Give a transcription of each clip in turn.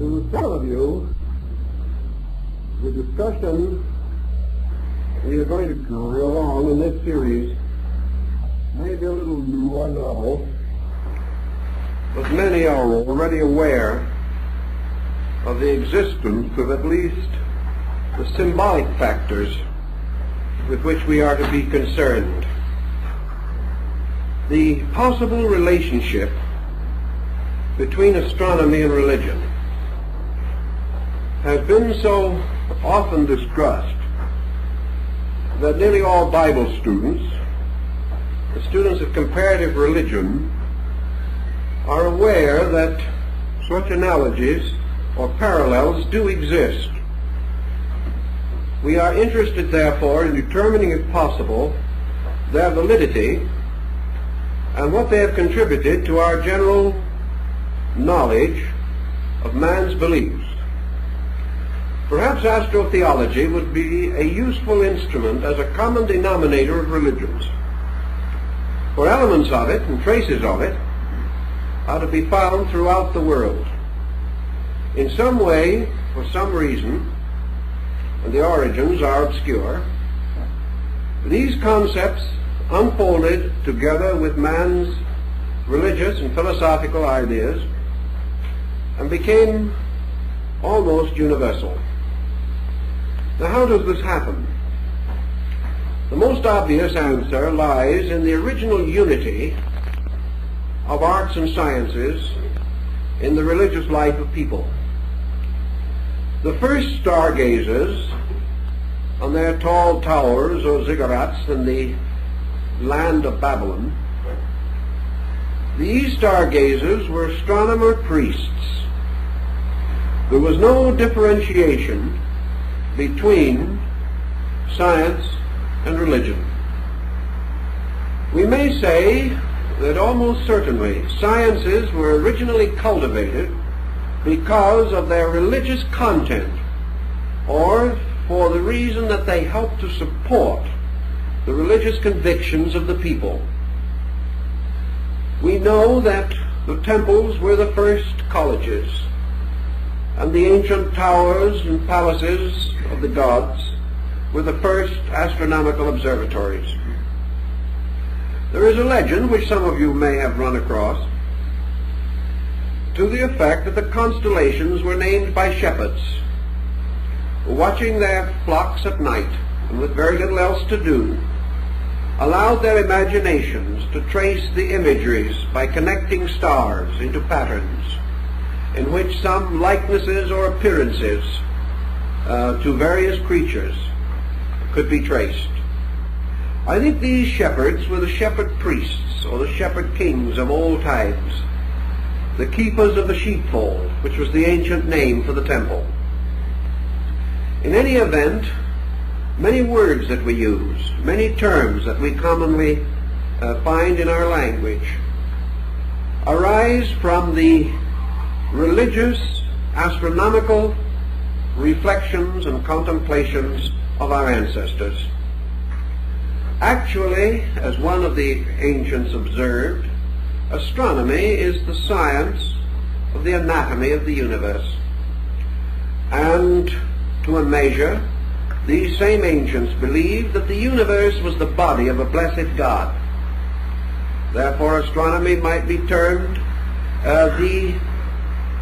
To some of you, the discussion we are going to carry along in this series may be a little new or novel, but many are already aware of the existence of at least the symbolic factors with which we are to be concerned. The possible relationship between astronomy and religion has been so often discussed that nearly all Bible students, the students of comparative religion, are aware that such analogies or parallels do exist. We are interested, therefore, in determining, if possible, their validity and what they have contributed to our general knowledge of man's beliefs. Perhaps Astro Theology would be a useful instrument as a common denominator of religions, for elements of it and traces of it are to be found throughout the world. In some way, for some reason, and the origins are obscure, these concepts unfolded together with man's religious and philosophical ideas and became almost universal. Now, how does this happen? The most obvious answer lies in the original unity of arts and sciences in the religious life of people. The first stargazers on their tall towers or ziggurats in the land of Babylon, these stargazers were astronomer priests. There was no differentiation between science and religion. We may say that almost certainly sciences were originally cultivated because of their religious content, or for the reason that they helped to support the religious convictions of the people. We know that the temples were the first colleges, and the ancient towers and palaces of the gods were the first astronomical observatories. There is a legend, which some of you may have run across, to the effect that the constellations were named by shepherds who, watching their flocks at night and with very little else to do, allowed their imaginations to trace the imageries by connecting stars into patterns in which some likenesses or appearances to various creatures could be traced. I think these shepherds were the shepherd priests or the shepherd kings of old times, the keepers of the sheepfold, which was the ancient name for the temple. In any event, many words that we use, many terms that we commonly find in our language, arise from the religious, astronomical reflections and contemplations of our ancestors. Actually, as one of the ancients observed, astronomy is the science of the anatomy of the universe. And to a measure, these same ancients believed that the universe was the body of a blessed God. Therefore, astronomy might be termed the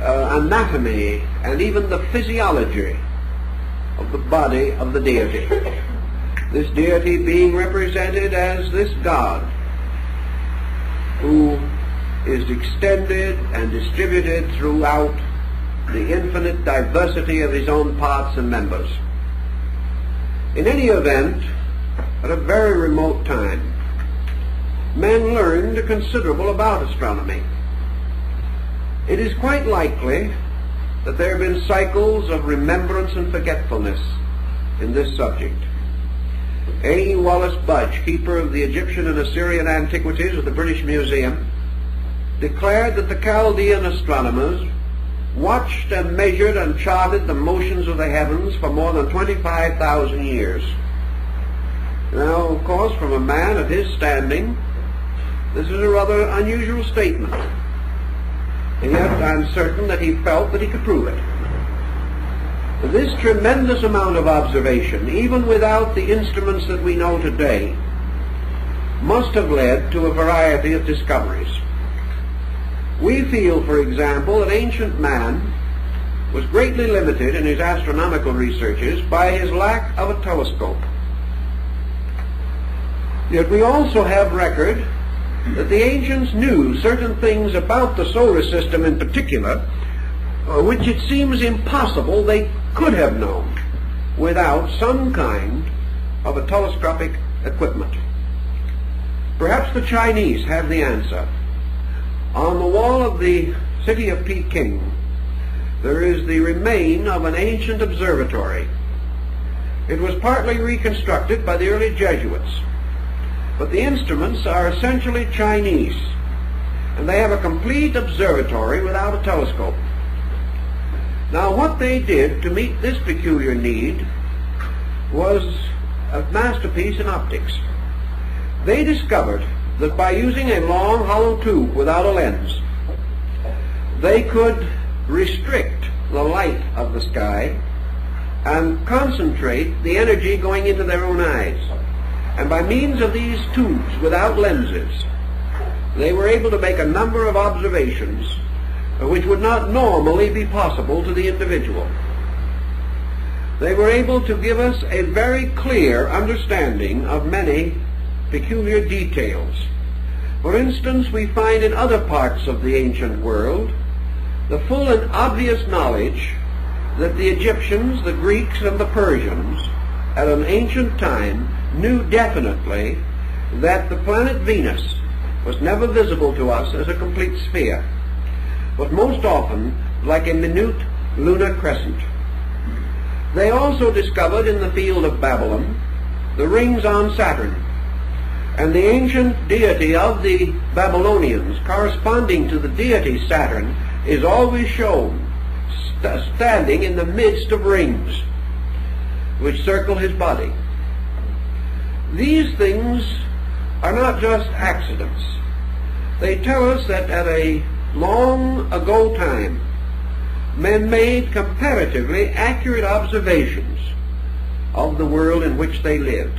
anatomy and even the physiology of the body of the deity. This deity being represented as this God who is extended and distributed throughout the infinite diversity of his own parts and members. In any event, at a very remote time, men learned considerable about astronomy. It is quite likely that there have been cycles of remembrance and forgetfulness in this subject. A. Wallace Budge, keeper of the Egyptian and Assyrian antiquities of the British Museum, declared that the Chaldean astronomers watched and measured and charted the motions of the heavens for more than 25,000 years. Now, of course, from a man of his standing, this is a rather unusual statement. and yet I'm certain that he felt that he could prove it. This tremendous amount of observation, even without the instruments that we know today, must have led to a variety of discoveries. We feel, for example, that ancient man was greatly limited in his astronomical researches by his lack of a telescope. Yet we also have record that the ancients knew certain things about the solar system in particular, which it seems impossible they could have known without some kind of a telescopic equipment. Perhaps the Chinese have the answer. On the wall of the city of Peking, there is the remain of an ancient observatory. It was partly reconstructed by the early Jesuits, but the instruments are essentially Chinese, and they have a complete observatory without a telescope. Now, what they did to meet this peculiar need was a masterpiece in optics. They discovered that by using a long hollow tube without a lens, they could restrict the light of the sky and concentrate the energy going into their own eyes. And by means of these tubes without lenses, they were able to make a number of observations which would not normally be possible to the individual. They were able to give us a very clear understanding of many peculiar details. For instance, we find in other parts of the ancient world the full and obvious knowledge that the Egyptians, the Greeks, and the Persians at an ancient time knew definitely that the planet Venus was never visible to us as a complete sphere, but most often like a minute lunar crescent. They also discovered in the field of Babylon the rings on Saturn, and the ancient deity of the Babylonians, corresponding to the deity Saturn, is always shown standing in the midst of rings which circle his body. These things are not just accidents. They tell us that at a long ago time, men made comparatively accurate observations of the world in which they lived.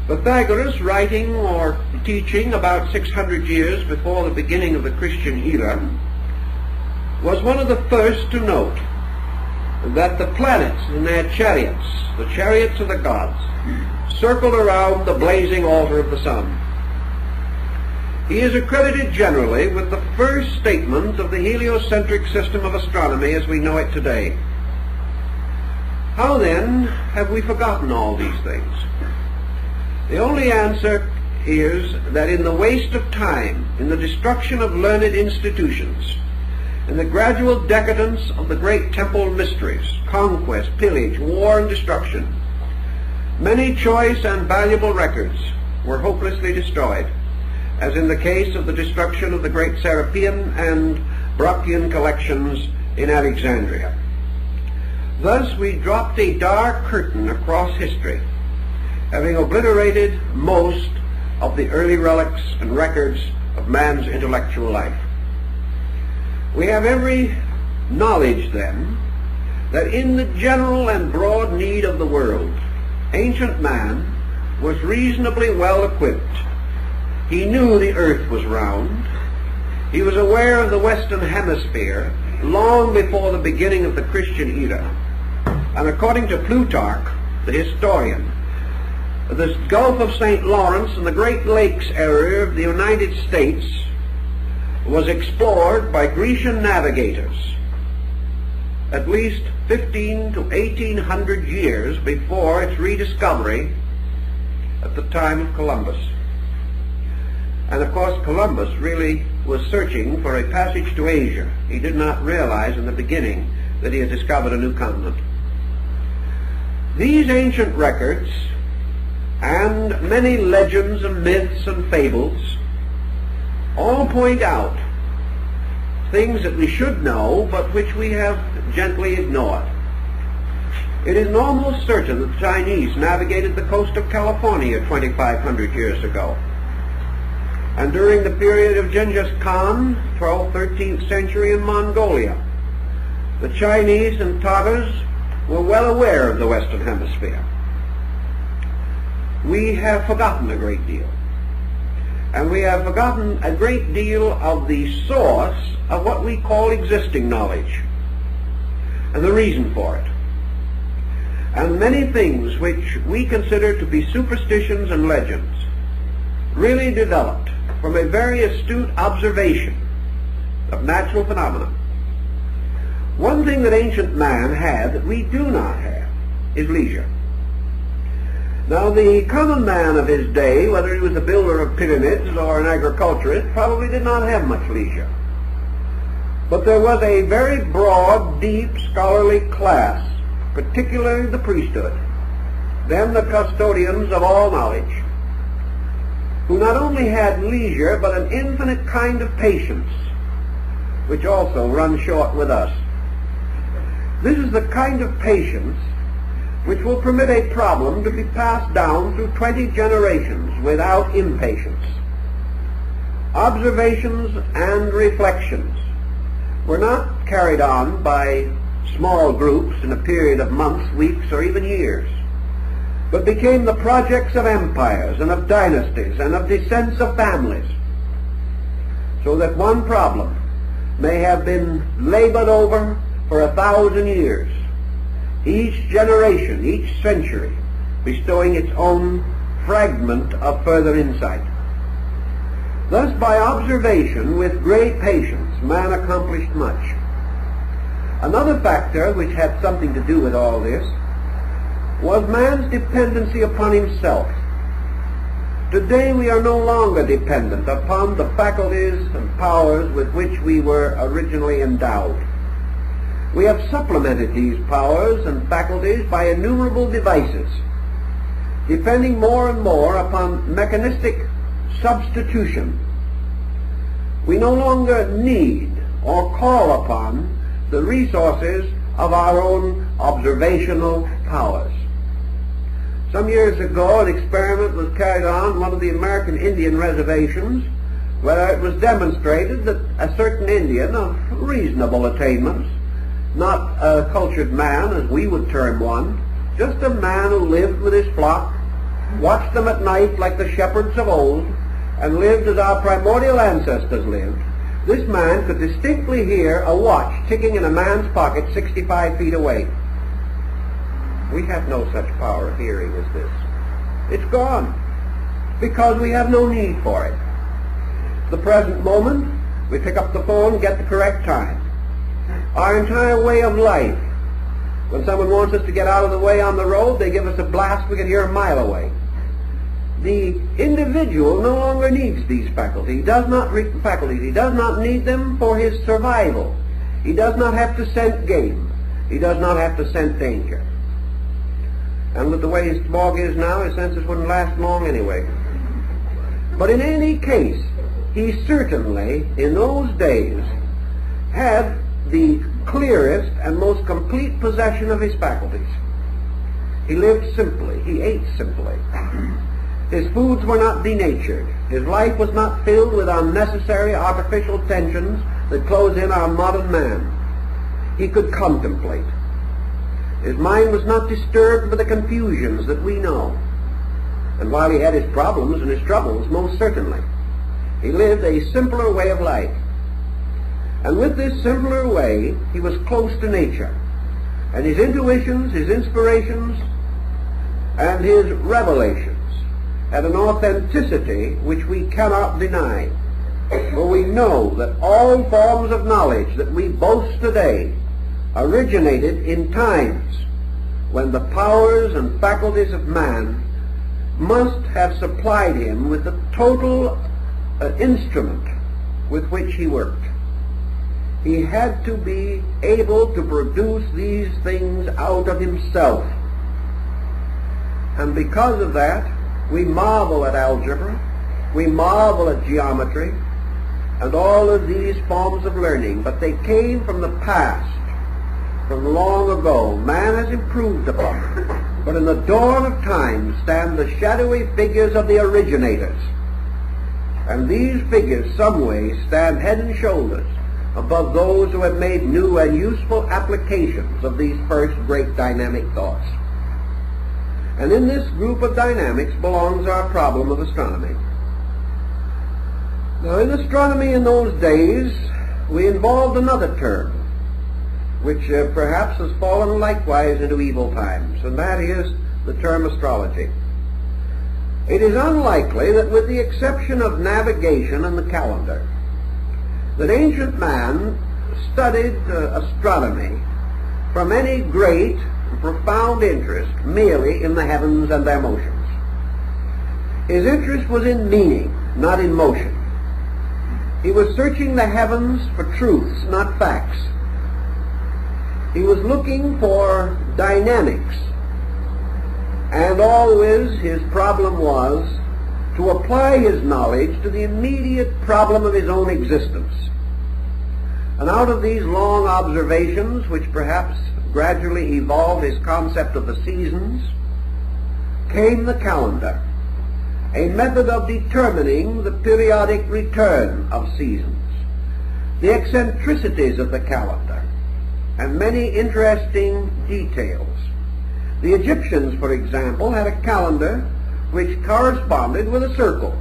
Pythagoras, writing or teaching about 600 years before the beginning of the Christian era, was one of the first to note that the planets in their chariots, the chariots of the gods, circled around the blazing altar of the sun. He is accredited generally with the first statement of the heliocentric system of astronomy as we know it today. How then have we forgotten all these things? The only answer is that in the waste of time, in the destruction of learned institutions, in the gradual decadence of the great temple mysteries, conquest, pillage, war, and destruction, many choice and valuable records were hopelessly destroyed, as in the case of the destruction of the great Serapean and Brocchian collections in Alexandria. Thus we dropped a dark curtain across history, having obliterated most of the early relics and records of man's intellectual life. We have every knowledge, then, that in the general and broad need of the world, ancient man was reasonably well equipped. He knew the earth was round. He was aware of the Western Hemisphere long before the beginning of the Christian era. And according to Plutarch, the historian, the Gulf of St. Lawrence and the Great Lakes area of the United States was explored by Grecian navigators at least 15 to 1800 years before its rediscovery at the time of Columbus. And of course Columbus really was searching for a passage to Asia. He did not realize in the beginning that he had discovered a new continent. These ancient records and many legends and myths and fables all point out things that we should know but which we have gently ignored. It is almost certain that the Chinese navigated the coast of California 2,500 years ago. and during the period of Genghis Khan, 12th, 13th century in Mongolia, the Chinese and Tatars were well aware of the Western Hemisphere. We have forgotten a great deal. And we have forgotten a great deal of the source of what we call existing knowledge, and the reason for it. And many things which we consider to be superstitions and legends really developed from a very astute observation of natural phenomena. One thing that ancient man had that we do not have is leisure. Now, the common man of his day, whether he was a builder of pyramids or an agriculturist, probably did not have much leisure. But there was a very broad, deep, scholarly class, particularly the priesthood, them the custodians of all knowledge, who not only had leisure, but an infinite kind of patience, which also runs short with us. This is the kind of patience which will permit a problem to be passed down through 20 generations without impatience. Observations and reflections were not carried on by small groups in a period of months, weeks, or even years, but became the projects of empires and of dynasties and of descents of families, so that one problem may have been labored over for 1,000 years, each generation, each century, bestowing its own fragment of further insight. Thus, by observation with great patience, man accomplished much. Another factor which had something to do with all this was man's dependency upon himself. Today we are no longer dependent upon the faculties and powers with which we were originally endowed. We have supplemented these powers and faculties by innumerable devices, depending more and more upon mechanistic substitution. We no longer need or call upon the resources of our own observational powers. Some years ago, an experiment was carried on one of the American Indian reservations, where it was demonstrated that a certain Indian of reasonable attainments, not a cultured man as we would term one, just a man who lived with his flock, watched them at night like the shepherds of old, and lived as our primordial ancestors lived. This man could distinctly hear a watch ticking in a man's pocket 65 feet away. We have no such power of hearing as this. It's gone, because we have no need for it. The present moment, we pick up the phone and get the correct time. Our entire way of life, when someone wants us to get out of the way on the road, they give us a blast we can hear a mile away. The individual no longer needs these faculties. He does not need them for his survival. He does not have to scent game. He does not have to scent danger. And with the way his fog is now, his senses wouldn't last long anyway. But in any case, he certainly, in those days, had the clearest and most complete possession of his faculties. He lived simply. He ate simply. His foods were not denatured. His life was not filled with unnecessary artificial tensions that close in our modern man. He could contemplate. His mind was not disturbed by the confusions that we know. And while he had his problems and his troubles, most certainly, he lived a simpler way of life. And with this simpler way, he was close to nature. And his intuitions, his inspirations, and his revelations had an authenticity which we cannot deny. For we know that all forms of knowledge that we boast today originated in times when the powers and faculties of man must have supplied him with the total instrument with which he worked. He had to be able to produce these things out of himself. And because of that, we marvel at algebra, we marvel at geometry, and all of these forms of learning, but they came from the past, from long ago. Man has improved upon it. But in the dawn of time stand the shadowy figures of the originators. And these figures some way stand head and shoulders above those who have made new and useful applications of these first great dynamic thoughts. And in this group of dynamics belongs our problem of astronomy. Now, in astronomy in those days, we involved another term, which perhaps has fallen likewise into evil times, and that is the term astrology. It is unlikely that, with the exception of navigation and the calendar, that ancient man studied astronomy from any great and profound interest merely in the heavens and their motions. His interest was in meaning, not in motion. He was searching the heavens for truths, not facts. He was looking for dynamics, and always his problem was to apply his knowledge to the immediate problem of his own existence. And out of these long observations, which perhaps gradually evolved his concept of the seasons, came the calendar, a method of determining the periodic return of seasons, the eccentricities of the calendar, and many interesting details. The Egyptians, for example, had a calendar which corresponded with a circle.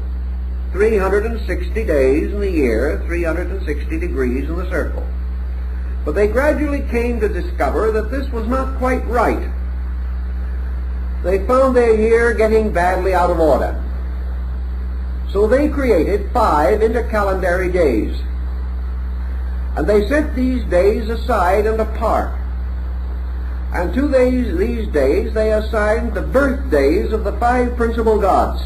360 days in the year, 360 degrees in the circle. But they gradually came to discover that this was not quite right. They found their year getting badly out of order. So they created 5 intercalendary days. And they set these days aside and apart. And to these days they assigned the birthdays of the 5 principal gods.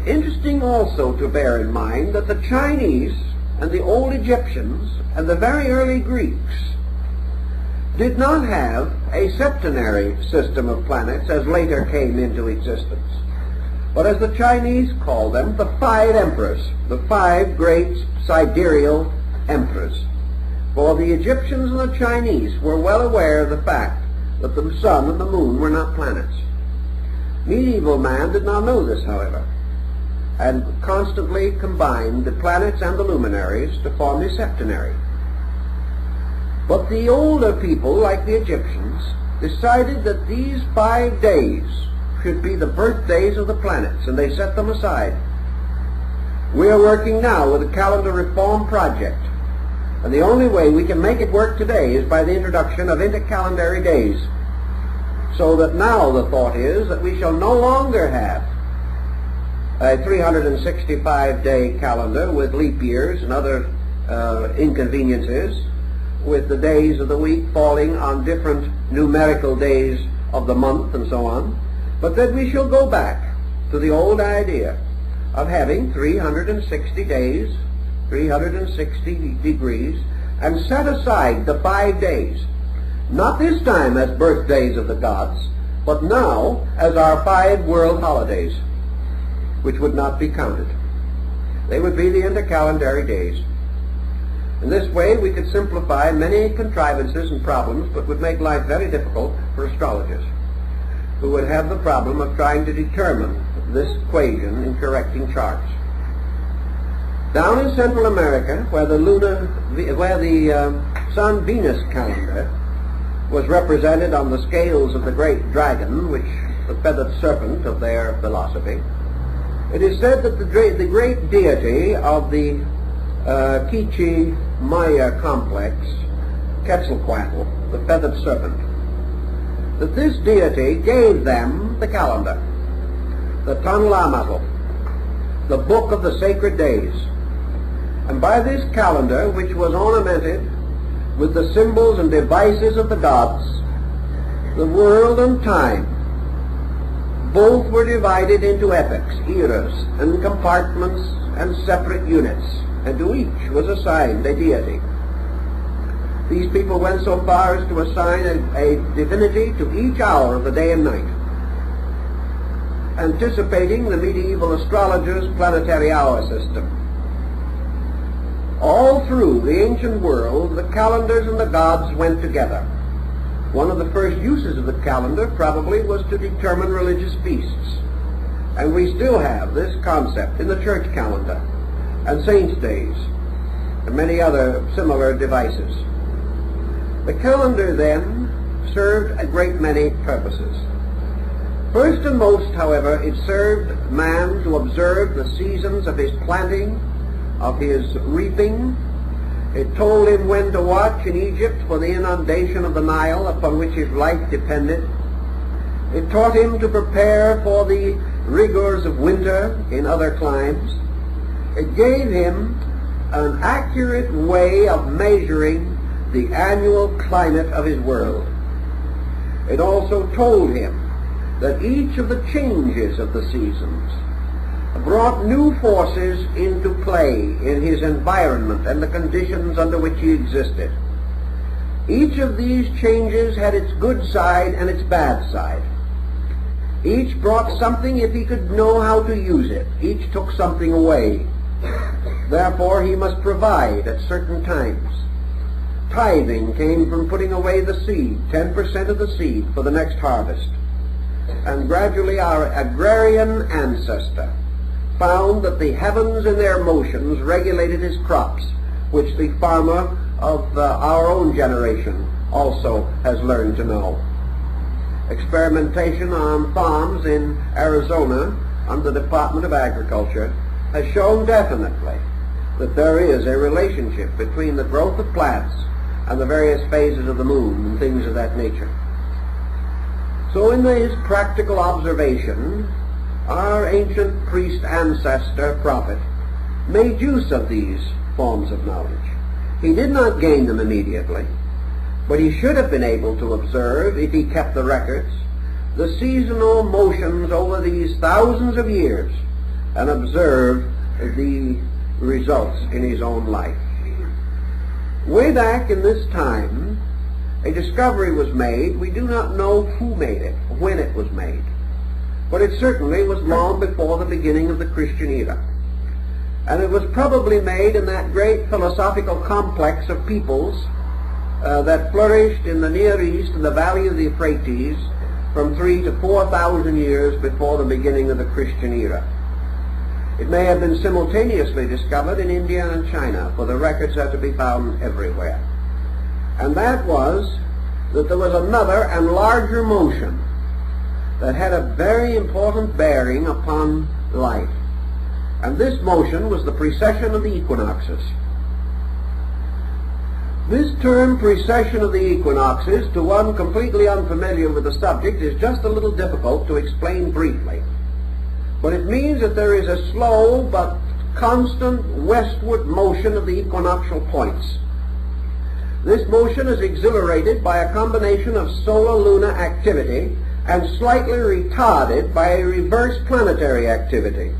Interesting also to bear in mind that the Chinese and the old Egyptians and the very early Greeks did not have a septenary system of planets as later came into existence, but as the Chinese call them, the 5 emperors, the 5 great sidereal emperors. For the Egyptians and the Chinese were well aware of the fact that the sun and the moon were not planets. Medieval man did not know this, however, and constantly combined the planets and the luminaries to form his septenary. But the older people, like the Egyptians, decided that these 5 days should be the birthdays of the planets, and they set them aside. We are working now with a calendar reform project, and the only way we can make it work today is by the introduction of intercalendary days. So that now the thought is that we shall no longer have a 365-day calendar with leap years and other inconveniences, with the days of the week falling on different numerical days of the month and so on, but that we shall go back to the old idea of having 360 days, 360 degrees, and set aside the 5 days, not this time as birthdays of the gods, but now as our 5 world holidays, which would not be counted. They would be the intercalendary days. In this way we could simplify many contrivances and problems, but would make life very difficult for astrologers, who would have the problem of trying to determine this equation in correcting charts. Down in Central America, where the Sun-Venus calendar was represented on the scales of the great dragon, which the feathered serpent of their philosophy, it is said that the great deity of the Kichi Maya complex, Quetzalcoatl, the feathered serpent, that this deity gave them the calendar, the Tanlamatl, the book of the sacred days. And by this calendar, which was ornamented with the symbols and devices of the gods, the world and time both were divided into epochs, eras, and compartments and separate units, and to each was assigned a deity. These people went so far as to assign a divinity to each hour of the day and night, anticipating the medieval astrologers' planetary hour system. All through the ancient world, the calendars and the gods went together. One of the first uses of the calendar probably was to determine religious feasts. And we still have this concept in the church calendar and saints' days and many other similar devices. The calendar then served a great many purposes. First and most, however, it served man to observe the seasons of his planting, of his reaping. It told him when to watch in Egypt for the inundation of the Nile upon which his life depended. It taught him to prepare for the rigors of winter in other climes. It gave him an accurate way of measuring the annual climate of his world. It also told him that each of the changes of the seasons brought new forces into play in his environment and the conditions under which he existed. Each of these changes had its good side and its bad side. Each brought something if he could know how to use it. Each took something away. Therefore he must provide at certain times. Tithing came from putting away the seed, 10% of the seed for the next harvest. And gradually our agrarian ancestor found that the heavens in their motions regulated his crops, which the farmer of our own generation also has learned to know. Experimentation on farms in Arizona under the Department of Agriculture has shown definitely that there is a relationship between the growth of plants and the various phases of the moon and things of that nature. So in his practical observation, our ancient priest ancestor prophet made use of these forms of knowledge. He did not gain them immediately, but he should have been able to observe, if he kept the records, the seasonal motions over these thousands of years and observe the results in his own life. Way back in this time, a discovery was made. We do not know who made it, when it was made, but it certainly was long before the beginning of the Christian era. And it was probably made in that great philosophical complex of peoples that flourished in the Near East in the valley of the Euphrates from 3,000 to 4,000 years before the beginning of the Christian era. It may have been simultaneously discovered in India and China, for the records are to be found everywhere. And that was that there was another and larger motion that had a very important bearing upon life. And this motion was the precession of the equinoxes. This term, precession of the equinoxes, to one completely unfamiliar with the subject, is just a little difficult to explain briefly. But it means that there is a slow but constant westward motion of the equinoctial points. This motion is exhilarated by a combination of solar-lunar activity and slightly retarded by a reverse planetary activity.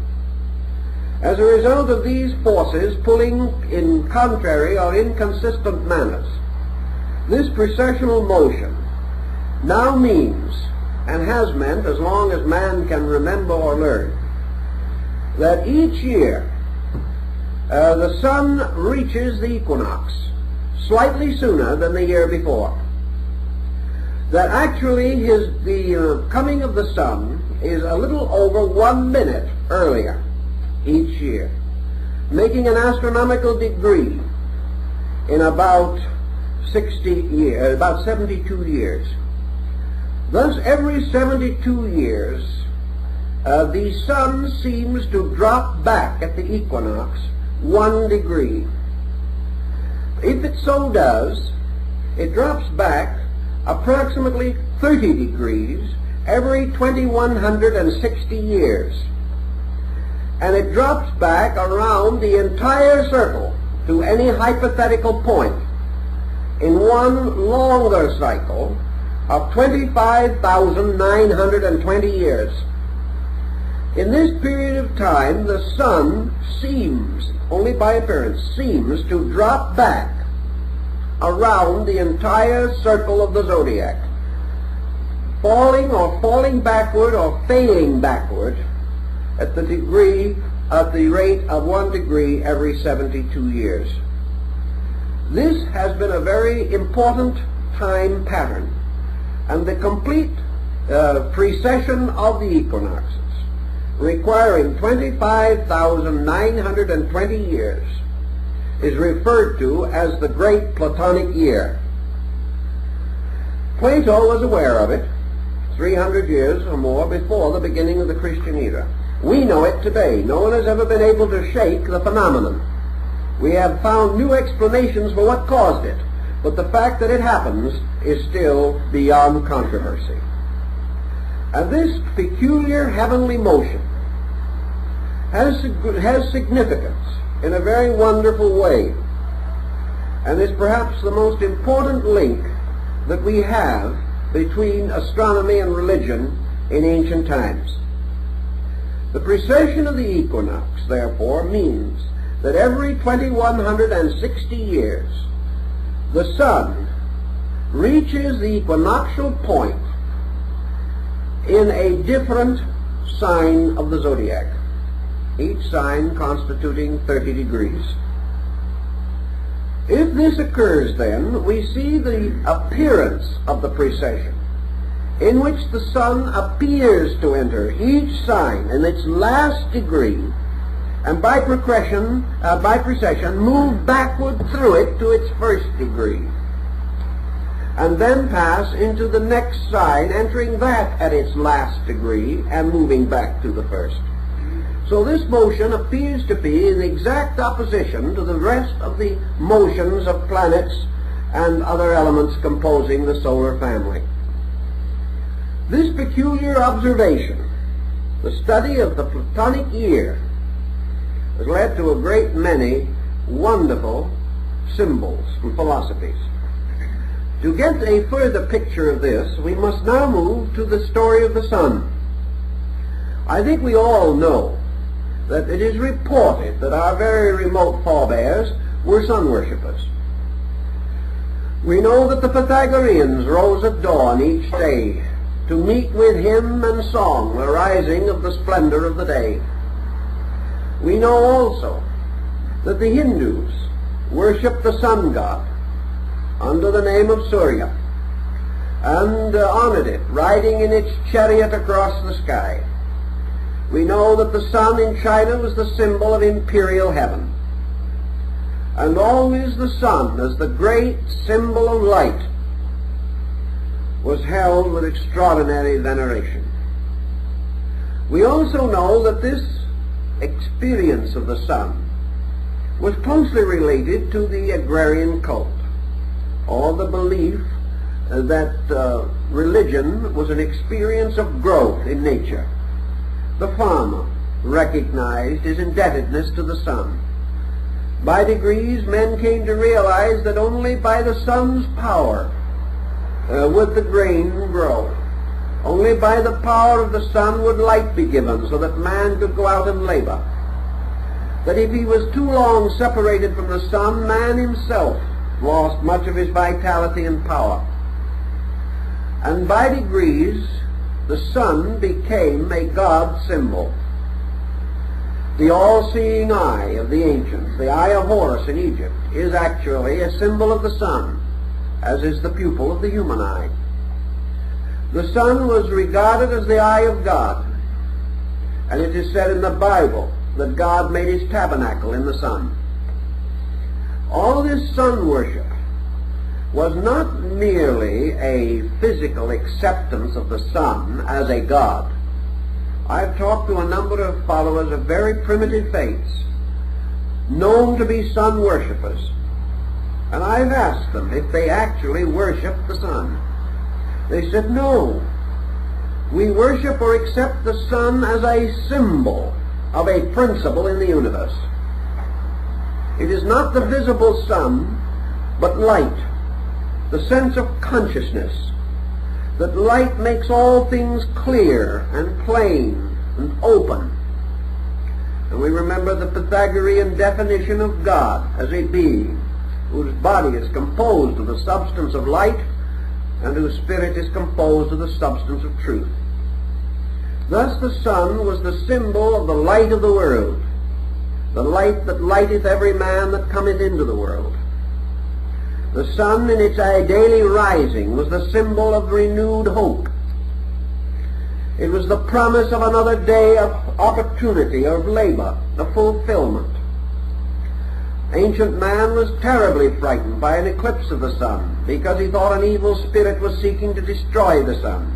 As a result of these forces pulling in contrary or inconsistent manners, this precessional motion now means, and has meant as long as man can remember or learn, that each year the sun reaches the equinox slightly sooner than the year before. That actually the coming of the sun is a little over 1 minute earlier each year, making an astronomical degree in about 72 years. Thus, every 72 years, the sun seems to drop back at the equinox 1 degree. If it so does, it drops back approximately 30 degrees every 2,160 years. And it drops back around the entire circle to any hypothetical point in one longer cycle of 25,920 years. In this period of time, the sun seems, only by appearance, seems to drop back around the entire circle of the zodiac, falling backward or fading backward at the rate of 1 degree every 72 years. This has been a very important time pattern, and the complete precession of the equinoxes requiring 25,920 years, is referred to as the Great Platonic Year. Plato was aware of it 300 years or more before the beginning of the Christian era. We know it today. No one has ever been able to shake the phenomenon. We have found new explanations for what caused it, but the fact that it happens is still beyond controversy. And this peculiar heavenly motion has significance in a very wonderful way, and is perhaps the most important link that we have between astronomy and religion in ancient times. The precession of the equinox, therefore, means that every 2160 years the sun reaches the equinoctial point in a different sign of the zodiac, each sign constituting 30 degrees. If this occurs, then, we see the appearance of the precession, in which the sun appears to enter each sign in its last degree, and by precession move backward through it to its first degree, and then pass into the next sign, entering that at its last degree and moving back to the first. So this motion appears to be in exact opposition to the rest of the motions of planets and other elements composing the solar family. This peculiar observation, the study of the Platonic year, has led to a great many wonderful symbols and philosophies. To get a further picture of this, we must now move to the story of the sun. I think we all know that it is reported that our very remote forebears were sun worshippers. We know that the Pythagoreans rose at dawn each day to meet with hymn and song the rising of the splendor of the day. We know also that the Hindus worshipped the sun god under the name of Surya and honored it, riding in its chariot across the sky. We know that the sun in China was the symbol of imperial heaven, and always the sun, as the great symbol of light, was held with extraordinary veneration. We also know that this experience of the sun was closely related to the agrarian cult, or the belief that religion was an experience of growth in nature. The farmer recognized his indebtedness to the sun. By degrees, men came to realize that only by the sun's power would the grain grow. Only by the power of the sun would light be given so that man could go out and labor. That if he was too long separated from the sun, man himself lost much of his vitality and power. And by degrees, the sun became a god symbol. The all-seeing eye of the ancients, the eye of Horus in Egypt, is actually a symbol of the sun, as is the pupil of the human eye. The sun was regarded as the eye of God, and it is said in the Bible that God made his tabernacle in the sun. All this sun worship was not merely a physical acceptance of the sun as a god. I've talked to a number of followers of very primitive faiths, known to be sun worshippers, and I've asked them if they actually worship the sun. They said, no, we worship or accept the sun as a symbol of a principle in the universe. It is not the visible sun, but light, the sense of consciousness, that light makes all things clear and plain and open. And we remember the Pythagorean definition of God as a being whose body is composed of the substance of light and whose spirit is composed of the substance of truth. Thus the sun was the symbol of the light of the world, the light that lighteth every man that cometh into the world. The sun in its daily rising was the symbol of renewed hope. It was the promise of another day of opportunity, of labor, of fulfillment. Ancient man was terribly frightened by an eclipse of the sun because he thought an evil spirit was seeking to destroy the sun.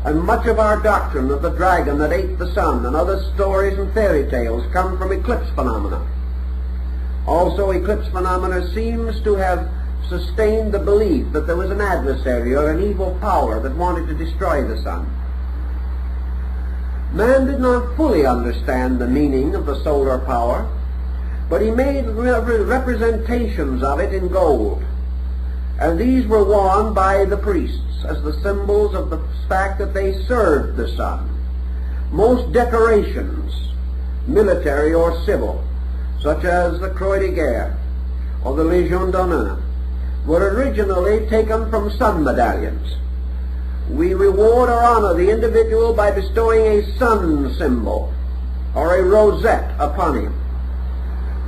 And much of our doctrine of the dragon that ate the sun and other stories and fairy tales come from eclipse phenomena. Also, eclipse phenomena seems to have sustained the belief that there was an adversary or an evil power that wanted to destroy the sun. Man did not fully understand the meaning of the solar power, but he made representations of it in gold, and these were worn by the priests as the symbols of the fact that they served the sun. Most decorations, military or civil, such as the Croix de Guerre or the Légion d'honneur, were originally taken from sun medallions. We reward or honor the individual by bestowing a sun symbol or a rosette upon him.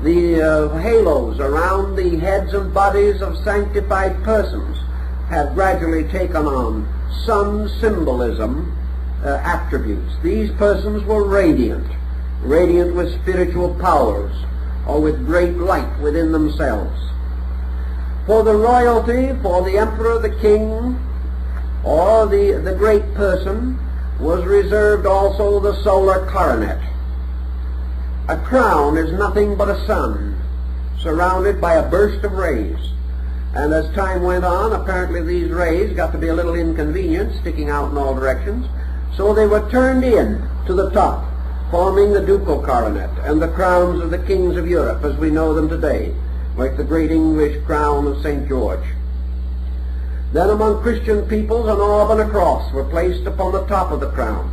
The halos around the heads and bodies of sanctified persons have gradually taken on sun symbolism attributes. These persons were radiant with spiritual powers or with great light within themselves. For the royalty, for the emperor, the king, or the great person, was reserved also the solar coronet. A crown is nothing but a sun, surrounded by a burst of rays. And as time went on, apparently these rays got to be a little inconvenient, sticking out in all directions, so they were turned in to the top, forming the ducal coronet and the crowns of the kings of Europe as we know them today, like the great English crown of St. George. Then among Christian peoples an orb and a cross were placed upon the top of the crown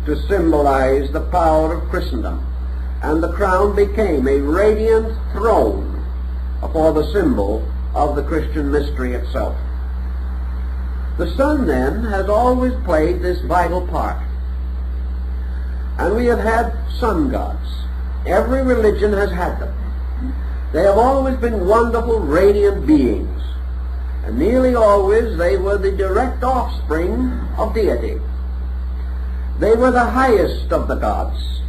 to symbolize the power of Christendom, and the crown became a radiant throne for the symbol of the Christian mystery itself. The sun, then, has always played this vital part, and we have had sun gods. Every religion has had them. They have always been wonderful, radiant beings, and nearly always they were the direct offspring of deity. They were the highest of the gods,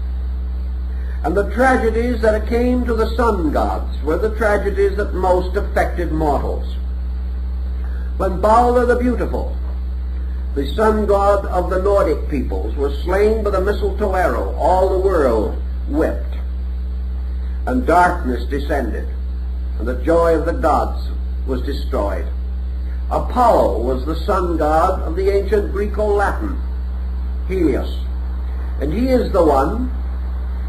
and the tragedies that came to the sun gods were the tragedies that most affected mortals. When Balder the Beautiful, the sun god of the Nordic peoples, was slain by the mistletoe arrow, all the world wept, and darkness descended, and the joy of the gods was destroyed. Apollo was the sun god of the ancient Greco-Latin, Helios, and he is the one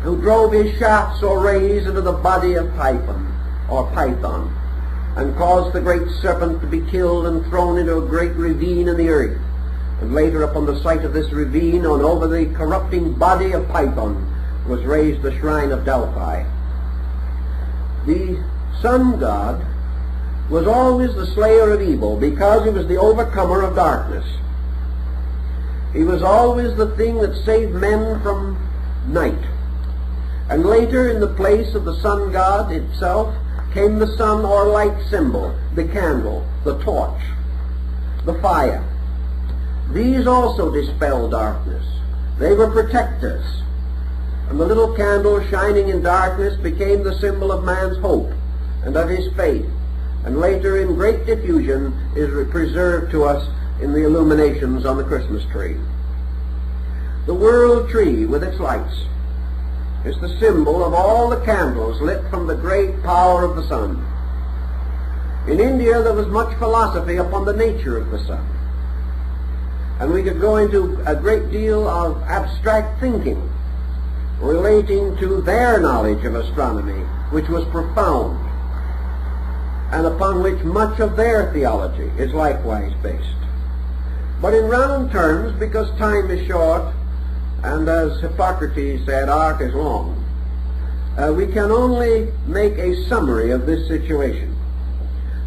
who drove his shafts or rays into the body of Python, and caused the great serpent to be killed and thrown into a great ravine in the earth. And later upon the site of this ravine, and over the corrupting body of Python, was raised the shrine of Delphi. The sun god was always the slayer of evil because he was the overcomer of darkness. He was always the thing that saved men from night. And later, in the place of the sun god itself, came the sun or light symbol, the candle, the torch, the fire. These also dispelled darkness. They were protectors. And the little candle shining in darkness became the symbol of man's hope and of his faith, and later in great diffusion is preserved to us in the illuminations on the Christmas tree. The world tree with its lights is the symbol of all the candles lit from the great power of the sun. In India there was much philosophy upon the nature of the sun, and we could go into a great deal of abstract thinking relating to their knowledge of astronomy, which was profound, and upon which much of their theology is likewise based. But in round terms, because time is short, and as Hippocrates said, art is long, we can only make a summary of this situation.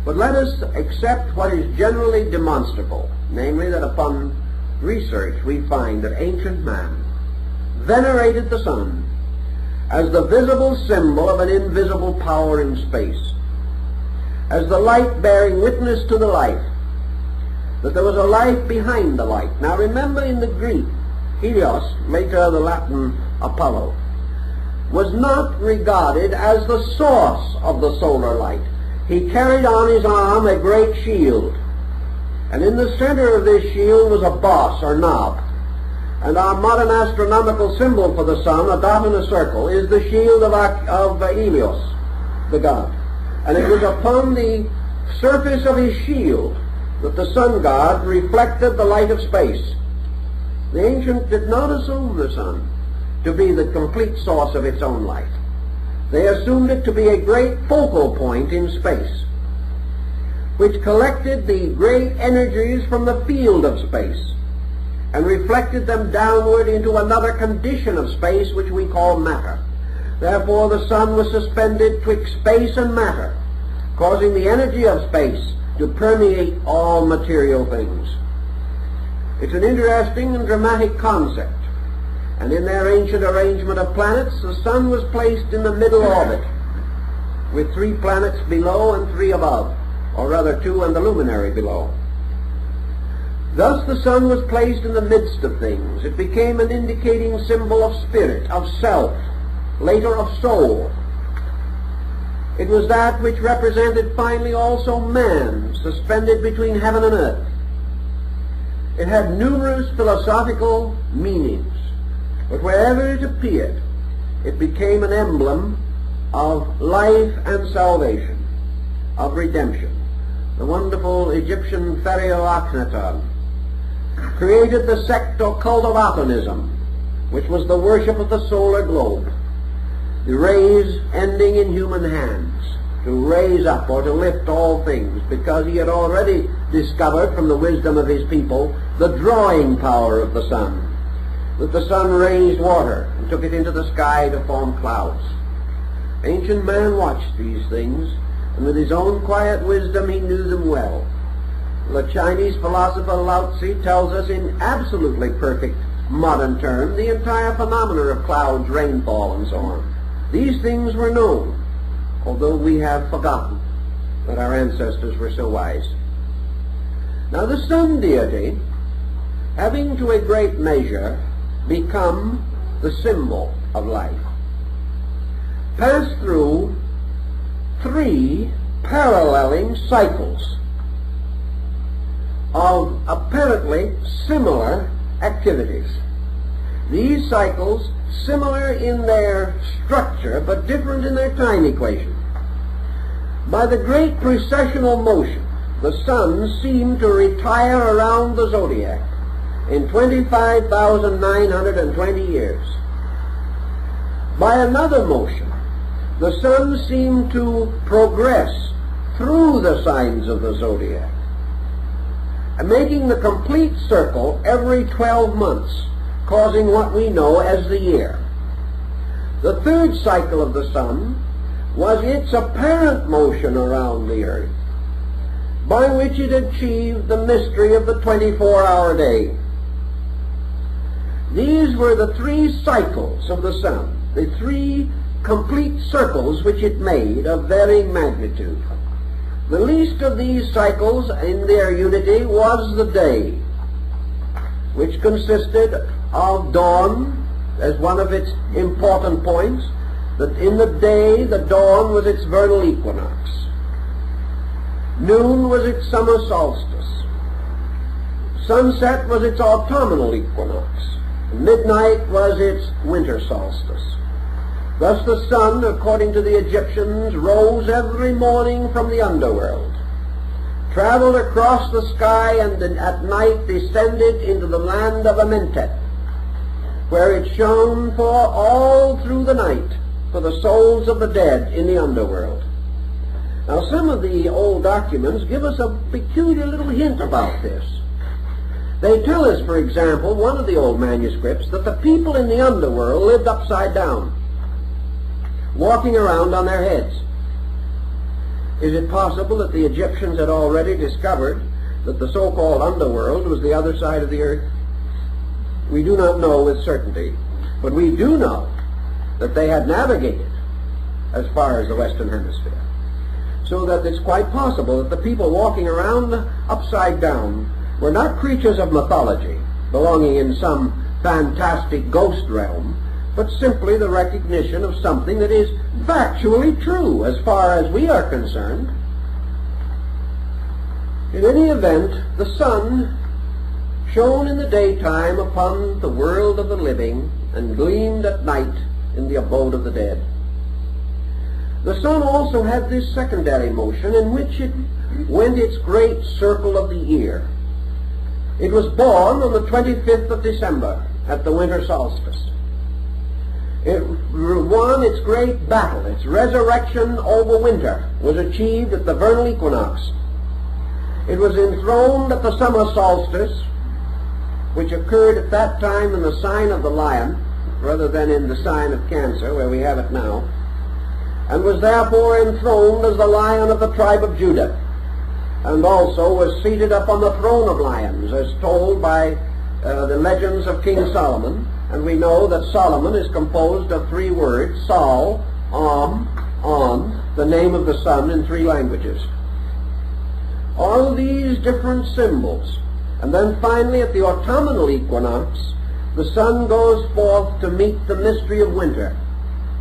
But let us accept what is generally demonstrable, namely that upon research we find that ancient man venerated the sun as the visible symbol of an invisible power in space, as the light bearing witness to the life, that there was a life behind the light. Now remember, in the Greek, Helios, later the Latin Apollo, was not regarded as the source of the solar light. He carried on his arm a great shield, and in the center of this shield was a boss or knob. And our modern astronomical symbol for the sun, a dot in a circle, is the shield of Helios, the god. And it was upon the surface of his shield that the sun god reflected the light of space. The ancients did not assume the sun to be the complete source of its own light. They assumed it to be a great focal point in space, which collected the great energies from the field of space and reflected them downward into another condition of space which we call matter. Therefore the sun was suspended twixt space and matter, causing the energy of space to permeate all material things. It's an interesting and dramatic concept, and in their ancient arrangement of planets, the sun was placed in the middle orbit, with 3 planets below and 3 above, or rather 2 and the luminary below. Thus the sun was placed in the midst of things. It became an indicating symbol of spirit, of self, later of soul. It was that which represented finally also man, suspended between heaven and earth. It had numerous philosophical meanings, but wherever it appeared, it became an emblem of life and salvation, of redemption. The wonderful Egyptian pharaoh Akhenaton created the sect or cult of Atonism, which was the worship of the solar globe, the rays ending in human hands, to raise up or to lift all things, because he had already discovered from the wisdom of his people the drawing power of the sun, that the sun raised water and took it into the sky to form clouds. Ancient man watched these things, and with his own quiet wisdom he knew them well. The Chinese philosopher Lao Tzu tells us in absolutely perfect modern terms the entire phenomena of clouds, rainfall, and so on. These things were known, although we have forgotten that our ancestors were so wise. Now the sun deity, having to a great measure become the symbol of life, passed through 3 paralleling cycles of apparently similar activities. These cycles, similar in their structure but different in their time equation. By the great precessional motion, the sun seemed to retire around the Zodiac in 25,920 years. By another motion, the sun seemed to progress through the signs of the Zodiac, and making the complete circle every 12 months, causing what we know as the year. The third cycle of the sun was its apparent motion around the earth, by which it achieved the mystery of the 24-hour day. These were the 3 cycles of the sun, the 3 complete circles which it made of varying magnitude. The least of these cycles in their unity was the day, which consisted of dawn as one of its important points, that in the day the dawn was its vernal equinox, noon was its summer solstice, sunset was its autumnal equinox, midnight was its winter solstice. Thus the sun, according to the Egyptians, rose every morning from the underworld, traveled across the sky, and at night descended into the land of Amentet, where it shone for all through the night for the souls of the dead in the underworld. Now some of the old documents give us a peculiar little hint about this. They tell us, for example, one of the old manuscripts, that the people in the underworld lived upside down, walking around on their heads. Is it possible that the Egyptians had already discovered that the so-called underworld was the other side of the earth? We do not know with certainty, but we do know that they had navigated as far as the Western Hemisphere, so that it's quite possible that the people walking around upside down were not creatures of mythology, belonging in some fantastic ghost realm, but simply the recognition of something that is factually true as far as we are concerned. In any event, the sun shone in the daytime upon the world of the living and gleamed at night in the abode of the dead. The sun also had this secondary motion in which it went its great circle of the year. It was born on the 25th of December at the winter solstice. It won its great battle. Its resurrection over winter was achieved at the vernal equinox. It was enthroned at the summer solstice, which occurred at that time in the sign of the lion, rather than in the sign of Cancer, where we have it now, and was therefore enthroned as the Lion of the tribe of Judah, and also was seated up on the throne of lions, as told by the legends of King Solomon. And we know that Solomon is composed of three words: Sol, On, the name of the sun in three languages. All these different symbols. And then finally at the autumnal equinox, the sun goes forth to meet the mystery of winter,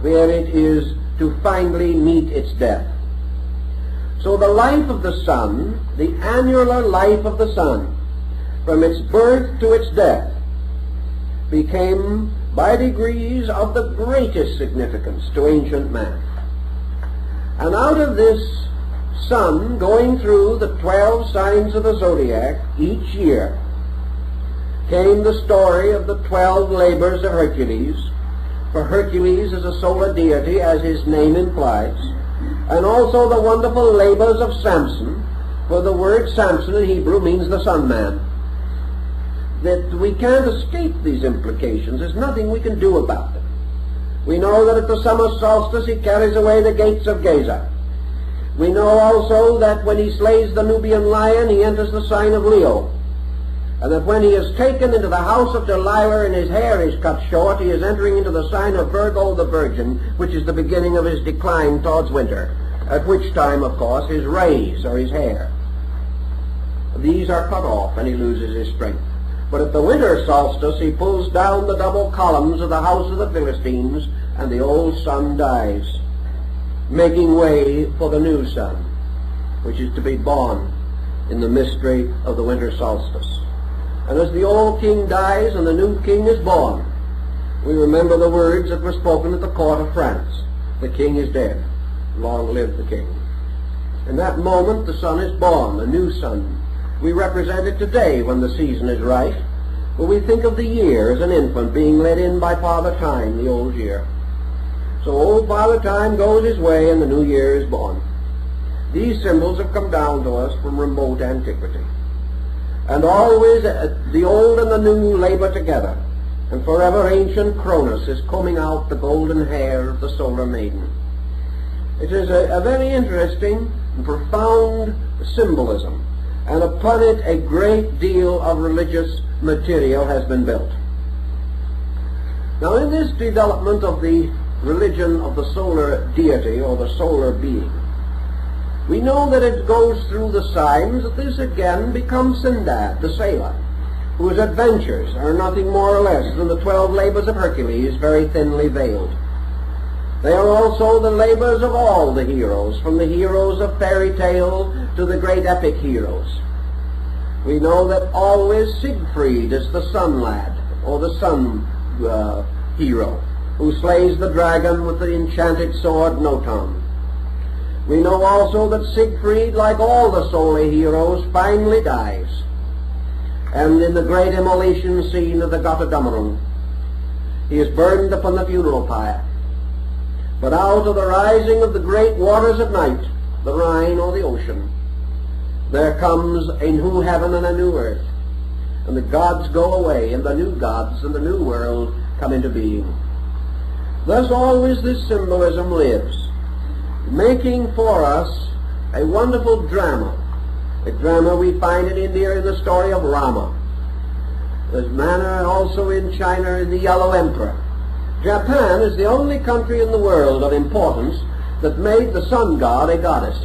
where it is to finally meet its death. So the life of the sun, the annular life of the sun, from its birth to its death, became by degrees of the greatest significance to ancient man. And out of this sun going through the 12 signs of the Zodiac each year came the story of the 12 labors of Hercules, for Hercules is a solar deity, as his name implies, and also the wonderful labors of Samson, for the word Samson in Hebrew means the sun man. That we can't escape these implications. There's nothing we can do about them. We know that at the summer solstice he carries away the gates of Gaza. We know also that when he slays the Nubian lion, he enters the sign of Leo. And that when he is taken into the house of Delilah and his hair is cut short, he is entering into the sign of Virgo the Virgin, which is the beginning of his decline towards winter, at which time, of course, his rays, or his hair, these are cut off and he loses his strength. But at the winter solstice he pulls down the double columns of the house of the Philistines, and the old sun dies, making way for the new sun, which is to be born in the mystery of the winter solstice. And as the old king dies and the new king is born, we remember the words that were spoken at the court of France: the king is dead, long live the king. In that moment the sun is born, the new sun. We represent it today when the season is ripe, but we think of the year as an infant being led in by Father Time, the old year. So old Father Time goes his way and the new year is born. These symbols have come down to us from remote antiquity. And always the old and the new labor together, and forever ancient Cronus is combing out the golden hair of the solar maiden. It is a very interesting and profound symbolism, and upon it a great deal of religious material has been built. Now in this development of the religion of the solar deity, or the solar being, we know that it goes through the signs that this again becomes Sindad, the sailor, whose adventures are nothing more or less than the 12 labors of Hercules, very thinly veiled. They are also the labors of all the heroes, from the heroes of fairy tale to the great epic heroes. We know that always Siegfried is the sun lad, or the sun hero, who slays the dragon with the enchanted sword Noton. We know also that Siegfried, like all the solar heroes, finally dies, and in the great immolation scene of the Götterdämmerung, he is burned upon the funeral pyre. But out of the rising of the great waters at night, the Rhine or the ocean, there comes a new heaven and a new earth, and the gods go away, and the new gods and the new world come into being. Thus always this symbolism lives, making for us a wonderful drama. A drama we find in India in the story of Rama. There's manner also in China in the Yellow Emperor. Japan is the only country in the world of importance that made the sun god a goddess.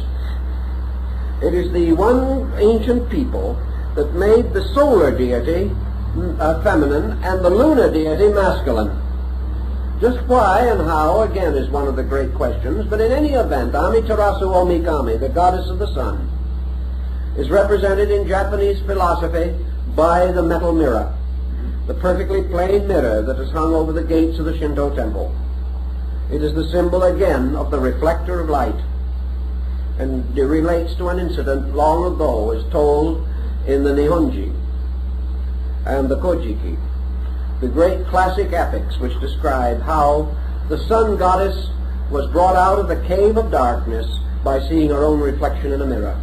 It is the one ancient people that made the solar deity feminine and the lunar deity masculine. Just why and how, again, is one of the great questions, but in any event, Amaterasu Omikami, the goddess of the sun, is represented in Japanese philosophy by the metal mirror, the perfectly plain mirror that is hung over the gates of the Shinto temple. It is the symbol, again, of the reflector of light, and it relates to an incident long ago, as told in the Nihonji and the Kojiki, the great classic epics which describe how the sun goddess was brought out of the cave of darkness by seeing her own reflection in a mirror.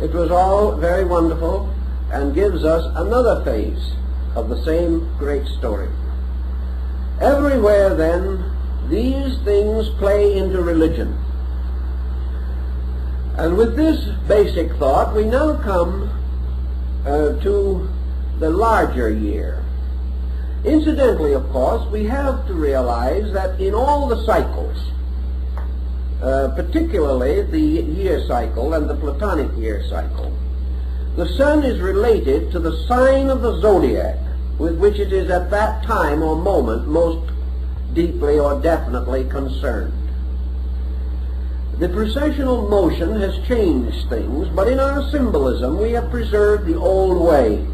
It was all very wonderful and gives us another phase of the same great story. Everywhere, then, these things play into religion. And with this basic thought, we now come to the larger year. Incidentally, of course, we have to realize that in all the cycles, particularly the year cycle and the Platonic year cycle, the sun is related to the sign of the zodiac with which it is at that time or moment most deeply or definitely concerned. The precessional motion has changed things, but in our symbolism we have preserved the old way.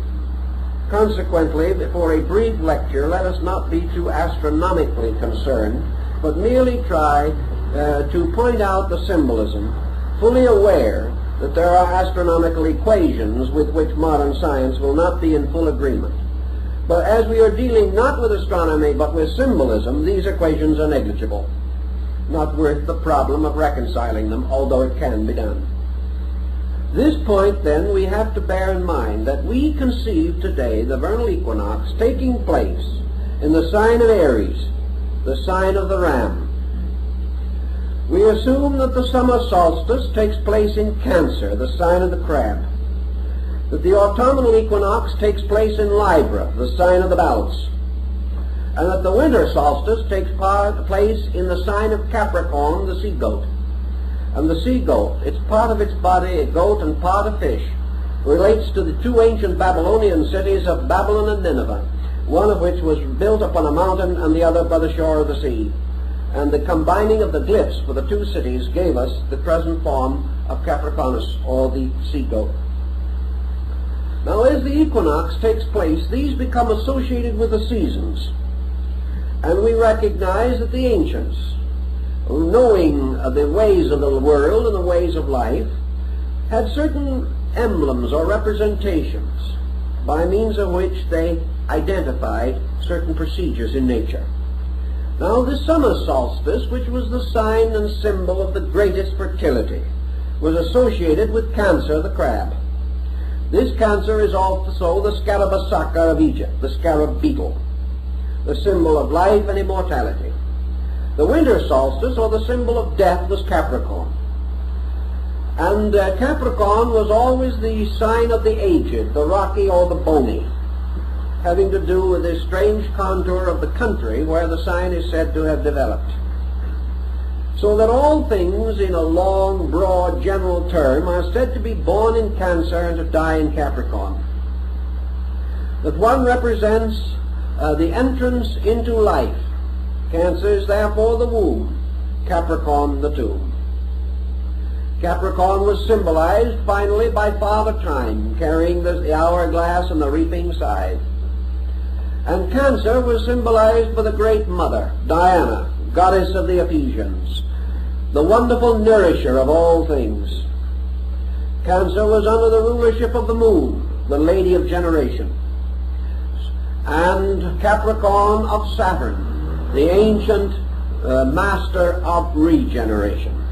Consequently, for a brief lecture, let us not be too astronomically concerned, but merely try to point out the symbolism, fully aware that there are astronomical equations with which modern science will not be in full agreement. But as we are dealing not with astronomy but with symbolism, these equations are negligible, not worth the problem of reconciling them, although it can be done. This point, then, we have to bear in mind that we conceive today the vernal equinox taking place in the sign of Aries, the sign of the ram. We assume that the summer solstice takes place in Cancer, the sign of the crab, that the autumnal equinox takes place in Libra, the sign of the balance, and that the winter solstice takes place in the sign of Capricorn, the sea goat. And the sea goat, it's part of its body a goat and part a fish, relates to the two ancient Babylonian cities of Babylon and Nineveh, one of which was built upon a mountain and the other by the shore of the sea. And the combining of the glyphs for the two cities gave us the present form of Capricornus, or the sea goat. Now, as the equinox takes place, these become associated with the seasons. And we recognize that the ancients, knowing the ways of the world and the ways of life, had certain emblems or representations by means of which they identified certain procedures in nature. Now, the summer solstice, which was the sign and symbol of the greatest fertility, was associated with Cancer, the crab. This Cancer is also the Scarabasaka of Egypt, the scarab beetle, the symbol of life and immortality. The winter solstice, or the symbol of death, was Capricorn. And Capricorn was always the sign of the aged, the rocky or the bony, having to do with this strange contour of the country where the sign is said to have developed. So that all things in a long, broad, general term are said to be born in Cancer and to die in Capricorn. That one represents the entrance into life. Cancer is therefore the womb, Capricorn the tomb. Capricorn was symbolized finally by Father Time, carrying the hourglass and the reaping scythe. And Cancer was symbolized by the great mother, Diana, goddess of the Ephesians, the wonderful nourisher of all things. Cancer was under the rulership of the moon, the lady of generation, and Capricorn of Saturn, the ancient master of regeneration.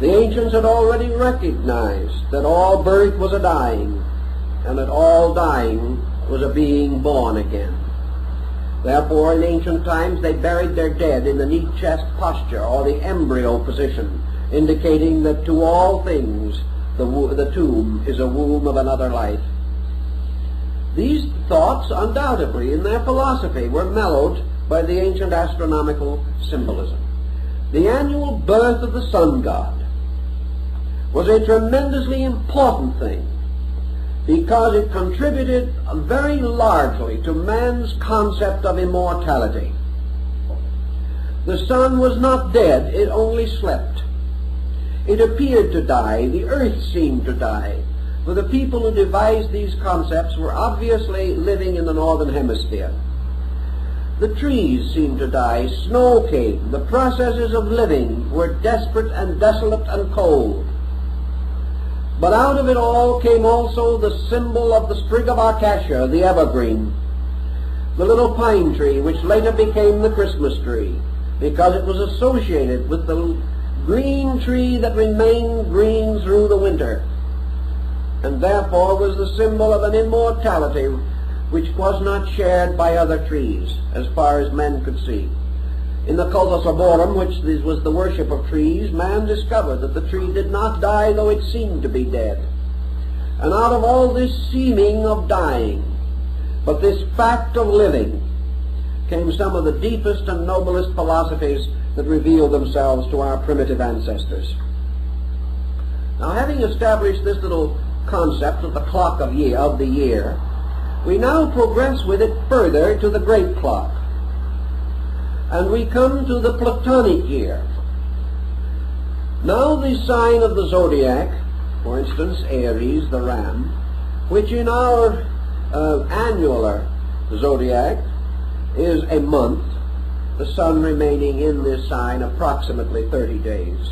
The ancients had already recognized that all birth was a dying, and that all dying was a being born again. Therefore, in ancient times, they buried their dead in the neat chest posture, or the embryo position, indicating that to all things the tomb is a womb of another life. These thoughts, undoubtedly, in their philosophy, were mellowed by the ancient astronomical symbolism. The annual birth of the sun god was a tremendously important thing, because it contributed very largely to man's concept of immortality. The sun was not dead, it only slept. It appeared to die, the earth seemed to die, for the people who devised these concepts were obviously living in the northern hemisphere. The trees seemed to die, snow came, the processes of living were desperate and desolate and cold. But out of it all came also the symbol of the sprig of acacia, the evergreen, the little pine tree which later became the Christmas tree, because it was associated with the green tree that remained green through the winter, and therefore was the symbol of an immortality which was not shared by other trees, as far as men could see. In the cultus arborum, which was the worship of trees, man discovered that the tree did not die, though it seemed to be dead. And out of all this seeming of dying, but this fact of living, came some of the deepest and noblest philosophies that revealed themselves to our primitive ancestors. Now, having established this little concept of the clock of the year, we now progress with it further to the great clock. And we come to the Platonic year. Now the sign of the Zodiac, for instance Aries, the ram, which in our annular Zodiac is a month, the sun remaining in this sign approximately 30 days.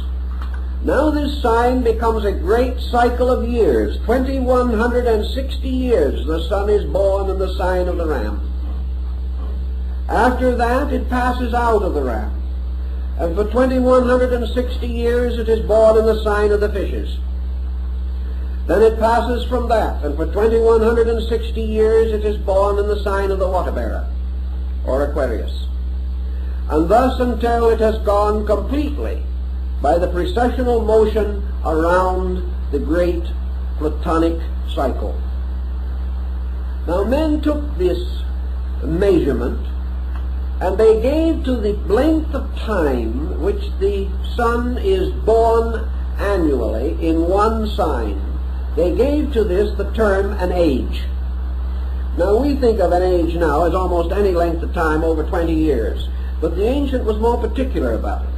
Now this sign becomes a great cycle of years. 2160 years the sun is born in the sign of the ram. After that it passes out of the ram, and for 2160 years it is born in the sign of the fishes. Then it passes from that, and for 2160 years it is born in the sign of the water bearer, or Aquarius. And thus until it has gone completely by the precessional motion around the great Platonic cycle. Now men took this measurement and they gave to the length of time which the sun is born annually in one sign, they gave to this the term an age. Now we think of an age now as almost any length of time over 20 years, but the ancient was more particular about it.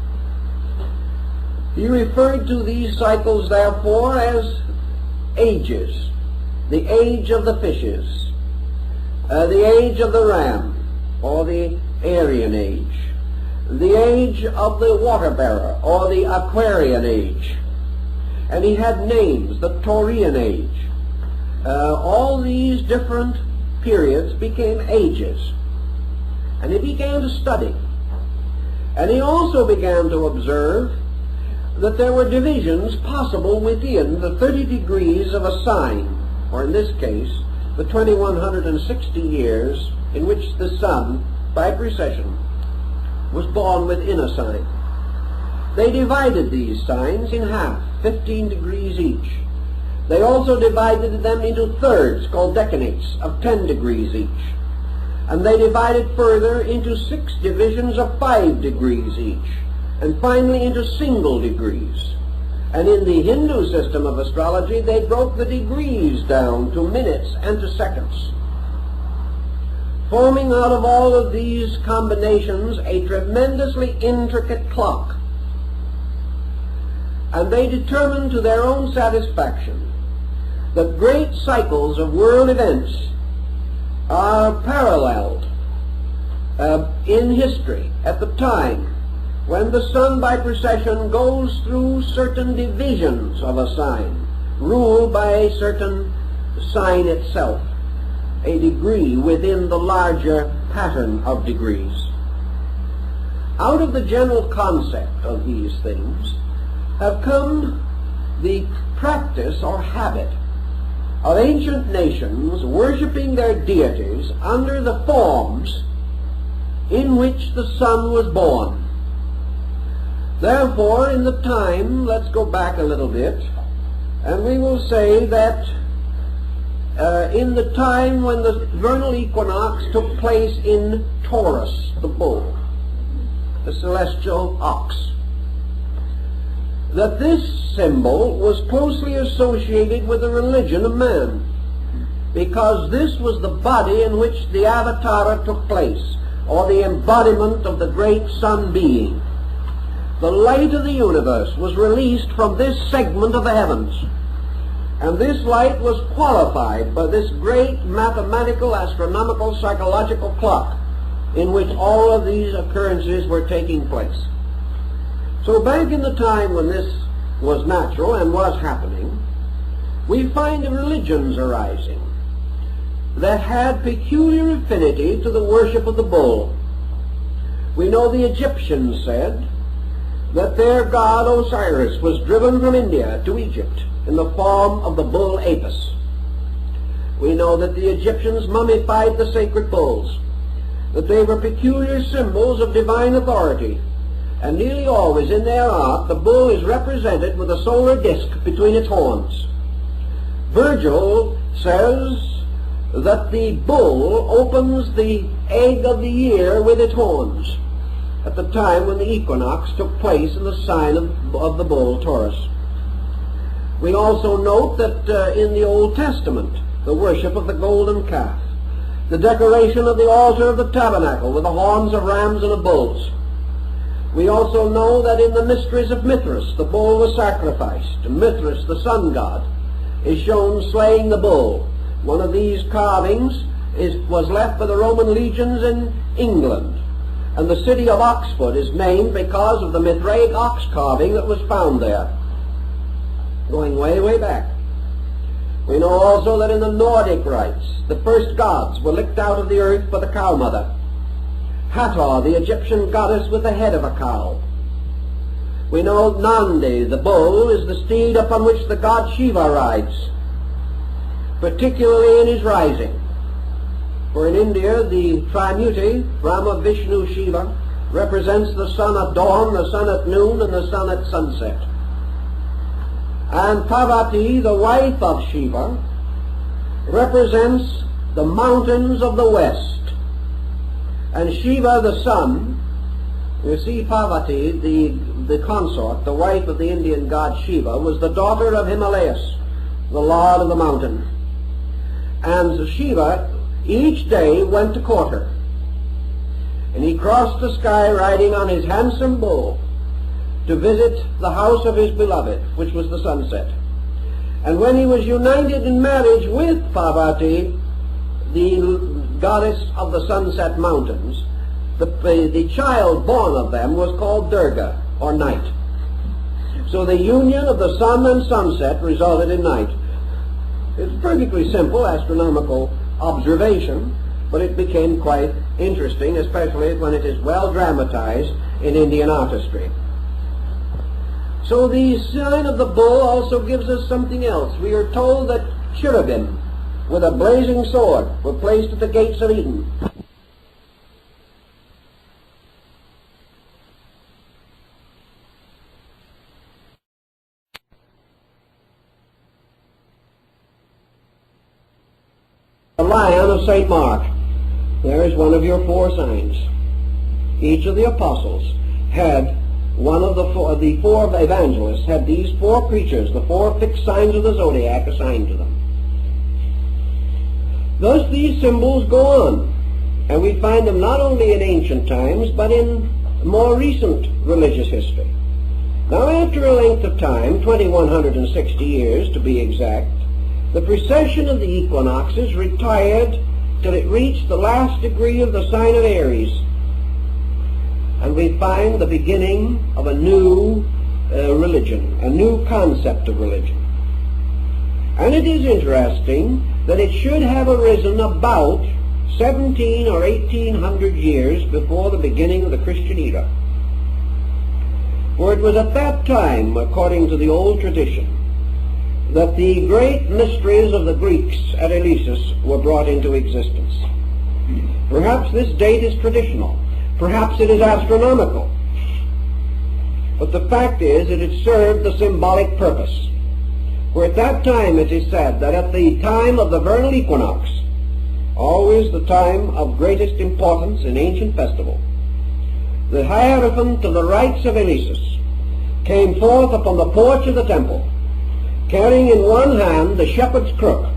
He referred to these cycles therefore as ages. The age of the fishes, the age of the ram, or the Aryan age, the age of the water bearer, or the Aquarian age. And he had names, the Taurian age. All these different periods became ages. And he began to study. And he also began to observe that there were divisions possible within the 30 degrees of a sign, or in this case, the 2160 years in which the sun, by precession, was born within a sign. They divided these signs in half, 15 degrees each. They also divided them into thirds, called decanates, of 10 degrees each. And they divided further into 6 divisions of 5 degrees each, and finally into single degrees. And in the Hindu system of astrology, they broke the degrees down to minutes and to seconds, forming out of all of these combinations a tremendously intricate clock. And they determined to their own satisfaction that great cycles of world events are paralleled in history at the time when the sun by precession goes through certain divisions of a sign, ruled by a certain sign itself, a degree within the larger pattern of degrees. Out of the general concept of these things have come the practice or habit of ancient nations worshiping their deities under the forms in which the sun was born. Therefore, in the time, let's go back a little bit, and we will say that in the time when the vernal equinox took place in Taurus, the bull, the celestial ox, that this symbol was closely associated with the religion of man. because this was the body in which the Avatara took place, or the embodiment of the great sun being. The light of the universe was released from this segment of the heavens, and this light was qualified by this great mathematical, astronomical, psychological clock in which all of these occurrences were taking place. So back in the time when this was natural and was happening, we find religions arising that had peculiar affinity to the worship of the bull. We know the Egyptians said that their god Osiris was driven from India to Egypt in the form of the bull Apis. We know that the Egyptians mummified the sacred bulls, that they were peculiar symbols of divine authority, and nearly always in their art the bull is represented with a solar disk between its horns. Virgil says that the bull opens the egg of the year with its horns at the time when the equinox took place in the sign of the bull Taurus. We also note that in the Old Testament, the worship of the golden calf, the decoration of the altar of the tabernacle with the horns of rams and of bulls. We also know that in the mysteries of Mithras, the bull was sacrificed, and Mithras, the sun god, is shown slaying the bull. One of these carvings was left by the Roman legions in England, and the city of Oxford is named because of the Mithraic ox carving that was found there, going way, way back. We know also that in the Nordic rites, the first gods were licked out of the earth by the cow mother. Hathor, the Egyptian goddess with the head of a cow. We know Nandi, the bull, is the steed upon which the god Shiva rides, particularly in his rising. For in India, the Trimuti, Brahma, Vishnu, Shiva, represents the sun at dawn, the sun at noon, and the sun at sunset. And Parvati, the wife of Shiva, represents the mountains of the west. And Shiva, the sun, you see Parvati, the consort, the wife of the Indian god Shiva, was the daughter of Himalayas, the lord of the mountain. And Shiva each day went to court her. And he crossed the sky riding on his handsome bull to visit the house of his beloved, which was the sunset. And when he was united in marriage with Parvati, the goddess of the sunset mountains, the child born of them was called Durga, or night. So the union of the sun and sunset resulted in night. It's a perfectly simple astronomical observation, but it became quite interesting, especially when it is well dramatized in Indian artistry. So the sign of the bull also gives us something else. We are told that cherubim with a blazing sword were placed at the gates of Eden. The Lion of St. Mark. There is one of your four signs. Each of the apostles had one of the four evangelists had these four creatures, the four fixed signs of the zodiac, assigned to them. Thus these symbols go on, and we find them not only in ancient times, but in more recent religious history. Now, after a length of time, 2160 years to be exact, the precession of the equinoxes retired till it reached the last degree of the sign of Aries, and we find the beginning of a new religion, a new concept of religion. And it is interesting that it should have arisen about 17 or 1800 years before the beginning of the Christian era. For it was at that time, according to the old tradition, that the great mysteries of the Greeks at Eleusis were brought into existence. Perhaps this date is traditional. Perhaps it is astronomical. But the fact is that it served the symbolic purpose. For at that time it is said that at the time of the vernal equinox, always the time of greatest importance in ancient festival, the Hierophant of the rites of Eleusis came forth upon the porch of the temple, carrying in one hand the shepherd's crook,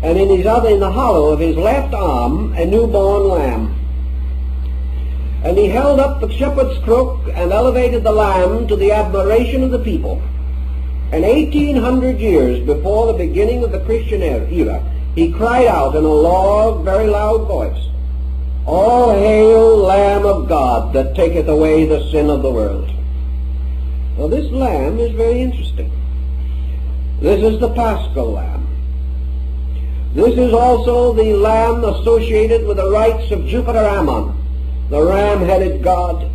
and in the hollow of his left arm a newborn lamb. And he held up the shepherd's crook and elevated the lamb to the admiration of the people. And 1800 years before the beginning of the Christian era, he cried out in a very loud voice, "All hail, Lamb of God, that taketh away the sin of the world." Well, this lamb is very interesting. This is the Paschal lamb. This is also the lamb associated with the rites of Jupiter Ammon, the ram-headed god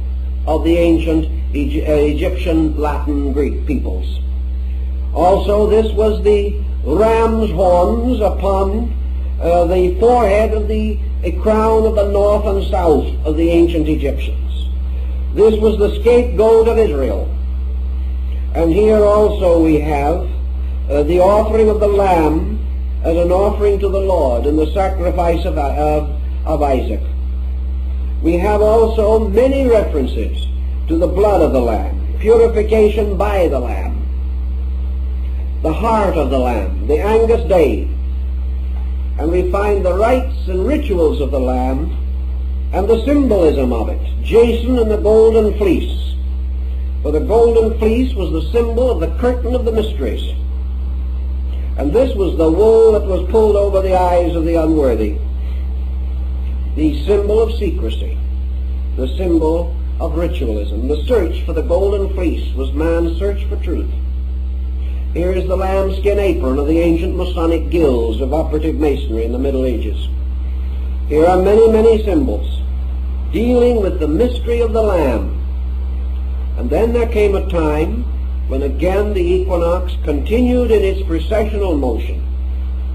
of the ancient Egyptian, Latin, Greek peoples. Also, this was the ram's horns upon the forehead of the crown of the north and south of the ancient Egyptians. This was the scapegoat of Israel. And here also we have the offering of the lamb as an offering to the Lord in the sacrifice of Isaac. We have also many references to the blood of the lamb, purification by the lamb, the heart of the lamb, the Angus Day, and we find the rites and rituals of the lamb and the symbolism of it, Jason and the golden fleece. For the golden fleece was the symbol of the curtain of the mysteries, and this was the wool that was pulled over the eyes of the unworthy, the symbol of secrecy, the symbol of ritualism. The search for the golden fleece was man's search for truth. Here is the lambskin apron of the ancient Masonic guilds of operative masonry in the Middle Ages. Here are many, many symbols dealing with the mystery of the Lamb. And then there came a time when again the equinox continued in its precessional motion,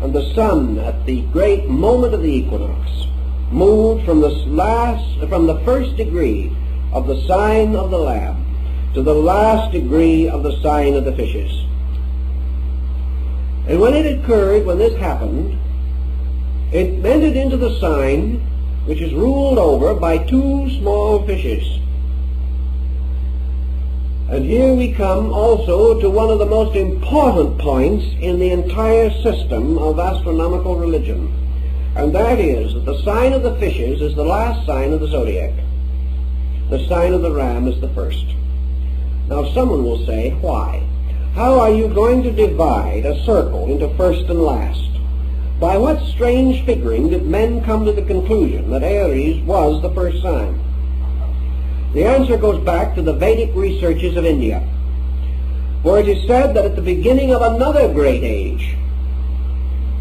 and the sun at the great moment of the equinox moved from the first degree of the sign of the Lamb to the last degree of the sign of the fishes. And when this happened, it entered into the sign which is ruled over by two small fishes. And here we come also to one of the most important points in the entire system of astronomical religion, and that is that the sign of the fishes is the last sign of the zodiac. The sign of the ram is the first. Now someone will say, why? How are you going to divide a circle into first and last? By what strange figuring did men come to the conclusion that Aries was the first sign? The answer goes back to the Vedic researches of India, for it is said that at the beginning of another great age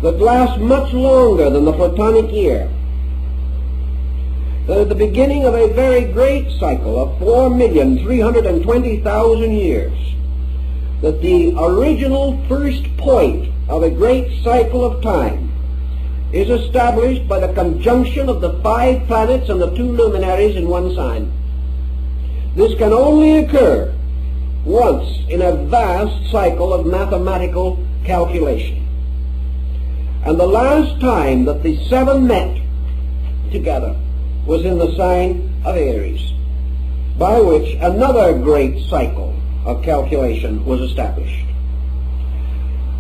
that lasts much longer than the Platonic year, that at the beginning of a very great cycle of 4,320,000 years, that the original first point of a great cycle of time is established by the conjunction of the 5 planets and the 2 luminaries in one sign. This can only occur once in a vast cycle of mathematical calculation. And the last time that the 7 met together was in the sign of Aries, by which another great cycle of calculation was established.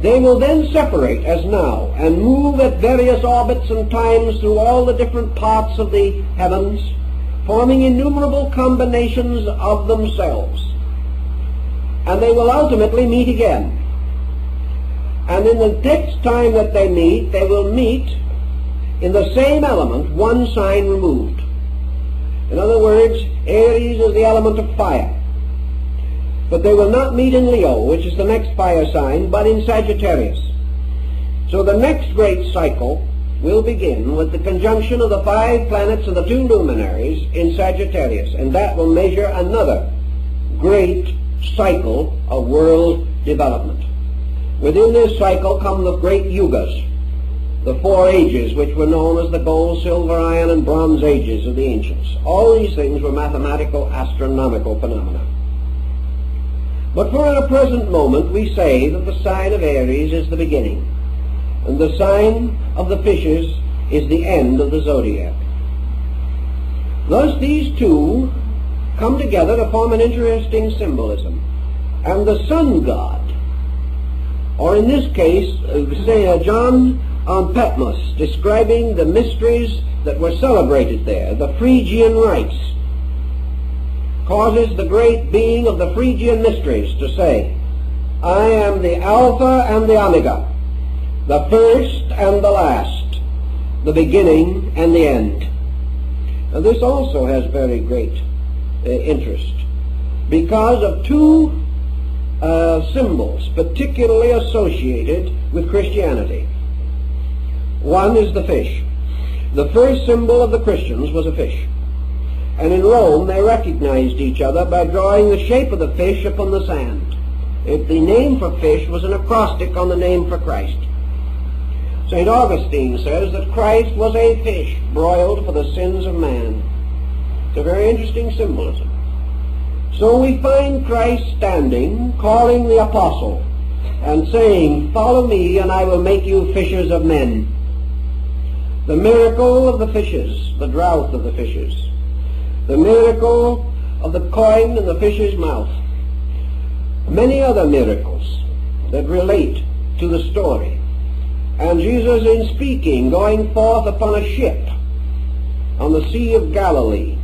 They will then separate as now and move at various orbits and times through all the different parts of the heavens, forming innumerable combinations of themselves. And they will ultimately meet again. And in the next time that they will meet in the same element, one sign removed. In other words, Aries is the element of fire. But they will not meet in Leo, which is the next fire sign, but in Sagittarius. So the next great cycle will begin with the conjunction of the 5 planets and the 2 luminaries in Sagittarius, and that will measure another great cycle of world development. Within this cycle come the great yugas, the 4 ages which were known as the gold, silver, iron, and bronze ages of the ancients. All these things were mathematical, astronomical phenomena. But for the present moment we say that the sign of Aries is the beginning, and the sign of the fishes is the end of the zodiac. Thus these two come together to form an interesting symbolism. And the sun god, or in this case, John on Patmos, describing the mysteries that were celebrated there, the Phrygian rites, causes the great being of the Phrygian mysteries to say, I am the Alpha and the Omega, the first and the last, the beginning and the end. And this also has very great interest because of two symbols particularly associated with Christianity. One is the fish. The first symbol of the Christians was a fish. And in Rome they recognized each other by drawing the shape of the fish upon the sand. The name for fish was an acrostic on the name for Christ. St. Augustine says that Christ was a fish broiled for the sins of man. It's a very interesting symbolism. So we find Christ standing, calling the apostle, and saying, follow me and I will make you fishers of men. The miracle of the fishes, the drought of the fishes, the miracle of the coin in the fish's mouth, many other miracles that relate to the story. And Jesus, in speaking, going forth upon a ship on the Sea of Galilee,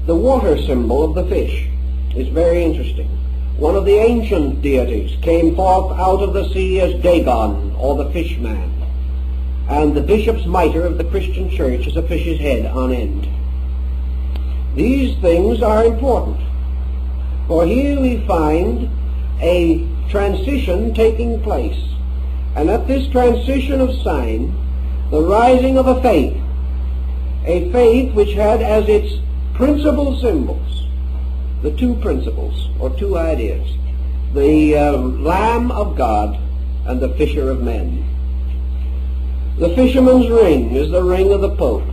the water symbol of the fish is very interesting. One of the ancient deities came forth out of the sea as Dagon, or the fishman. And the bishop's mitre of the Christian church is a fish's head on end. These things are important, for here we find a transition taking place. And at this transition of sign, the rising of a faith which had as its principal symbols, the two principles, or two ideas, the Lamb of God and the Fisher of Men. The fisherman's ring is the ring of the Pope.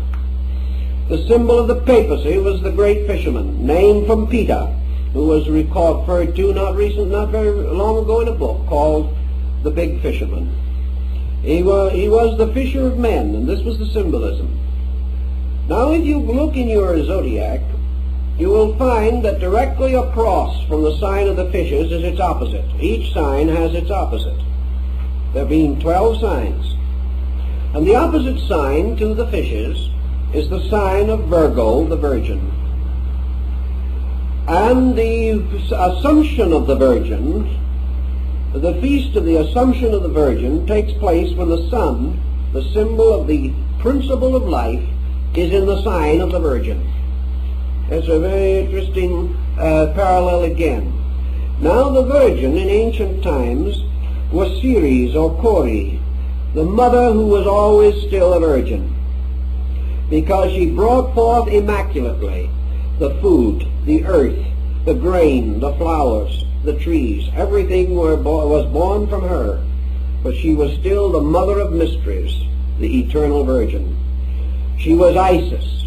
The symbol of the papacy was the great fisherman, named from Peter, who was referred to not very long ago in a book called The Big Fisherman. He was the fisher of men, and this was the symbolism. Now if you look in your zodiac, you will find that directly across from the sign of the fishes is its opposite. Each sign has its opposite, there being 12 signs. And the opposite sign to the fishes is the sign of Virgo, the Virgin. And the Assumption of the Virgin, the feast of the Assumption of the Virgin, takes place when the sun, the symbol of the principle of life, is in the sign of the Virgin. It's a very interesting parallel again. Now the Virgin in ancient times was Ceres or Cori, the mother who was always still a virgin, because she brought forth immaculately the food, the earth, the grain, the flowers, the trees. Everything was born from her, but she was still the mother of mysteries, the eternal Virgin. She was Isis,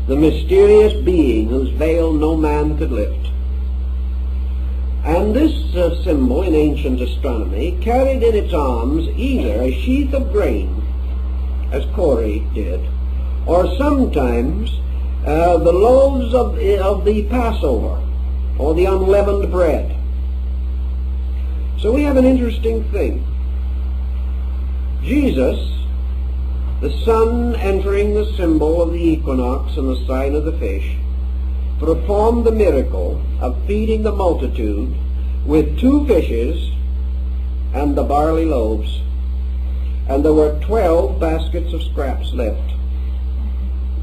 the mysterious being whose veil no man could lift. And this symbol in ancient astronomy carried in its arms either a sheath of grain, as Cori did, or sometimes the loaves of the Passover, or the unleavened bread. So we have an interesting thing. Jesus, the sun entering the symbol of the equinox and the sign of the fish, performed the miracle of feeding the multitude with 2 fishes and the barley loaves, and there were 12 baskets of scraps left.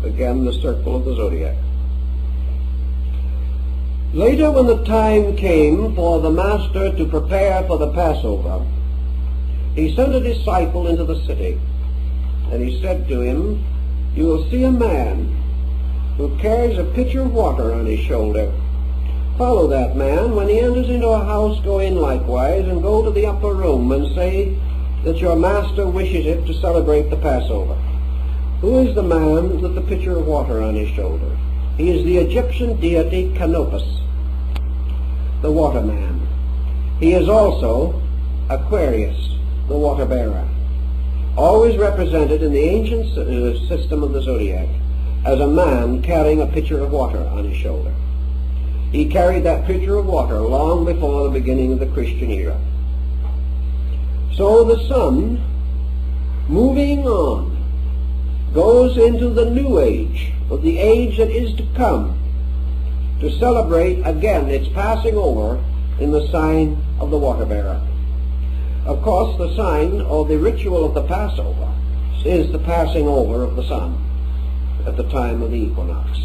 Again, the circle of the zodiac. Later, when the time came for the master to prepare for the Passover, he sent a disciple into the city, and he said to him, you will see a man who carries a pitcher of water on his shoulder. Follow that man. When he enters into a house, go in likewise, and go to the upper room and say that your master wishes it to celebrate the Passover. Who is the man with the pitcher of water on his shoulder? He is the Egyptian deity Canopus, the water man. He is also Aquarius, the water bearer, always represented in the ancient system of the zodiac as a man carrying a pitcher of water on his shoulder. He carried that pitcher of water long before the beginning of the Christian era. So the sun moving on, goes into the new age, or the age that is to come, to celebrate again its passing over in the sign of the water bearer. Of course, the sign or the ritual of the Passover is the passing over of the sun at the time of the equinox.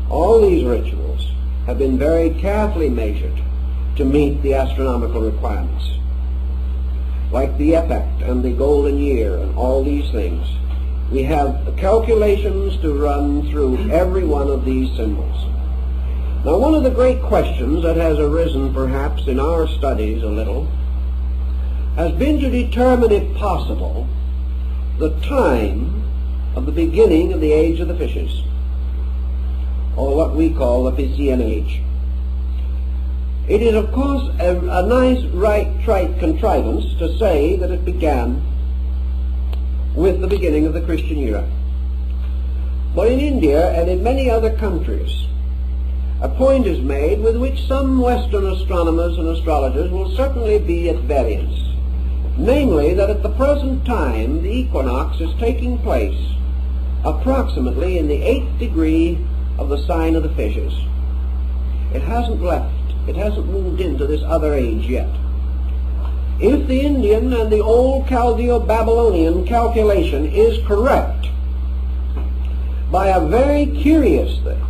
All these rituals have been very carefully measured to meet the astronomical requirements, like the epoch and the golden year and all these things. We have calculations to run through every one of these symbols. Now, one of the great questions that has arisen perhaps in our studies a little has been to determine, if possible, the time of the beginning of the age of the fishes, or what we call the Piscean age. It is, of course, a nice, trite contrivance to say that it began with the beginning of the Christian era. But in India and in many other countries, a point is made with which some Western astronomers and astrologers will certainly be at variance, namely that at the present time the equinox is taking place approximately in the 8th degree of the sign of the fishes. It hasn't left. It hasn't moved into this other age yet. If the Indian and the old Chaldeo-Babylonian calculation is correct, by a very curious thing,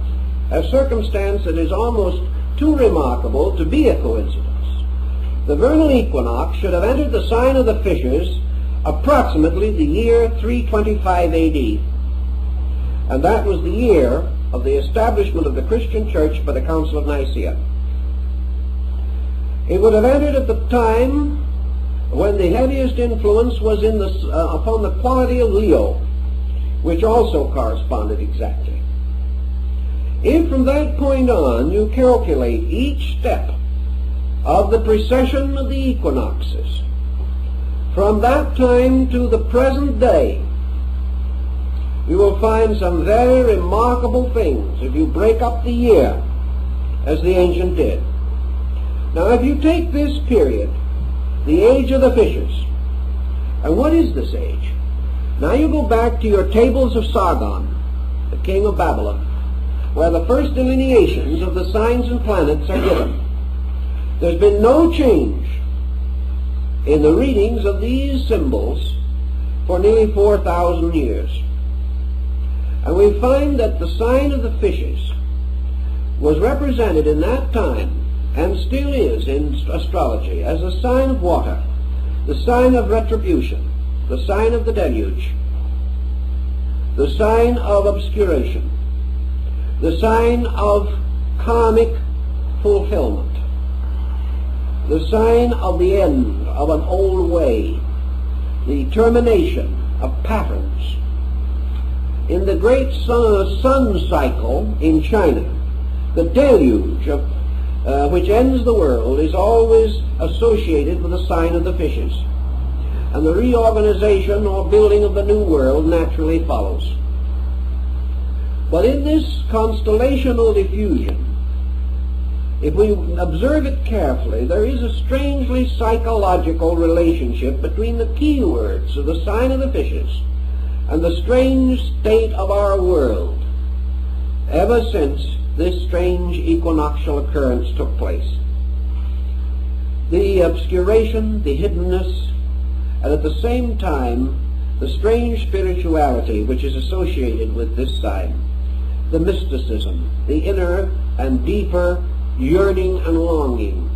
a circumstance that is almost too remarkable to be a coincidence, the vernal equinox should have entered the sign of the fishes approximately the year 325 AD. And that was the year of the establishment of the Christian Church by the Council of Nicaea. It would have entered at the time when the heaviest influence was in upon the quality of Leo, which also corresponded exactly. If from that point on you calculate each step of the precession of the equinoxes, from that time to the present day, you will find some very remarkable things if you break up the year as the ancient did. Now, if you take this period, the age of the fishes, and what is this age? Now you go back to your tables of Sargon, the king of Babylon, where the first delineations of the signs and planets are given. There's been no change in the readings of these symbols for nearly 4,000 years. And we find that the sign of the fishes was represented in that time, and still is in astrology, as a sign of water, the sign of retribution, the sign of the deluge, the sign of obscuration, the sign of karmic fulfillment, the sign of the end of an old way, the termination of patterns. In the great sun cycle in China, the deluge which ends the world is always associated with the sign of the fishes, and the reorganization or building of the new world naturally follows. But in this constellational diffusion, if we observe it carefully, there is a strangely psychological relationship between the key words of the sign of the fishes and the strange state of our world ever since this strange equinoctial occurrence took place. The obscuration, the hiddenness, and at the same time the strange spirituality which is associated with this sign, the mysticism, the inner and deeper yearning and longing,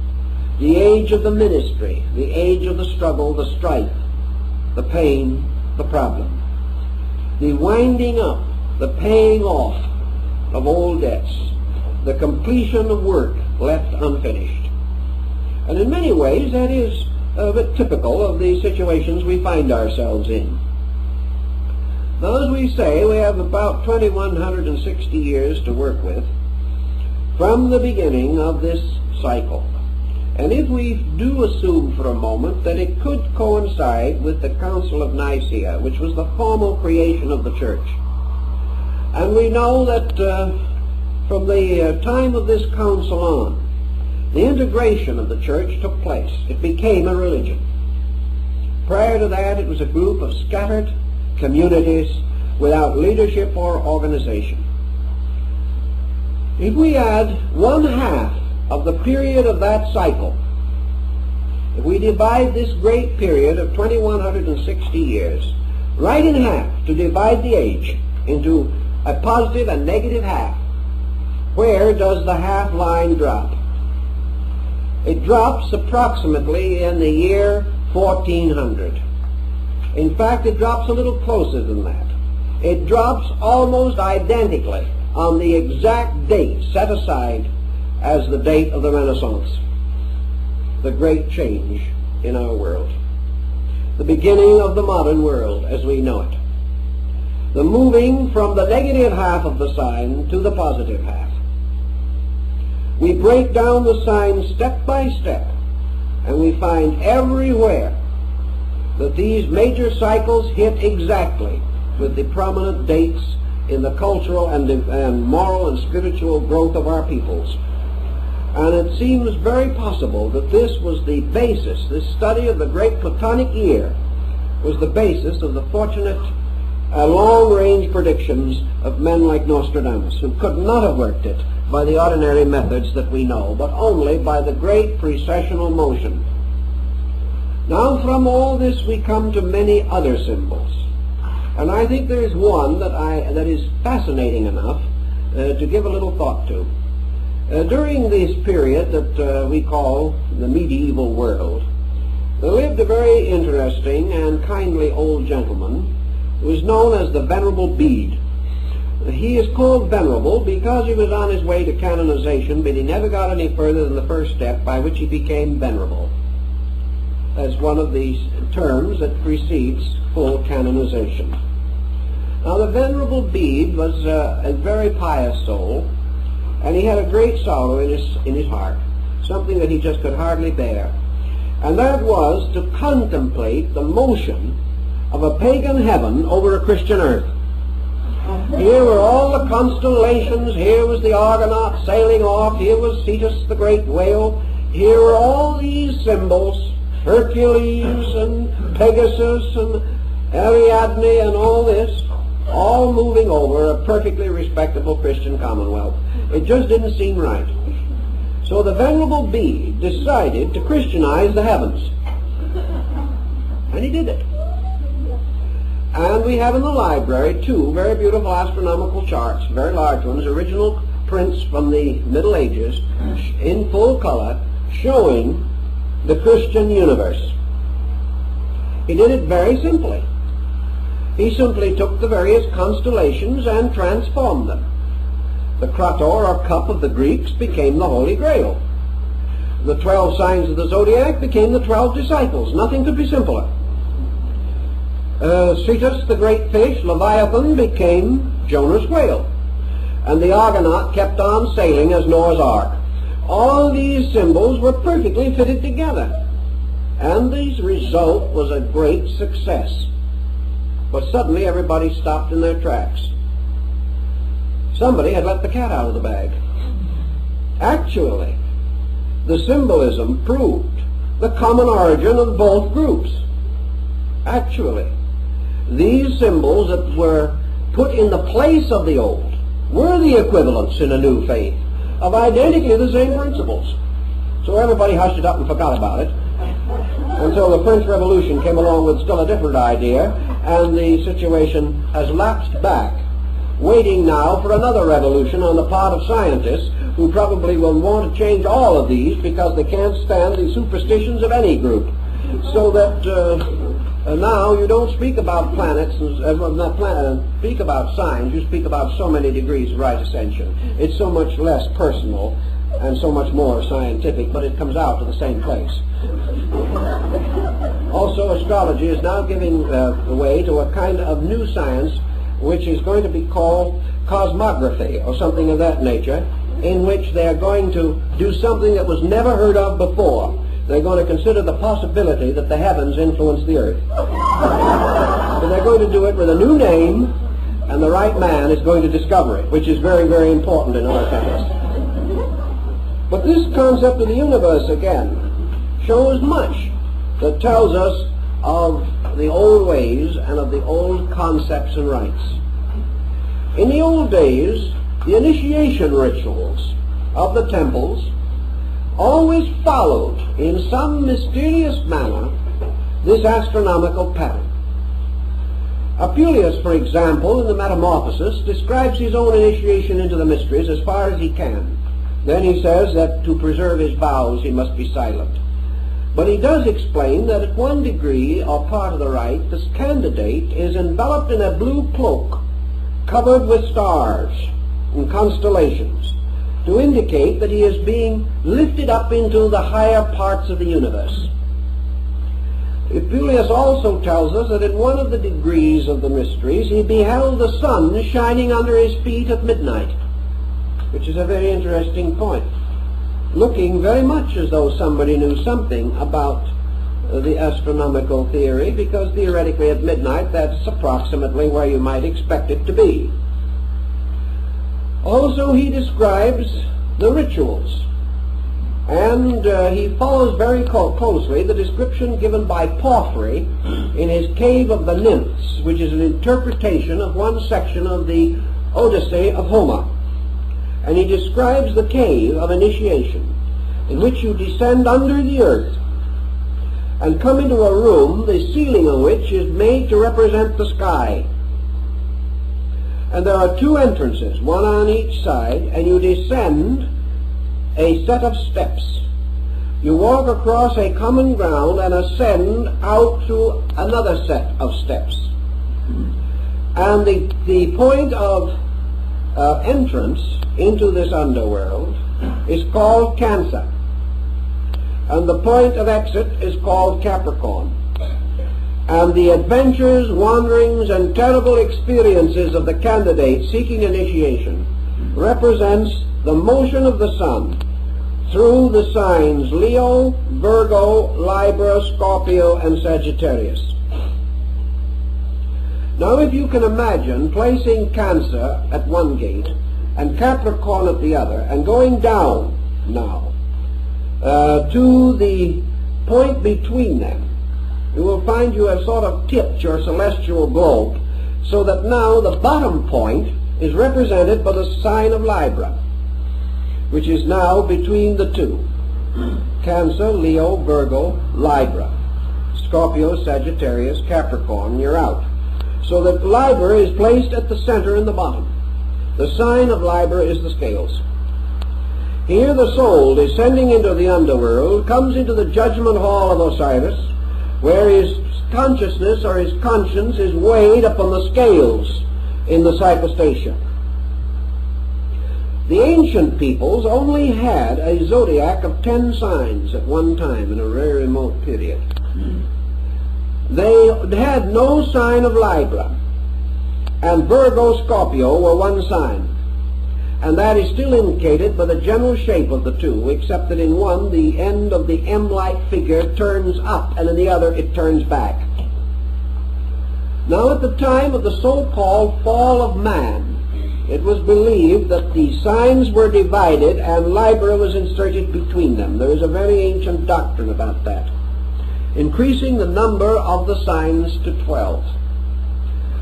the age of the ministry, the age of the struggle, the strife, the pain, the problem, the winding up, the paying off of old debts, the completion of work left unfinished. And in many ways that is a bit typical of the situations we find ourselves in. Now, as we say, we have about 2,160 years to work with from the beginning of this cycle. And if we do assume for a moment that it could coincide with the Council of Nicaea, which was the formal creation of the Church, and we know that from the time of this council on, the integration of the Church took place. It became a religion. Prior to that, it was a group of scattered communities without leadership or organization. If we add 1/2 of the period of that cycle, if we divide this great period of 2160 years right in half to divide the age into a positive and negative half, where does the half line drop? It drops approximately in the year 1400. In fact, it drops a little closer than that. It drops almost identically on the exact date set aside as the date of the Renaissance, the great change in our world, the beginning of the modern world as we know it, the moving from the negative half of the sign to the positive half. We break down the signs step by step, and we find everywhere that these major cycles hit exactly with the prominent dates in the cultural and moral and spiritual growth of our peoples. And it seems very possible that this was the basis, this study of the great Platonic year was the basis of the fortunate long-range predictions of men like Nostradamus, who could not have worked it by the ordinary methods that we know, but only by the great precessional motion. Now from all this we come to many other symbols. And I think there is one that is fascinating enough to give a little thought to. During this period that we call the medieval world, there lived a very interesting and kindly old gentleman who is known as the Venerable Bede. He is called venerable because he was on his way to canonization, but he never got any further than the first step by which he became venerable. That's one of these terms that precedes full canonization. Now the Venerable Bede was a very pious soul, and he had a great sorrow in his heart, something that he just could hardly bear. And that was to contemplate the motion of a pagan heaven over a Christian earth. Here were all the constellations, here was the Argonaut sailing off, here was Cetus the great whale, here were all these symbols, Hercules and Pegasus and Ariadne and all this, all moving over a perfectly respectable Christian commonwealth. It just didn't seem right. So the Venerable Bede decided to Christianize the heavens. And he did it. And we have in the library two very beautiful astronomical charts, very large ones, original prints from the Middle Ages, in full color, showing the Christian universe. He did it very simply. He simply took the various constellations and transformed them. The Krator or cup of the Greeks became the Holy Grail. The 12 signs of the Zodiac became the 12 disciples. Nothing could be simpler. Cetus, the great fish, Leviathan, became Jonah's whale. And the Argonaut kept on sailing as Noah's Ark. All these symbols were perfectly fitted together. And the result was a great success. But suddenly everybody stopped in their tracks. Somebody had let the cat out of the bag. Actually, the symbolism proved the common origin of both groups. Actually, these symbols that were put in the place of the old were the equivalents in a new faith of identically the same principles. So everybody hushed it up and forgot about it until the French Revolution came along with still a different idea, and the situation has lapsed back, waiting now for another revolution on the part of scientists who probably will want to change all of these because they can't stand the superstitions of any group. So that now you don't speak about planets, speak about signs, you speak about so many degrees of right ascension. It's so much less personal and so much more scientific, but it comes out to the same place. Also, astrology is now giving way to a kind of new science which is going to be called cosmography or something of that nature, in which they're going to do something that was never heard of before. They're going to consider the possibility that the heavens influence the earth. So they're going to do it with a new name, and the right man is going to discover it, which is very, very important in our times. But this concept of the universe, again, shows much that tells us of the old ways and of the old concepts and rites. In the old days, the initiation rituals of the temples always followed in some mysterious manner this astronomical pattern. Apuleius, for example, in the Metamorphosis, describes his own initiation into the mysteries as far as he can. Then he says that to preserve his vows he must be silent. But he does explain that at one degree or part of the rite, this candidate is enveloped in a blue cloak covered with stars and constellations to indicate that he is being lifted up into the higher parts of the universe. Apuleius also tells us that in one of the degrees of the mysteries he beheld the sun shining under his feet at midnight, which is a very interesting point, looking very much as though somebody knew something about the astronomical theory, because theoretically at midnight that's approximately where you might expect it to be. Also he describes the rituals, and he follows very closely the description given by Porphyry in his Cave of the Nymphs, which is an interpretation of one section of the Odyssey of Homer. And he describes the cave of initiation, in which you descend under the earth and come into a room, the ceiling of which is made to represent the sky. And there are two entrances, one on each side, and you descend a set of steps. You walk across a common ground and ascend out to another set of steps. And the point of entrance into this underworld is called Cancer, and the point of exit is called Capricorn. And the adventures, wanderings, and terrible experiences of the candidate seeking initiation represents the motion of the sun through the signs Leo, Virgo, Libra, Scorpio, and Sagittarius. Now if you can imagine placing Cancer at one gate and Capricorn at the other, and going down now to the point between them, you will find you have sort of tipped your celestial globe, so that now the bottom point is represented by the sign of Libra, which is now between the two. Cancer, Leo, Virgo, Libra. Scorpio, Sagittarius, Capricorn, you're out. So that Libra is placed at the center in the bottom. The sign of Libra is the scales. Here the soul, descending into the underworld, comes into the judgment hall of Osiris, where his consciousness or his conscience is weighed upon the scales in the cyclostatia. The ancient peoples only had a zodiac of 10 signs at one time in a very remote period. They had no sign of Libra, and Virgo, Scorpio were one sign, and that is still indicated by the general shape of the two, except that in one the end of the M-like figure turns up, and in the other it turns back. Now at the time of the so-called fall of man, it was believed that the signs were divided and Libra was inserted between them. There is a very ancient doctrine about that, increasing the number of the signs to 12.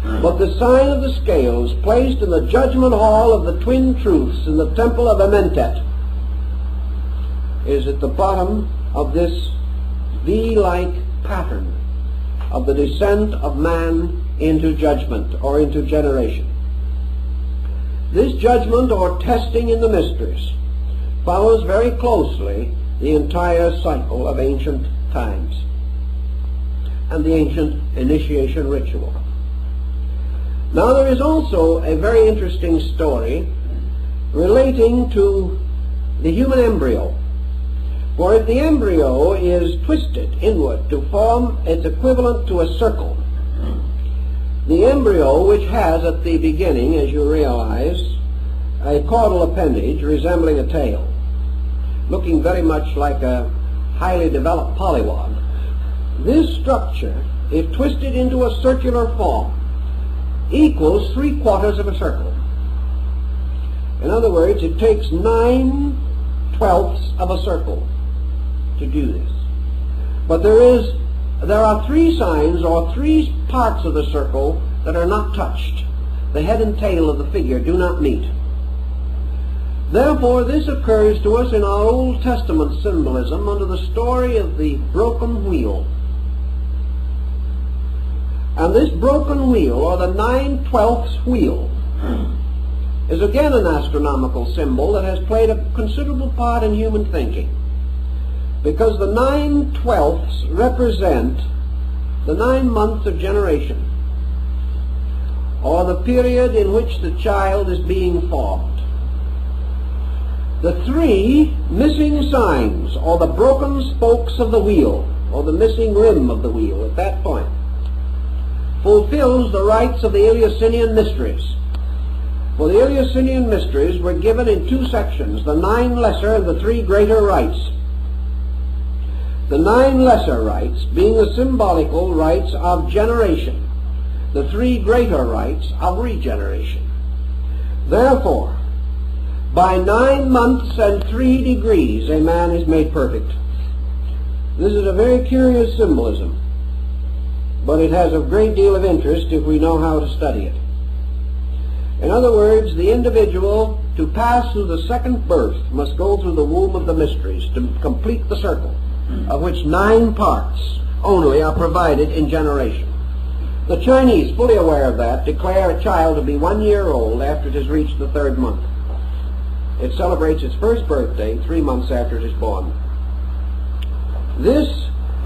But the sign of the scales, placed in the judgment hall of the twin truths in the temple of Amentet, is at the bottom of this V-like pattern of the descent of man into judgment or into generation. This judgment or testing in the mysteries follows very closely the entire cycle of ancient times and the ancient initiation ritual. Now there is also a very interesting story relating to the human embryo. For if the embryo is twisted inward to form its equivalent to a circle, the embryo, which has at the beginning, as you realize, a caudal appendage resembling a tail, looking very much like a highly developed pollywog, this structure, if twisted into a circular form, equals 3/4 of a circle. In other words, it takes 9/12 of a circle to do this. But there is there are three signs or three parts of the circle that are not touched. The head and tail of the figure do not meet. Therefore, this occurs to us in our Old Testament symbolism under the story of the broken wheel. And this broken wheel, or the 9/12 wheel, is again an astronomical symbol that has played a considerable part in human thinking, because the 9/12 represent the 9 months of generation, or the period in which the child is being formed. The three missing signs, or the broken spokes of the wheel, or the missing rim of the wheel at that point, fulfills the rites of the Eleusinian mysteries. For the Eleusinian mysteries were given in two sections, the 9 lesser and the 3 greater rites. The 9 lesser rites being the symbolical rites of generation, the 3 greater rites of regeneration. Therefore, by 9 months and 3 degrees a man is made perfect. This is a very curious symbolism, but it has a great deal of interest if we know how to study it. In other words, the individual, to pass through the second birth, must go through the womb of the mysteries to complete the circle, of which 9 parts only are provided in generation. The Chinese, fully aware of that, declare a child to be 1 year old after it has reached the 3rd month. It celebrates its first birthday 3 months after it is born. This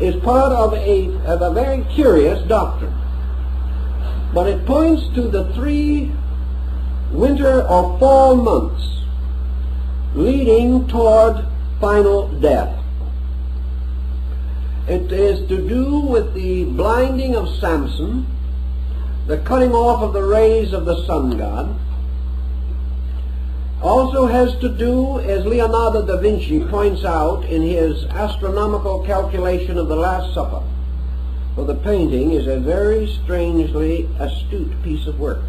is part of a very curious doctrine, but it points to the 3 winter or fall months leading toward final death. It is to do with the blinding of Samson, the cutting off of the rays of the sun god. Also has to do, as Leonardo da Vinci points out in his astronomical calculation of the Last Supper, for the painting is a very strangely astute piece of work.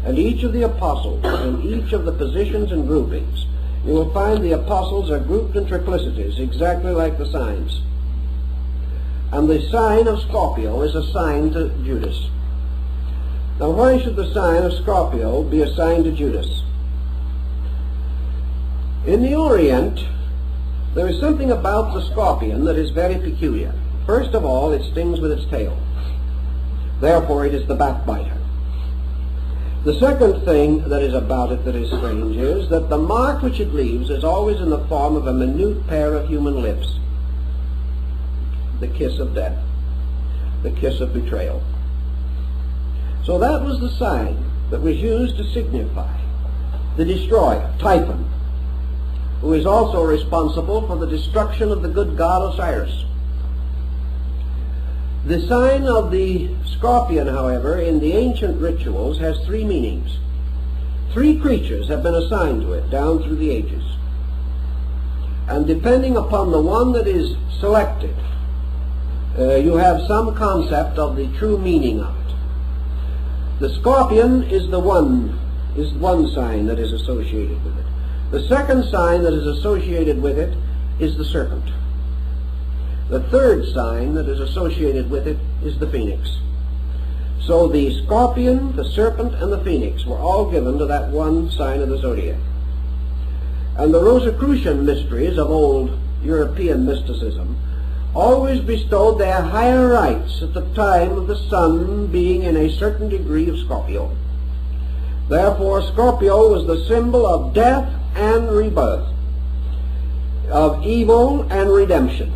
And each of the apostles, and each of the positions and groupings, you will find the apostles are grouped in triplicities, exactly like the signs. And the sign of Scorpio is assigned to Judas. Now, why should the sign of Scorpio be assigned to Judas? In the Orient, there is something about the scorpion that is very peculiar. First of all, it stings with its tail. Therefore, it is the backbiter. The second thing that is about it that is strange is that the mark which it leaves is always in the form of a minute pair of human lips. The kiss of death. The kiss of betrayal. So that was the sign that was used to signify the destroyer, Typhon, who is also responsible for the destruction of the good god Osiris. The sign of the scorpion, however, in the ancient rituals has 3 meanings. 3 creatures have been assigned to it down through the ages. And depending upon the one that is selected, you have some concept of the true meaning of it. The scorpion is one sign that is associated with it. The second sign that is associated with it is the serpent. The third sign that is associated with it is the phoenix. So the scorpion, the serpent, and the phoenix were all given to that one sign of the zodiac. And the Rosicrucian mysteries of old European mysticism always bestowed their higher rites at the time of the sun being in a certain degree of Scorpio. Therefore, Scorpio was the symbol of death and rebirth, of evil and redemption.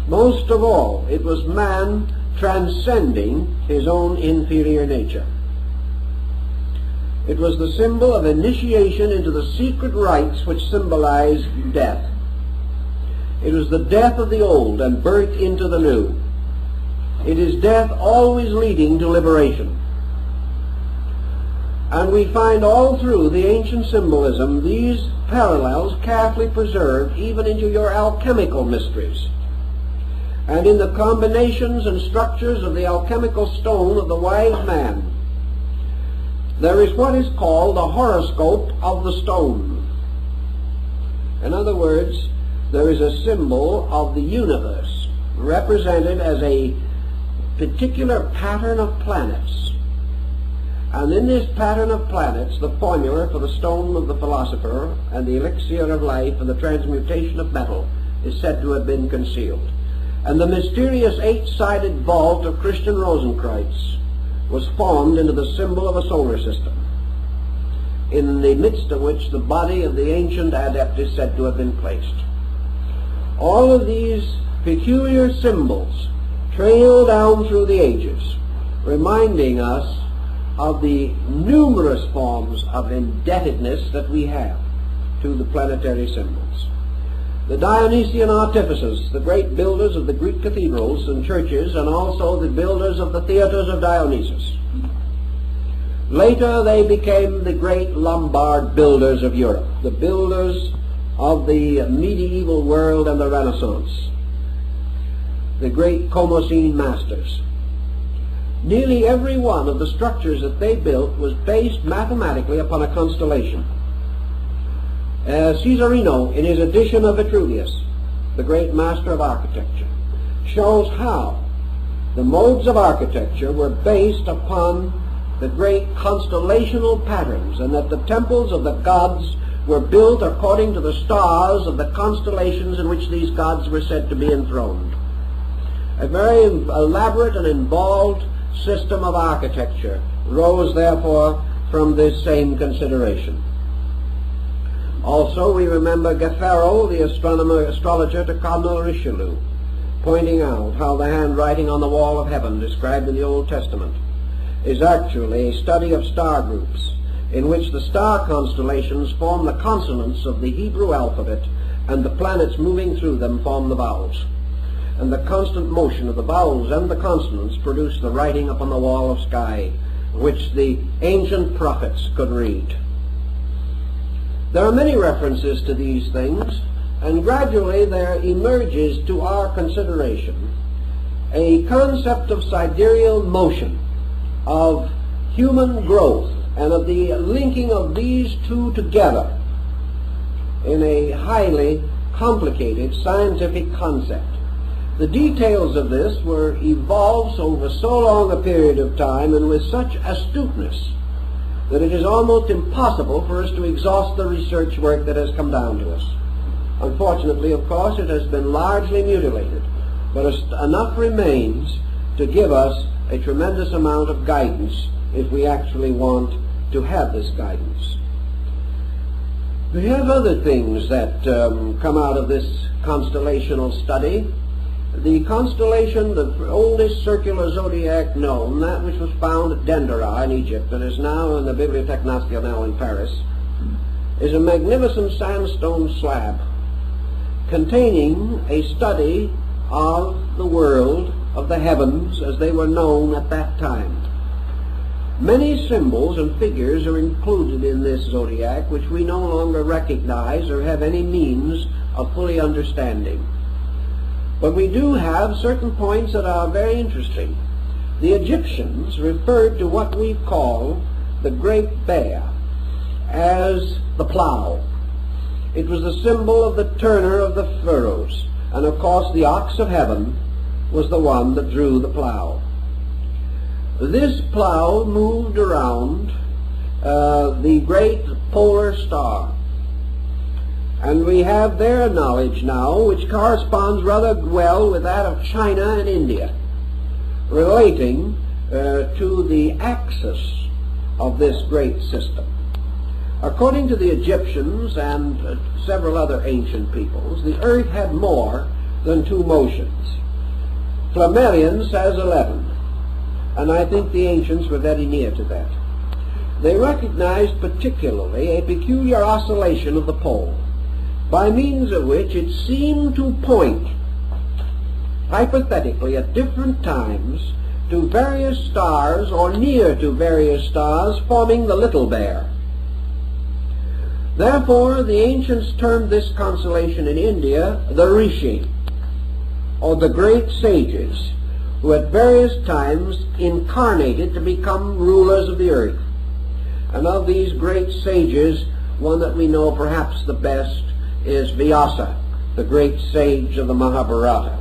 Most of all, it was man transcending his own inferior nature. It was the symbol of initiation into the secret rites which symbolize death. It was the death of the old and birth into the new. It is death always leading to liberation. And we find all through the ancient symbolism these parallels carefully preserved even into your alchemical mysteries, and in the combinations and structures of the alchemical stone of the wise man. There is what is called the horoscope of the stone. In other words, there is a symbol of the universe represented as a particular pattern of planets. And in this pattern of planets, the formula for the stone of the philosopher and the elixir of life and the transmutation of metal is said to have been concealed. And the mysterious eight-sided vault of Christian Rosenkreuz was formed into the symbol of a solar system, in the midst of which the body of the ancient adept is said to have been placed. All of these peculiar symbols trail down through the ages, reminding us of the numerous forms of indebtedness that we have to the planetary symbols. The Dionysian artificers, the great builders of the Greek cathedrals and churches, and also the builders of the theaters of Dionysus. Later they became the great Lombard builders of Europe, the builders of the medieval world and the Renaissance, the great Comosine masters. Nearly every one of the structures that they built was based mathematically upon a constellation. Caesarino, in his edition of Vitruvius, the great master of architecture, shows how the modes of architecture were based upon the great constellational patterns, and that the temples of the gods were built according to the stars of the constellations in which these gods were said to be enthroned. A very elaborate and involved system of architecture rose therefore from this same consideration. Also we remember Gaffaro, the astrologer to Cardinal Richelieu, pointing out how the handwriting on the wall of heaven described in the Old Testament is actually a study of star groups, in which the star constellations form the consonants of the Hebrew alphabet, and the planets moving through them form the vowels. And the constant motion of the vowels and the consonants produce the writing upon the wall of sky, which the ancient prophets could read. There are many references to these things, and gradually there emerges to our consideration a concept of sidereal motion, of human growth, and of the linking of these two together in a highly complicated scientific concept. The details of this were evolved over so long a period of time and with such astuteness that it is almost impossible for us to exhaust the research work that has come down to us. Unfortunately, of course, it has been largely mutilated, but enough remains to give us a tremendous amount of guidance if we actually want to have this guidance. We have other things that come out of this constellational study. The constellation, the oldest circular zodiac known, that which was found at Dendera in Egypt and is now in the Bibliothèque Nationale in Paris, is a magnificent sandstone slab containing a study of the world, of the heavens as they were known at that time. Many symbols and figures are included in this zodiac which we no longer recognize or have any means of fully understanding. But we do have certain points that are very interesting. The Egyptians referred to what we call the Great Bear as the plow. It was the symbol of the turner of the furrows, and of course the ox of heaven was the one that drew the plow. This plow moved around the great polar star. And we have their knowledge now, which corresponds rather well with that of China and India, relating to the axis of this great system. According to the Egyptians and several other ancient peoples, the earth had more than two motions. Flammarion says 11, and I think the ancients were very near to that. They recognized particularly a peculiar oscillation of the pole, by means of which it seemed to point, hypothetically at different times, to various stars or near to various stars forming the Little Bear. Therefore, the ancients termed this constellation in India the Rishi, or the great sages, who at various times incarnated to become rulers of the earth. And of these great sages, one that we know perhaps the best is Vyasa, the great sage of the Mahabharata.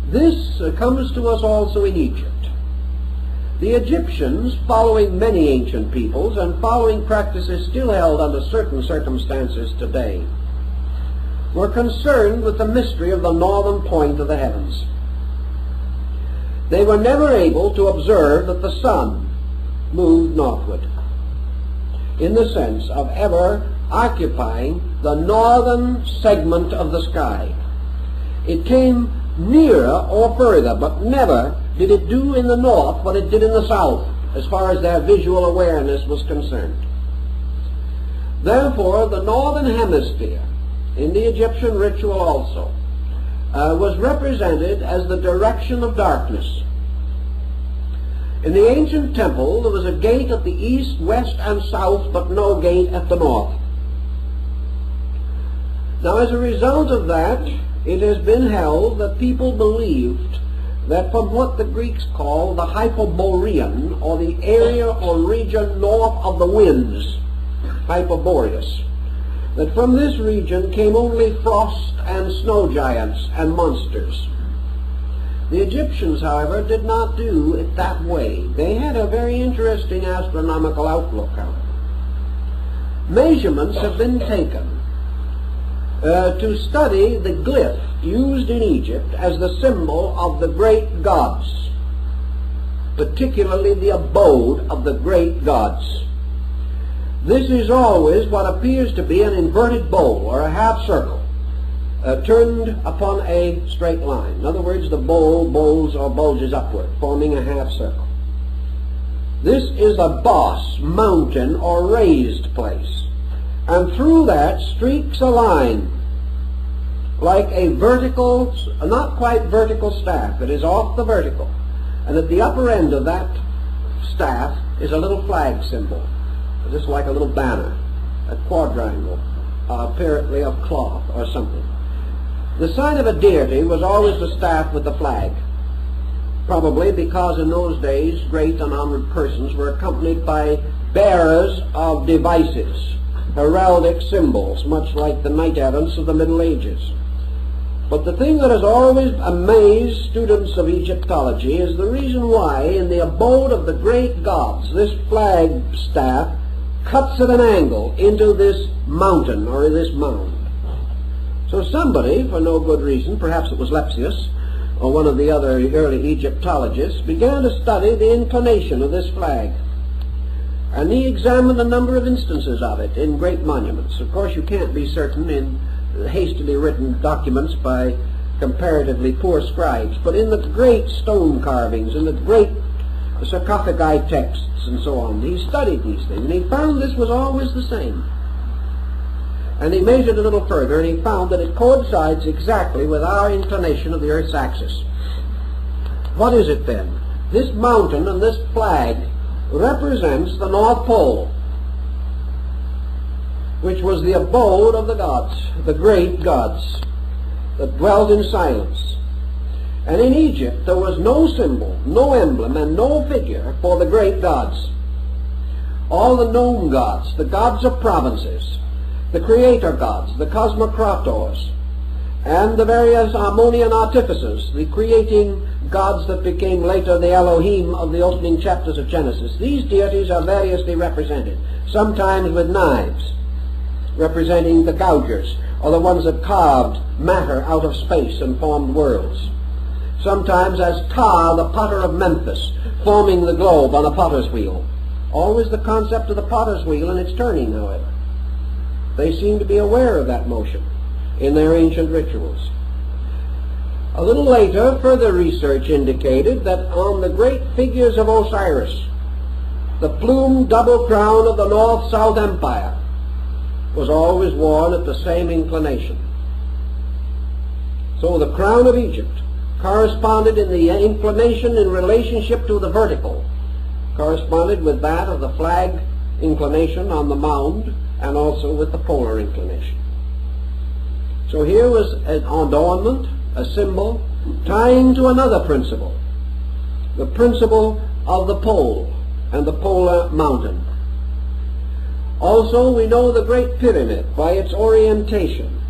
This comes to us also in Egypt. The Egyptians, following many ancient peoples and following practices still held under certain circumstances today, were concerned with the mystery of the northern point of the heavens. They were never able to observe that the sun moved northward, in the sense of ever occupying the northern segment of the sky. It came nearer or further, but never did it do in the north what it did in the south, as far as their visual awareness was concerned. Therefore, the northern hemisphere, in the Egyptian ritual also, was represented as the direction of darkness. In the ancient temple, there was a gate at the east, west, and south, but no gate at the north. Now, as a result of that, it has been held that people believed that from what the Greeks call the Hyperborean, or the area or region north of the winds, Hyperboreus, that from this region came only frost and snow giants and monsters. The Egyptians, however, did not do it that way. They had a very interesting astronomical outlook on it. Measurements have been taken to study the glyph used in Egypt as the symbol of the great gods, particularly the abode of the great gods. This is always what appears to be an inverted bowl or a half circle turned upon a straight line. In other words, the bowl bowls or bulges upward, forming a half circle. This is a boss, mountain, or raised place, and through that streaks a line like a vertical, not quite vertical staff. It is off the vertical, and at the upper end of that staff is a little flag symbol, just like a little banner, a quadrangle, apparently of cloth or something. The sign of a deity was always the staff with the flag, probably because in those days great and honored persons were accompanied by bearers of devices, heraldic symbols, much like the knight errants of the Middle Ages. But the thing that has always amazed students of Egyptology is the reason why in the abode of the great gods this flag staff cuts at an angle into this mountain or this mound. So somebody, for no good reason, perhaps it was Lepsius or one of the other early Egyptologists, began to study the inclination of this flag. And he examined a number of instances of it in great monuments. Of course, you can't be certain in hastily written documents by comparatively poor scribes, but in the great stone carvings, in the great sarcophagi texts and so on, he studied these things, and he found this was always the same. And he measured a little further, and he found that it coincides exactly with our inclination of the Earth's axis. What is it then? This mountain and this flag represents the North Pole, which was the abode of the gods, the great gods, that dwelt in silence. And in Egypt there was no symbol, no emblem, and no figure for the great gods. All the known gods, the gods of provinces, the creator gods, the cosmocrators, and the various harmonian artificers, the creating gods that became later the Elohim of the opening chapters of Genesis. These deities are variously represented, sometimes with knives, representing the gougers, or the ones that carved matter out of space and formed worlds. Sometimes as Ptah, the potter of Memphis, forming the globe on a potter's wheel. Always the concept of the potter's wheel and its turning, however. They seem to be aware of that motion in their ancient rituals. A little later, further research indicated that on the great figures of Osiris, the plumed double crown of the North-South Empire was always worn at the same inclination. So the crown of Egypt corresponded in the inclination in relationship to the vertical, corresponded with that of the flag inclination on the mound, and also with the polar inclination. So here was an adornment, a symbol, tying to another principle, the principle of the pole and the polar mountain. Also, we know the Great Pyramid, by its orientation,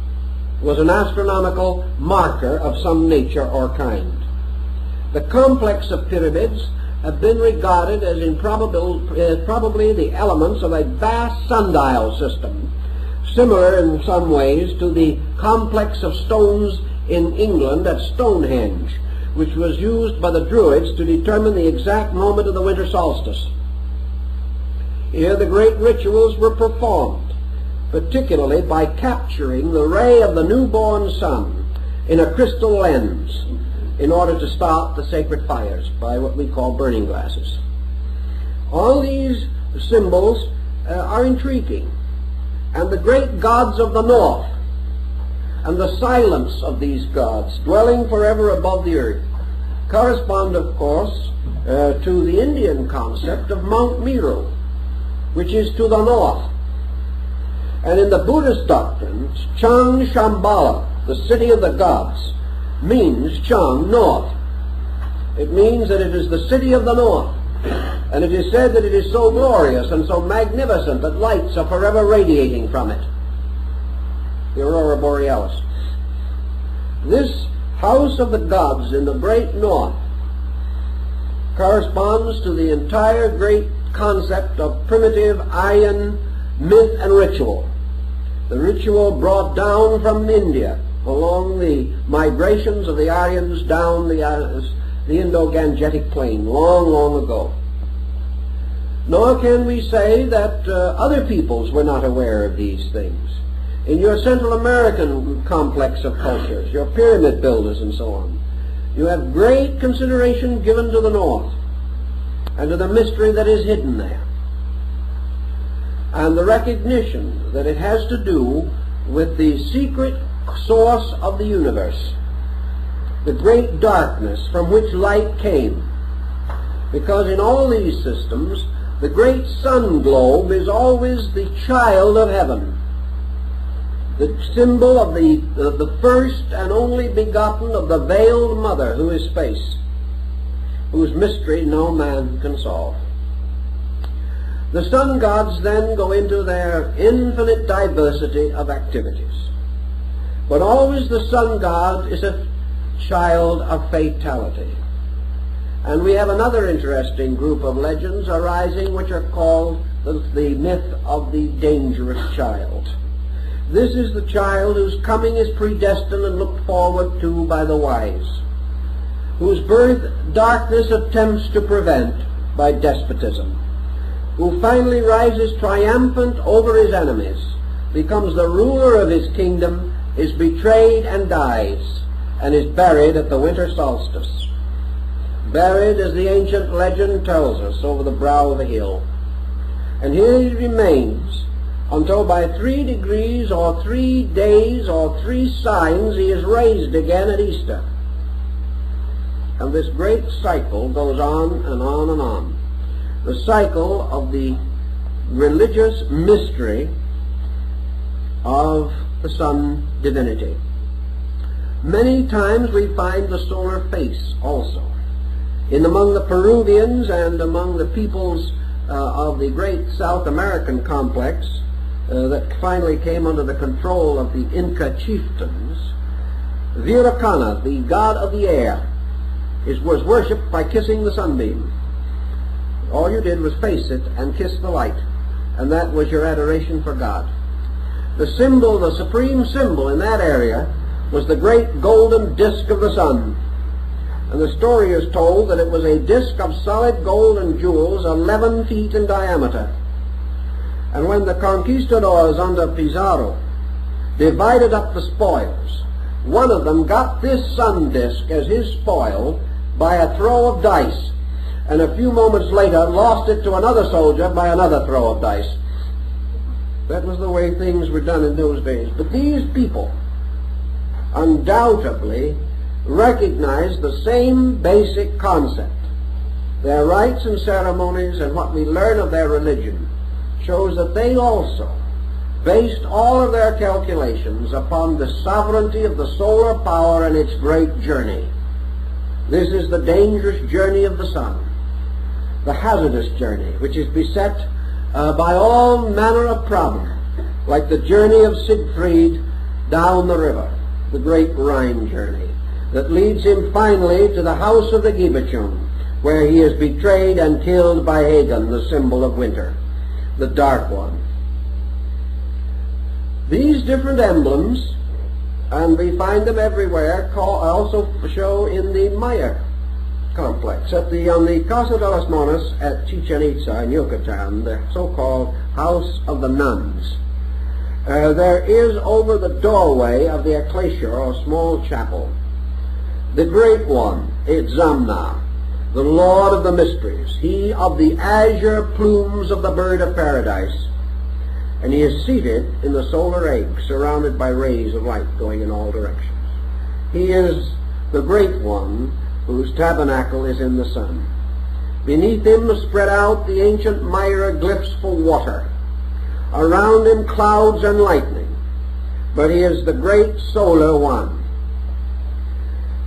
was an astronomical marker of some nature or kind. The complex of pyramids have been regarded as probably the elements of a vast sundial system, similar in some ways to the complex of stones in England at Stonehenge, which was used by the Druids to determine the exact moment of the winter solstice. Here the great rituals were performed, particularly by capturing the ray of the newborn sun in a crystal lens in order to start the sacred fires by what we call burning glasses. All these symbols are intriguing, and the great gods of the north and the silence of these gods dwelling forever above the earth correspond, of course, to the Indian concept of Mount Meru, which is to the north. And in the Buddhist doctrines, Chang Shambhala, the city of the gods, means Chang, north. It means that it is the city of the north. And it is said that it is so glorious and so magnificent that lights are forever radiating from it. The Aurora Borealis. This house of the gods in the great north corresponds to the entire great concept of primitive Aryan myth and ritual. The ritual brought down from India along the migrations of the Aryans down the Indo-Gangetic plain long, long ago. Nor can we say that other peoples were not aware of these things. In your Central American complex of cultures, your pyramid builders and so on, you have great consideration given to the north and to the mystery that is hidden there, and the recognition that it has to do with the secret source of the universe, the great darkness from which light came. Because in all these systems, the great sun globe is always the child of heaven, the symbol of the first and only begotten of the veiled mother who is space, whose mystery no man can solve. The sun gods then go into their infinite diversity of activities. But always the sun god is a child of fatality. And we have another interesting group of legends arising which are called the myth of the dangerous child. This is the child whose coming is predestined and looked forward to by the wise, whose birth darkness attempts to prevent by despotism, who finally rises triumphant over his enemies, becomes the ruler of his kingdom, is betrayed and dies, and is buried at the winter solstice. Buried, as the ancient legend tells us, over the brow of a hill. And here he remains until by 3 degrees or 3 days or 3 signs he is raised again at Easter. And this great cycle goes on and on and on. The cycle of the religious mystery of the sun divinity. Many times we find the solar face also. Among the Peruvians and among the peoples of the great South American complex that finally came under the control of the Inca chieftains, Viracana, the god of the air, was worshipped by kissing the sunbeam. All you did was face it and kiss the light, and that was your adoration for God. The symbol, the supreme symbol in that area, was the great golden disk of the sun. And the story is told that it was a disk of solid gold and jewels 11 feet in diameter. And when the conquistadors under Pizarro divided up the spoils, one of them got this sun disk as his spoil by a throw of dice, and a few moments later lost it to another soldier by another throw of dice. That was the way things were done in those days. But these people undoubtedly recognized the same basic concept. Their rites and ceremonies and what we learn of their religion shows that they also based all of their calculations upon the sovereignty of the solar power and its great journey. This is the dangerous journey of the sun, the hazardous journey, which is beset by all manner of problem, like the journey of Siegfried down the river, the great Rhine journey, that leads him finally to the house of the Gibbetun, where he is betrayed and killed by Hagan, the symbol of winter, the dark one. These different emblems, and we find them everywhere, also show in the Maya complex. On the Casa de las Monas at Chichen Itza in Yucatan, the so-called House of the Nuns, there is over the doorway of the ecclesia, or small chapel, the great one, Itzamna, the Lord of the Mysteries, he of the azure plumes of the bird of paradise, and he is seated in the solar egg, surrounded by rays of light going in all directions. He is the great one whose tabernacle is in the sun. Beneath him spread out the ancient Myra glyphs for water. Around him clouds and lightning, but he is the great solar one.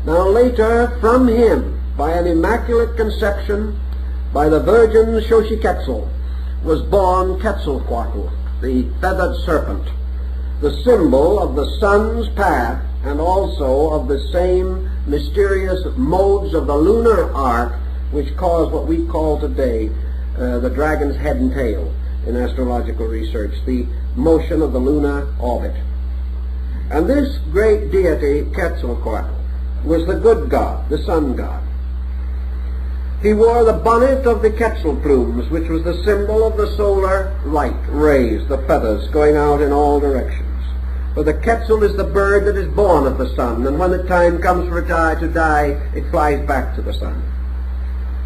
Now later, from him, by an immaculate conception, by the virgin Xochiquetzal, was born Quetzalcoatl, the feathered serpent, the symbol of the sun's path and also of the same mysterious modes of the lunar arc which cause what we call today the dragon's head and tail in astrological research, the motion of the lunar orbit. And this great deity, Quetzalcoatl, was the good god, the sun god. He wore the bonnet of the Quetzal plumes, which was the symbol of the solar light rays, the feathers going out in all directions. For the Quetzal is the bird that is born of the sun, and when the time comes for it to die, it flies back to the sun.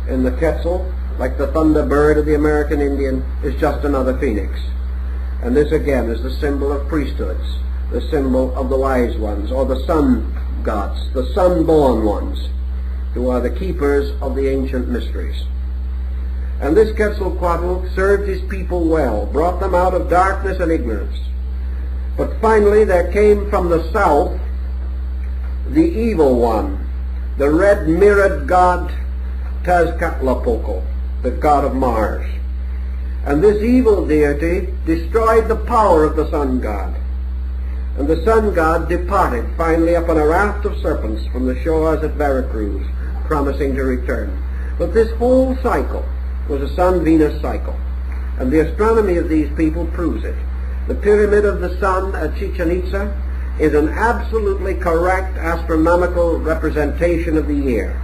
And the Quetzal, like the thunder bird of the American Indian, is just another phoenix. And this again is the symbol of priesthoods, the symbol of the wise ones, or the sun gods, the sun-born ones, who are the keepers of the ancient mysteries. And this Quetzalcoatl served his people well, brought them out of darkness and ignorance. But finally there came from the south the evil one, the red-mirrored god Tezcatlipoca, the god of Mars. And this evil deity destroyed the power of the sun god. And the sun god departed finally upon a raft of serpents from the shores at Veracruz, promising to return. But this whole cycle was a Sun-Venus cycle, and the astronomy of these people proves it. The pyramid of the sun at Chichen Itza is an absolutely correct astronomical representation of the year.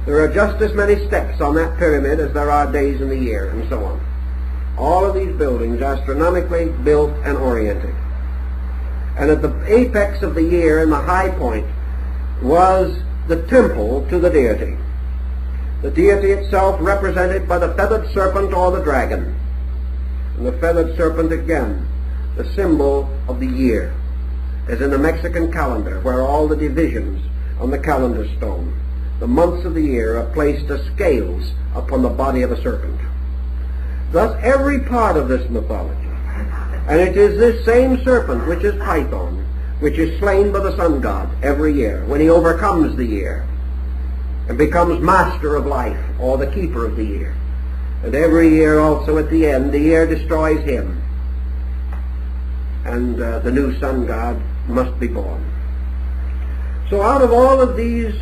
There are just as many steps on that pyramid as there are days in the year, and so on. All of these buildings astronomically built and oriented. And at the apex of the year, in the high point, was the temple to the deity. The deity itself represented by the feathered serpent or the dragon. And the feathered serpent again, the symbol of the year, as in the Mexican calendar, where all the divisions on the calendar stone, the months of the year, are placed as scales upon the body of a serpent. Thus every part of this mythology, and it is this same serpent, which is Python, which is slain by the sun god every year, when he overcomes the year and becomes master of life, or the keeper of the year. And every year also at the end, the year destroys him, and the new sun god must be born. So out of all of these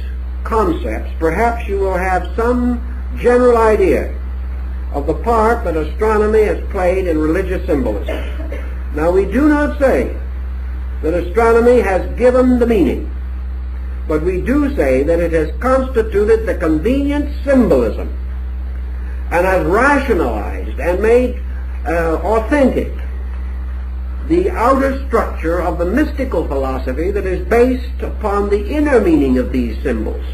concepts, perhaps you will have some general idea of the part that astronomy has played in religious symbolism. Now, we do not say that astronomy has given the meaning, but we do say that it has constituted the convenient symbolism and has rationalized and made authentic the outer structure of the mystical philosophy that is based upon the inner meaning of these symbols.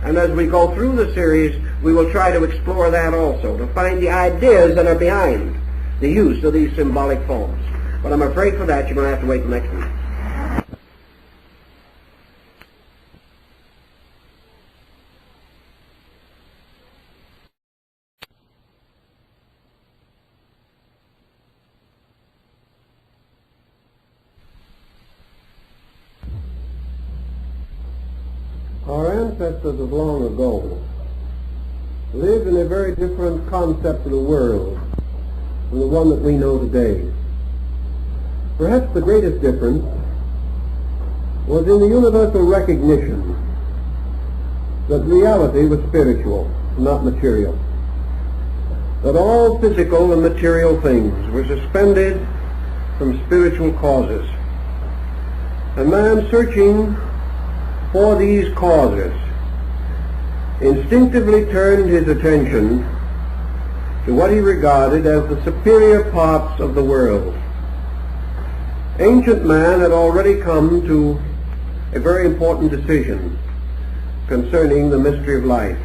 And as we go through the series, we will try to explore that also, to find the ideas that are behind the use of these symbolic forms. But I'm afraid for that you're going to have to wait till next week. Our ancestors of long ago lived in a very different concept of the world from the one that we know today. Perhaps the greatest difference was in the universal recognition that reality was spiritual, not material. That all physical and material things were suspended from spiritual causes. And man, searching for these causes, instinctively turned his attention to what he regarded as the superior parts of the world. Ancient man had already come to a very important decision concerning the mystery of life.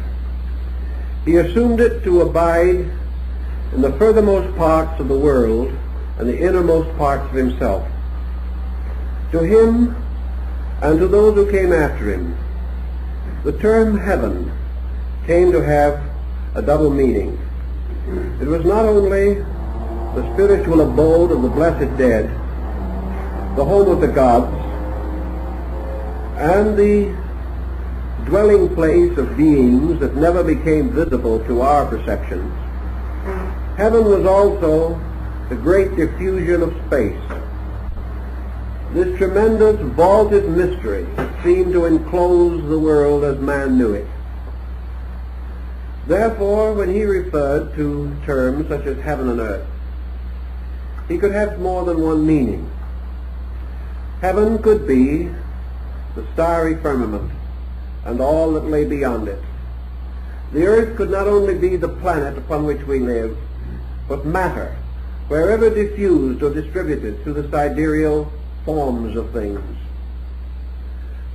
He assumed it to abide in the furthermost parts of the world and the innermost parts of himself. To him and to those who came after him, the term heaven came to have a double meaning. It was not only the spiritual abode of the blessed dead, the home of the gods, and the dwelling place of beings that never became visible to our perceptions. Heaven was also the great diffusion of space, this tremendous vaulted mystery that seemed to enclose the world as man knew it. Therefore, when he referred to terms such as heaven and earth, he could have more than one meaning. Heaven could be the starry firmament and all that lay beyond it. The earth could not only be the planet upon which we live, but matter, wherever diffused or distributed through the sidereal forms of things.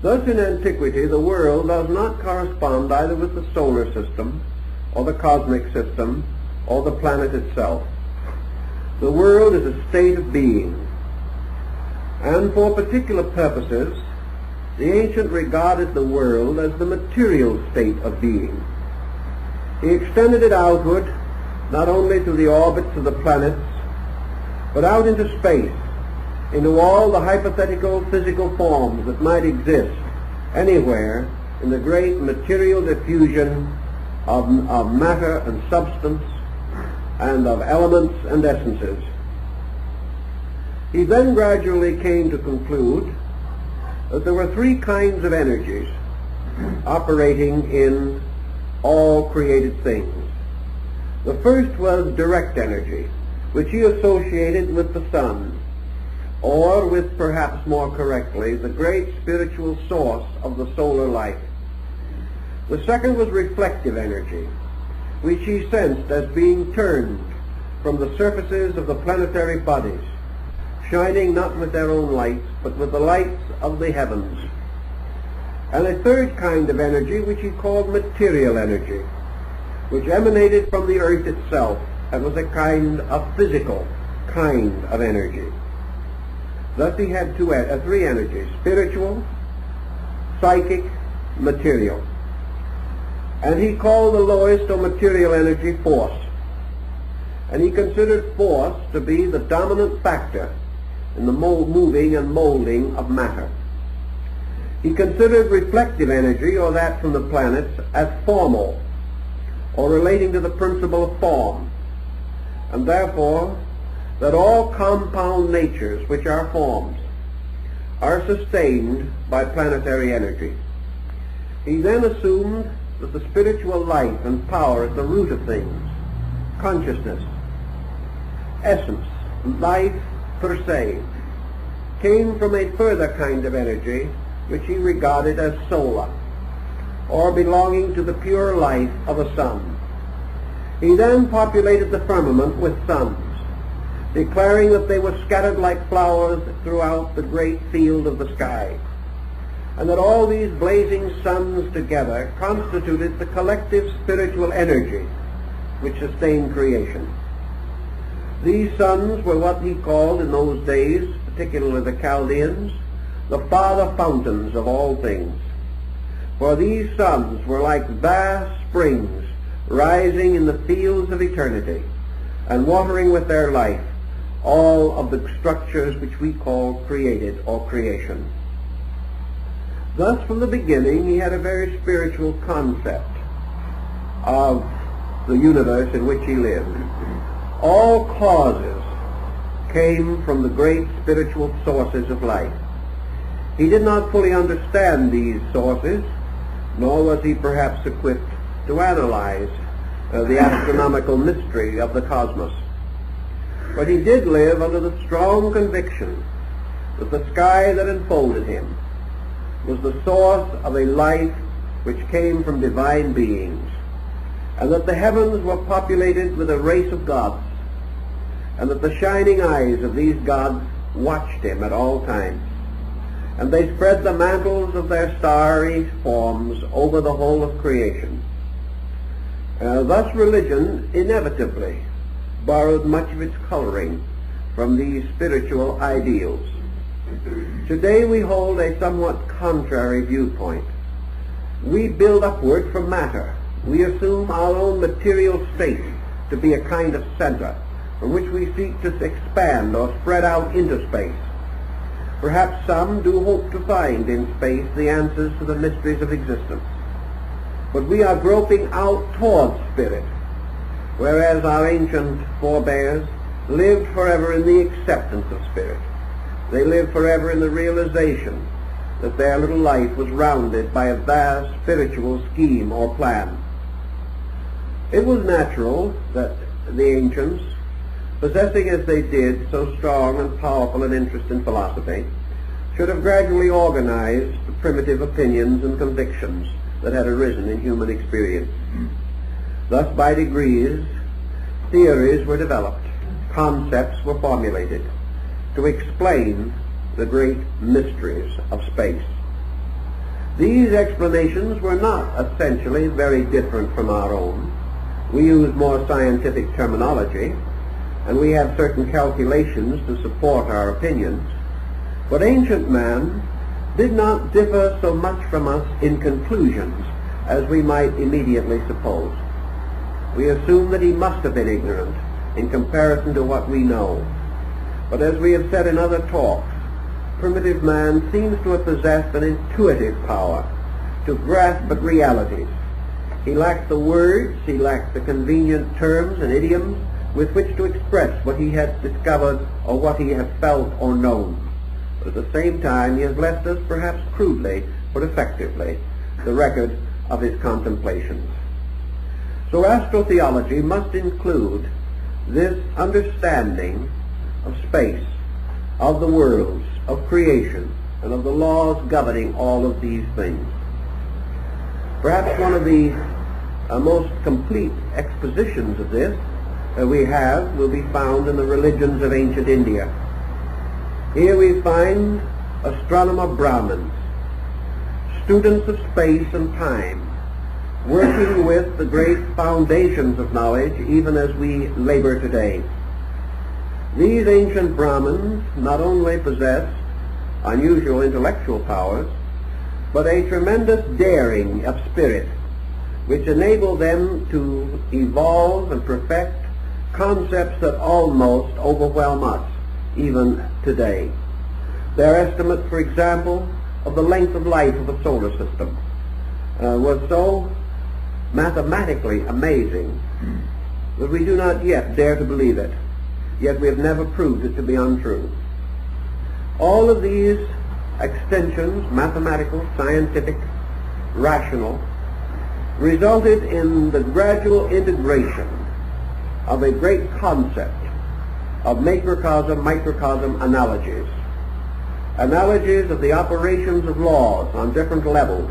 Thus in antiquity the world does not correspond either with the solar system, or the cosmic system, or the planet itself. The world is a state of being, and for particular purposes the ancient regarded the world as the material state of being. He extended it outward, not only to the orbits of the planets, but out into space, into all the hypothetical physical forms that might exist anywhere in the great material diffusion of matter and substance and of elements and essences. He then gradually came to conclude that there were three kinds of energies operating in all created things. The first was direct energy, which he associated with the sun, or with, perhaps more correctly, the great spiritual source of the solar light. The second was reflective energy, which he sensed as being turned from the surfaces of the planetary bodies, shining not with their own lights, but with the lights of the heavens. And a third kind of energy, which he called material energy, which emanated from the earth itself, and was a kind of physical kind of energy. Thus he had three energies: spiritual, psychic, material. And he called the lowest or material energy force. And he considered force to be the dominant factor in the moving and molding of matter. He considered reflective energy, or that from the planets, as formal, or relating to the principle of form, and therefore that all compound natures which are forms are sustained by planetary energy. He then assumed that the spiritual life and power at the root of things, consciousness, essence, life per se, came from a further kind of energy which he regarded as solar, or belonging to the pure life of a sun. He then populated the firmament with suns, declaring that they were scattered like flowers throughout the great field of the sky, and that all these blazing suns together constituted the collective spiritual energy which sustained creation. These suns were what he called in those days, particularly the Chaldeans, the father fountains of all things. For these suns were like vast springs rising in the fields of eternity, and watering with their life all of the structures which we call created or creation. Thus, from the beginning, he had a very spiritual concept of the universe in which he lived. All causes came from the great spiritual sources of life. He did not fully understand these sources, nor was he perhaps equipped to analyze the astronomical mystery of the cosmos. But he did live under the strong conviction that the sky that enfolded him was the source of a life which came from divine beings, and that the heavens were populated with a race of gods, and that the shining eyes of these gods watched him at all times, and they spread the mantles of their starry forms over the whole of creation. Thus religion inevitably borrowed much of its coloring from these spiritual ideals. Today we hold a somewhat contrary viewpoint. We build upward from matter. We assume our own material state to be a kind of center from which we seek to expand or spread out into space. Perhaps some do hope to find in space the answers to the mysteries of existence. But we are groping out towards spirit, whereas our ancient forebears lived forever in the acceptance of spirit. They lived forever in the realization that their little life was rounded by a vast spiritual scheme or plan. It was natural that the ancients, possessing as they did so strong and powerful an interest in philosophy, should have gradually organized the primitive opinions and convictions that had arisen in human experience. Thus, by degrees, theories were developed, concepts were formulated to explain the great mysteries of space. These explanations were not essentially very different from our own. We use more scientific terminology, and we have certain calculations to support our opinions, but ancient man did not differ so much from us in conclusions as we might immediately suppose. We assume that he must have been ignorant in comparison to what we know. But as we have said in other talks, primitive man seems to have possessed an intuitive power to grasp at realities. He lacked the words, he lacked the convenient terms and idioms with which to express what he had discovered or what he had felt or known. But at the same time, he has left us, perhaps crudely, but effectively, the record of his contemplations. So astrotheology must include this understanding of space, of the worlds, of creation, and of the laws governing all of these things. Perhaps one of the most complete expositions of this will be found in the religions of ancient India. Here we find astronomer Brahmins, students of space and time, working with the great foundations of knowledge even as we labor today. These ancient Brahmins not only possessed unusual intellectual powers, but a tremendous daring of spirit, which enabled them to evolve and perfect concepts that almost overwhelm us even today. Their estimate, for example, of the length of life of a solar system was so mathematically amazing that we do not yet dare to believe it, yet we have never proved it to be untrue. All of these extensions, mathematical, scientific, rational, resulted in the gradual integration of a great concept of macrocosm-microcosm analogies of the operations of laws on different levels,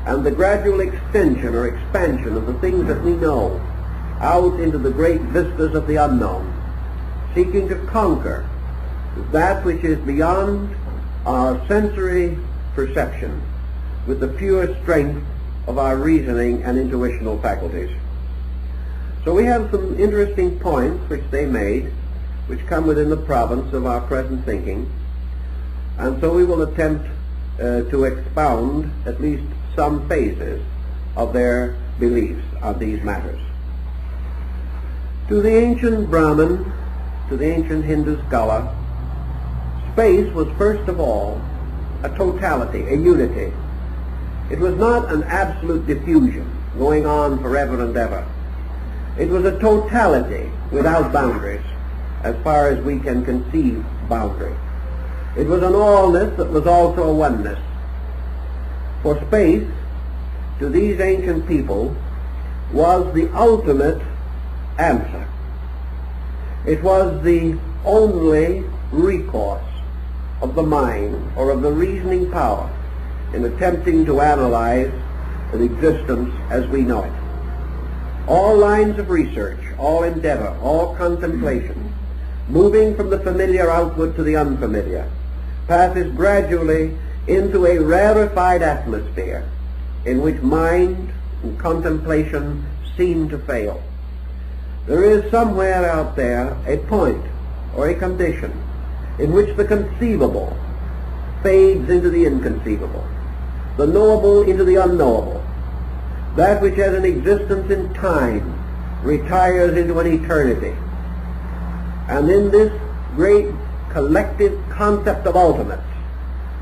and the gradual extension or expansion of the things that we know out into the great vistas of the unknown, seeking to conquer that which is beyond our sensory perception with the pure strength of our reasoning and intuitional faculties. So we have some interesting points which they made, which come within the province of our present thinking, and so we will attempt to expound at least some phases of their beliefs on these matters. To the ancient Brahmin, to the ancient Hindu scholar, space was first of all a totality, a unity. It was not an absolute diffusion going on forever and ever. It was a totality without boundaries, as far as we can conceive boundary. It was an allness that was also a oneness. For space to these ancient people was the ultimate answer. It was the only recourse of the mind or of the reasoning power in attempting to analyze the existence as we know it. All lines of research, all endeavor, all contemplation, moving from the familiar outward to the unfamiliar, passes gradually into a rarefied atmosphere in which mind and contemplation seem to fail. There is somewhere out there a point or a condition in which the conceivable fades into the inconceivable, the knowable into the unknowable. That which has an existence in time retires into an eternity. And in this great collective concept of ultimates,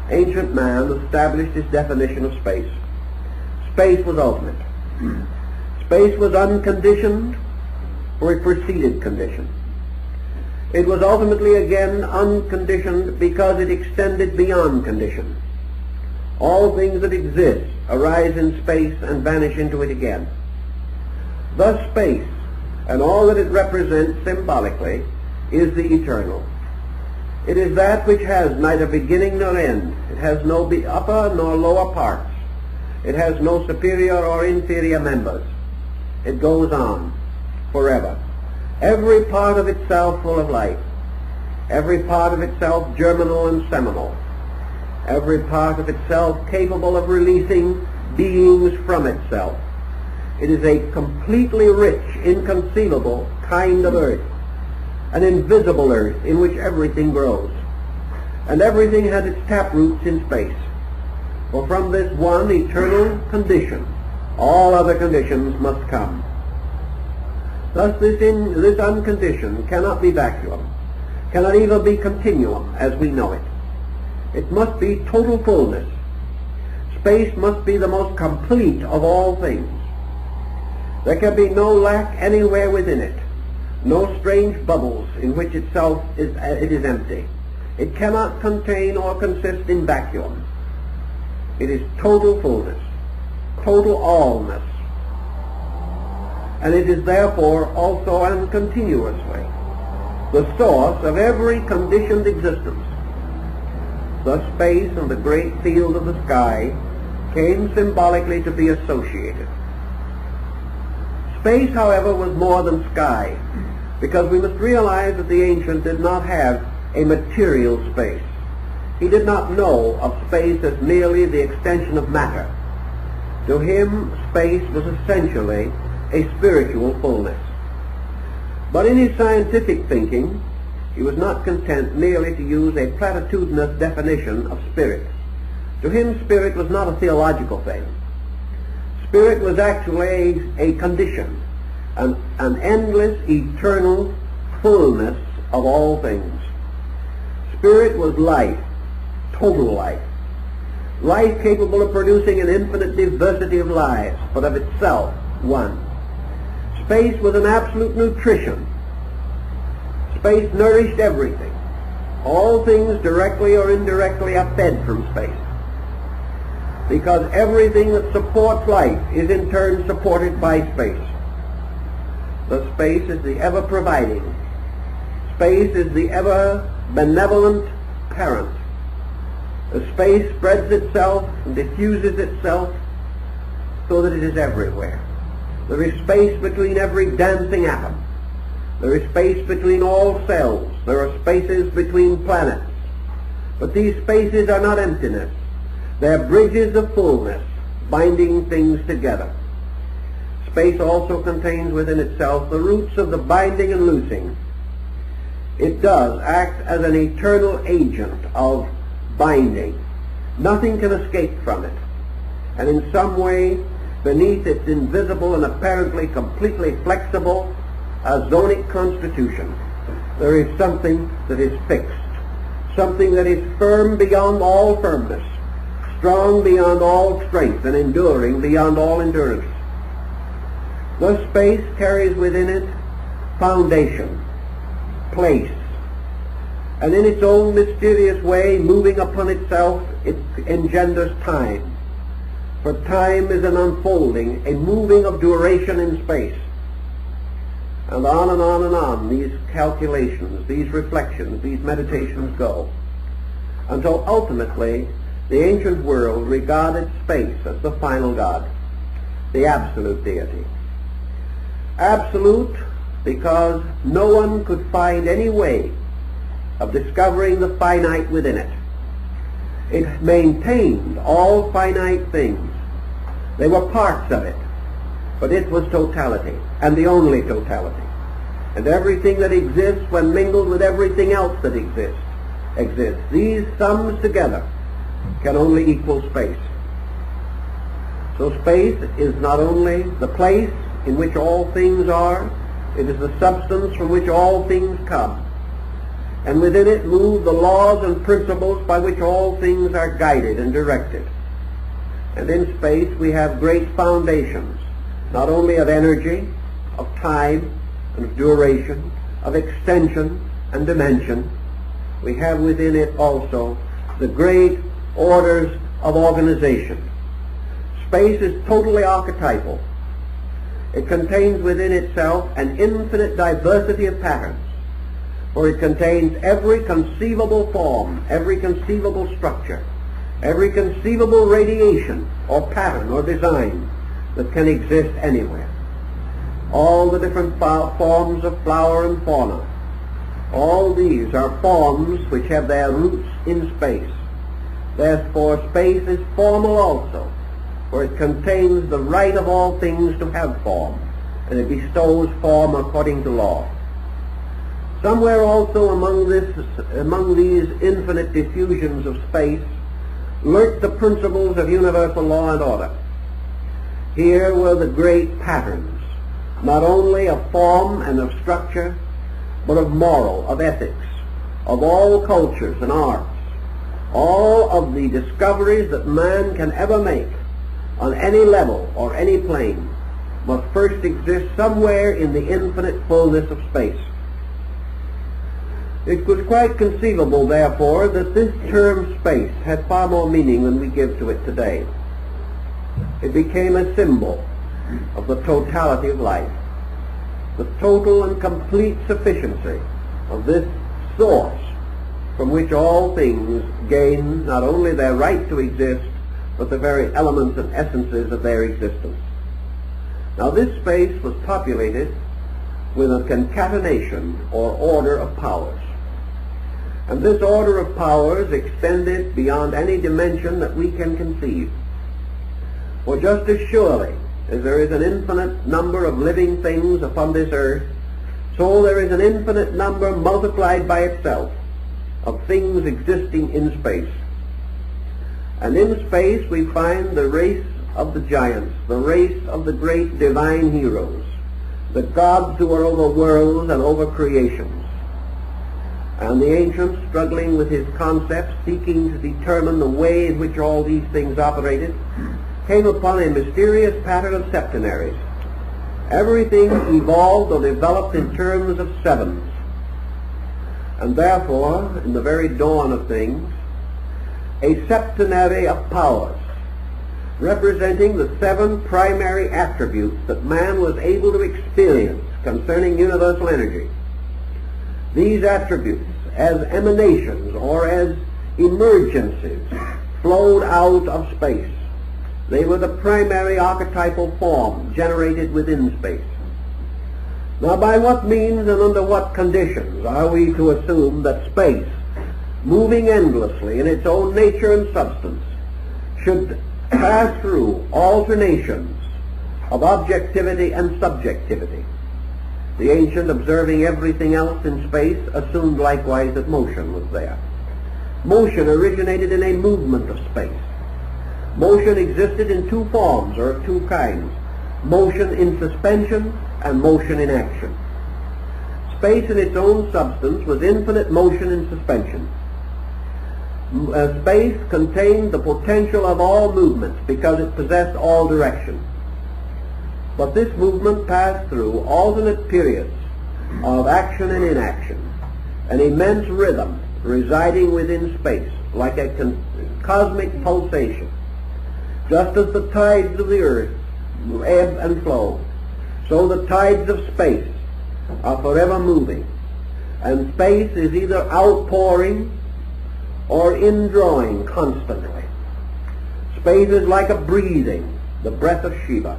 ancient man established his definition of space. Space was ultimate. Space was unconditioned, for it preceded condition. It was ultimately again unconditioned because it extended beyond condition. All things that exist arise in space and vanish into it again. Thus space, and all that it represents symbolically, is the eternal. It is that which has neither beginning nor end. It has no upper nor lower parts. It has no superior or inferior members. It goes on forever. Every part of itself full of life. Every part of itself germinal and seminal. Every part of itself capable of releasing beings from itself. It is a completely rich, inconceivable kind of earth, an invisible earth in which everything grows. And everything has its taproots in space. For from this one eternal condition, all other conditions must come. Thus this unconditioned cannot be vacuum, cannot even be continuum as we know it. It must be total fullness. Space must be the most complete of all things. There can be no lack anywhere within it, no strange bubbles in which itself it is empty. It cannot contain or consist in vacuum. It is total fullness, total allness, and it is therefore also and continuously the source of every conditioned existence. Thus space and the great field of the sky came symbolically to be associated. Space, however, was more than sky, because we must realize that the ancient did not have a material space. He did not know of space as merely the extension of matter. To him, space was essentially a spiritual fullness. But in his scientific thinking, he was not content merely to use a platitudinous definition of spirit. To him, spirit was not a theological thing. Spirit was actually a condition, an endless, eternal fullness of all things. Spirit was life, total life. Life capable of producing an infinite diversity of lives, but of itself one. Space was an absolute nutrition. Space nourished everything. All things directly or indirectly are fed from space, because everything that supports life is in turn supported by space. The space is the ever-providing. Space is the ever-benevolent parent. The space spreads itself and diffuses itself so that it is everywhere. There is space between every dancing atom. There is space between all cells. There are spaces between planets. But these spaces are not emptiness. They are bridges of fullness, binding things together. Space also contains within itself the roots of the binding and loosing. It does act as an eternal agent of binding. Nothing can escape from it. And in some way, beneath its invisible and apparently completely flexible azonic constitution, there is something that is fixed, something that is firm beyond all firmness, strong beyond all strength, and enduring beyond all endurance. Thus space carries within it foundation, place, and in its own mysterious way, moving upon itself, it engenders time. For time is an unfolding, a moving of duration in space. And on and on and on these calculations, these reflections, these meditations go, until ultimately the ancient world regarded space as the final God, the absolute deity. Absolute because no one could find any way of discovering the finite within it. It maintained all finite things. They were parts of it, but it was totality, and the only totality. And everything that exists when mingled with everything else that exists. These sums together can only equal space. So space is not only the place in which all things are, it is the substance from which all things come. And within it move the laws and principles by which all things are guided and directed. And in space we have great foundations, not only of energy, of time, and of duration, of extension and dimension. We have within it also the great orders of organization. Space is totally archetypal. It contains within itself an infinite diversity of patterns, for it contains every conceivable form, every conceivable structure, every conceivable radiation or pattern or design that can exist anywhere. All the different forms of flower and fauna, all these are forms which have their roots in space. Therefore space is formal also, for it contains the right of all things to have form, and it bestows form according to law. Somewhere also among these infinite diffusions of space lurked the principles of universal law and order. Here were the great patterns, not only of form and of structure, but of moral, of ethics, of all cultures and arts. All of the discoveries that man can ever make on any level or any plane must first exist somewhere in the infinite fullness of space. It was quite conceivable, therefore, that this term space had far more meaning than we give to it today. It became a symbol of the totality of life, the total and complete sufficiency of this source from which all things gain not only their right to exist, but the very elements and essences of their existence. Now this space was populated with a concatenation or order of powers. And this order of powers extended beyond any dimension that we can conceive. For just as surely as there is an infinite number of living things upon this earth, so there is an infinite number multiplied by itself of things existing in space. And in space we find the race of the giants, the race of the great divine heroes, the gods who are over worlds and over creations. And the ancients, struggling with his concepts, seeking to determine the way in which all these things operated, came upon a mysterious pattern of septenaries. Everything evolved or developed in terms of sevens. And therefore, in the very dawn of things, a septenary of powers, representing the 7 primary attributes that man was able to experience concerning universal energy. These attributes, as emanations or as emergencies, flowed out of space. They were the primary archetypal form generated within space. Now, by what means and under what conditions are we to assume that space, moving endlessly in its own nature and substance, should pass through alternations of objectivity and subjectivity? The ancient, observing everything else in space, assumed likewise that motion was there. Motion originated in a movement of space. Motion existed in 2 forms, or of 2 kinds: motion in suspension and motion in action. Space in its own substance was infinite motion in suspension. Space contained the potential of all movement because it possessed all direction. But this movement passed through alternate periods of action and inaction, an immense rhythm residing within space, like a cosmic pulsation. Just as the tides of the earth ebb and flow, so the tides of space are forever moving, and space is either outpouring or indrawing constantly. Space is like a breathing, the breath of Shiva.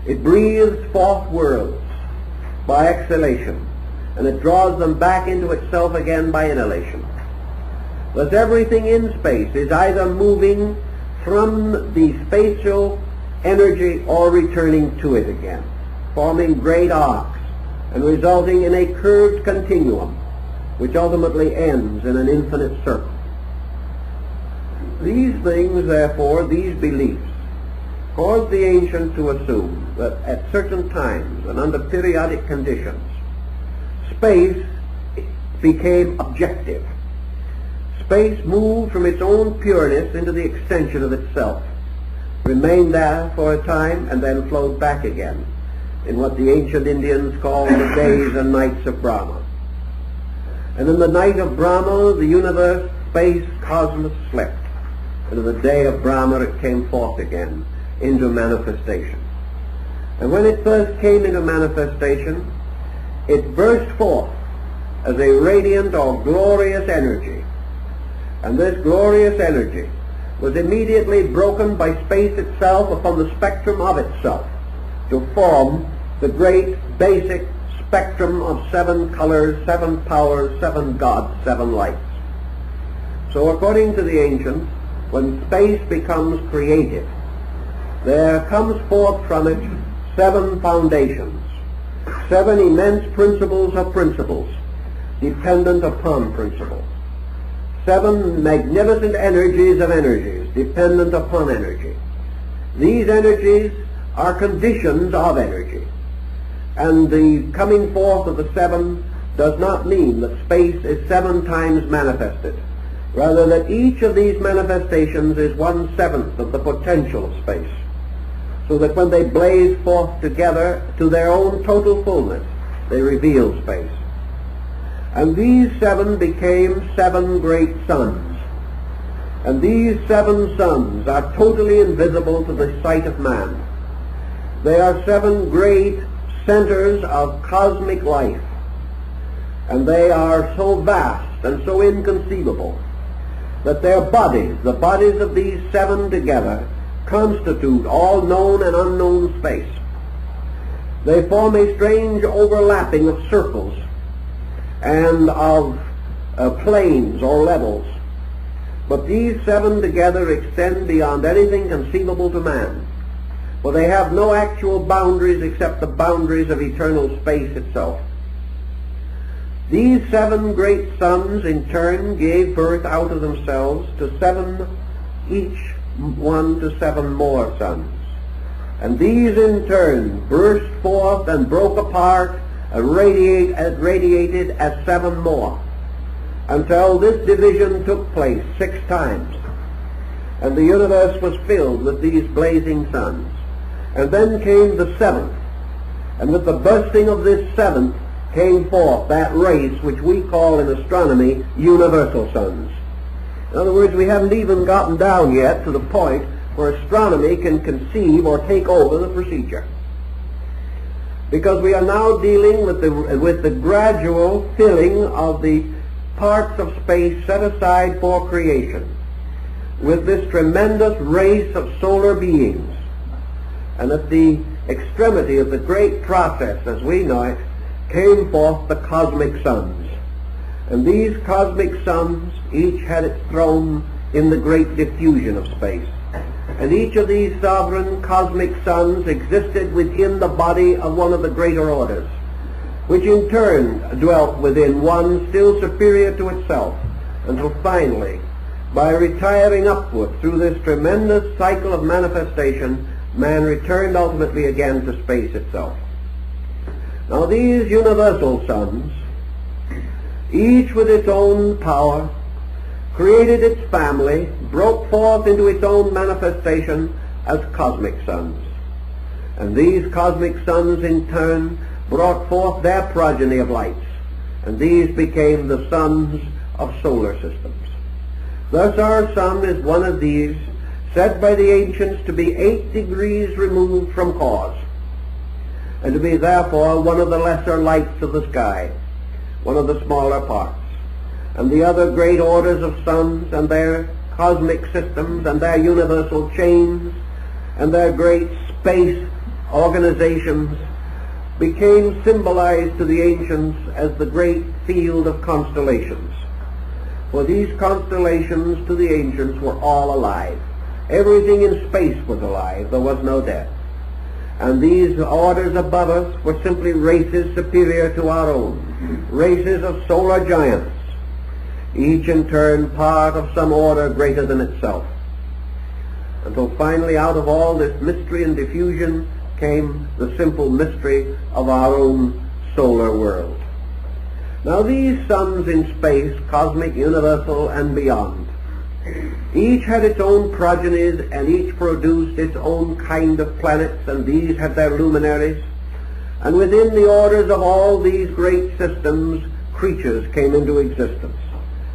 It breathes forth worlds by exhalation, and it draws them back into itself again by inhalation. Thus everything in space is either moving from the spatial energy or returning to it again, forming great arcs and resulting in a curved continuum which ultimately ends in an infinite circle. These things, therefore, these beliefs, caused the ancients to assume that at certain times and under periodic conditions, space became objective. Space moved from its own pureness into the extension of itself, remained there for a time, and then flowed back again in what the ancient Indians called the days and nights of Brahma. And in the night of Brahma, the universe, space, cosmos slept, and in the day of Brahma it came forth again into manifestation. And when it first came into manifestation, it burst forth as a radiant or glorious energy. And this glorious energy was immediately broken by space itself upon the spectrum of itself to form the great basic spectrum of 7 colors, 7 powers, 7 gods, 7 lights. So according to the ancients, when space becomes created, there comes forth from it 7 foundations, 7 immense principles of principles, dependent upon principles. 7 magnificent energies of energies, dependent upon energy. These energies are conditions of energy. And the coming forth of the 7 does not mean that space is 7 times manifested. Rather that each of these manifestations is 1/7 of the potential of space. So that when they blaze forth together to their own total fullness, they reveal space. And these 7 became 7 great suns. And these 7 suns are totally invisible to the sight of man. They are 7 great centers of cosmic life. And they are so vast and so inconceivable that their bodies, the bodies of these 7 together, constitute all known and unknown space. They form a strange overlapping of circles and of planes or levels. But these 7 together extend beyond anything conceivable to man, for they have no actual boundaries except the boundaries of eternal space itself. These 7 great suns in turn gave birth out of themselves to 7, each one to 7 more suns. And these in turn burst forth and broke apart and radiated as 7 more, until this division took place 6 times, and the universe was filled with these blazing suns. And then came the 7th, and with the bursting of this 7th came forth that race which we call in astronomy universal suns. In other words, we haven't even gotten down yet to the point where astronomy can conceive or take over the procedure, because we are now dealing with the gradual filling of the parts of space set aside for creation with this tremendous race of solar beings. And at the extremity of the great process as we know it came forth the cosmic suns. And these cosmic suns each had its throne in the great diffusion of space. And each of these sovereign cosmic suns existed within the body of one of the greater orders, which in turn dwelt within one still superior to itself, until finally, by retiring upward through this tremendous cycle of manifestation, man returned ultimately again to space itself. Now these universal suns, each with its own power, created its family, broke forth into its own manifestation as cosmic suns. And these cosmic suns in turn brought forth their progeny of lights, and these became the suns of solar systems. Thus our sun is one of these said by the ancients to be 8 degrees removed from cause, and to be therefore one of the lesser lights of the sky, one of the smaller parts. And the other great orders of suns and their cosmic systems and their universal chains and their great space organizations became symbolized to the ancients as the great field of constellations. For these constellations to the ancients were all alive. Everything in space was alive. There was no death. And these orders above us were simply races superior to our own, races of solar giants, each in turn part of some order greater than itself. Until finally out of all this mystery and diffusion came the simple mystery of our own solar world. Now these suns in space, cosmic, universal, and beyond, each had its own progenies and each produced its own kind of planets, and these had their luminaries. And within the orders of all these great systems, creatures came into existence.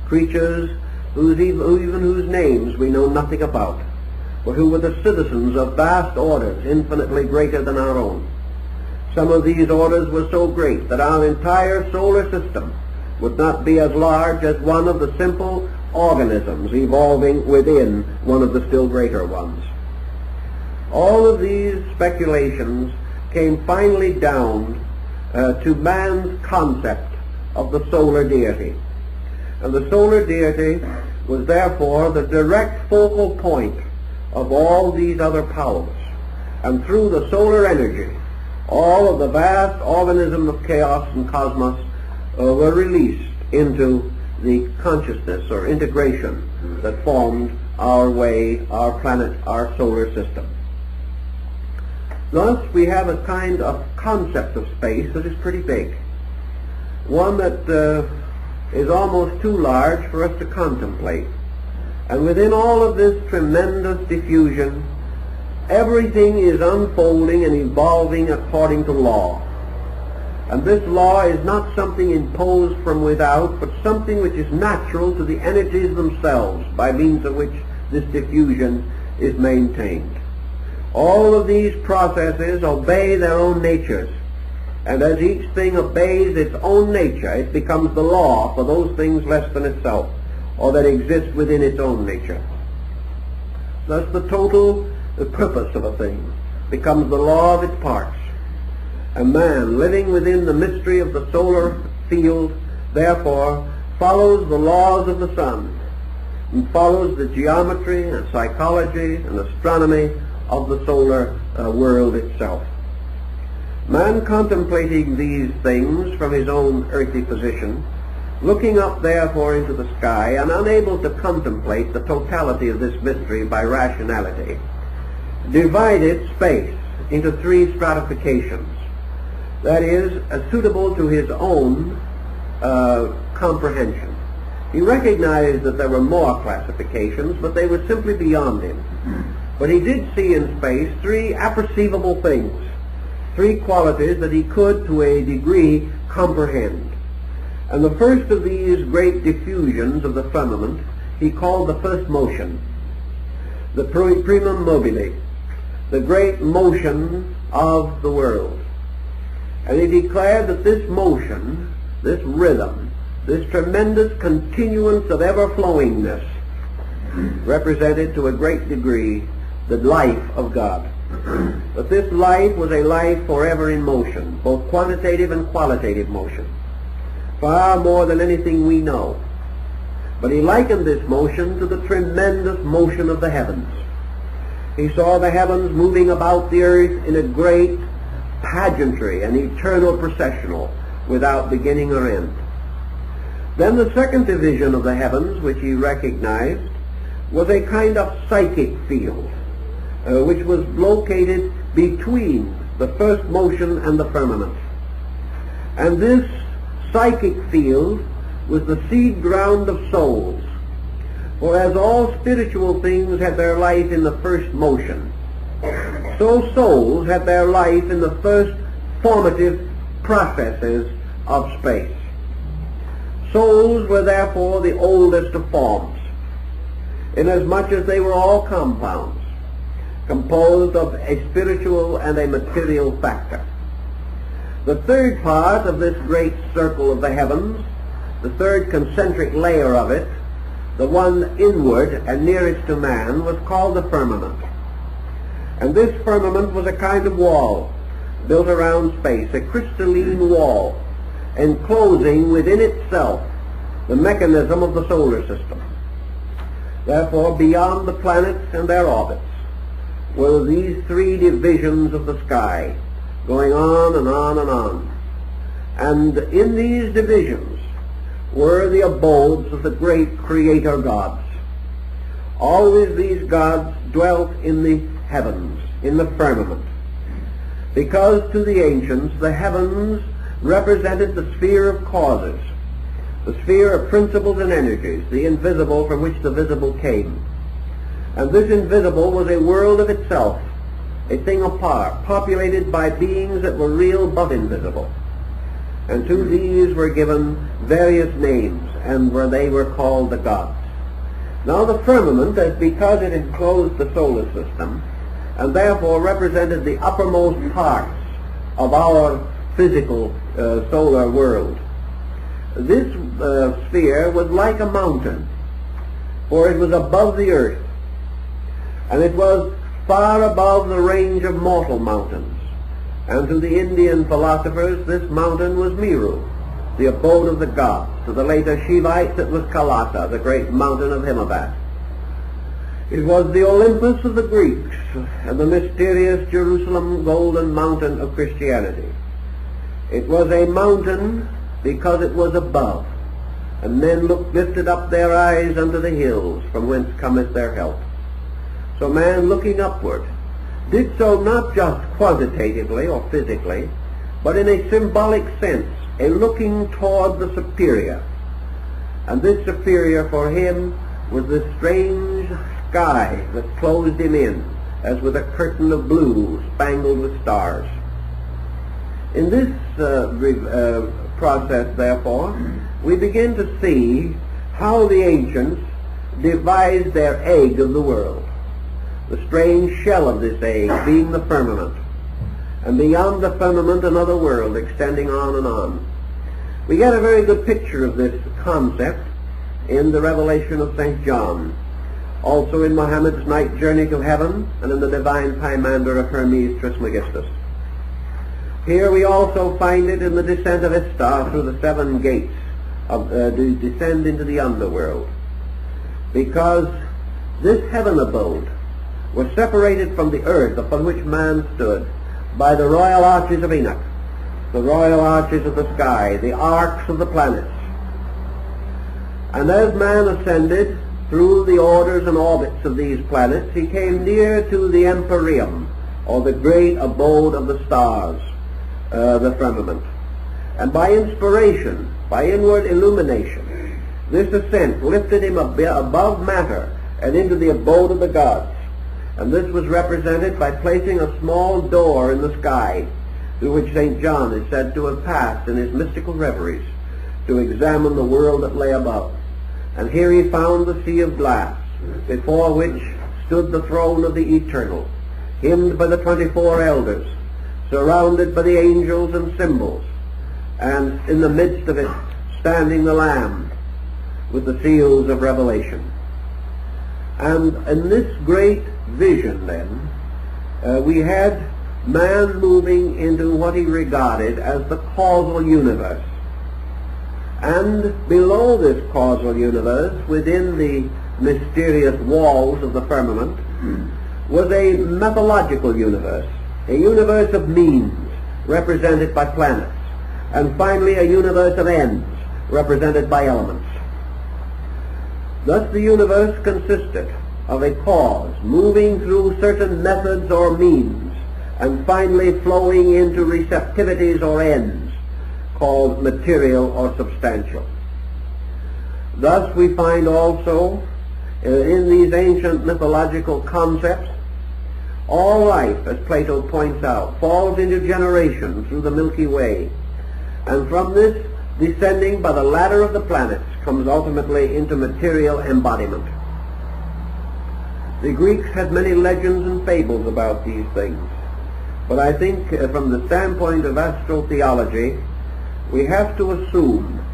Creatures even whose names we know nothing about, but who were the citizens of vast orders infinitely greater than our own. Some of these orders were so great that our entire solar system would not be as large as one of the simple organisms evolving within one of the still greater ones. All of these speculations came finally down to man's concept of the solar deity. And the solar deity was therefore the direct focal point of all these other powers. And through the solar energy, all of the vast organism of chaos and cosmos were released into the consciousness or integration that formed our way, our planet, our solar system. Thus we have a kind of concept of space that is pretty big, one that is almost too large for us to contemplate. And within all of this tremendous diffusion, everything is unfolding and evolving according to law. And this law is not something imposed from without, but something which is natural to the energies themselves, by means of which this diffusion is maintained. All of these processes obey their own natures, and as each thing obeys its own nature, it becomes the law for those things less than itself, or that exist within its own nature. Thus the purpose of a thing becomes the law of its parts. A man living within the mystery of the solar field, therefore, follows the laws of the sun, and follows the geometry and psychology and astronomy of the solar world itself. Man contemplating these things from his own earthly position, looking up therefore into the sky and unable to contemplate the totality of this mystery by rationality, divided space into 3 stratifications, that is, suitable to his own comprehension. He recognized that there were more classifications, but they were simply beyond him. But he did see in space 3 apperceivable things, 3 qualities that he could, to a degree, comprehend. And the first of these great diffusions of the firmament he called the first motion, the primum mobile, the great motion of the world. And he declared that this motion, this rhythm, this tremendous continuance of ever-flowingness represented to a great degree the life of God. That this life was a life forever in motion, both quantitative and qualitative motion, far more than anything we know. But he likened this motion to the tremendous motion of the heavens. He saw the heavens moving about the earth in a great pageantry, an eternal processional, without beginning or end. Then the second division of the heavens, which he recognized, was a kind of psychic field, which was located between the first motion and the firmament. And this psychic field was the seed ground of souls. For as all spiritual things had their life in the first motion, so souls had their life in the first formative processes of space. Souls were therefore the oldest of forms. inasmuch as they were all compounds, composed of a spiritual and a material factor. The third part of this great circle of the heavens, the third concentric layer of it, the one inward and nearest to man, was called the firmament. And this firmament was a kind of wall built around space, a crystalline wall, enclosing within itself the mechanism of the solar system. Therefore, beyond the planets and their orbits were these three divisions of the sky, going on and on and on. And in these divisions were the abodes of the great creator gods. Always these gods dwelt in the heavens, in the firmament, because to the ancients the heavens represented the sphere of causes, the sphere of principles and energies, the invisible from which the visible came. And this invisible was a world of itself, a thing apart, populated by beings that were real but invisible. And to these were given various names, and they were called the gods. Now the firmament, because it enclosed the solar system, and therefore represented the uppermost parts of our physical solar world, this sphere was like a mountain, for it was above the earth, and it was far above the range of mortal mountains. And to the Indian philosophers this mountain was Meru, the abode of the gods. To the later Shivites it was Kailasa, the great mountain of Himavat. It was the Olympus of the Greeks and the mysterious Jerusalem golden mountain of Christianity. It was a mountain because it was above, and men lifted up their eyes unto the hills, from whence cometh their help. So man, looking upward, did so not just quantitatively or physically, but in a symbolic sense, a looking toward the superior. And this superior for him was this strange sky that closed him in, as with a curtain of blue spangled with stars. In this process, therefore, we begin to see how the ancients devised their egg of the world, the strange shell of this egg being the firmament, and beyond the firmament another world extending on and on. We get a very good picture of this concept in the Revelation of St. John, also in Muhammad's night journey to heaven, and in the divine Pymander of Hermes Trismegistus. Here we also find it in the descent of Istar through the seven gates, to descend into the underworld, because this heaven abode was separated from the earth upon which man stood by the royal arches of Enoch, the royal arches of the sky, the arcs of the planets. And as man ascended through the orders and orbits of these planets, he came near to the empyreum, or the great abode of the stars, the firmament. And by inspiration, by inward illumination, this ascent lifted him above matter and into the abode of the gods. And this was represented by placing a small door in the sky, through which St. John is said to have passed in his mystical reveries to examine the world that lay above. And here he found the sea of glass, before which stood the throne of the Eternal, hymned by the 24 elders, surrounded by the angels and symbols, and in the midst of it standing the Lamb with the seals of revelation. And in this great vision then, we had man moving into what he regarded as the causal universe. And below this causal universe, within the mysterious walls of the firmament, was a mythological universe, a universe of means, represented by planets, and finally a universe of ends, represented by elements. Thus the universe consisted of a cause moving through certain methods or means, and finally flowing into receptivities or ends, called material or substantial. Thus we find also in these ancient mythological concepts, all life, as Plato points out, falls into generation through the Milky Way, and from this, descending by the ladder of the planets, comes ultimately into material embodiment. The Greeks had many legends and fables about these things. But I think from the standpoint of Astro Theology, we have to assume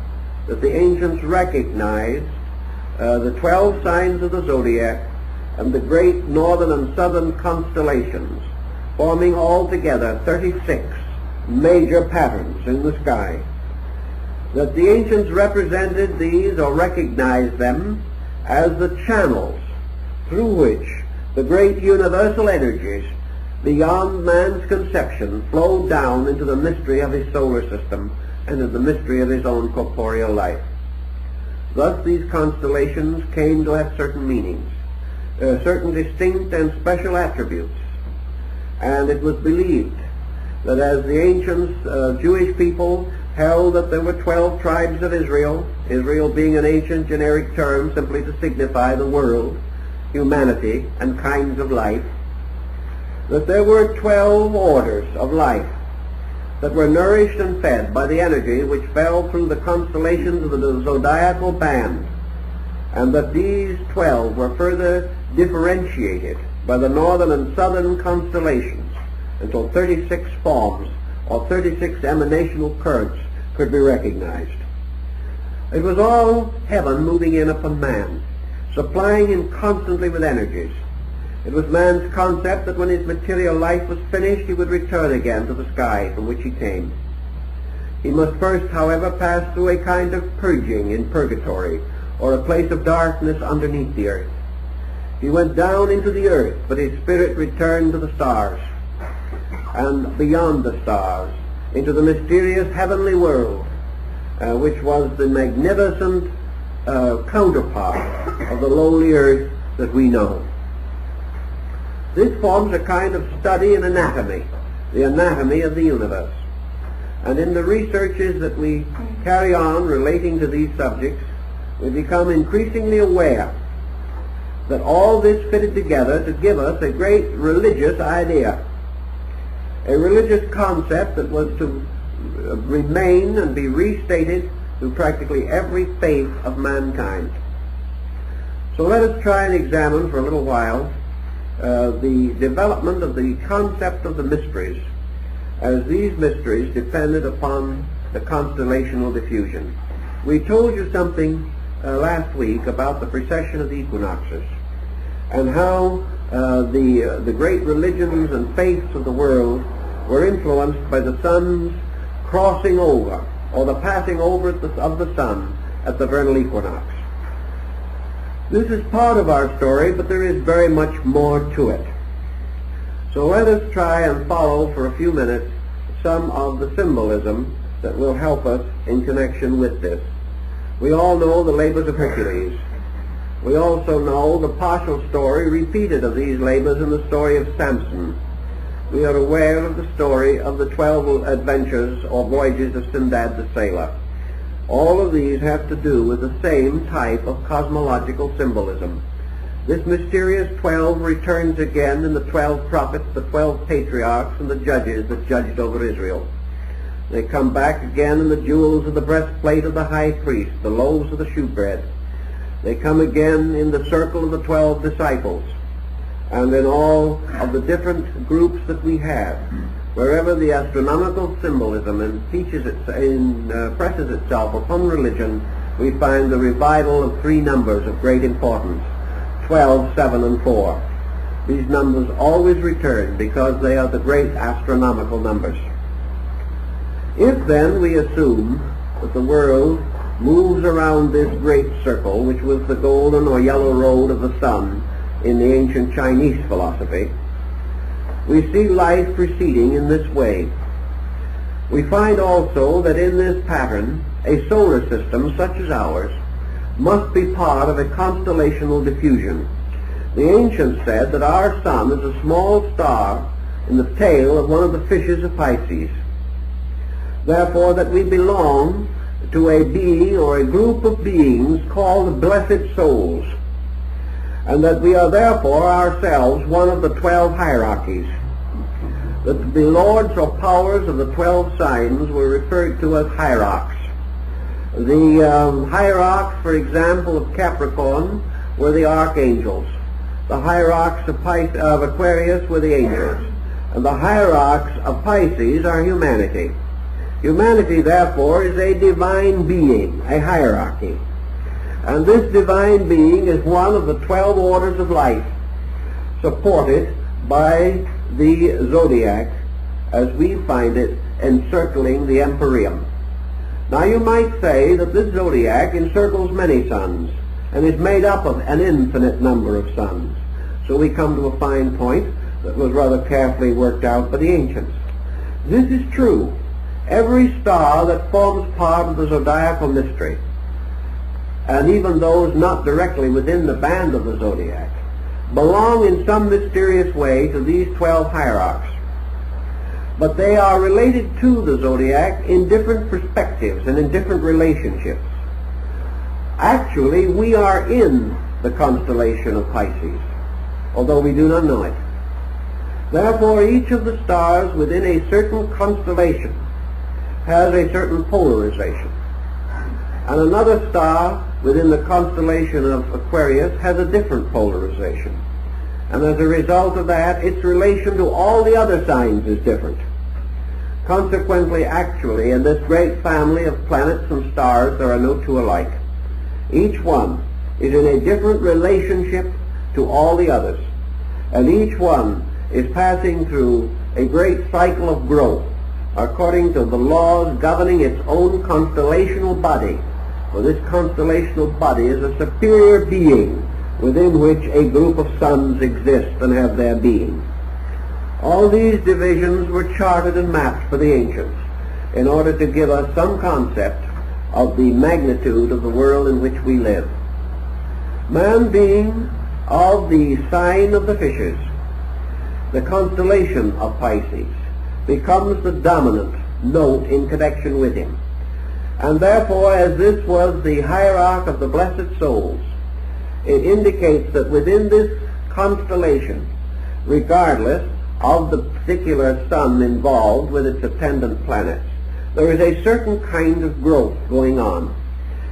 that the ancients recognized the 12 signs of the Zodiac and the great northern and southern constellations, forming altogether 36 major patterns in the sky. That the ancients represented these or recognized them as the channels through which the great universal energies beyond man's conception flowed down into the mystery of his solar system and into the mystery of his own corporeal life. Thus these constellations came to have certain meanings, certain distinct and special attributes, and it was believed that as the ancients, Jewish people, held that there were 12 tribes of Israel, Israel being an ancient generic term simply to signify the world, humanity, and kinds of life, that there were 12 orders of life that were nourished and fed by the energy which fell through the constellations of the zodiacal band, and that these 12 were further differentiated by the northern and southern constellations until 36 forms or 36 emanational currents could be recognized. It was all heaven moving in upon man, supplying him constantly with energies. It was man's concept that when his material life was finished, he would return again to the sky from which he came. He must first, however, pass through a kind of purging in purgatory, or a place of darkness underneath the earth. He went down into the earth, but his spirit returned to the stars, and beyond the stars, into the mysterious heavenly world, which was the magnificent counterpart of the lowly earth that we know. This forms a kind of study in anatomy, the anatomy of the universe. And in the researches that we carry on relating to these subjects, we become increasingly aware that all this fitted together to give us a great religious idea, a religious concept that was to remain and be restated through practically every faith of mankind. So let us try and examine for a little while the development of the concept of the mysteries, as these mysteries depended upon the constellational diffusion. We told you something last week about the precession of the equinoxes, and how the great religions and faiths of the world were influenced by the sun's crossing over, or the passing over of the sun at the vernal equinox. This is part of our story, but there is very much more to it. So let us try and follow for a few minutes some of the symbolism that will help us in connection with this. We all know the labors of Hercules. We also know the partial story repeated of these labors in the story of Samson. We are aware of the story of the 12 adventures or voyages of Sindbad the Sailor. All of these have to do with the same type of cosmological symbolism. This mysterious 12 returns again in the 12 prophets, the 12 patriarchs, and the judges that judged over Israel. They come back again in the jewels of the breastplate of the high priest, the loaves of the shewbread. They come again in the circle of the 12 disciples, and in all of the different groups that we have. Wherever the astronomical symbolism impresses itself upon religion, we find the revival of 3 numbers of great importance: 12, 7, and 4. These numbers always return because they are the great astronomical numbers. If then we assume that the world moves around this great circle, which was the golden or yellow road of the sun in the ancient Chinese philosophy, we see life proceeding in this way. We find also that in this pattern, a solar system such as ours must be part of a constellational diffusion. The ancients said that our sun is a small star in the tail of one of the fishes of Pisces. Therefore, that we belong to a being or a group of beings called blessed souls, and that we are therefore ourselves one of the 12 hierarchies. That the lords or powers of the 12 signs were referred to as hierarchs. The hierarchs, for example, of Capricorn were the archangels. The hierarchs of Aquarius were the angels, and the hierarchs of Pisces are humanity. Humanity, therefore, is a divine being, a hierarchy. And this divine being is one of the 12 orders of life, supported by the Zodiac, as we find it encircling the empyrean. Now you might say that this Zodiac encircles many suns, and is made up of an infinite number of suns. So we come to a fine point that was rather carefully worked out by the ancients. This is true. Every star that forms part of the zodiacal mystery, and even those not directly within the band of the zodiac, belong in some mysterious way to these 12 hierarchs. But they are related to the zodiac in different perspectives and in different relationships. Actually, we are in the constellation of Pisces, although we do not know it. Therefore, each of the stars within a certain constellation has a certain polarization. And another star within the constellation of Aquarius has a different polarization. And as a result of that, its relation to all the other signs is different. Consequently, actually, in this great family of planets and stars, there are no two alike. Each one is in a different relationship to all the others, and each one is passing through a great cycle of growth according to the laws governing its own constellational body. For this constellational body is a superior being within which a group of suns exist and have their being. All these divisions were charted and mapped for the ancients in order to give us some concept of the magnitude of the world in which we live. Man being of the sign of the fishes, the constellation of Pisces, becomes the dominant note in connection with him. And therefore, as this was the hierarch of the blessed souls, it indicates that within this constellation, regardless of the particular sun involved with its attendant planets, there is a certain kind of growth going on,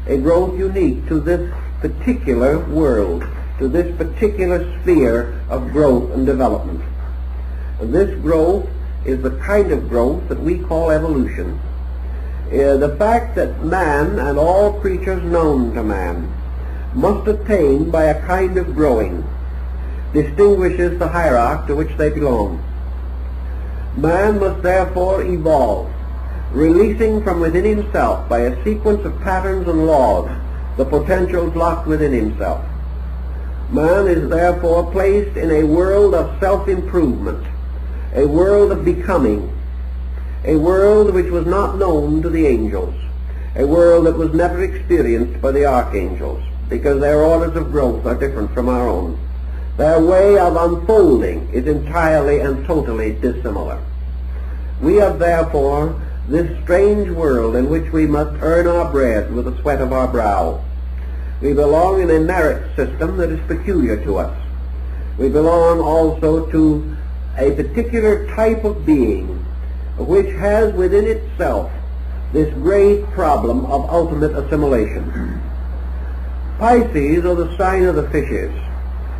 a growth unique to this particular world, to this particular sphere of growth and development. And this growth is the kind of growth that we call evolution. The fact that man and all creatures known to man must attain by a kind of growing distinguishes the hierarchy to which they belong. Man must therefore evolve, releasing from within himself by a sequence of patterns and laws the potentials locked within himself. Man is therefore placed in a world of self-improvement, a world of becoming, a world which was not known to the angels, a world that was never experienced by the archangels, because their orders of growth are different from our own. Their way of unfolding is entirely and totally dissimilar. We have therefore this strange world in which we must earn our bread with the sweat of our brow. We belong in a merit system that is peculiar to us. We belong also to a particular type of being which has within itself this great problem of ultimate assimilation. Pisces, or the sign of the fishes,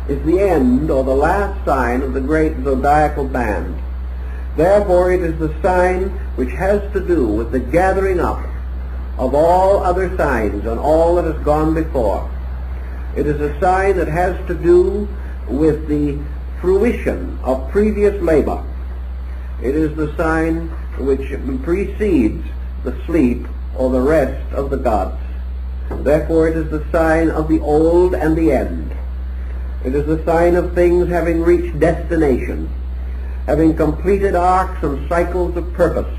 is the end or the last sign of the great zodiacal band. Therefore it is the sign which has to do with the gathering up of all other signs and all that has gone before. It is a sign that has to do with the fruition of previous labor. It is the sign which precedes the sleep or the rest of the gods. Therefore it is the sign of the old and the end. It is the sign of things having reached destination, having completed arcs and cycles of purpose.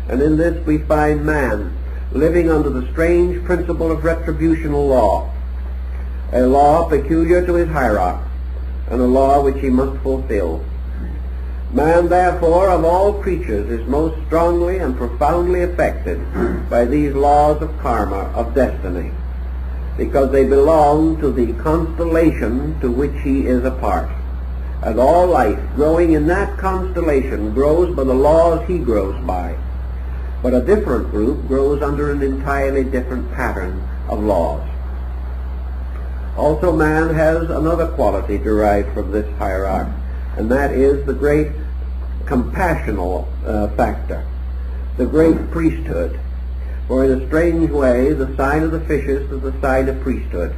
And in this we find man living under the strange principle of retributional law, a law peculiar to his hierarchy, and a law which he must fulfill. Man, therefore, of all creatures, is most strongly and profoundly affected by these laws of karma, of destiny, because they belong to the constellation to which he is a part. And all life growing in that constellation grows by the laws he grows by. But a different group grows under an entirely different pattern of laws. Also, man has another quality derived from this hierarchy, and that is the great compassional factor, the great priesthood. For in a strange way, the sign of the fishes is the sign of priesthood.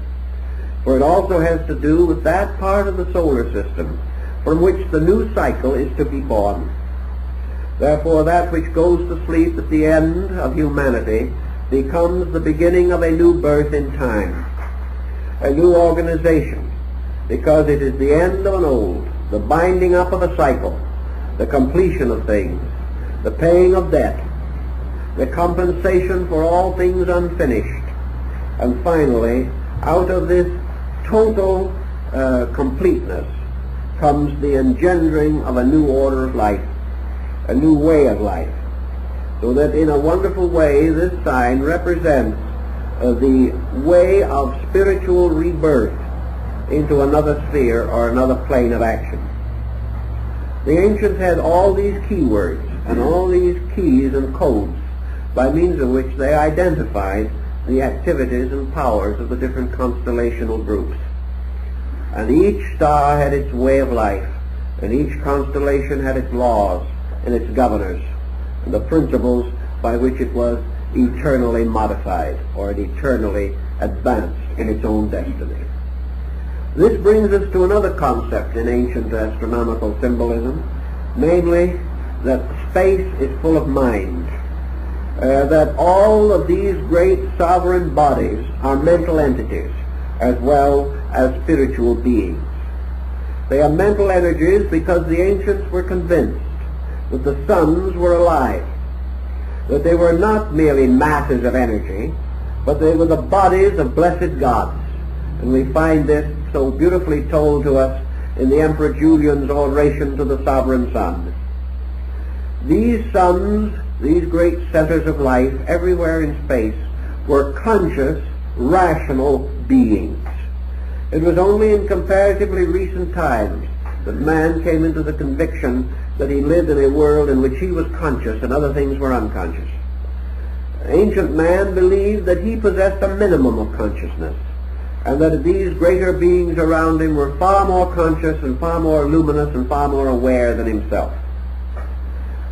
For it also has to do with that part of the solar system from which the new cycle is to be born. Therefore, that which goes to sleep at the end of humanity becomes the beginning of a new birth in time, a new organization, because it is the end of an old, the binding up of a cycle, the completion of things, the paying of debt, the compensation for all things unfinished, and finally, out of this total completeness comes the engendering of a new order of life, a new way of life. So that in a wonderful way, this sign represents the way of spiritual rebirth into another sphere or another plane of action. The ancients had all these keywords and all these keys and codes by means of which they identified the activities and powers of the different constellational groups. And each star had its way of life, and each constellation had its laws and its governors, and the principles by which it was eternally modified, or it eternally advanced in its own destiny. This brings us to another concept in ancient astronomical symbolism, namely that space is full of mind, that all of these great sovereign bodies are mental entities as well as spiritual beings. They are mental energies because the ancients were convinced that the suns were alive, that they were not merely masses of energy, but they were the bodies of blessed gods. And we find this so beautifully told to us in the Emperor Julian's oration to the sovereign sun. These suns, these great centers of life everywhere in space, were conscious, rational beings. It was only in comparatively recent times that man came into the conviction that he lived in a world in which he was conscious and other things were unconscious. Ancient man believed that he possessed a minimum of consciousness, and that these greater beings around him were far more conscious and far more luminous and far more aware than himself.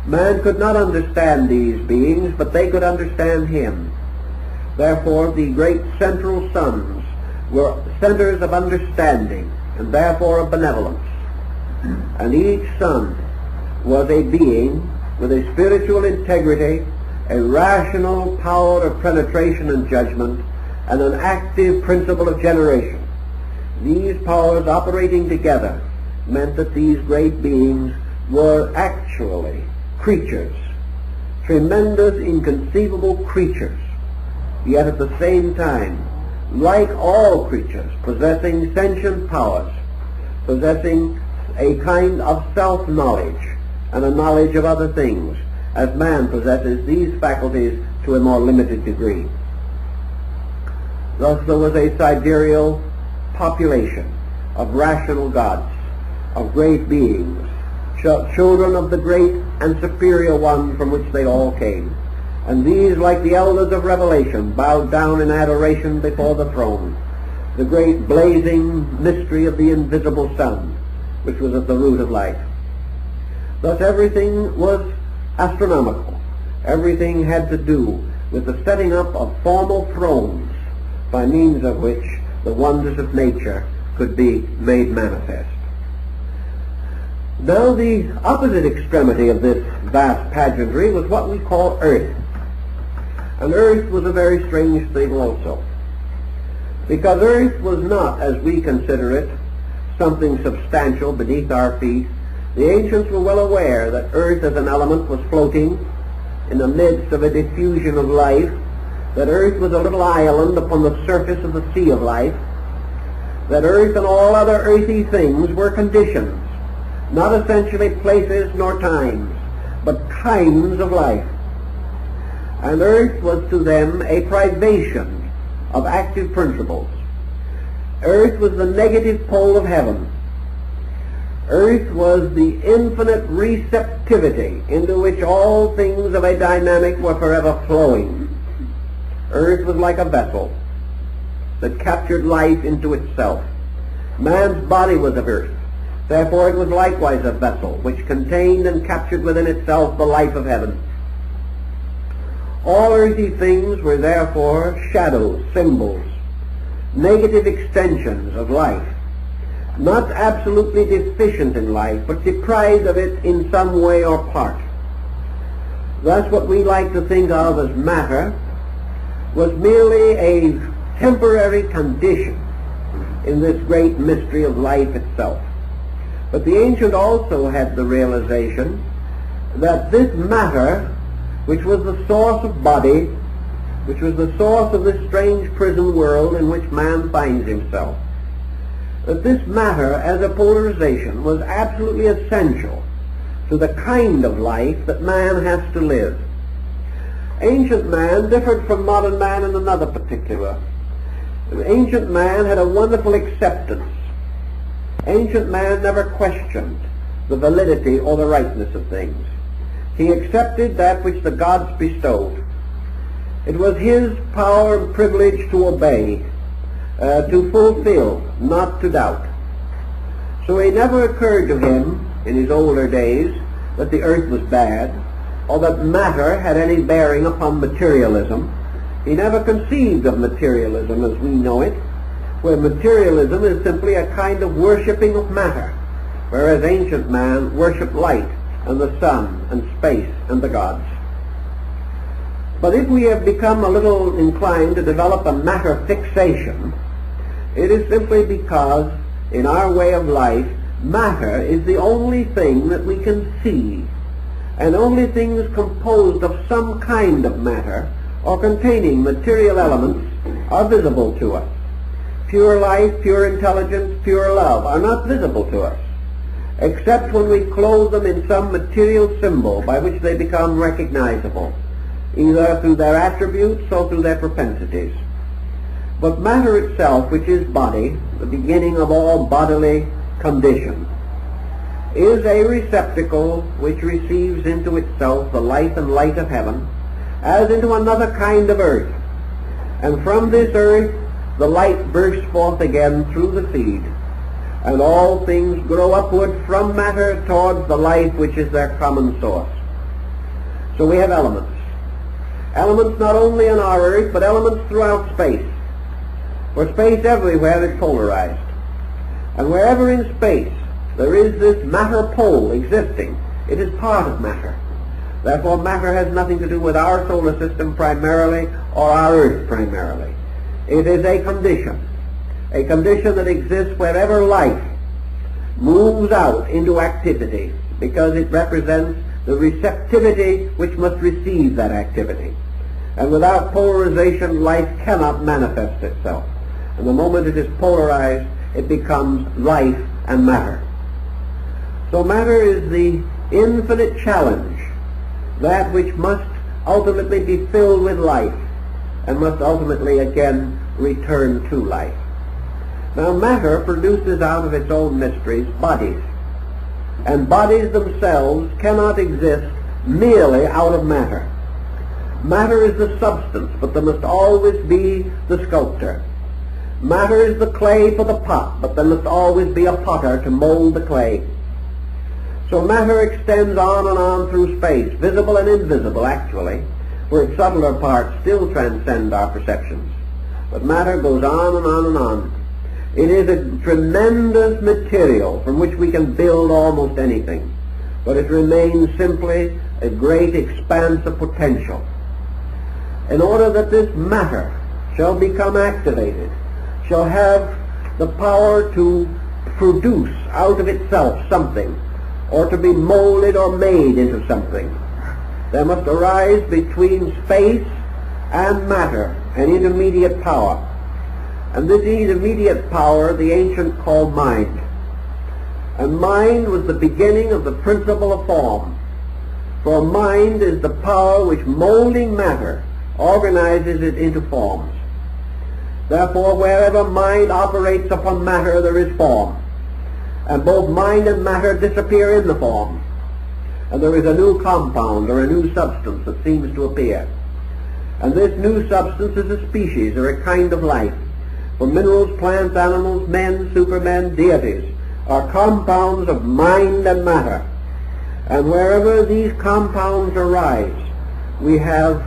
Man could not understand these beings, but they could understand him. Therefore, the great central suns were centers of understanding and therefore of benevolence. And each sun was a being with a spiritual integrity, a rational power of penetration and judgment, and an active principle of generation. These powers operating together meant that these great beings were actually creatures, tremendous, inconceivable creatures, yet at the same time, like all creatures, possessing sentient powers, possessing a kind of self-knowledge and a knowledge of other things, as man possesses these faculties to a more limited degree. Thus there was a sidereal population of rational gods, of great beings, children of the great and superior one from which they all came. And these, like the elders of Revelation, bowed down in adoration before the throne, the great blazing mystery of the invisible sun, which was at the root of life. Thus everything was astronomical. Everything had to do with the setting up of formal thrones by means of which the wonders of nature could be made manifest. Now the opposite extremity of this vast pageantry was what we call Earth. And Earth was a very strange thing also, because Earth was not, as we consider it, something substantial beneath our feet. The ancients were well aware that Earth as an element was floating in the midst of a diffusion of life, that Earth was a little island upon the surface of the sea of life, that Earth and all other earthy things were conditions, not essentially places nor times, but kinds of life. And Earth was to them a privation of active principles. Earth was the negative pole of heaven. Earth was the infinite receptivity into which all things of a dynamic were forever flowing. Earth was like a vessel. that captured life into itself. Man's body was of earth. Therefore it was likewise a vessel which contained and captured within itself the life of heaven. All earthly things were therefore shadows, symbols, negative extensions of life, not absolutely deficient in life, but deprived of it in some way or part. Thus what we like to think of as matter was merely a temporary condition in this great mystery of life itself. But the ancient also had the realization that this matter, which was the source of body, which was the source of this strange prison world in which man finds himself, that this matter as a polarization was absolutely essential to the kind of life that man has to live. Ancient man differed from modern man in another particular. Ancient man had a wonderful acceptance. Ancient man never questioned the validity or the rightness of things. He accepted that which the gods bestowed. It was his power and privilege to obey, to fulfill, not to doubt. So it never occurred to him in his older days that the earth was bad, or that matter had any bearing upon materialism. He never conceived of materialism as we know it, where materialism is simply a kind of worshipping of matter, whereas ancient man worshipped light and the sun and space and the gods. But if we have become a little inclined to develop a matter fixation, it is simply because in our way of life, matter is the only thing that we can see, and only things composed of some kind of matter or containing material elements are visible to us. Pure life, pure intelligence, pure love are not visible to us, except when we clothe them in some material symbol by which they become recognizable, either through their attributes or through their propensities. But matter itself, which is body, the beginning of all bodily condition, is a receptacle which receives into itself the life and light of heaven, as into another kind of earth. And from this earth the light bursts forth again through the seed, and all things grow upward from matter towards the life which is their common source. So we have elements. Elements not only on our earth, but elements throughout space. For space everywhere is polarized. And wherever in space there is this matter pole existing, it is part of matter. Therefore matter has nothing to do with our solar system primarily or our earth primarily. It is a condition that exists wherever life moves out into activity, because it represents the receptivity which must receive that activity. And without polarization, life cannot manifest itself. And the moment it is polarized, it becomes life and matter. So matter is the infinite challenge, that which must ultimately be filled with life and must ultimately again return to life. Now matter produces out of its own mysteries bodies, and bodies themselves cannot exist merely out of matter. Matter is the substance, but there must always be the sculptor. Matter is the clay for the pot, but there must always be a potter to mold the clay. So matter extends on and on through space, visible and invisible actually, for its subtler parts still transcend our perceptions. But matter goes on and on and on. It is a tremendous material from which we can build almost anything, but it remains simply a great expanse of potential. In order that this matter shall become activated, shall have the power to produce out of itself something, or to be molded or made into something, there must arise between space and matter an intermediate power. And this intermediate power the ancient called mind. And mind was the beginning of the principle of form. For mind is the power which, molding matter, organizes it into forms. Therefore, wherever mind operates upon matter, there is form. And both mind and matter disappear in the form. And there is a new compound or a new substance that seems to appear. And this new substance is a species or a kind of life, for minerals, plants, animals, men, supermen, deities, are compounds of mind and matter. And wherever these compounds arise, we have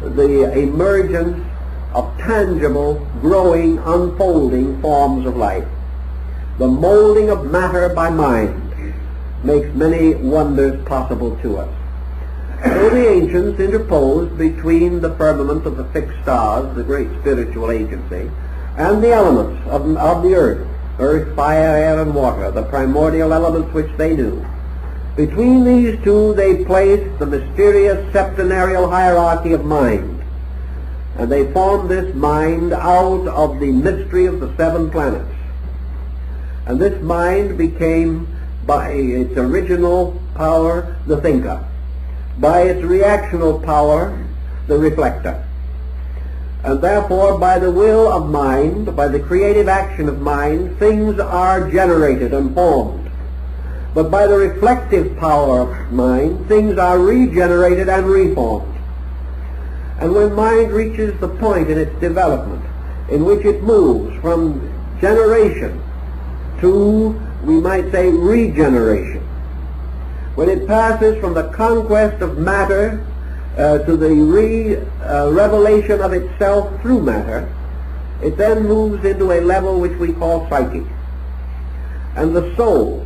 the emergence of tangible, growing, unfolding forms of life. The molding of matter by mind makes many wonders possible to us. So the ancients interposed between the firmament of the fixed stars, the great spiritual agency, and the elements of the earth, fire, air, and water, the primordial elements which they knew. Between these two they placed the mysterious septenarial hierarchy of mind, and they formed this mind out of the mystery of the 7 planets. And this mind became, by its original power, the thinker, by its reactional power, the reflector. And therefore, by the will of mind, by the creative action of mind, things are generated and formed. But by the reflective power of mind, things are regenerated and reformed. And when mind reaches the point in its development in which it moves from generation to, we might say, regeneration, when it passes from the conquest of matter to the revelation of itself through matter, it then moves into a level which we call psyche. And the soul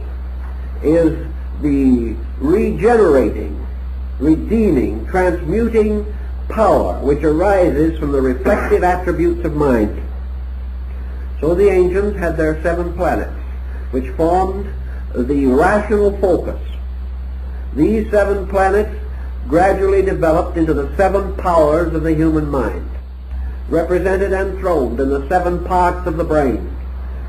is the regenerating, redeeming, transmuting power which arises from the reflective attributes of mind. So the ancients had their 7 planets, which formed the rational focus. These 7 planets gradually developed into the 7 powers of the human mind, represented and enthroned in the 7 parts of the brain,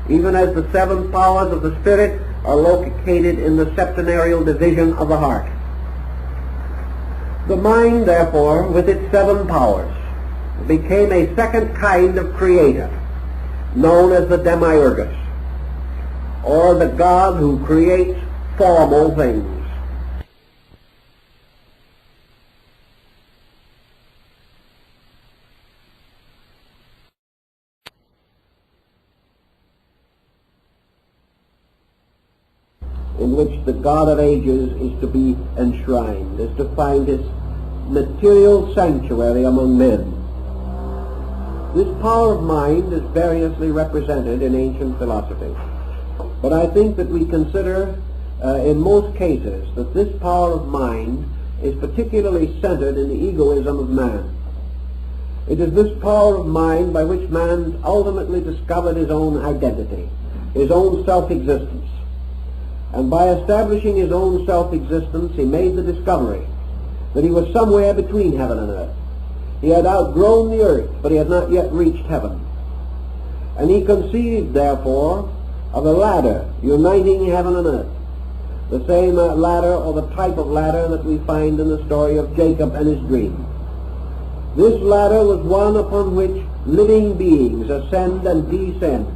even as the 7 powers of the spirit are located in the septenarial division of the heart. The mind, therefore, with its 7 powers, became a second kind of creator, known as the demiurgus, or the God who creates formal things. In which the God of ages is to be enshrined, is to find his material sanctuary among men. This power of mind is variously represented in ancient philosophy. But I think that we consider in most cases that this power of mind is particularly centered in the egoism of man. It is this power of mind by which man ultimately discovered his own identity, his own self-existence. And by establishing his own self-existence, he made the discovery that he was somewhere between heaven and earth. He had outgrown the earth, but he had not yet reached heaven. And he conceived, therefore, of a ladder uniting heaven and earth, the same ladder or the type of ladder that we find in the story of Jacob and his dream. This ladder was one upon which living beings ascend and descend.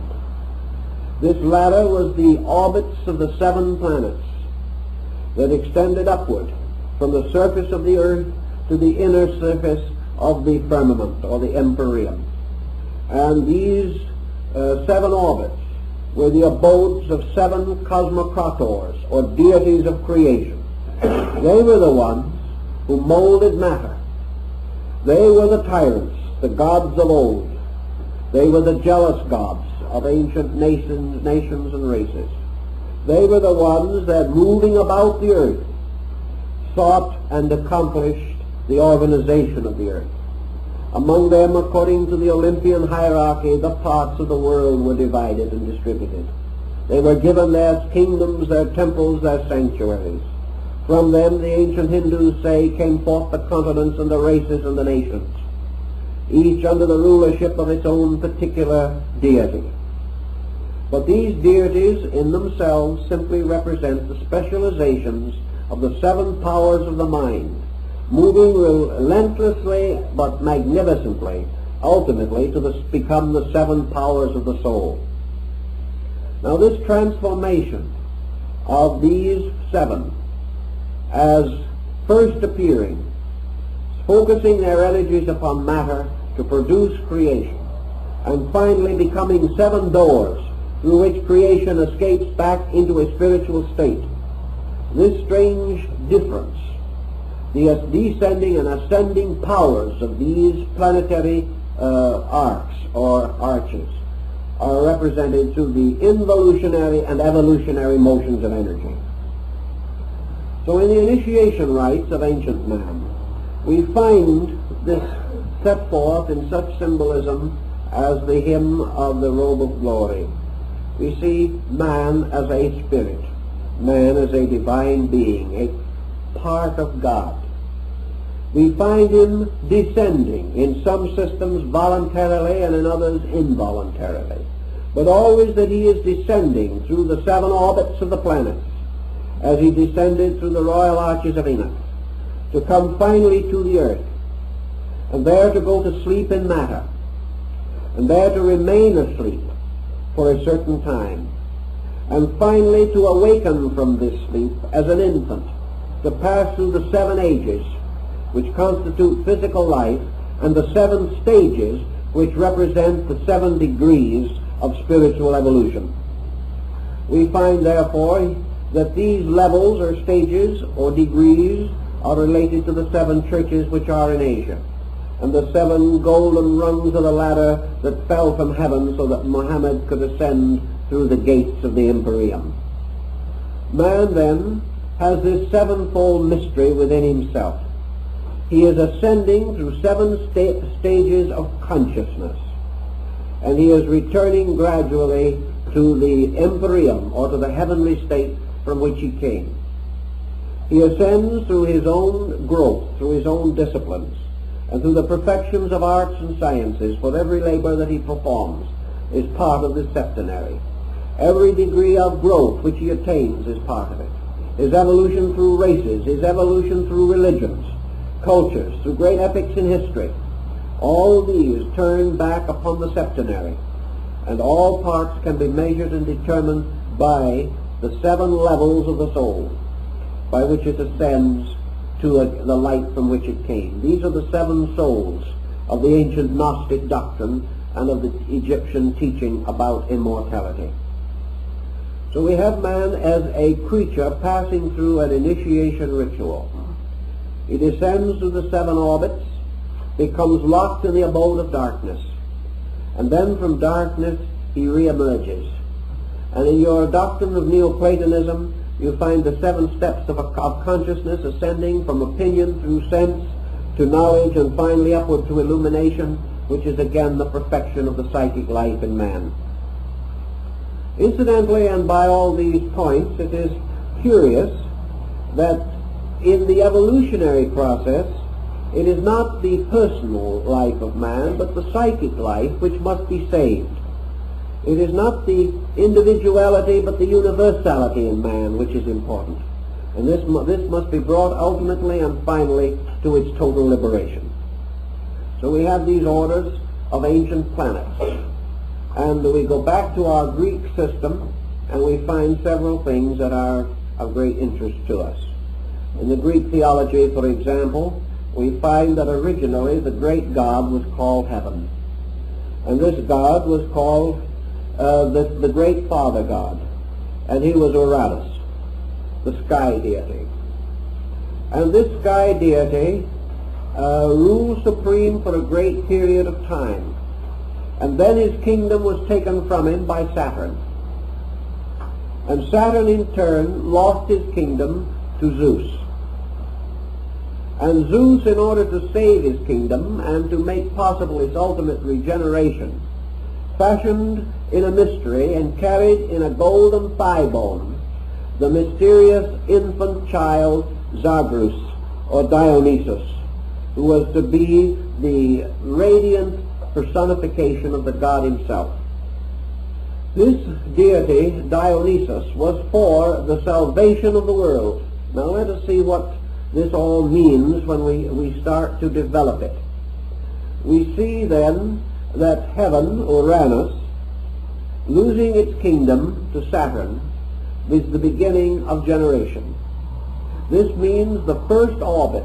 This ladder was the orbits of the 7 planets that extended upward from the surface of the earth to the inner surface of the firmament or the empyrean. And these 7 orbits were the abodes of 7 cosmocrators, or deities of creation. They were the ones who molded matter. They were the tyrants, the gods of old. They were the jealous gods of ancient nations and races. They were the ones that, moving about the earth, sought and accomplished the organization of the earth. Among them, according to the Olympian hierarchy, the parts of the world were divided and distributed. They were given their kingdoms, their temples, their sanctuaries. From them, the ancient Hindus say, came forth the continents and the races and the nations, each under the rulership of its own particular deity. But these deities in themselves simply represent the specializations of the 7 powers of the mind, moving relentlessly but magnificently, ultimately to become the 7 powers of the soul. Now this transformation of these 7 as first appearing, focusing their energies upon matter to produce creation, and finally becoming 7 doors through which creation escapes back into a spiritual state. This strange difference, the descending and ascending powers of these planetary arcs or arches, are represented through the involutionary and evolutionary motions of energy. So in the initiation rites of ancient man, we find this set forth in such symbolism as the hymn of the robe of glory. We see man as a spirit, man as a divine being, a part of God. We find him descending, in some systems voluntarily and in others involuntarily, but always that he is descending through the 7 orbits of the planets, as he descended through the royal arches of Enoch, to come finally to the earth, and there to go to sleep in matter, and there to remain asleep for a certain time, and finally to awaken from this sleep as an infant, to pass through the 7 ages which constitute physical life, and the 7 stages which represent the 7 degrees of spiritual evolution. We find, therefore, that these levels or stages or degrees are related to the 7 churches which are in Asia, and the 7 golden rungs of the ladder that fell from heaven so that Muhammad could ascend through the gates of the Imperium. Man, then, has this 7-fold mystery within himself. He is ascending through 7 stages of consciousness, and he is returning gradually to the Imperium, or to the heavenly state from which he came. He ascends through his own growth, through his own disciplines, and through the perfections of arts and sciences, for every labor that he performs is part of this septenary. Every degree of growth which he attains is part of it. His evolution through races, his evolution through religions, cultures, through great epics in history, all these turn back upon the septenary, and all parts can be measured and determined by the 7 levels of the soul, by which it ascends to the light from which it came. These are the 7 souls of the ancient Gnostic doctrine and of the Egyptian teaching about immortality. So we have man as a creature passing through an initiation ritual. He descends to the 7 orbits, becomes locked in the abode of darkness, and then from darkness he reemerges. And in your doctrine of Neoplatonism, you find the 7 steps of consciousness, ascending from opinion through sense to knowledge and finally upward to illumination, which is again the perfection of the psychic life in man. Incidentally, and by all these points, it is curious that in the evolutionary process, it is not the personal life of man, but the psychic life which must be saved. It is not the individuality, but the universality in man which is important. And this must be brought ultimately and finally to its total liberation. So we have these orders of ancient planets. And we go back to our Greek system, and we find several things that are of great interest to us. In the Greek theology, for example, we find that originally the great God was called Heaven. And this God was called the great Father God, and he was Uranus, the sky deity. And this sky deity ruled supreme for a great period of time, and then his kingdom was taken from him by Saturn. And Saturn in turn lost his kingdom to Zeus. And Zeus, in order to save his kingdom and to make possible its ultimate regeneration, fashioned in a mystery and carried in a golden thigh bone the mysterious infant child Zagreus, or Dionysus, who was to be the radiant personification of the God himself. This deity, Dionysus, was for the salvation of the world. Now let us see what this all means when we start to develop it. We see then that heaven, Uranus, losing its kingdom to Saturn, is the beginning of generation. This means the first orbit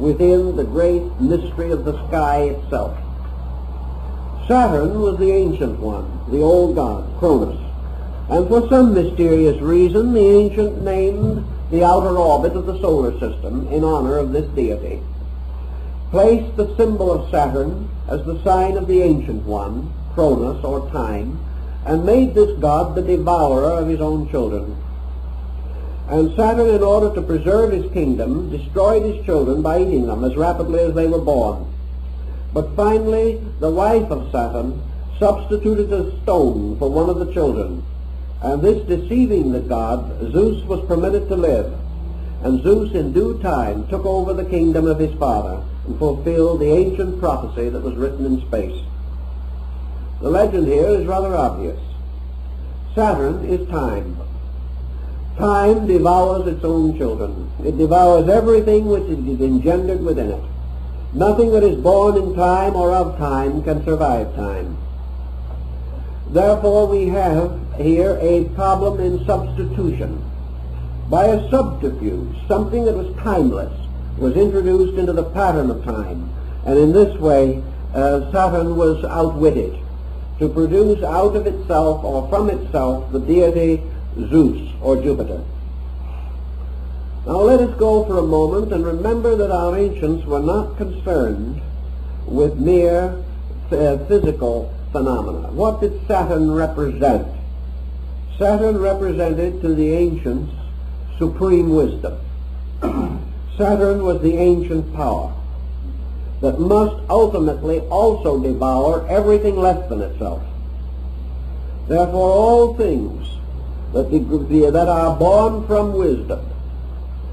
within the great mystery of the sky itself. Saturn was the ancient one, the old god, Cronus, and for some mysterious reason the ancient named the outer orbit of the solar system in honor of this deity, placed the symbol of Saturn as the sign of the ancient one, Cronus or time, and made this god the devourer of his own children. And Saturn, in order to preserve his kingdom, destroyed his children by eating them as rapidly as they were born. But finally, the wife of Saturn substituted a stone for one of the children, and this deceiving the god, Zeus was permitted to live, and Zeus in due time took over the kingdom of his father and fulfilled the ancient prophecy that was written in space. The legend here is rather obvious. Saturn is time. Time devours its own children. It devours everything which it is engendered within it. Nothing that is born in time or of time can survive time. Therefore we have here a problem in substitution. By a subterfuge, something that was timeless was introduced into the pattern of time, and in this way Saturn was outwitted to produce out of itself or from itself the deity Zeus or Jupiter. Now let us go for a moment and remember that our ancients were not concerned with mere physical phenomena. What did Saturn represent? Saturn represented to the ancients supreme wisdom. Saturn was the ancient power that must ultimately also devour everything less than itself. Therefore all things that are born from wisdom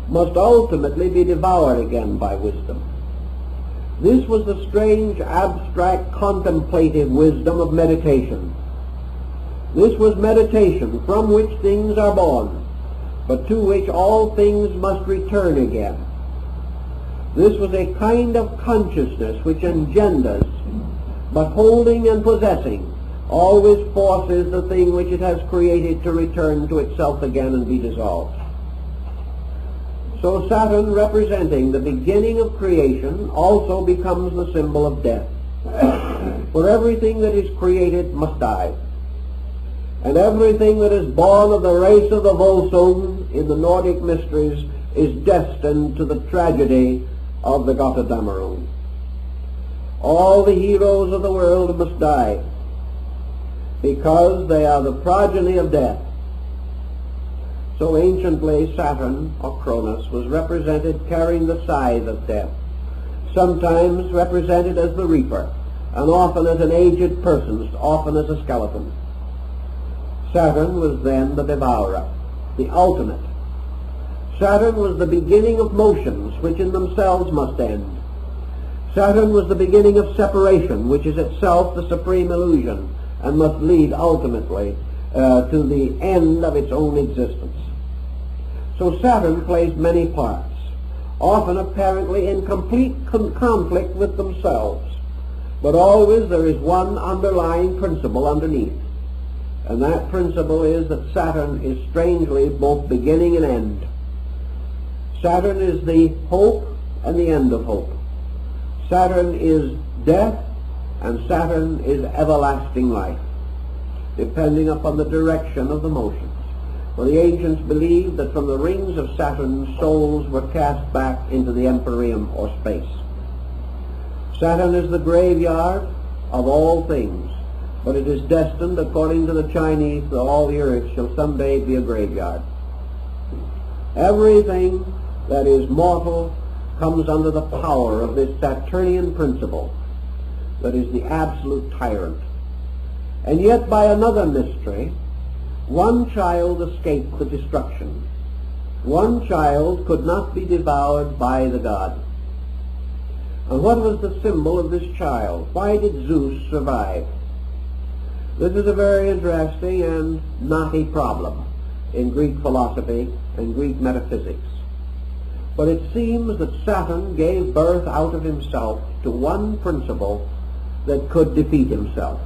must ultimately be devoured again by wisdom. This was the strange, abstract, contemplative wisdom of meditation. This was meditation from which things are born, but to which all things must return again. This was a kind of consciousness which engenders, but holding and possessing, always forces the thing which it has created to return to itself again and be dissolved. So Saturn, representing the beginning of creation, also becomes the symbol of death. For everything that is created must die. And everything that is born of the race of the Volsung in the Nordic mysteries is destined to the tragedy of the Götterdämmerung. All the heroes of the world must die, because they are the progeny of death. So anciently Saturn, or Cronus, was represented carrying the scythe of death, sometimes represented as the reaper, and often as an aged person, often as a skeleton. Saturn was then the devourer, the ultimate. Saturn was the beginning of motions which in themselves must end. Saturn was the beginning of separation, which is itself the supreme illusion, and must lead ultimately to the end of its own existence. So Saturn plays many parts, often apparently in complete conflict with themselves, but always there is one underlying principle underneath, and that principle is that Saturn is strangely both beginning and end. Saturn is the hope and the end of hope. Saturn is death, and Saturn is everlasting life, depending upon the direction of the motions. For the ancients believed that from the rings of Saturn, souls were cast back into the empyrean or space. Saturn is the graveyard of all things, but it is destined, according to the Chinese, that all the earth shall someday be a graveyard. Everything that is mortal comes under the power of this Saturnian principle that is the absolute tyrant. And yet by another mystery, one child escaped the destruction. One child could not be devoured by the god. And what was the symbol of this child? Why did Zeus survive? This is a very interesting and knotty problem in Greek philosophy and Greek metaphysics. But it seems that Saturn gave birth out of himself to one principle that could defeat himself.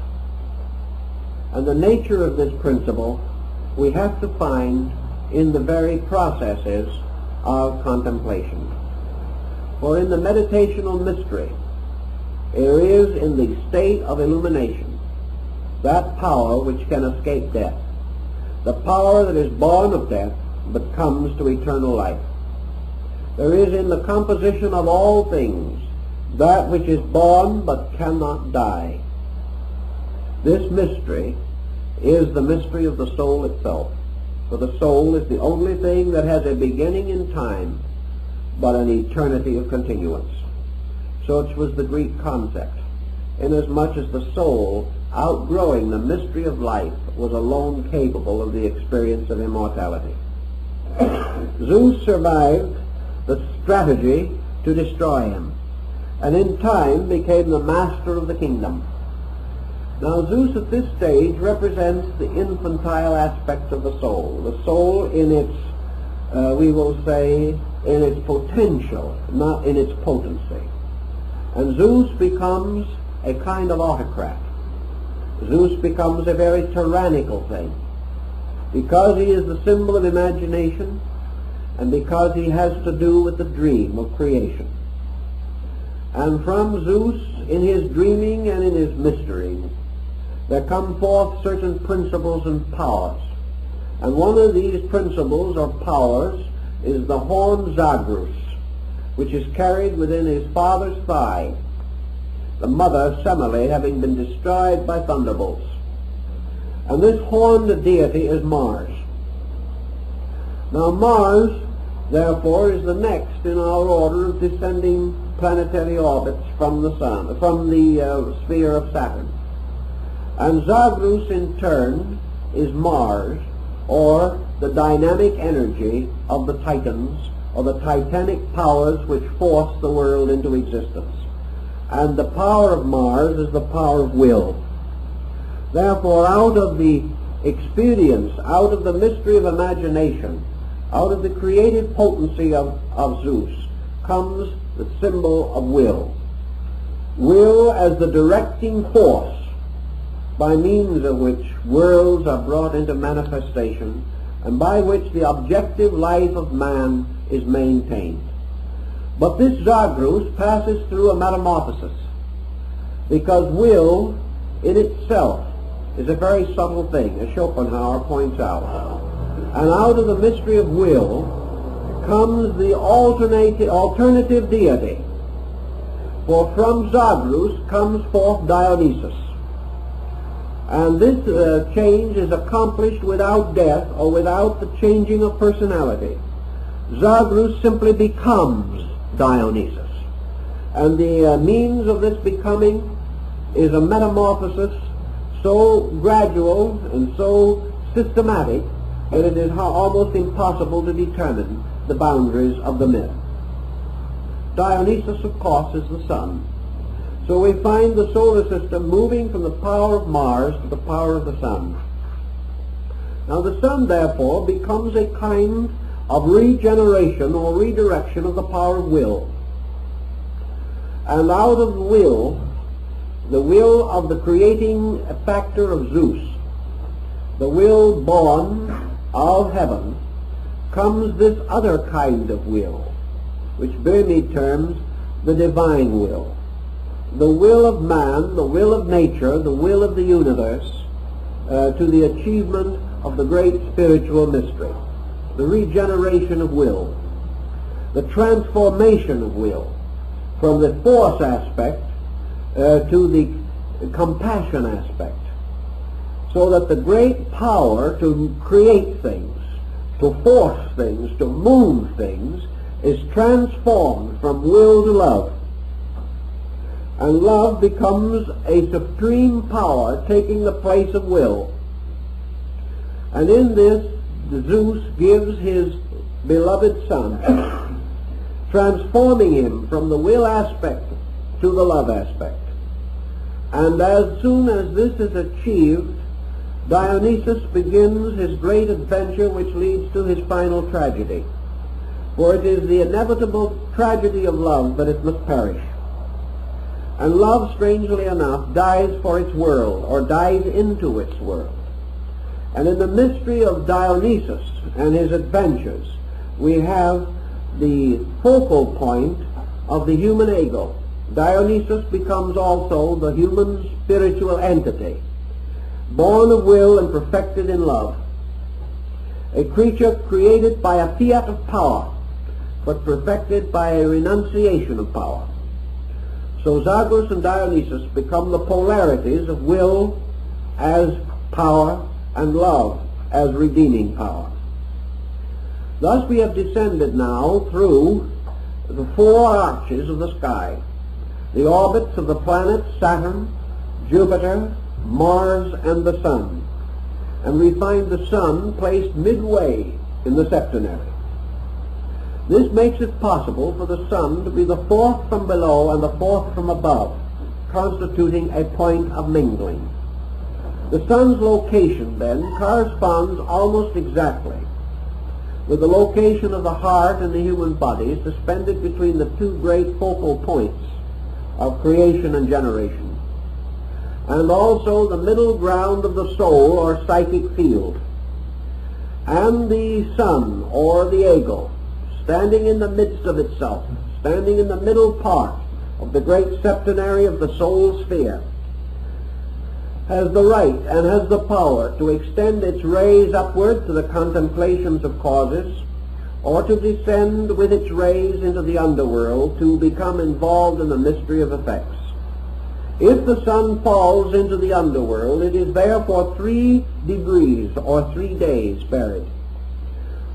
And the nature of this principle we have to find in the very processes of contemplation. For in the meditational mystery, there is in the state of illumination that power which can escape death, the power that is born of death but comes to eternal life. There is in the composition of all things that which is born but cannot die. This mystery is the mystery of the soul itself, for the soul is the only thing that has a beginning in time but an eternity of continuance. Such was the Greek concept, inasmuch as the soul, outgrowing the mystery of life, was alone capable of the experience of immortality. Zeus survived the strategy to destroy him, and in time became the master of the kingdom. Now Zeus at this stage represents the infantile aspects of the soul in its, we will say, in its potential, not in its potency. And Zeus becomes a kind of autocrat. Zeus becomes a very tyrannical thing, because he is the symbol of imagination and because he has to do with the dream of creation. And from Zeus, in his dreaming and in his mystery, there come forth certain principles and powers. And one of these principles or powers is the horn Zagreus, which is carried within his father's thigh, the mother Semele having been destroyed by thunderbolts. And this horned deity is Mars. Now Mars, therefore, is the next in our order of descending planetary orbits from the sun, from the sphere of Saturn. And Zagreus in turn is Mars, or the dynamic energy of the Titans, or the titanic powers which force the world into existence. And the power of Mars is the power of will. Therefore, out of the experience, out of the mystery of imagination, out of the creative potency of Zeus, comes the symbol of will. Will as the directing force by means of which worlds are brought into manifestation and by which the objective life of man is maintained. But this Zagreus passes through a metamorphosis, because will in itself is a very subtle thing, as Schopenhauer points out. And out of the mystery of will comes the alternative deity. For from Zagreus comes forth Dionysus. And this change is accomplished without death or without the changing of personality. Zagreus simply becomes Dionysus. And the means of this becoming is a metamorphosis so gradual and so systematic that it is almost impossible to determine the boundaries of the myth. Dionysus, of course, is the sun. So we find the solar system moving from the power of Mars to the power of the sun. Now the sun, therefore, becomes a kind of regeneration or redirection of the power of will. And out of the will of the creating factor of Zeus, the will born of heaven, comes this other kind of will, which Bernini terms the divine will. The will of man, the will of nature, the will of the universe, to the achievement of the great spiritual mystery, the regeneration of will, the transformation of will from the force aspect to the compassion aspect, so that the great power to create things, to force things, to move things, is transformed from will to love. And love becomes a supreme power taking the place of will. And in this, Zeus gives his beloved son, transforming him from the will aspect to the love aspect. And as soon as this is achieved, Dionysus begins his great adventure which leads to his final tragedy. For it is the inevitable tragedy of love that it must perish. And love, strangely enough, dies for its world, or dies into its world. And in the mystery of Dionysus and his adventures, we have the focal point of the human ego, Dionysus becomes also the human spiritual entity, born of will and perfected in love, a creature created by a fiat of power, but perfected by a renunciation of power. So Zagros and Dionysus become the polarities of will as power and love as redeeming power. Thus we have descended now through the four arches of the sky, the orbits of the planets Saturn, Jupiter, Mars, and the Sun, and we find the Sun placed midway in the septenary. This makes it possible for the Sun to be the fourth from below and the fourth from above, constituting a point of mingling. The Sun's location, then, corresponds almost exactly with the location of the heart and the human body, suspended between the two great focal points of creation and generation, and also the middle ground of the soul or psychic field, and the Sun or the ego, standing in the midst of itself, standing in the middle part of the great septenary of the soul sphere, has the right and has the power to extend its rays upward to the contemplations of causes, or to descend with its rays into the underworld to become involved in the mystery of effects. If the Sun falls into the underworld, it is there for 3 degrees or 3 days buried,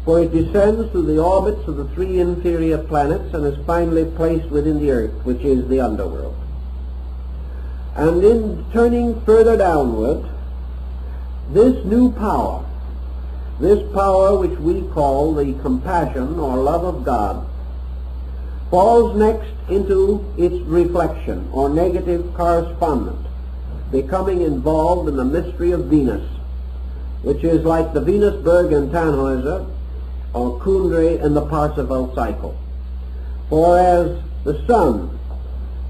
for it descends through the orbits of the 3 inferior planets and is finally placed within the earth, which is the underworld. And in turning further downward, this new power, this power which we call the compassion or love of God, falls next into its reflection or negative correspondent, becoming involved in the mystery of Venus, which is like the Venusberg in Tannhäuser or Kundry in the Parsifal cycle. For as the Sun,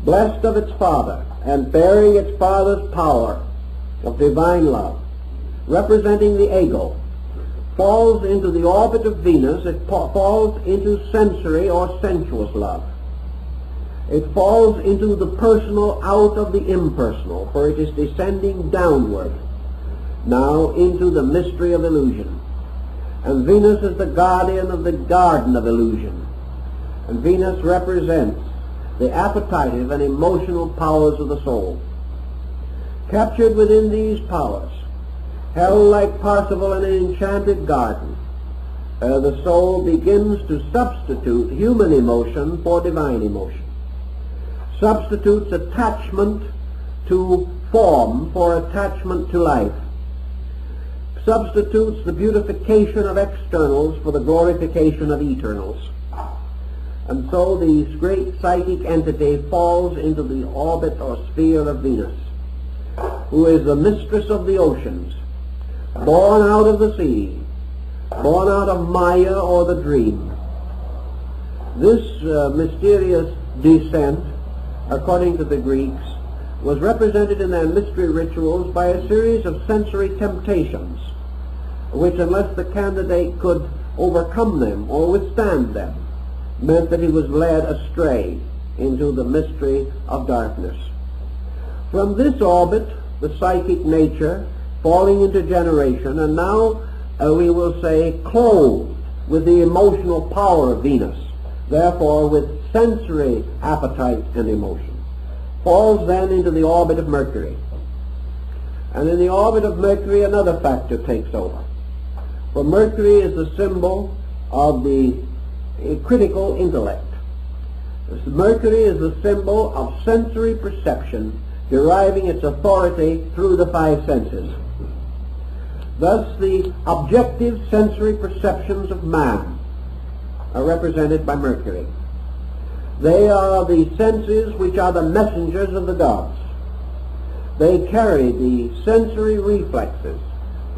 blessed of its Father, and bearing its Father's power of divine love, representing the ego, falls into the orbit of Venus, it falls into sensory or sensuous love. It falls into the personal out of the impersonal, for it is descending downward now into the mystery of illusion. And Venus is the guardian of the garden of illusion. And Venus represents the appetitive and emotional powers of the soul. Captured within these powers, held like Parsifal in an enchanted garden, the soul begins to substitute human emotion for divine emotion, substitutes attachment to form for attachment to life, substitutes the beautification of externals for the glorification of eternals. And so the great psychic entity falls into the orbit or sphere of Venus, who is the mistress of the oceans, born out of the sea, born out of Maya or the dream. This mysterious descent, according to the Greeks, was represented in their mystery rituals by a series of sensory temptations, which, unless the candidate could overcome them or withstand them, meant that he was led astray into the mystery of darkness. From this orbit, the psychic nature falling into generation, and now we will say clothed with the emotional power of Venus, therefore with sensory appetite and emotion, falls then into the orbit of Mercury. And in the orbit of Mercury another factor takes over. For Mercury is the symbol of the critical intellect. Mercury is the symbol of sensory perception, deriving its authority through the 5 senses. Thus the objective sensory perceptions of man are represented by Mercury. They are the senses which are the messengers of the gods. They carry the sensory reflexes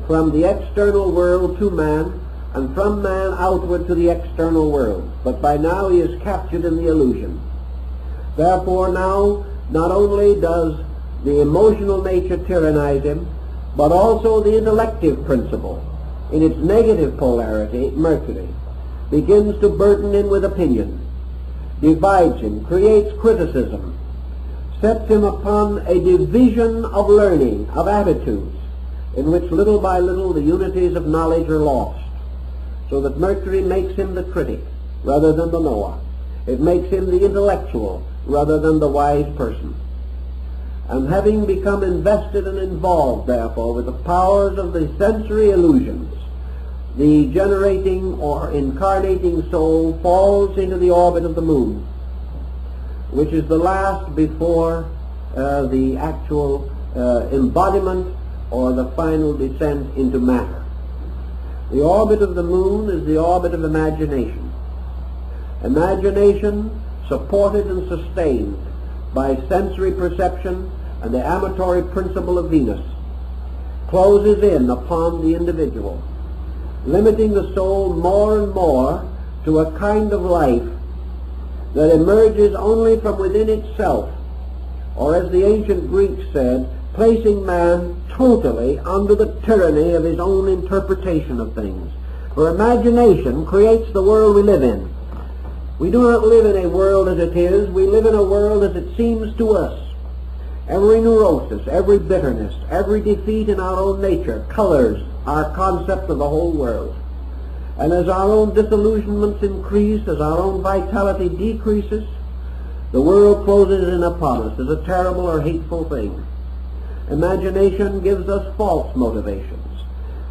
from the external world to man, and from man outward to the external world. But by now he is captured in the illusion. Therefore now not only does the emotional nature tyrannize him, but also the intellective principle, in its negative polarity, Mercury, begins to burden him with opinion, divides him, creates criticism, sets him upon a division of learning, of attitudes, in which little by little the unities of knowledge are lost, so that Mercury makes him the critic rather than the knower. It makes him the intellectual rather than the wise person. And having become invested and involved, therefore, with the powers of the sensory illusions, the generating or incarnating soul falls into the orbit of the moon, which is the last before the actual embodiment or the final descent into matter. The orbit of the moon is the orbit of imagination. Imagination, supported and sustained by sensory perception and the amatory principle of Venus, closes in upon the individual, limiting the soul more and more to a kind of life that emerges only from within itself, or as the ancient Greeks said, placing man totally under the tyranny of his own interpretation of things. For imagination creates the world we live in. We do not live in a world as it is, we live in a world as it seems to us. Every neurosis, every bitterness, every defeat in our own nature colors our concept of the whole world. And as our own disillusionments increase, as our own vitality decreases, the world closes in upon us as a terrible or hateful thing. Imagination gives us false motivations,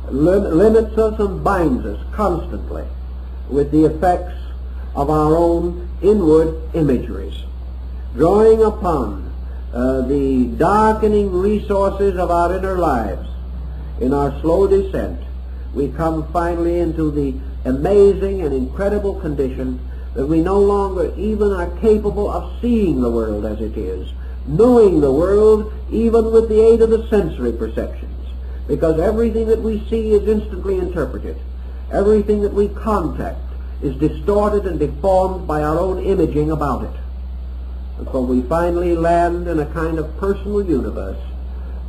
limits us and binds us constantly with the effects of our own inward imageries, drawing upon the darkening resources of our inner lives. In our slow descent, we come finally into the amazing and incredible condition that we no longer even are capable of seeing the world as it is, knowing the world even with the aid of the sensory perceptions, because everything that we see is instantly interpreted. Everything that we contact is distorted and deformed by our own imaging about it. And so we finally land in a kind of personal universe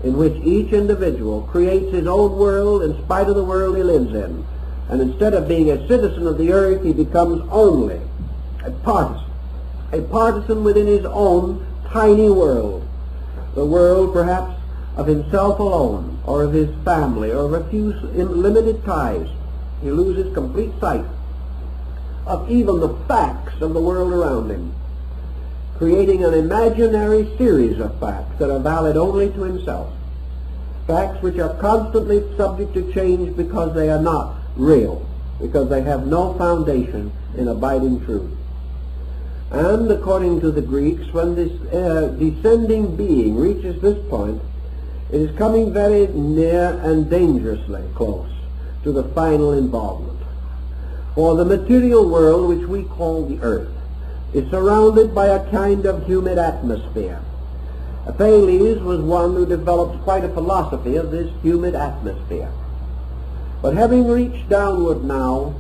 in which each individual creates his own world in spite of the world he lives in. And instead of being a citizen of the earth, he becomes only a partisan within his own tiny world, the world perhaps of himself alone, or of his family, or of a few limited ties. He loses complete sight of even the facts of the world around him, creating an imaginary series of facts that are valid only to himself, facts which are constantly subject to change because they are not real, because they have no foundation in abiding truth. And according to the Greeks, when this descending being reaches this point, it is coming very near and dangerously close to the final involvement. For the material world, which we call the earth, is surrounded by a kind of humid atmosphere. Thales was one who developed quite a philosophy of this humid atmosphere. But having reached downward now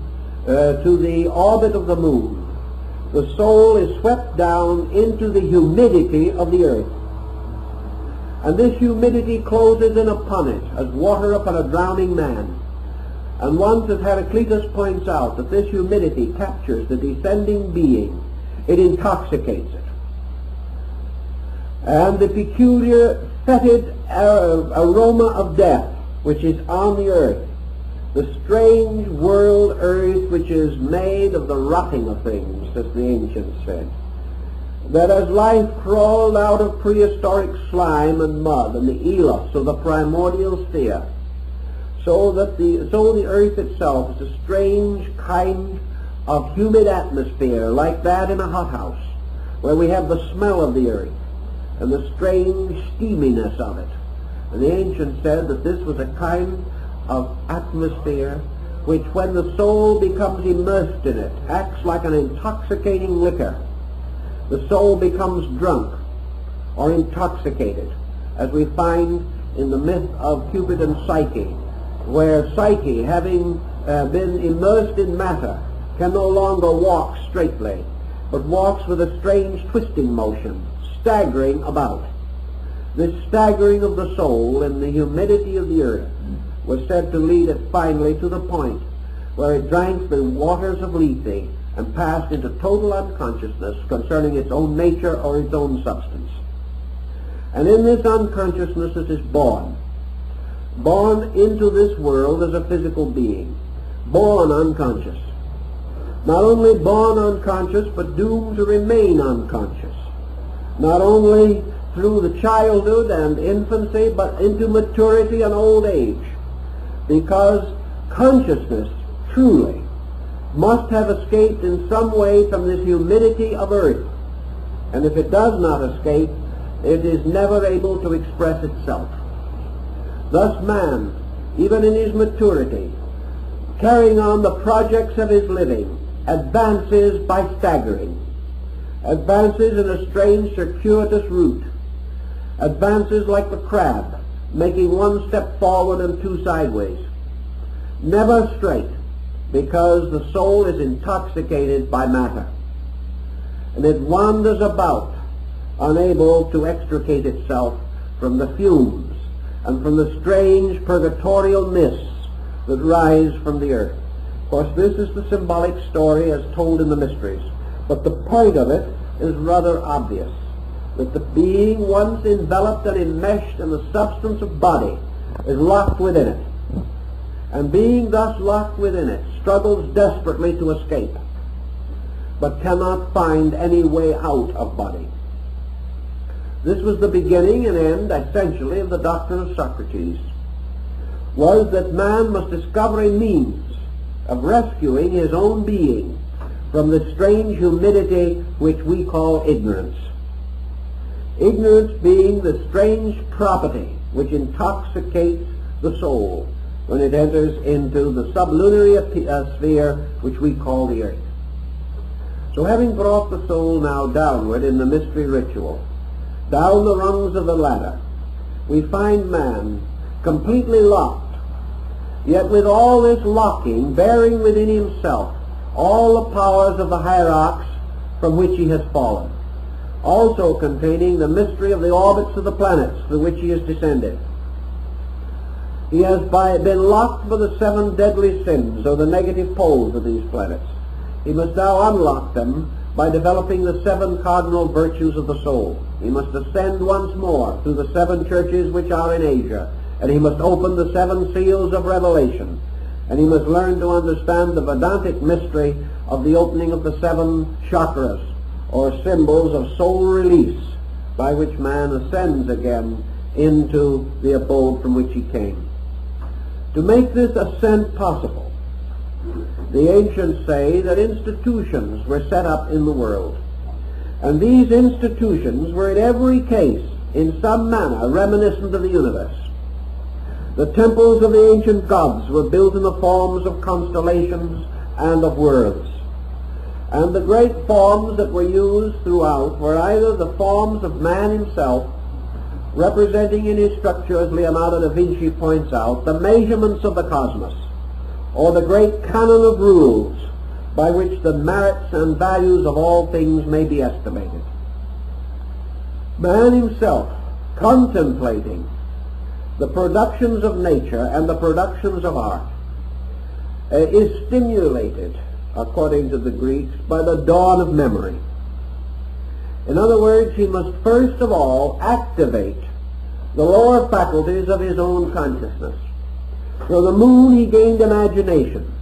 to the orbit of the moon, the soul is swept down into the humidity of the earth. And this humidity closes in upon it as water upon a drowning man. And once, as Heraclitus points out, that this humidity captures the descending being, it intoxicates it. And the peculiar fetid aroma of death which is on the earth, the strange world earth which is made of the rotting of things, as the ancients said, that as life crawled out of prehistoric slime and mud and the elos of the primordial sphere, so the earth itself is a strange kind of humid atmosphere like that in a hothouse, where we have the smell of the earth and the strange steaminess of it. And the ancients said that this was a kind of atmosphere which, when the soul becomes immersed in it, acts like an intoxicating liquor. The soul becomes drunk or intoxicated, as we find in the myth of Cupid and Psyche, where Psyche, having been immersed in matter, can no longer walk straightly, but walks with a strange twisting motion, staggering about. This staggering of the soul in the humidity of the earth was said to lead it finally to the point where it drank the waters of Lethe and passed into total unconsciousness concerning its own nature or its own substance. And in this unconsciousness it is born. Born into this world as a physical being. Born unconscious. Not only born unconscious, but doomed to remain unconscious. Not only through the childhood and infancy, but into maturity and old age. Because consciousness, truly, must have escaped in some way from this humidity of earth. And if it does not escape, it is never able to express itself. Thus man, even in his maturity, carrying on the projects of his living, advances by staggering, advances in a strange circuitous route, advances like the crab, making one step forward and two sideways, never straight, because the soul is intoxicated by matter, and it wanders about, unable to extricate itself from the fumes and from the strange purgatorial mists that rise from the earth. Of course, this is the symbolic story as told in the mysteries, but the point of it is rather obvious, that the being once enveloped and enmeshed in the substance of body is locked within it, and being thus locked within it, struggles desperately to escape, but cannot find any way out of body. This was the beginning and end, essentially, of the doctrine of Socrates, was that man must discover a means of rescuing his own being from the strange humidity which we call ignorance. Ignorance being the strange property which intoxicates the soul when it enters into the sublunary sphere which we call the earth. So having brought the soul now downward in the mystery ritual, down the rungs of the ladder, we find man completely locked, yet with all this locking bearing within himself all the powers of the hierarchs from which he has fallen, also containing the mystery of the orbits of the planets through which he has descended. He has been locked by the 7 deadly sins, or the negative poles of these planets. He must now unlock them by developing the 7 cardinal virtues of the soul. He must ascend once more through the 7 churches which are in Asia, and he must open the 7 seals of revelation, and he must learn to understand the Vedantic mystery of the opening of the 7 chakras, or symbols of soul release, by which man ascends again into the abode from which he came. To make this ascent possible, the ancients say that institutions were set up in the world, and these institutions were in every case in some manner reminiscent of the universe. The temples of the ancient gods were built in the forms of constellations and of worlds, and the great forms that were used throughout were either the forms of man himself, representing in his structure, as Leonardo da Vinci points out, the measurements of the cosmos, or the great canon of rules by which the merits and values of all things may be estimated. Man himself, contemplating the productions of nature and the productions of art, is stimulated, according to the Greeks, by the dawn of memory. In other words, he must first of all activate the lower faculties of his own consciousness. From the moon he gained imagination.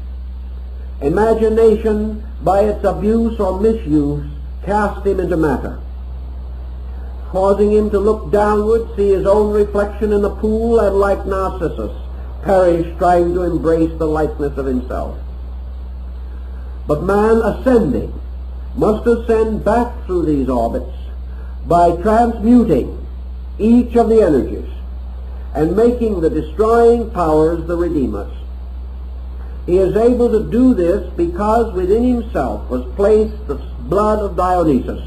Imagination, by its abuse or misuse, cast him into matter, causing him to look downward, see his own reflection in the pool, and like Narcissus, perish trying to embrace the likeness of himself. But man ascending must ascend back through these orbits by transmuting each of the energies and making the destroying powers the redeemers. He is able to do this because within himself was placed the blood of Dionysus.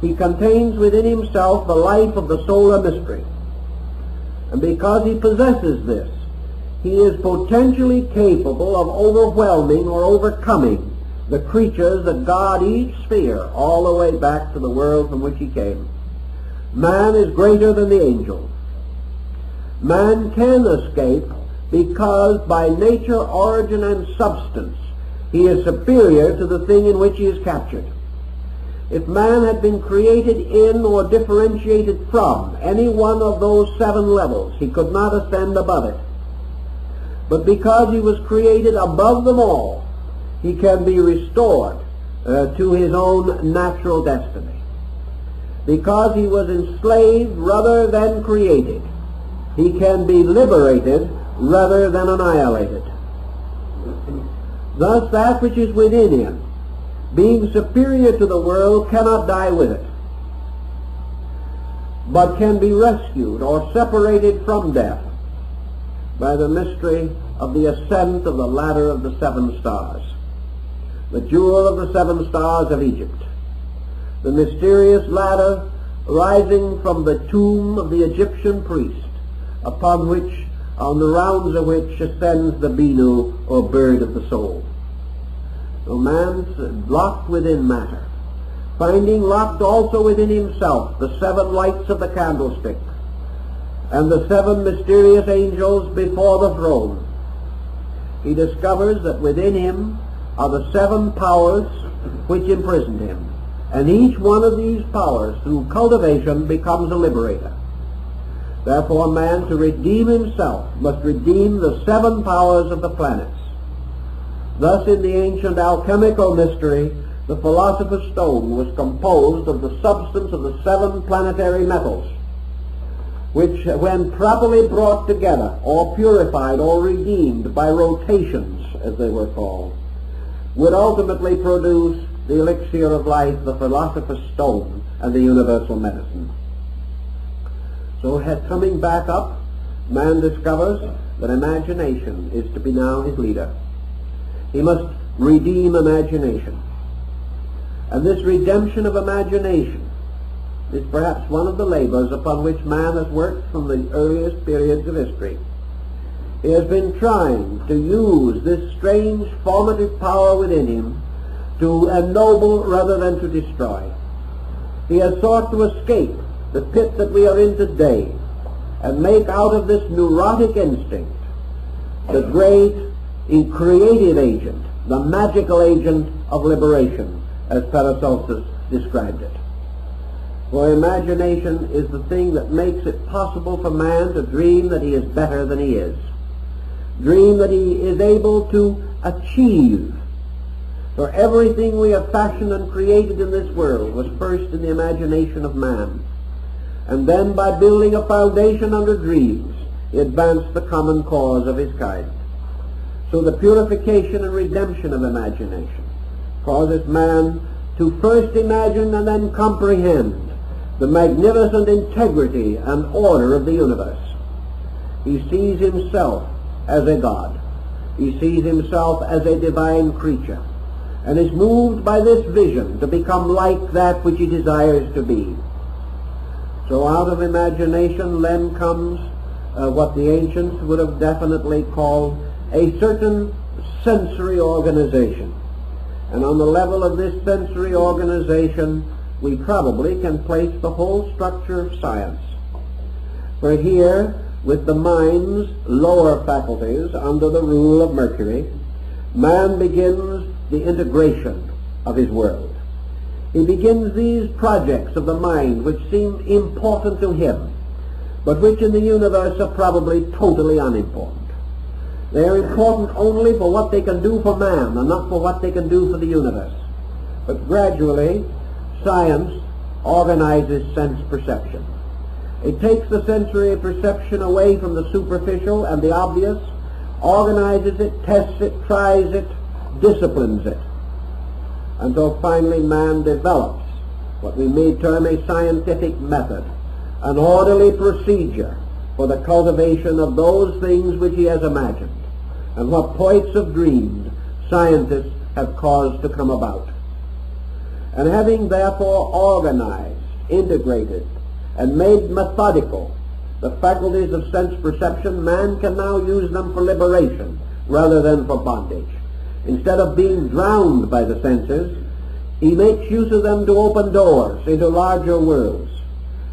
He contains within himself the life of the solar mystery. And because he possesses this, he is potentially capable of overwhelming or overcoming the creatures that guard each sphere all the way back to the world from which he came. Man is greater than the angel. Man can escape because by nature, origin, and substance he is superior to the thing in which he is captured. if man had been created in or differentiated from any one of those 7 levels, he could not ascend above it. But because he was created above them all, he can be restored to his own natural destiny. Because he was enslaved rather than created, he can be liberated rather than annihilated. Thus that which is within him, being superior to the world, cannot die with it, but can be rescued or separated from death by the mystery of the ascent of the ladder of the 7 stars, the jewel of the 7 stars of Egypt, the mysterious ladder rising from the tomb of the Egyptian priest, upon which, on the rounds of which ascends the Binu, or bird of the soul. So man's locked within matter, finding locked also within himself the 7 lights of the candlestick and the 7 mysterious angels before the throne. He discovers that within him are the 7 powers which imprisoned him, and each one of these powers, through cultivation, becomes a liberator. Therefore man, to redeem himself, must redeem the 7 powers of the planets. Thus in the ancient alchemical mystery, the philosopher's stone was composed of the substance of the 7 planetary metals, which, when properly brought together, or purified, or redeemed by rotations, as they were called, would ultimately produce the elixir of life, the philosopher's stone, and the universal medicine. So coming back up, man discovers that imagination is to be now his leader. He must redeem imagination. And this redemption of imagination is perhaps one of the labors upon which man has worked from the earliest periods of history. He has been trying to use this strange formative power within him to ennoble rather than to destroy. He has sought to escape the pit that we are in today and make out of this neurotic instinct the great creative agent, the magical agent of liberation, as Paracelsus described it. For imagination is the thing that makes it possible for man to dream that he is better than he is, dream that he is able to achieve. For everything we have fashioned and created in this world was first in the imagination of man, and then by building a foundation under dreams, he advanced the common cause of his kind. So the purification and redemption of imagination causes man to first imagine and then comprehend the magnificent integrity and order of the universe. He sees himself as a god. He sees himself as a divine creature, and is moved by this vision to become like that which he desires to be. So out of imagination then comes what the ancients would have definitely called a certain sensory organization. And on the level of this sensory organization, we probably can place the whole structure of science. For here, with the mind's lower faculties under the rule of Mercury, man begins the integration of his world. He begins these projects of the mind which seem important to him, but which in the universe are probably totally unimportant. They are important only for what they can do for man and not for what they can do for the universe. But gradually, science organizes sense perception. It takes the sensory perception away from the superficial and the obvious, organizes it, tests it, tries it, disciplines it, until finally man develops what we may term a scientific method, an orderly procedure for the cultivation of those things which he has imagined, and what poets of dreams scientists have caused to come about. And having therefore organized, integrated, and made methodical the faculties of sense perception, man can now use them for liberation rather than for bondage. Instead of being drowned by the senses, he makes use of them to open doors into larger worlds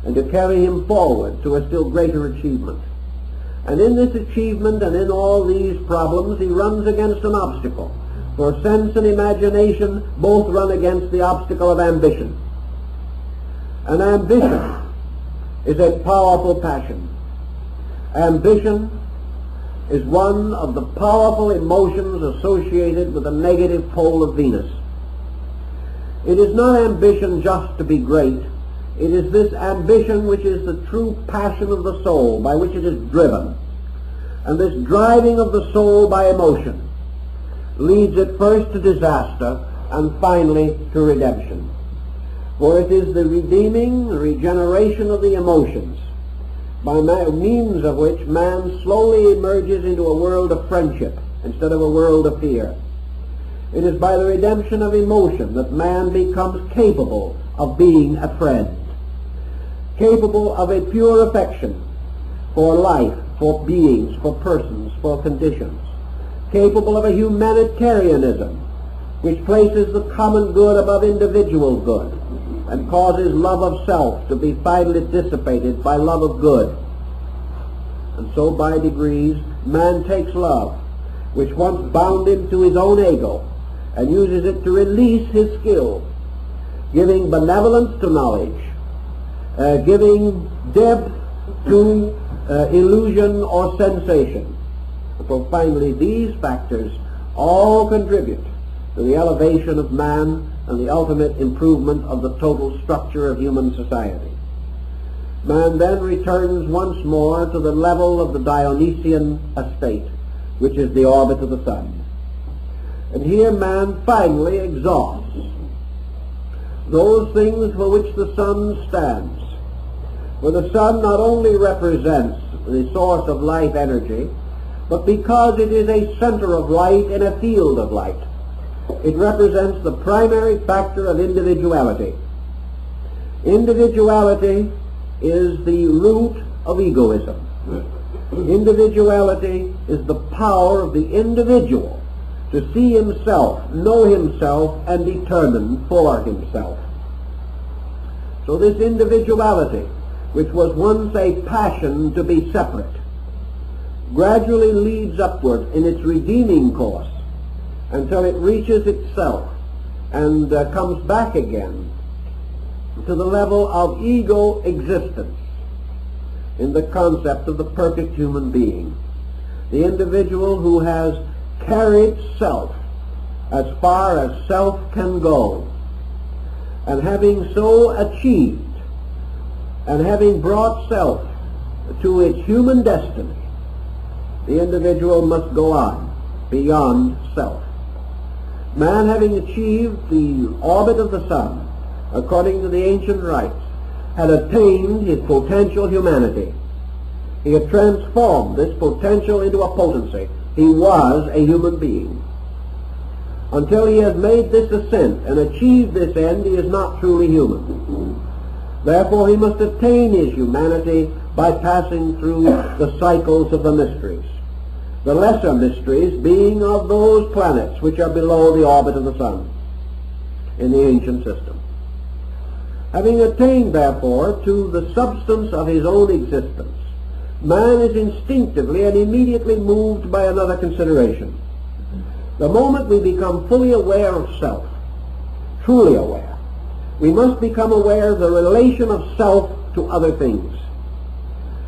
and to carry him forward to a still greater achievement. And in this achievement and in all these problems, he runs against an obstacle For sense and imagination both run against the obstacle of ambition. And ambition is a powerful passion. Ambition is one of the powerful emotions associated with the negative pole of Venus. It is not ambition just to be great. It is this ambition which is the true passion of the soul, by which it is driven. And this driving of the soul by emotion leads it first to disaster and finally to redemption. For it is the redeeming regeneration of the emotions, by means of which man slowly emerges into a world of friendship instead of a world of fear. It is by the redemption of emotion that man becomes capable of being a friend, capable of a pure affection for life, for beings, for persons, for conditions, capable of a humanitarianism which places the common good above individual good and causes love of self to be finally dissipated by love of good. And so by degrees man takes love, which once bound him to his own ego, and uses it to release his skill, giving benevolence to knowledge, giving depth to illusion or sensation. So finally these factors all contribute to the elevation of man and the ultimate improvement of the total structure of human society. Man then returns once more to the level of the Dionysian estate, which is the orbit of the sun. And here man finally exhausts those things for which the sun stands. For the sun not only represents the source of life energy, but because it is a center of light in a field of light, it represents the primary factor of individuality. Individuality is the root of egoism. Individuality is the power of the individual to see himself, know himself, and determine for himself. So this individuality, which was once a passion to be separate, gradually leads upward in its redeeming course until it reaches itself and comes back again to the level of ego existence in the concept of the perfect human being. The individual who has carried self as far as self can go, and having so achieved and having brought self to its human destiny, the individual must go on beyond self. Man, having achieved the orbit of the sun according to the ancient rites, had attained his potential humanity. He had transformed this potential into a potency. He was a human being. Until he has made this ascent and achieved this end, he is not truly human. Therefore he must attain his humanity by passing through the cycles of the mysteries. The lesser mysteries being of those planets which are below the orbit of the sun in the ancient system. Having attained, therefore, to the substance of his own existence, man is instinctively and immediately moved by another consideration. The moment we become fully aware of self, truly aware, we must become aware of the relation of self to other things.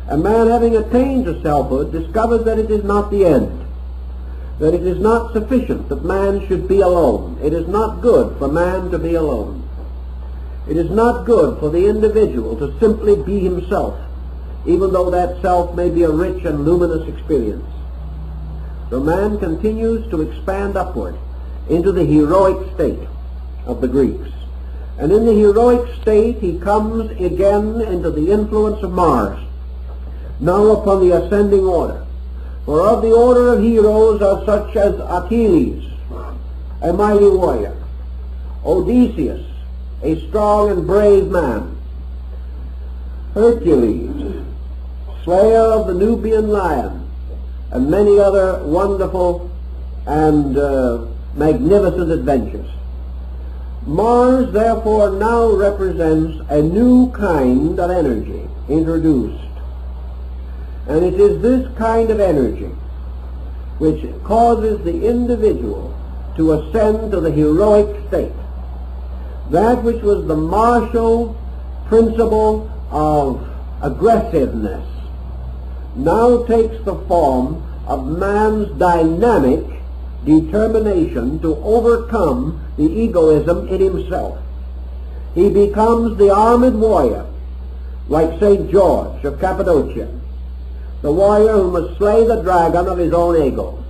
A man having attained to selfhood discovers that it is not the end, that it is not sufficient that man should be alone. It is not good for man to be alone. It is not good for the individual to simply be himself, even though that self may be a rich and luminous experience. So man continues to expand upward into the heroic state of the Greeks. And in the heroic state he comes again into the influence of Mars, now upon the ascending order. For of the order of heroes are such as Achilles, a mighty warrior, Odysseus, a strong and brave man, Hercules, slayer of the Nubian lion, and many other wonderful and magnificent adventures. Mars, therefore, now represents a new kind of energy introduced. And it is this kind of energy which causes the individual to ascend to the heroic state. That which was the martial principle of aggressiveness now takes the form of man's dynamic determination to overcome the egoism in himself. He becomes the armored warrior, like St. George of Cappadocia, the warrior who must slay the dragon of his own ego.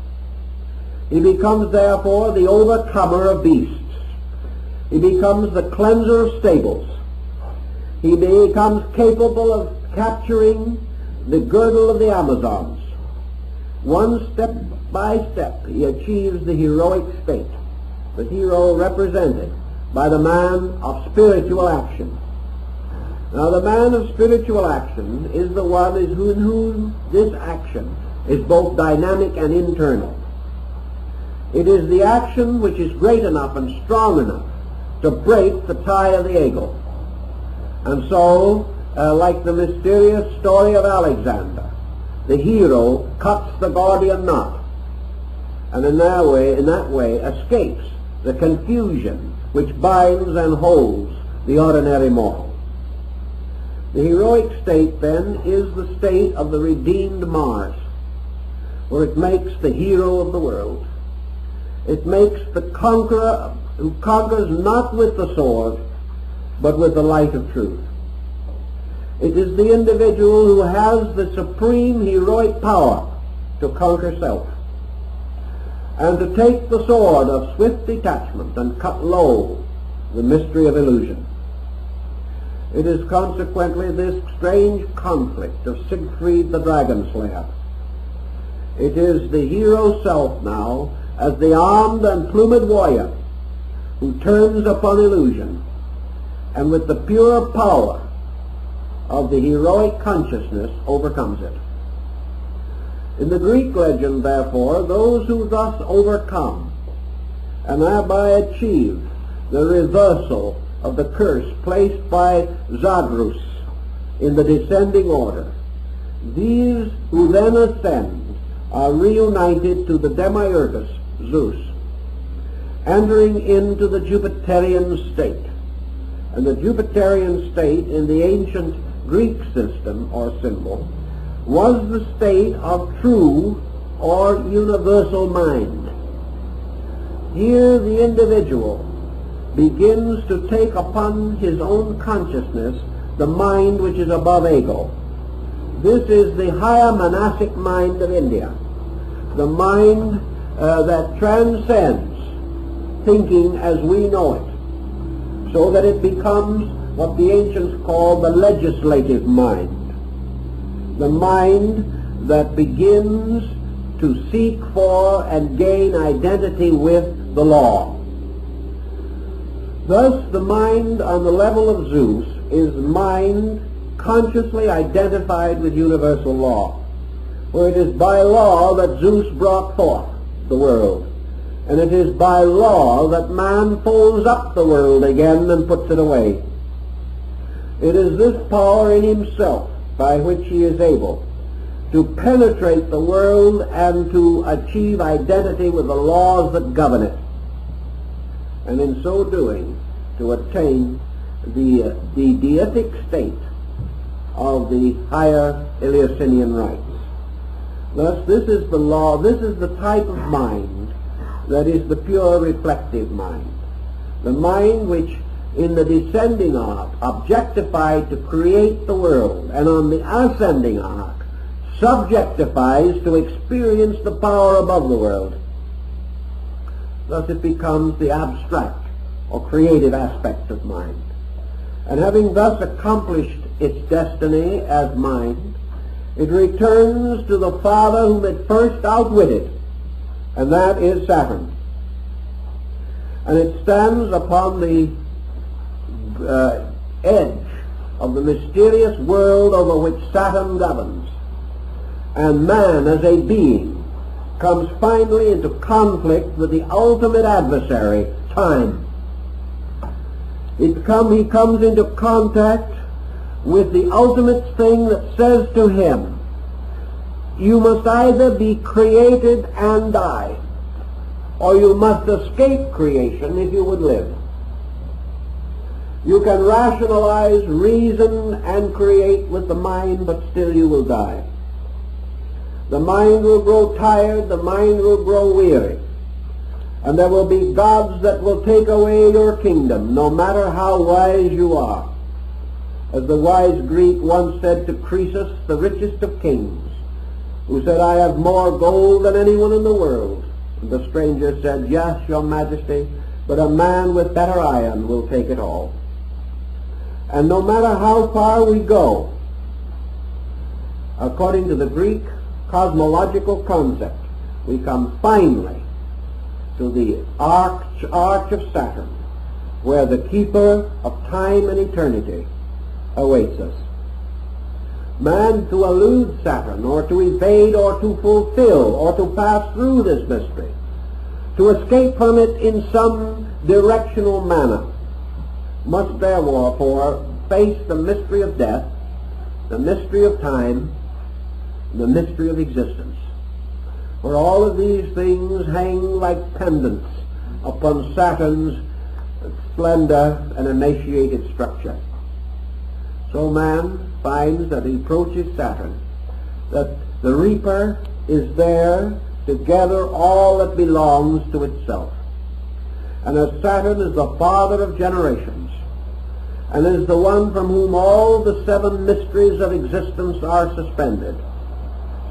He becomes, therefore, the overcomer of beasts. He becomes the cleanser of stables. He becomes capable of capturing the girdle of the Amazons. One step by step he achieves the heroic state, the hero represented by the man of spiritual action. Now the man of spiritual action is the one in whom this action is both dynamic and internal. It is the action which is great enough and strong enough to break the tie of the ego. And so, like the mysterious story of Alexander, the hero cuts the Gordian knot, and in that way escapes the confusion which binds and holds the ordinary mortal. The heroic state, then, is the state of the redeemed Mars, where it makes the hero of the world. It makes the conqueror who conquers not with the sword, but with the light of truth. It is the individual who has the supreme heroic power to conquer self, and to take the sword of swift detachment and cut low the mystery of illusion. It is consequently this strange conflict of Siegfried the dragon slayer. It is the hero self now, as the armed and plumed warrior, who turns upon illusion, and with the pure power of the heroic consciousness overcomes it. In the Greek legend, therefore, those who thus overcome and thereby achieve the reversal of the curse placed by Zagreus in the descending order, these who then ascend are reunited to the demiurgus Zeus, entering into the Jupiterian state. And the Jupiterian state in the ancient Greek system or symbol was the state of true or universal mind. Here the individual begins to take upon his own consciousness the mind which is above ego. This is the higher monastic mind of India, the mind that transcends thinking as we know it, so that it becomes what the ancients called the legislative mind, the mind that begins to seek for and gain identity with the law. Thus the mind on the level of Zeus is mind consciously identified with universal law, for it is by law that Zeus brought forth the world, and it is by law that man folds up the world again and puts it away. It is this power in himself by which he is able to penetrate the world and to achieve identity with the laws that govern it, and in so doing to attain the deific state of the higher Eleusinian rites. Thus this is the law, this is the type of mind that is the pure reflective mind, the mind which in the descending arc objectified to create the world, and on the ascending arc subjectifies to experience the power above the world. Thus it becomes the abstract or creative aspect of mind. And having thus accomplished its destiny as mind, it returns to the father whom it first outwitted, and that is Saturn. And it stands upon the edge of the mysterious world over which Saturn governs, and man as a being comes finally into conflict with the ultimate adversary, time. He comes into contact with the ultimate thing that says to him, you must either be created and die, or you must escape creation if you would live. You can rationalize, reason, and create with the mind, but still you will die. The mind will grow tired, the mind will grow weary, and there will be gods that will take away your kingdom, no matter how wise you are. As the wise Greek once said to Croesus, the richest of kings, who said, "I have more gold than anyone in the world." And the stranger said, "Yes, your majesty, but a man with better iron will take it all." And no matter how far we go, according to the Greek cosmological concept, we come finally to the arch of Saturn, where the keeper of time and eternity awaits us. Man, to elude Saturn, or to evade, or to fulfill, or to pass through this mystery, to escape from it in some directional manner, must therefore face the mystery of death, the mystery of time, and the mystery of existence. For all of these things hang like pendants upon Saturn's splendor and emaciated structure. So man finds that he approaches Saturn, that the reaper is there to gather all that belongs to itself. And as Saturn is the father of generations, and is the one from whom all the seven mysteries of existence are suspended,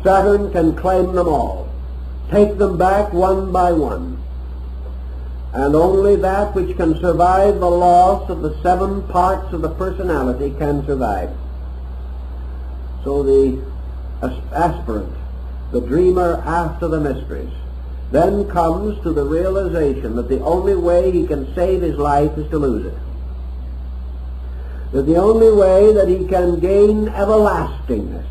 Saturn can claim them all, take them back one by one. And only that which can survive the loss of the seven parts of the personality can survive. So the aspirant, the dreamer after the mysteries, then comes to the realization that the only way he can save his life is to lose it. That the only way that he can gain everlastingness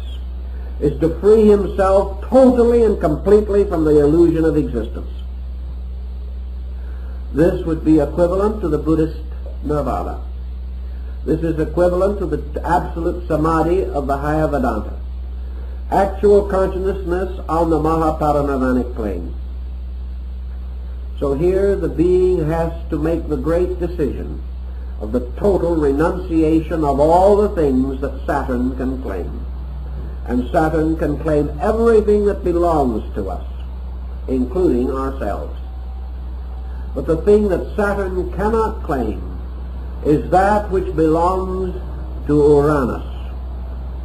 is to free himself totally and completely from the illusion of existence. This would be equivalent to the Buddhist nirvana. This is equivalent to the absolute samadhi of the higher Vedanta. Actual consciousness on the Mahaparinirvanic plane. So here the being has to make the great decision of the total renunciation of all the things that Saturn can claim. And Saturn can claim everything that belongs to us, including ourselves. But the thing that Saturn cannot claim is that which belongs to Uranus,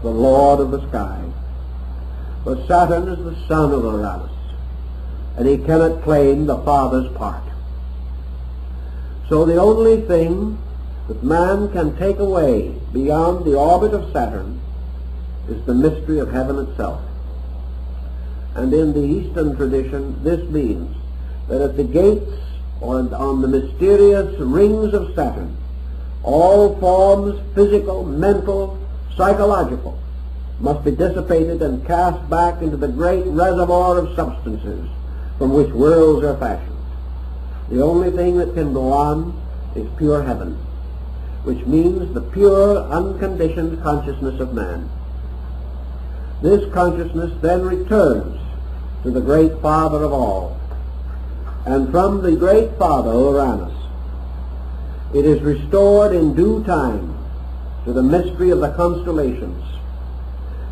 the lord of the sky. For Saturn is the son of Uranus, and he cannot claim the father's part. So the only thing that man can take away beyond the orbit of Saturn is the mystery of heaven itself. And in the Eastern tradition, this means that at the gates or on the mysterious rings of Saturn, all forms, physical, mental, psychological, must be dissipated and cast back into the great reservoir of substances from which worlds are fashioned. The only thing that can go on is pure heaven, which means the pure, unconditioned consciousness of man. This consciousness then returns to the great Father of all, and from the great Father, Uranus, it is restored in due time to the mystery of the constellations,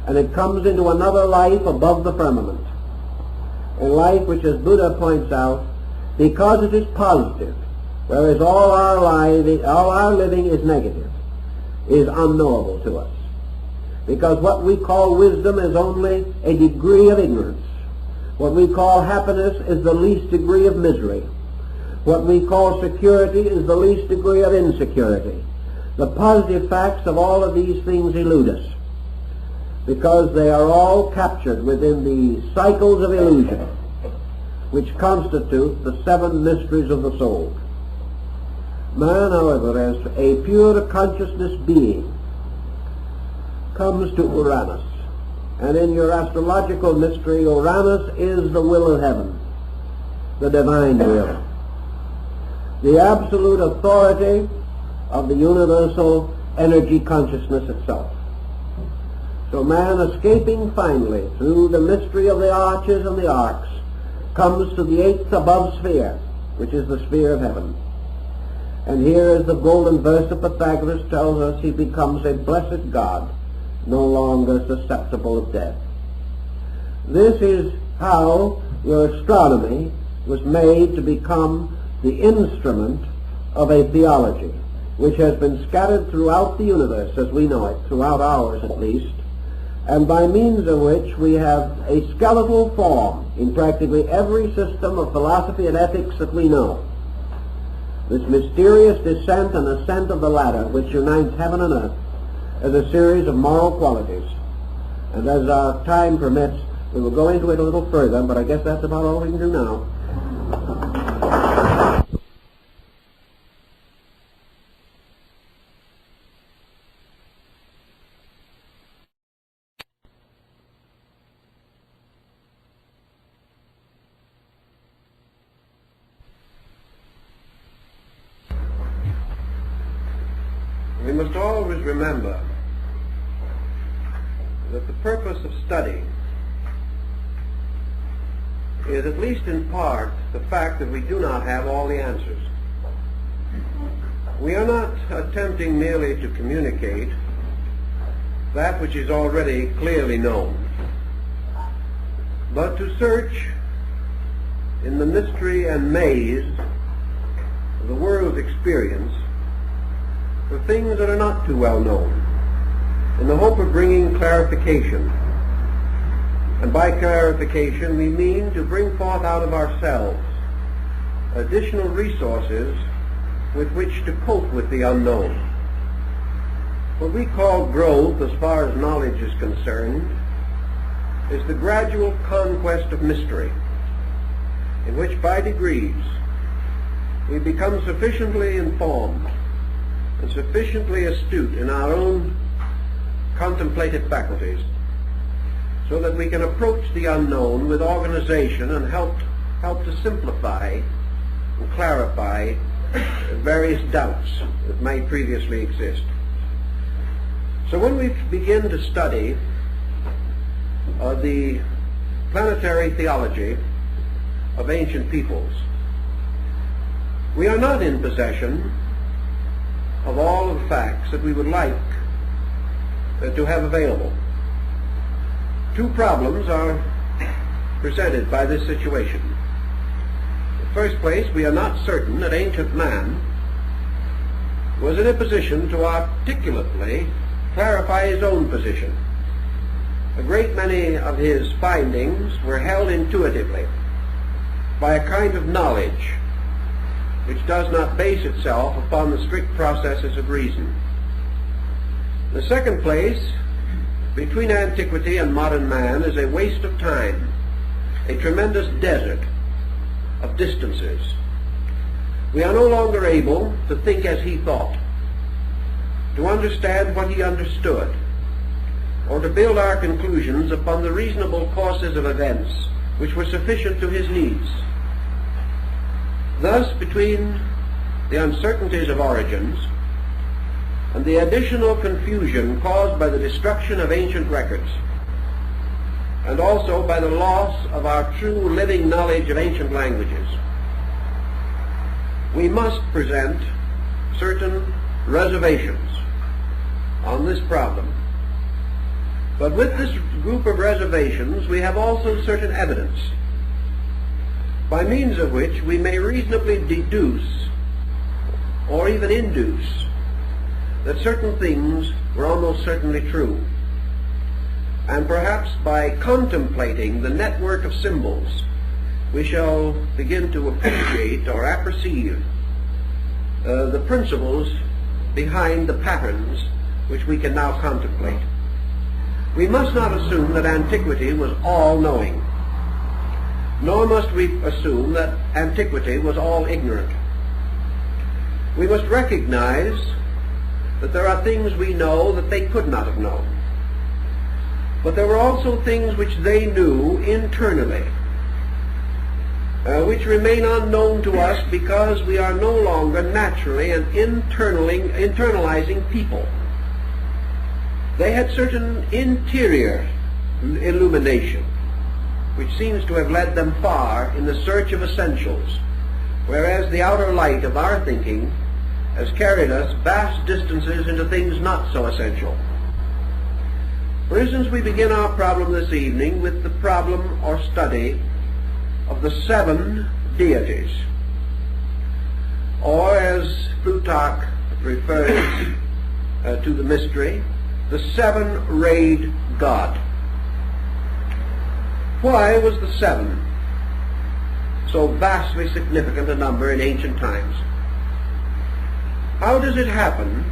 and it comes into another life above the firmament, a life which, as Buddha points out, because it is positive, whereas all our living is negative, is unknowable to us. Because what we call wisdom is only a degree of ignorance. What we call happiness is the least degree of misery. What we call security is the least degree of insecurity. The positive facts of all of these things elude us, because they are all captured within the cycles of illusion which constitute the seven mysteries of the soul. Man, however, as a pure consciousness being, comes to Uranus. And in your astrological mystery, Uranus is the will of heaven, the divine will, the absolute authority of the universal energy consciousness itself. So man, escaping finally through the mystery of the arches and the arcs, comes to the 8th above sphere, which is the sphere of heaven. And here, as the golden verse of Pythagoras tells us, he becomes a blessed God, no longer susceptible of death. This is how your astronomy was made to become the instrument of a theology, which has been scattered throughout the universe as we know it, throughout ours at least, and by means of which we have a skeletal form in practically every system of philosophy and ethics that we know. This mysterious descent and ascent of the ladder which unites heaven and earth as a series of moral qualities. And as our time permits, we will go into it a little further, but I guess that's about all we can do now. We must always remember that the purpose of study is, at least in part, the fact that we do not have all the answers. We are not attempting merely to communicate that which is already clearly known, but to search in the mystery and maze of the world's experience for things that are not too well known, in the hope of bringing clarification. And by clarification we mean to bring forth out of ourselves additional resources with which to cope with the unknown. What we call growth, as far as knowledge is concerned, is the gradual conquest of mystery, in which by degrees we become sufficiently informed and sufficiently astute in our own contemplative faculties so that we can approach the unknown with organization and help to simplify and clarify various doubts that might previously exist. So when we begin to study the planetary theology of ancient peoples, we are not in possession of all of the facts that we would like to have available. Two problems are presented by this situation. In the first place, we are not certain that ancient man was in a position to articulately clarify his own position. A great many of his findings were held intuitively by a kind of knowledge which does not base itself upon the strict processes of reason. In the second place, between antiquity and modern man is a waste of time, a tremendous desert of distances. We are no longer able to think as he thought, to understand what he understood, or to build our conclusions upon the reasonable courses of events which were sufficient to his needs. Thus, between the uncertainties of origins and the additional confusion caused by the destruction of ancient records, and also by the loss of our true living knowledge of ancient languages, we must present certain reservations on this problem. But with this group of reservations, we have also certain evidence, by means of which we may reasonably deduce or even induce that certain things were almost certainly true. And perhaps by contemplating the network of symbols, we shall begin to appreciate or apperceive the principles behind the patterns which we can now contemplate. We must not assume that antiquity was all-knowing, nor must we assume that antiquity was all ignorant. We must recognize that there are things we know that they could not have known. But there were also things which they knew internally, which remain unknown to us because we are no longer naturally and internalizing people. They had certain interior illumination, which seems to have led them far in the search of essentials, whereas the outer light of our thinking has carried us vast distances into things not so essential. For instance, we begin our problem this evening with the problem or study of the 7 deities, or as Throuhg refers to the mystery, the 7-rayed God. Why was the 7 so vastly significant a number in ancient times? How does it happen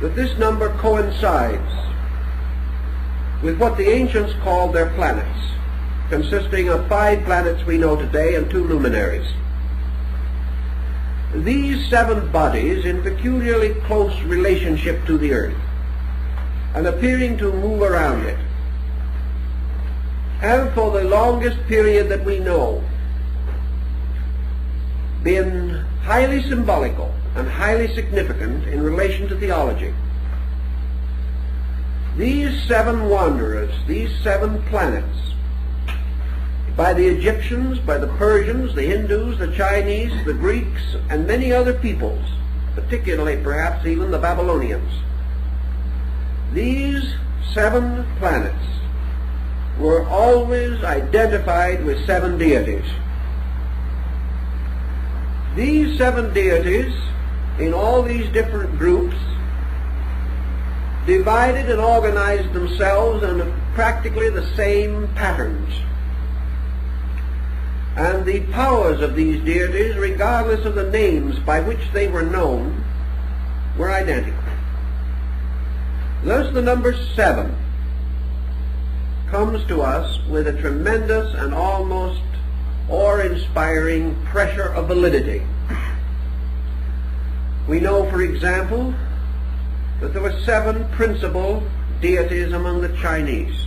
that this number coincides with what the ancients called their planets, consisting of 5 planets we know today and 2 luminaries? These 7 bodies in peculiarly close relationship to the earth and appearing to move around it have for the longest period that we know been highly symbolical and highly significant in relation to theology. These 7 wanderers, these 7 planets, by the Egyptians, by the Persians, the Hindus, the Chinese, the Greeks, and many other peoples, particularly perhaps even the Babylonians, these 7 planets were always identified with 7 deities. These 7 deities, in all these different groups, divided and organized themselves in practically the same patterns. And the powers of these deities, regardless of the names by which they were known, were identical. Thus the number 7 comes to us with a tremendous and almost awe-inspiring pressure of validity. We know, for example, that there were 7 principal deities among the Chinese,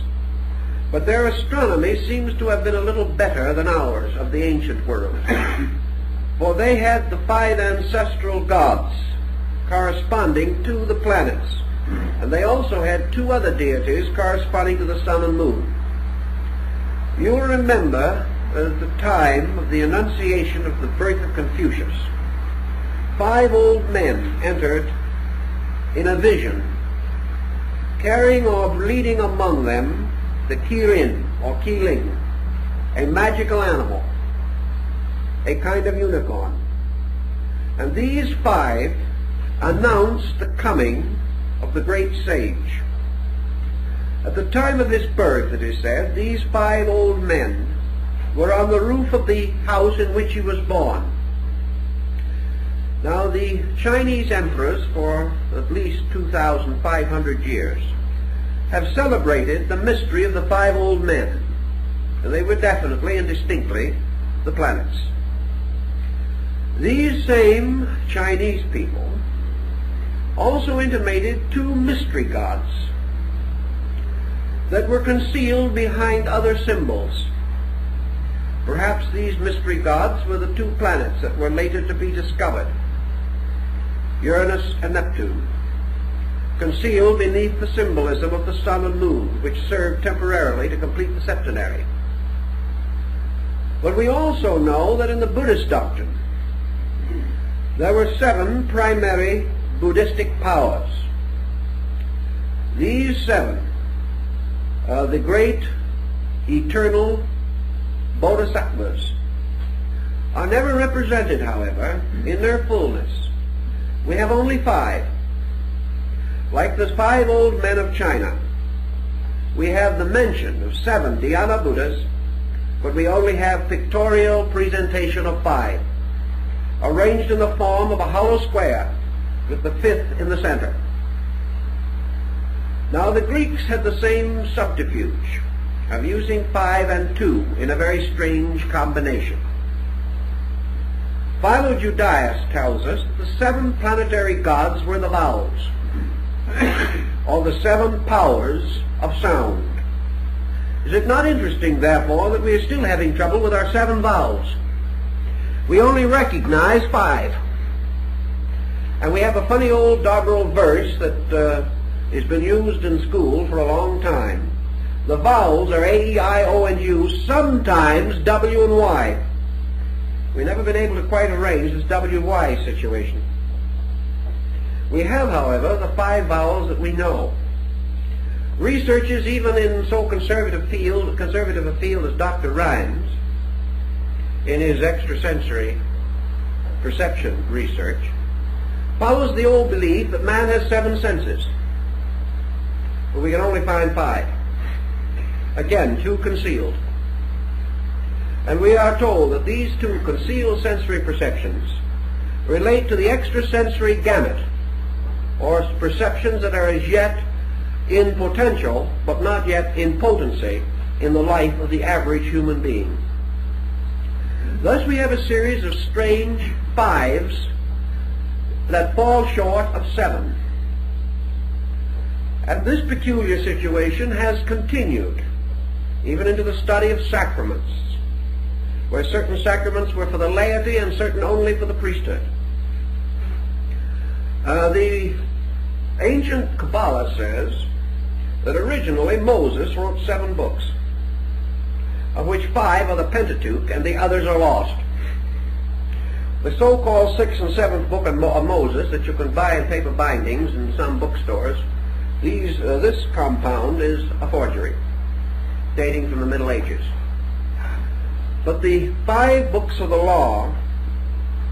but their astronomy seems to have been a little better than ours of the ancient world, for they had the 5 ancestral gods corresponding to the planets, and they also had 2 other deities corresponding to the sun and moon. You'll remember that at the time of the Annunciation of the birth of Confucius, 5 old men entered in a vision, carrying or leading among them the Kirin or Kiling, a magical animal, a kind of unicorn. And these 5 announced the coming of the great sage. At the time of his birth, it is said, these 5 old men were on the roof of the house in which he was born. Now, the Chinese emperors, for at least 2,500 years, have celebrated the mystery of the 5 old men, and they were definitely and distinctly the planets. These same Chinese people also intimated 2 mystery gods that were concealed behind other symbols. Perhaps these mystery gods were the 2 planets that were later to be discovered, Uranus and Neptune, concealed beneath the symbolism of the sun and moon, which served temporarily to complete the septenary. But we also know that in the Buddhist doctrine there were 7 primary Buddhistic powers. These 7, the great eternal bodhisattvas, are never represented, however, in their fullness. We have only 5. Like the 5 old men of China, we have the mention of 7 Dhyana Buddhas, but we only have pictorial presentation of 5, arranged in the form of a hollow square, with the 5th in the center. Now the Greeks had the same subterfuge of using 5 and 2 in a very strange combination. Philo-Judaeus tells us that the 7 planetary gods were the vowels, or the 7 powers of sound. Is it not interesting, therefore, that we are still having trouble with our 7 vowels? We only recognize 5. And we have a funny old doggerel verse that has been used in school for a long time, The vowels are A, E, I, O, and U, sometimes W and Y. We've never been able to quite arrange this W-Y situation. We have, however, the 5 vowels that we know. Researchers, even in so conservative a field as Dr. Rhimes, in his extrasensory perception research, follows the old belief that man has 7 senses, but we can only find 5. Again, 2 concealed. And we are told that these 2 concealed sensory perceptions relate to the extrasensory gamut, or perceptions that are as yet in potential, but not yet in potency, in the life of the average human being. Thus we have a series of strange 5s that fall short of 7. And this peculiar situation has continued even into the study of sacraments, where certain sacraments were for the laity and certain only for the priesthood. The ancient Kabbalah says that originally Moses wrote 7 books, of which 5 are the Pentateuch and the others are lost. The so-called 6th and 7th book of Moses that you can buy in paper bindings in some bookstores, this compound is a forgery, dating from the Middle Ages. But the 5 books of the law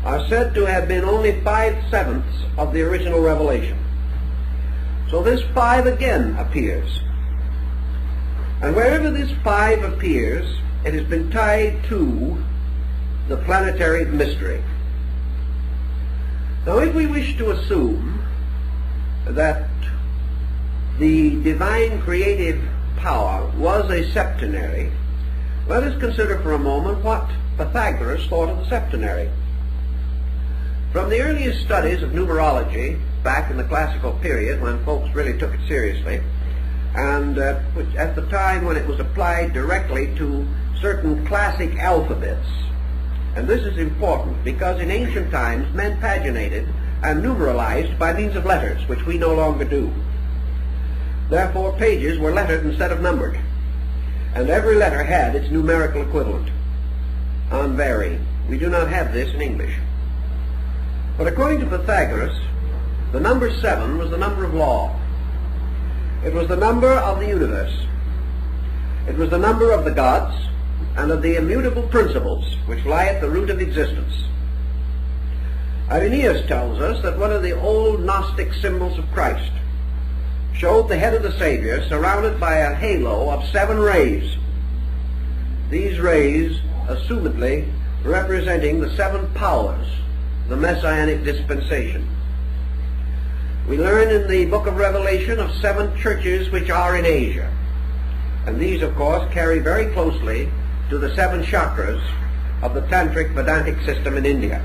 are said to have been only 5/7 of the original revelation. So this 5 again appears. And wherever this 5 appears, it has been tied to the planetary mystery. Now, if we wish to assume that the divine creative power was a septenary, let us consider for a moment what Pythagoras thought of the septenary. From the earliest studies of numerology, back in the classical period when folks really took it seriously, and at the time when it was applied directly to certain classic alphabets. And this is important because in ancient times men paginated and numeralized by means of letters, which we no longer do. Therefore pages were lettered instead of numbered, and every letter had its numerical equivalent, unvarying. We do not have this in English. But according to Pythagoras, the number 7 was the number of law. It was the number of the universe. It was the number of the gods and of the immutable principles which lie at the root of existence. Irenaeus tells us that one of the old Gnostic symbols of Christ showed the head of the Savior surrounded by a halo of 7 rays. These rays, assumedly representing the 7 powers, the Messianic dispensation. We learn in the book of Revelation of 7 churches which are in Asia. And these, of course, carry very closely to the 7 chakras of the Tantric Vedantic system in India.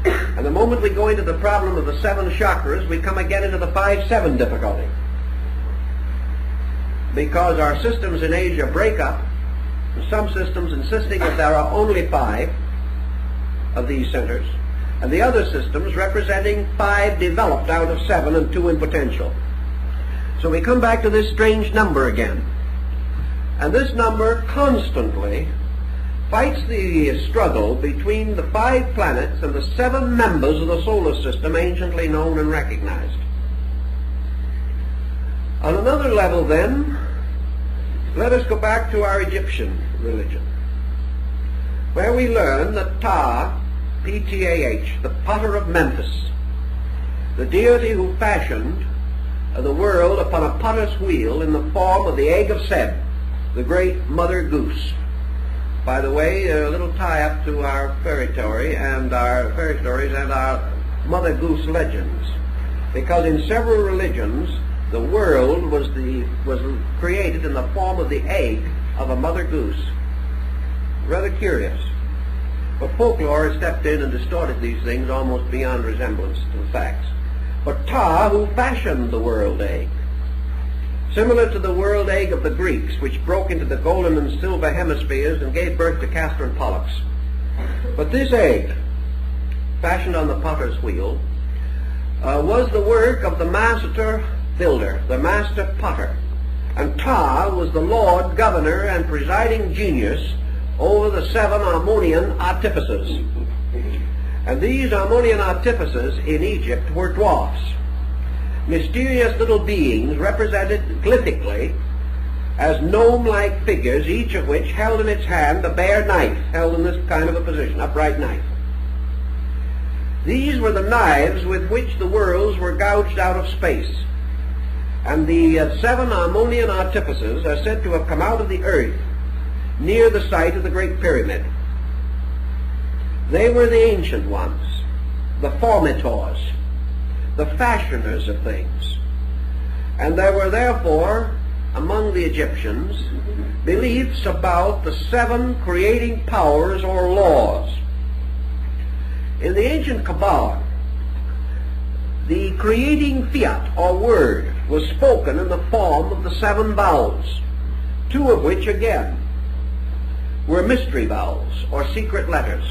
And the moment we go into the problem of the 7 chakras, we come again into the 5-7 difficulty. Because our systems in Asia break up, and some systems insisting that there are only 5 of these centers, and the other systems representing 5 developed out of 7 and 2 in potential. So we come back to this strange number again. And this number constantly fights the struggle between the 5 planets and the 7 members of the solar system anciently known and recognized. On another level then, let us go back to our Egyptian religion, where we learn that Ptah, P-T-A-H, the potter of Memphis, the deity who fashioned the world upon a potter's wheel in the form of the egg of Seb, the great mother goose. By the way, a little tie-up to our fairy stories and our mother goose legends, because in several religions the world was created in the form of the egg of a mother goose. Rather curious. But folklore has stepped in and distorted these things almost beyond resemblance to the facts. But Ptah, who fashioned the world egg, similar to the world egg of the Greeks, which broke into the golden and silver hemispheres and gave birth to Castor and Pollux. But this egg, fashioned on the potter's wheel, was the work of the master builder, the master potter, And Throuhg was the lord, governor, and presiding genius over the 7 Harmonian artificers. And these Harmonian artificers in Egypt were dwarfs, mysterious little beings represented glyphically as gnome-like figures, each of which held in its hand a bare knife, held in this kind of a position, upright knife. These were the knives with which the worlds were gouged out of space. And the 7 Harmonian artificers are said to have come out of the earth near the site of the Great Pyramid. They were the ancient ones, the formitors, the fashioners of things. And there were therefore, among the Egyptians, beliefs about the 7 creating powers or laws. In the ancient Kabbalah, the creating fiat or word was spoken in the form of the 7 vowels, 2 of which again were mystery vowels or secret letters,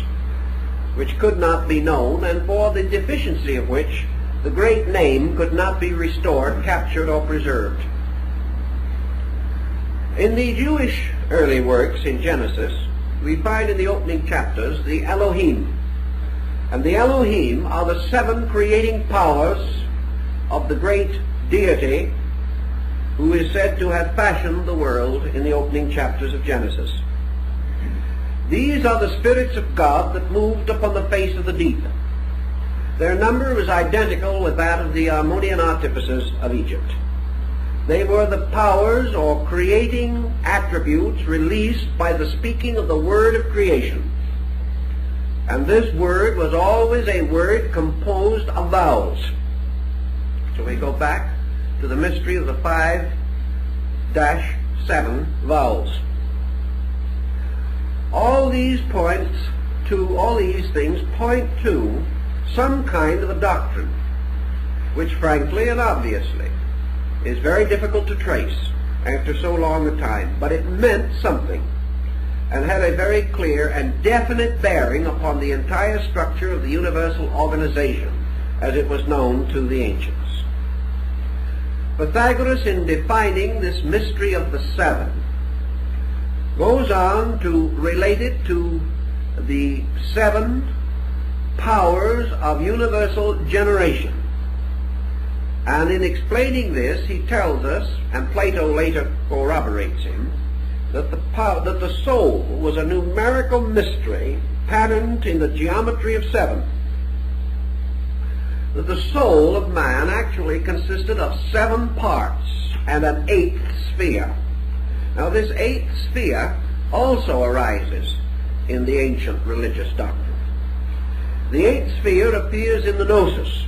which could not be known, and for the deficiency of which the great name could not be restored, captured, or preserved. In the Jewish early works in Genesis, we find in the opening chapters the Elohim. And the Elohim are the 7 creating powers of the great deity who is said to have fashioned the world in the opening chapters of Genesis. These are the spirits of God that moved upon the face of the deep. Their number was identical with that of the Harmonian artificers of Egypt. They were the powers or creating attributes released by the speaking of the word of creation. And this word was always a word composed of vowels. So we go back to the mystery of the 5-7 vowels. All these things point to some kind of a doctrine, which frankly and obviously is very difficult to trace after so long a time, but it meant something and had a very clear and definite bearing upon the entire structure of the universal organization as it was known to the ancients. Pythagoras, in defining this mystery of the 7, goes on to relate it to the 7 powers of universal generation. And in explaining this, he tells us, and Plato later corroborates him, that the soul was a numerical mystery patterned in the geometry of 7. That the soul of man actually consisted of 7 parts and an 8th sphere. Now this 8th sphere also arises in the ancient religious doctrine. The 8th sphere appears in the Gnosis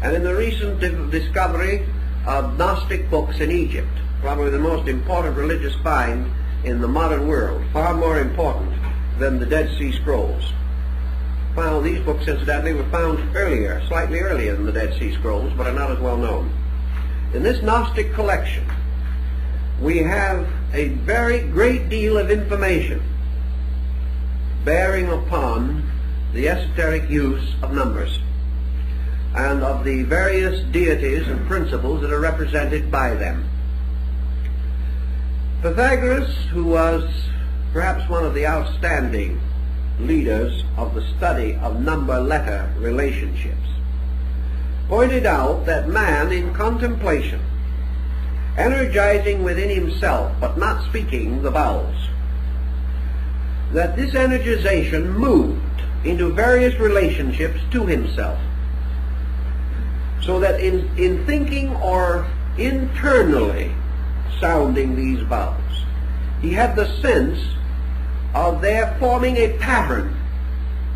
and in the recent discovery of Gnostic books in Egypt, probably the most important religious find in the modern world, far more important than the Dead Sea Scrolls. Well, these books, incidentally, were found earlier, slightly earlier than the Dead Sea Scrolls, but are not as well known. In this Gnostic collection, we have a very great deal of information bearing upon the esoteric use of numbers and of the various deities and principles that are represented by them. Pythagoras, who was perhaps one of the outstanding leaders of the study of number-letter relationships, pointed out that man in contemplation, energizing within himself but not speaking the vowels, that this energization moved into various relationships to himself, so that in thinking or internally sounding these vowels, he had the sense of their forming a pattern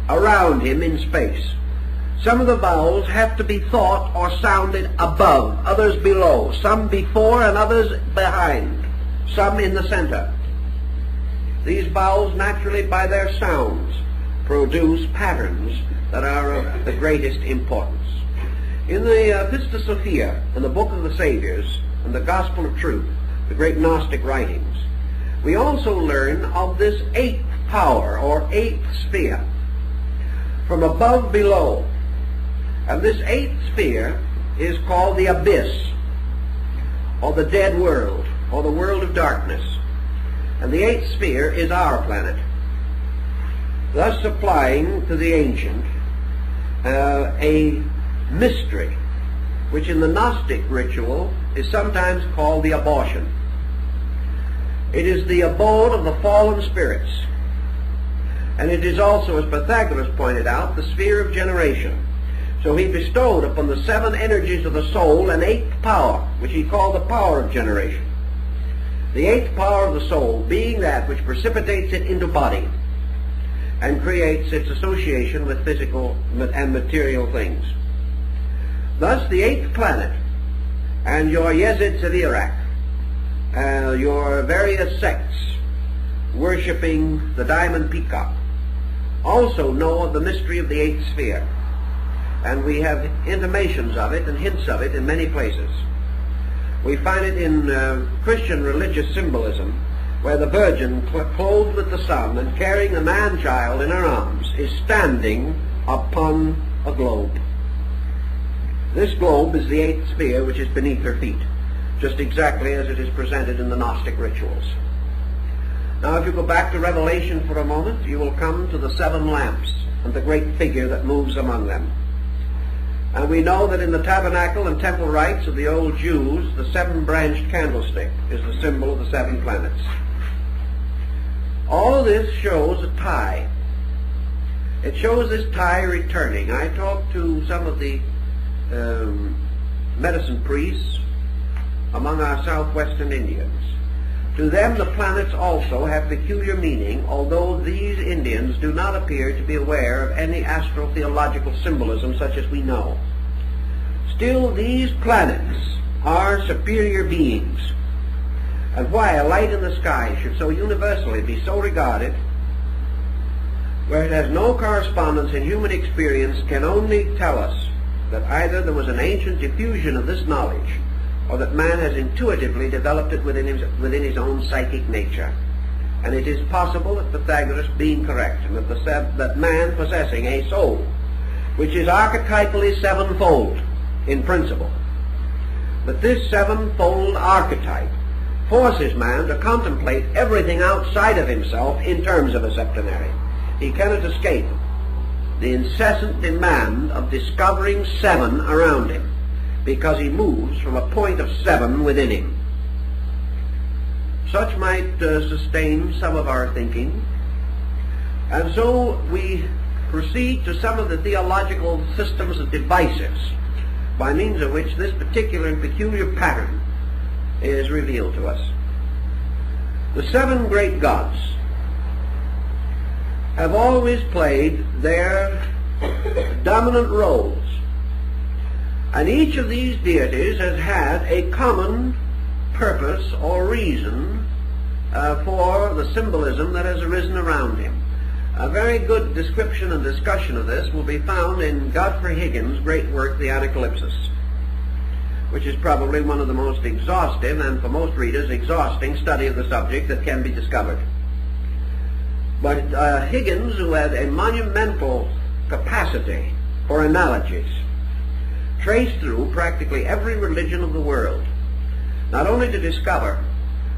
around him in space. Some of the vowels have to be thought or sounded above, others below, some before and others behind, some in the center. These vowels naturally by their sounds produce patterns that are of the greatest importance. In the Pistis Sophia, in the Book of the Saviors, and the Gospel of Truth, the great Gnostic writings, we also learn of this 8th power, or 8th sphere, from above below. And this 8th sphere is called the abyss, or the dead world. or the world of darkness. And the eighth sphere is our planet, thus supplying to the ancient a mystery, which in the Gnostic ritual is sometimes called the abortion. It is the abode of the fallen spirits, and it is also, as Pythagoras pointed out, the sphere of generation. So he bestowed upon the seven energies of the soul an eighth power, which he called the power of generation. The eighth power of the soul being that which precipitates it into body and creates its association with physical and material things. Thus the eighth planet and your Yezid Zodiac, your various sects worshipping the diamond peacock, also know of the mystery of the eighth sphere. And we have intimations of it and hints of it in many places. We find it in Christian religious symbolism, where the Virgin, clothed with the sun and carrying a man-child in her arms, is standing upon a globe. This globe is the eighth sphere, which is beneath her feet, just exactly as it is presented in the Gnostic rituals. Now, if you go back to Revelation for a moment, you will come to the seven lamps and the great figure that moves among them. And we know that in the tabernacle and temple rites of the old Jews, the seven-branched candlestick is the symbol of the seven planets. All of this shows a tie. It shows this tie returning. I talked to some of the medicine priests among our southwestern Indians. To them the planets also have peculiar meaning, although these Indians do not appear to be aware of any astro theological symbolism such as we know. Still, these planets are superior beings, and why a light in the sky should so universally be so regarded, where it has no correspondence in human experience, can only tell us that either there was an ancient diffusion of this knowledge, or that man has intuitively developed it within his own psychic nature. And it is possible that Pythagoras being correct, and that man possessing a soul, which is archetypally sevenfold in principle, that this sevenfold archetype forces man to contemplate everything outside of himself in terms of a septenary. He cannot escape the incessant demand of discovering seven around him, because he moves from a point of seven within him. Such might sustain some of our thinking, and so we proceed to some of the theological systems of devices by means of which this particular and peculiar pattern is revealed to us. The seven great gods have always played their dominant roles, and each of these deities has had a common purpose or reason for the symbolism that has arisen around him. A very good description and discussion of this will be found in Godfrey Higgins' great work, The Anacalypsis, which is probably one of the most exhaustive and, for most readers, exhausting study of the subject that can be discovered. But Higgins, who had a monumental capacity for analogies, traced through practically every religion of the world, not only to discover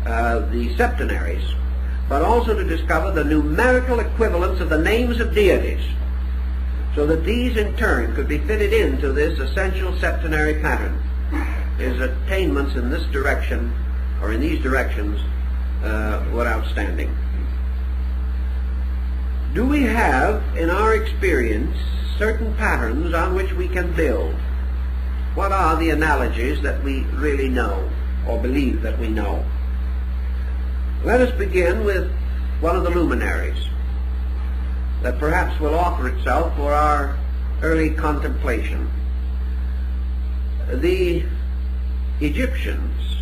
the septenaries, but also to discover the numerical equivalents of the names of deities, so that these in turn could be fitted into this essential septenary pattern. His attainments in this direction, or in these directions, were outstanding. Do we have, in our experience, certain patterns on which we can build? What are the analogies that we really know, or believe that we know? Let us begin with one of the luminaries that perhaps will offer itself for our early contemplation. The Egyptians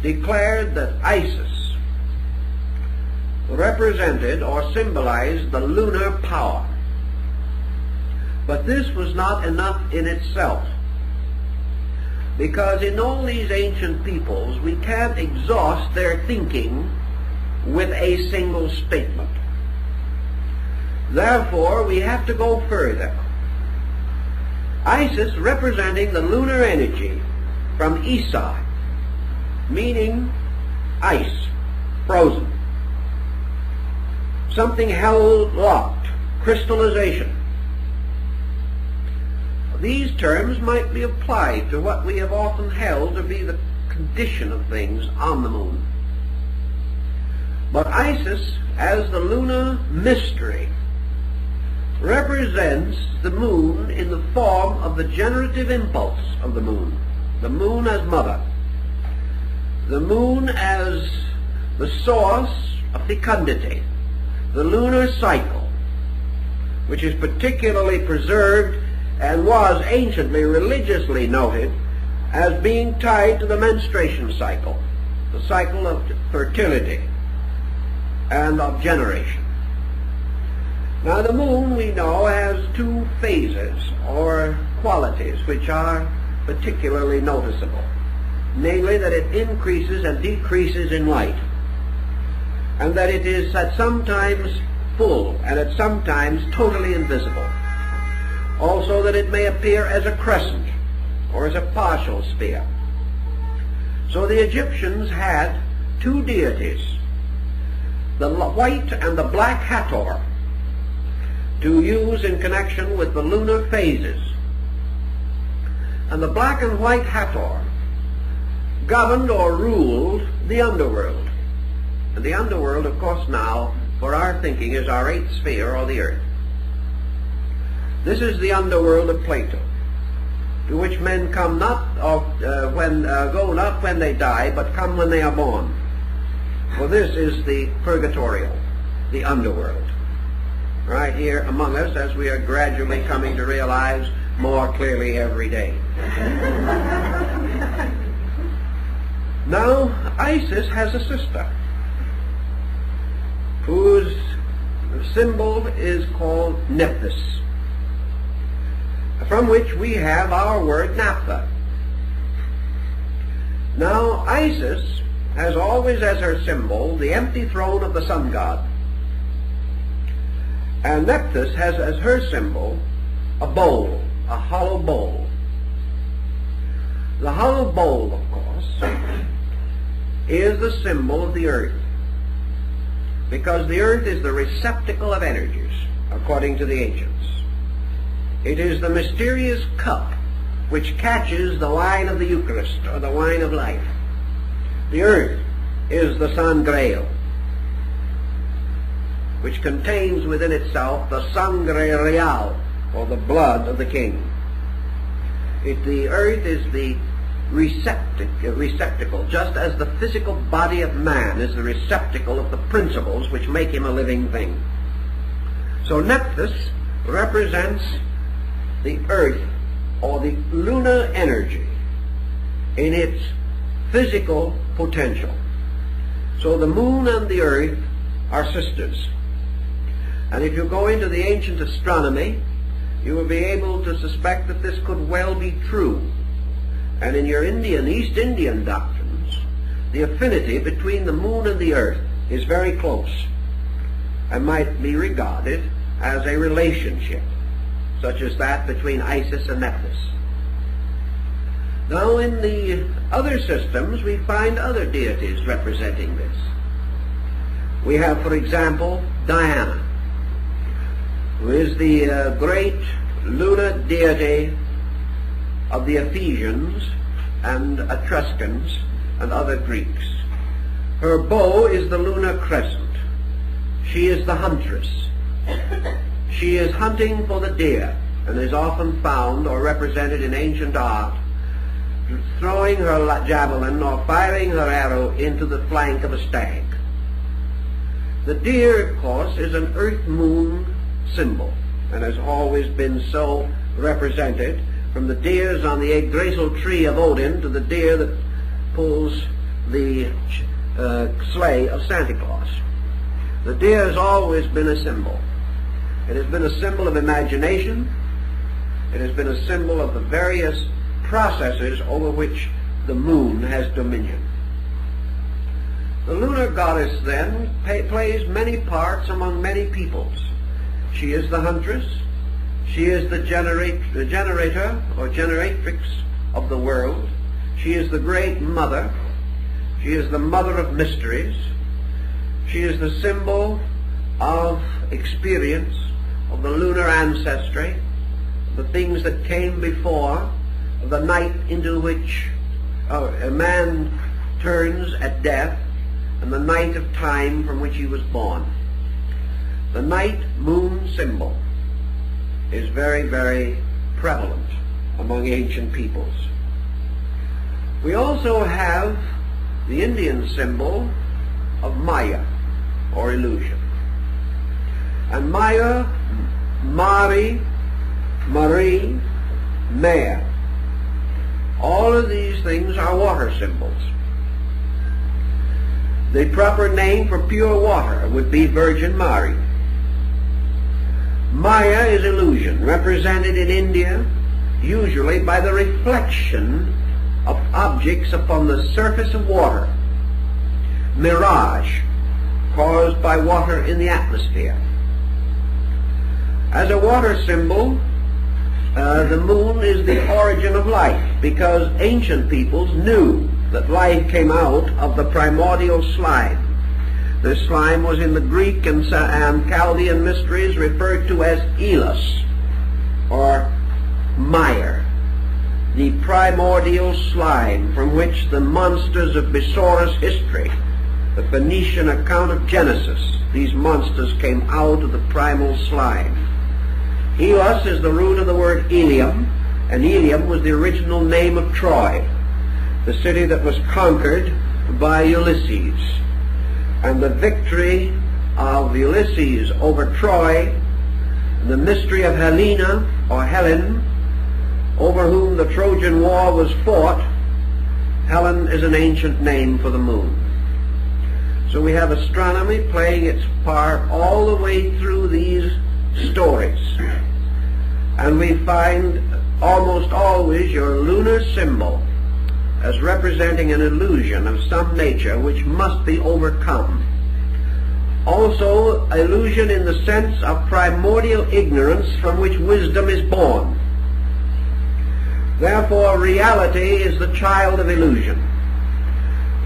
declared that Isis represented or symbolized the lunar power. But this was not enough in itself, because in all these ancient peoples we can't exhaust their thinking with a single statement. Therefore, we have to go further. Isis representing the lunar energy from Isa, meaning ice, frozen. Something held locked, crystallization. These terms might be applied to what we have often held to be the condition of things on the moon. But Isis, as the lunar mystery, represents the moon in the form of the generative impulse of the moon as mother, the moon as the source of fecundity, the lunar cycle, which is particularly preserved and was anciently religiously noted as being tied to the menstruation cycle, the cycle of fertility and of generation. Now the moon, we know, has two phases or qualities which are particularly noticeable, namely that it increases and decreases in light, and that it is at sometimes full and at sometimes totally invisible. Also that it may appear as a crescent or as a partial sphere. So the Egyptians had two deities, the white and the black Hathor, to use in connection with the lunar phases. And the black and white Hathor governed or ruled the underworld. And the underworld, of course, now, for our thinking, is our eighth sphere, or the earth. This is the underworld of Plato, to which men come not go not when they die, but come when they are born. For this is the purgatorial, the underworld, right here among us, as we are gradually coming to realize more clearly every day. Now, Isis has a sister, whose symbol is called Nephthys, from which we have our word naphtha. Now, Isis has always as her symbol the empty throne of the sun god, and Nephthys has as her symbol a bowl, a hollow bowl. The hollow bowl, of course, is the symbol of the earth, because the earth is the receptacle of energies, according to the ancients. It is the mysterious cup which catches the wine of the Eucharist, or the wine of life. The earth is the Sangreal, which contains within itself the Sangre Real, or the blood of the king. The earth is the receptacle, just as the physical body of man is the receptacle of the principles which make him a living thing. So Nephthys represents the earth, or the lunar energy, in its physical potential. So the moon and the earth are sisters. And if you go into the ancient astronomy, you will be able to suspect that this could well be true. And in your East Indian doctrines, the affinity between the moon and the earth is very close, and might be regarded as a relationship, such as that between Isis and Nephthys. Now in the other systems we find other deities representing this. We have, for example, Diana, who is the great lunar deity of the Ephesians and Etruscans and other Greeks. Her bow is the lunar crescent. She is the huntress. She is hunting for the deer, and is often found or represented in ancient art throwing her javelin or firing her arrow into the flank of a stag. The deer, of course, is an earth-moon symbol, and has always been so represented, from the deers on the Yggdrasil tree of Odin to the deer that pulls the sleigh of Santa Claus. The deer has always been a symbol. It has been a symbol of imagination. It has been a symbol of the various processes over which the moon has dominion. The lunar goddess, then, plays many parts among many peoples. She is the huntress. She is the generator or generatrix of the world. She is the great mother. She is the mother of mysteries. She is the symbol of experience, of the lunar ancestry, the things that came before, the night into which a man turns at death, and the night of time from which he was born. The night moon symbol is very, very prevalent among ancient peoples. We also have the Indian symbol of Maya, or illusion. And Maya, Mari, Marie, Maya, all of these things are water symbols. The proper name for pure water would be Virgin Mari. Maya is illusion, represented in India usually by the reflection of objects upon the surface of water. Mirage, caused by water in the atmosphere. As a water symbol, the moon is the origin of life, because ancient peoples knew that life came out of the primordial slime. This slime was in the Greek and Chaldean mysteries referred to as Elos, or mire, the primordial slime from which the monsters of Besorus history, the Phoenician account of Genesis, these monsters came out of the primal slime. Elos is the root of the word Ilium, and Ilium was the original name of Troy, the city that was conquered by Ulysses. And the victory of Ulysses over Troy, the mystery of Helena, or Helen, over whom the Trojan War was fought. Helen is an ancient name for the moon. So we have astronomy playing its part all the way through these stories. And we find almost always your lunar symbol as representing an illusion of some nature which must be overcome. Also, illusion in the sense of primordial ignorance from which wisdom is born. Therefore, reality is the child of illusion.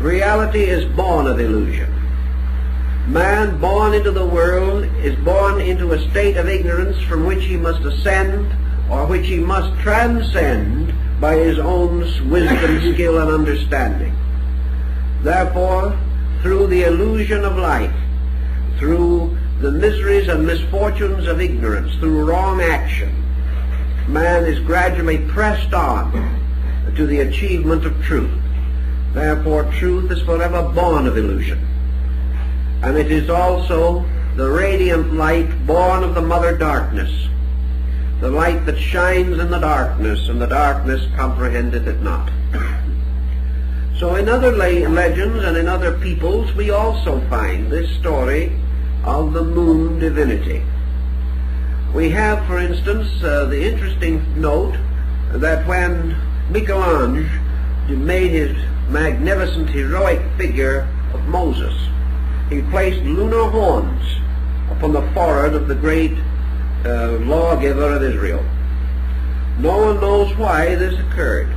Reality is born of illusion. Man born into the world is born into a state of ignorance from which he must ascend, or which he must transcend by his own wisdom, skill, and understanding. Therefore, through the illusion of life, through the miseries and misfortunes of ignorance, through wrong action, man is gradually pressed on to the achievement of truth. Therefore, truth is forever born of illusion. And it is also the radiant light born of the mother darkness, the light that shines in the darkness, and the darkness comprehended it not. So in other legends and in other peoples, we also find this story of the moon divinity. We have, for instance, the interesting note that when Michelangelo made his magnificent heroic figure of Moses, he placed lunar horns upon the forehead of the great lawgiver of Israel. No one knows why this occurred.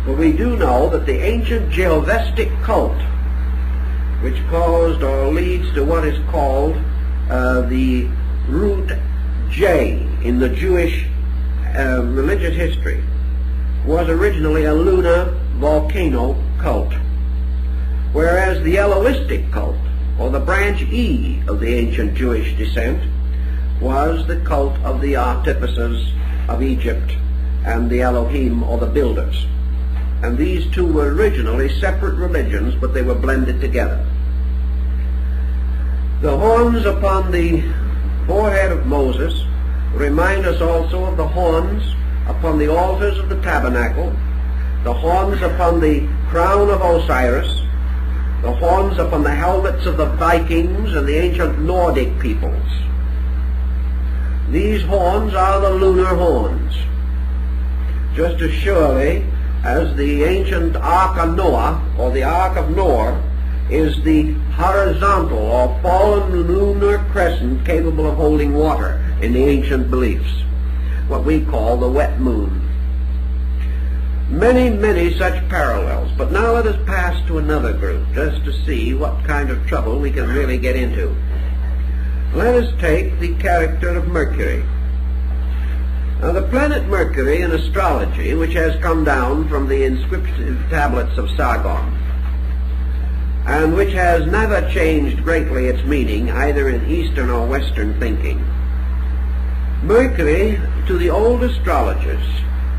But we do know that the ancient Jehovestic cult, which caused or leads to what is called the root J in the Jewish religious history, was originally a lunar volcano cult, whereas the Elohistic cult, or the branch E of the ancient Jewish descent, was the cult of the artificers of Egypt and the Elohim, or the builders. And these two were originally separate religions, but they were blended together. The horns upon the forehead of Moses remind us also of the horns upon the altars of the tabernacle, the horns upon the crown of Osiris, the horns upon the helmets of the Vikings and the ancient Nordic peoples. These horns are the lunar horns, just as surely as the ancient Ark of Noah, or the Ark of Noah, is the horizontal or fallen lunar crescent capable of holding water in the ancient beliefs, what we call the wet moon. Many, many such parallels, but now let us pass to another group, just to see what kind of trouble we can really get into. Let us take the character of Mercury. Now, the planet Mercury in astrology, which has come down from the inscriptive tablets of Sargon, and which has never changed greatly its meaning, either in Eastern or Western thinking, Mercury, to the old astrologers,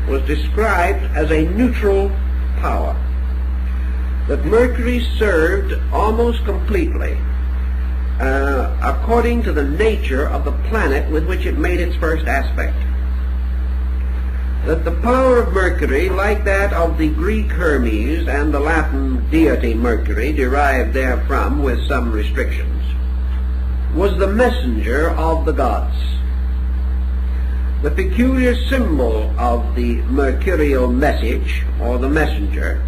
was described as a neutral power. That Mercury served almost completely according to the nature of the planet with which it made its first aspect. That the power of Mercury, like that of the Greek Hermes and the Latin deity Mercury, derived therefrom with some restrictions, was the messenger of the gods. The peculiar symbol of the mercurial message, or the messenger,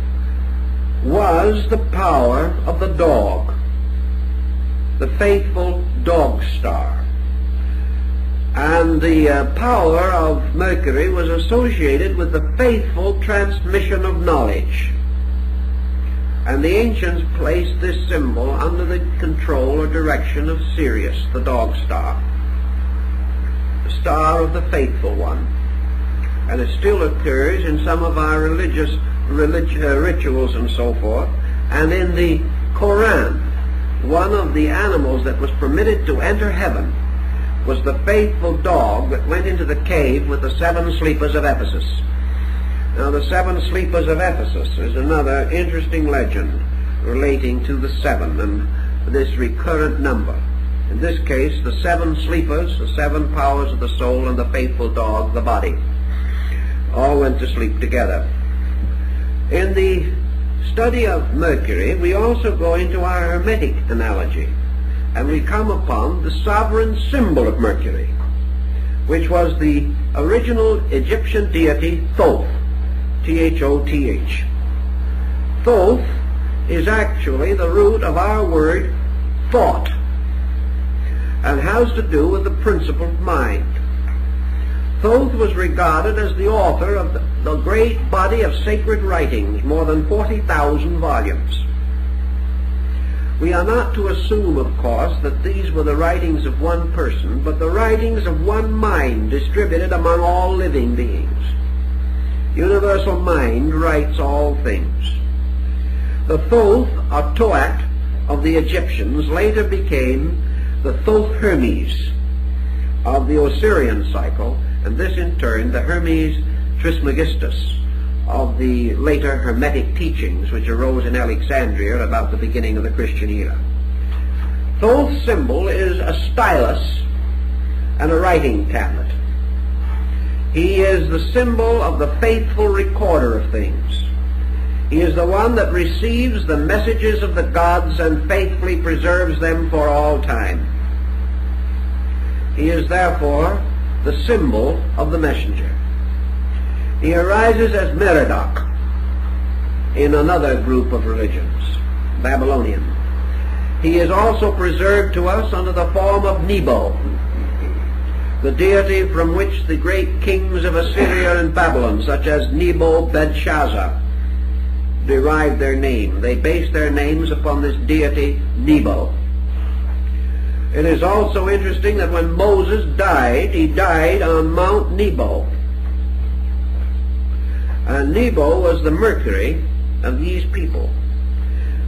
was the power of the dog, the faithful dog star. And the power of Mercury was associated with the faithful transmission of knowledge. And the ancients placed this symbol under the control or direction of Sirius, the dog star, the star of the faithful one. And it still occurs in some of our religious rituals and so forth. And in the Quran, one of the animals that was permitted to enter heaven was the faithful dog that went into the cave with the 7 sleepers of Ephesus. Now, the 7 sleepers of Ephesus is another interesting legend relating to the 7 and this recurrent number. In this case, the 7 sleepers, the 7 powers of the soul, and the faithful dog, the body, all went to sleep together. In the study of Mercury, we also go into our Hermetic analogy, and we come upon the sovereign symbol of Mercury, which was the original Egyptian deity Thoth, T-H-O-T-H. Thoth is actually the root of our word thought, and has to do with the principle of mind. Thoth was regarded as the author of the great body of sacred writings, more than 40,000 volumes. We are not to assume, of course, that these were the writings of one person, but the writings of one mind distributed among all living beings. Universal mind writes all things. The Thoth, or Throuhg, of the Egyptians later became the Thoth Hermes of the Osirian cycle, and this in turn the Hermes Trismegistus of the later Hermetic teachings which arose in Alexandria about the beginning of the Christian era. Thoth's symbol is a stylus and a writing tablet. He is the symbol of the faithful recorder of things. He is the one that receives the messages of the gods and faithfully preserves them for all time. He is therefore the symbol of the messenger. He arises as Merodach in another group of religions, Babylonian. He is also preserved to us under the form of Nebo, the deity from which the great kings of Assyria and Babylon, such as Nebo-Belshazzar, derived their name. They based their names upon this deity Nebo. It is also interesting that when Moses died, he died on Mount Nebo. And Nebo was the Mercury of these people,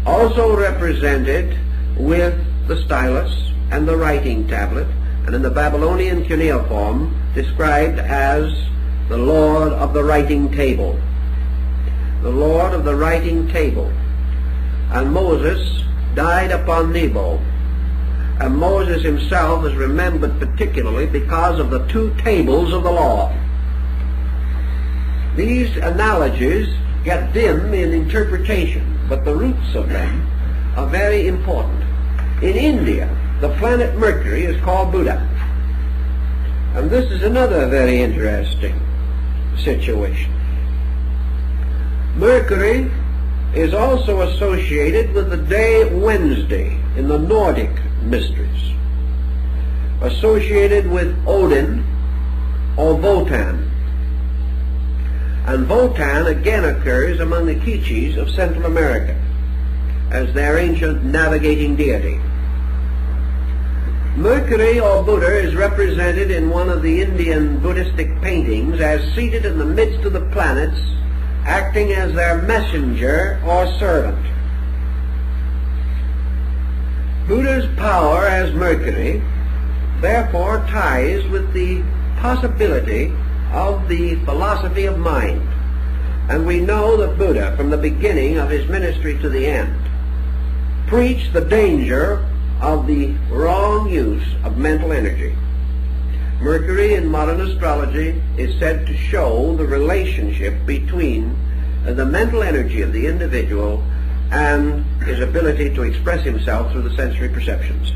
also represented with the stylus and the writing tablet, and in the Babylonian cuneiform described as the Lord of the writing table. The Lord of the writing table. And Moses died upon Nebo. And Moses himself is remembered particularly because of the 2 tables of the law. These analogies get dim in interpretation, but the roots of them are very important. In India, the planet Mercury is called Buddha. And this is another very interesting situation. Mercury is also associated with the day Wednesday in the Nordic mysteries, associated with Odin or Wotan. And Wotan again occurs among the Quiches of Central America as their ancient navigating deity. Mercury, or Buddha, is represented in one of the Indian Buddhistic paintings as seated in the midst of the planets, acting as their messenger or servant. Buddha's power as Mercury therefore ties with the possibility of the philosophy of mind. And we know that Buddha, from the beginning of his ministry to the end, preached the danger of the wrong use of mental energy. Mercury in modern astrology is said to show the relationship between the mental energy of the individual and his ability to express himself through the sensory perceptions.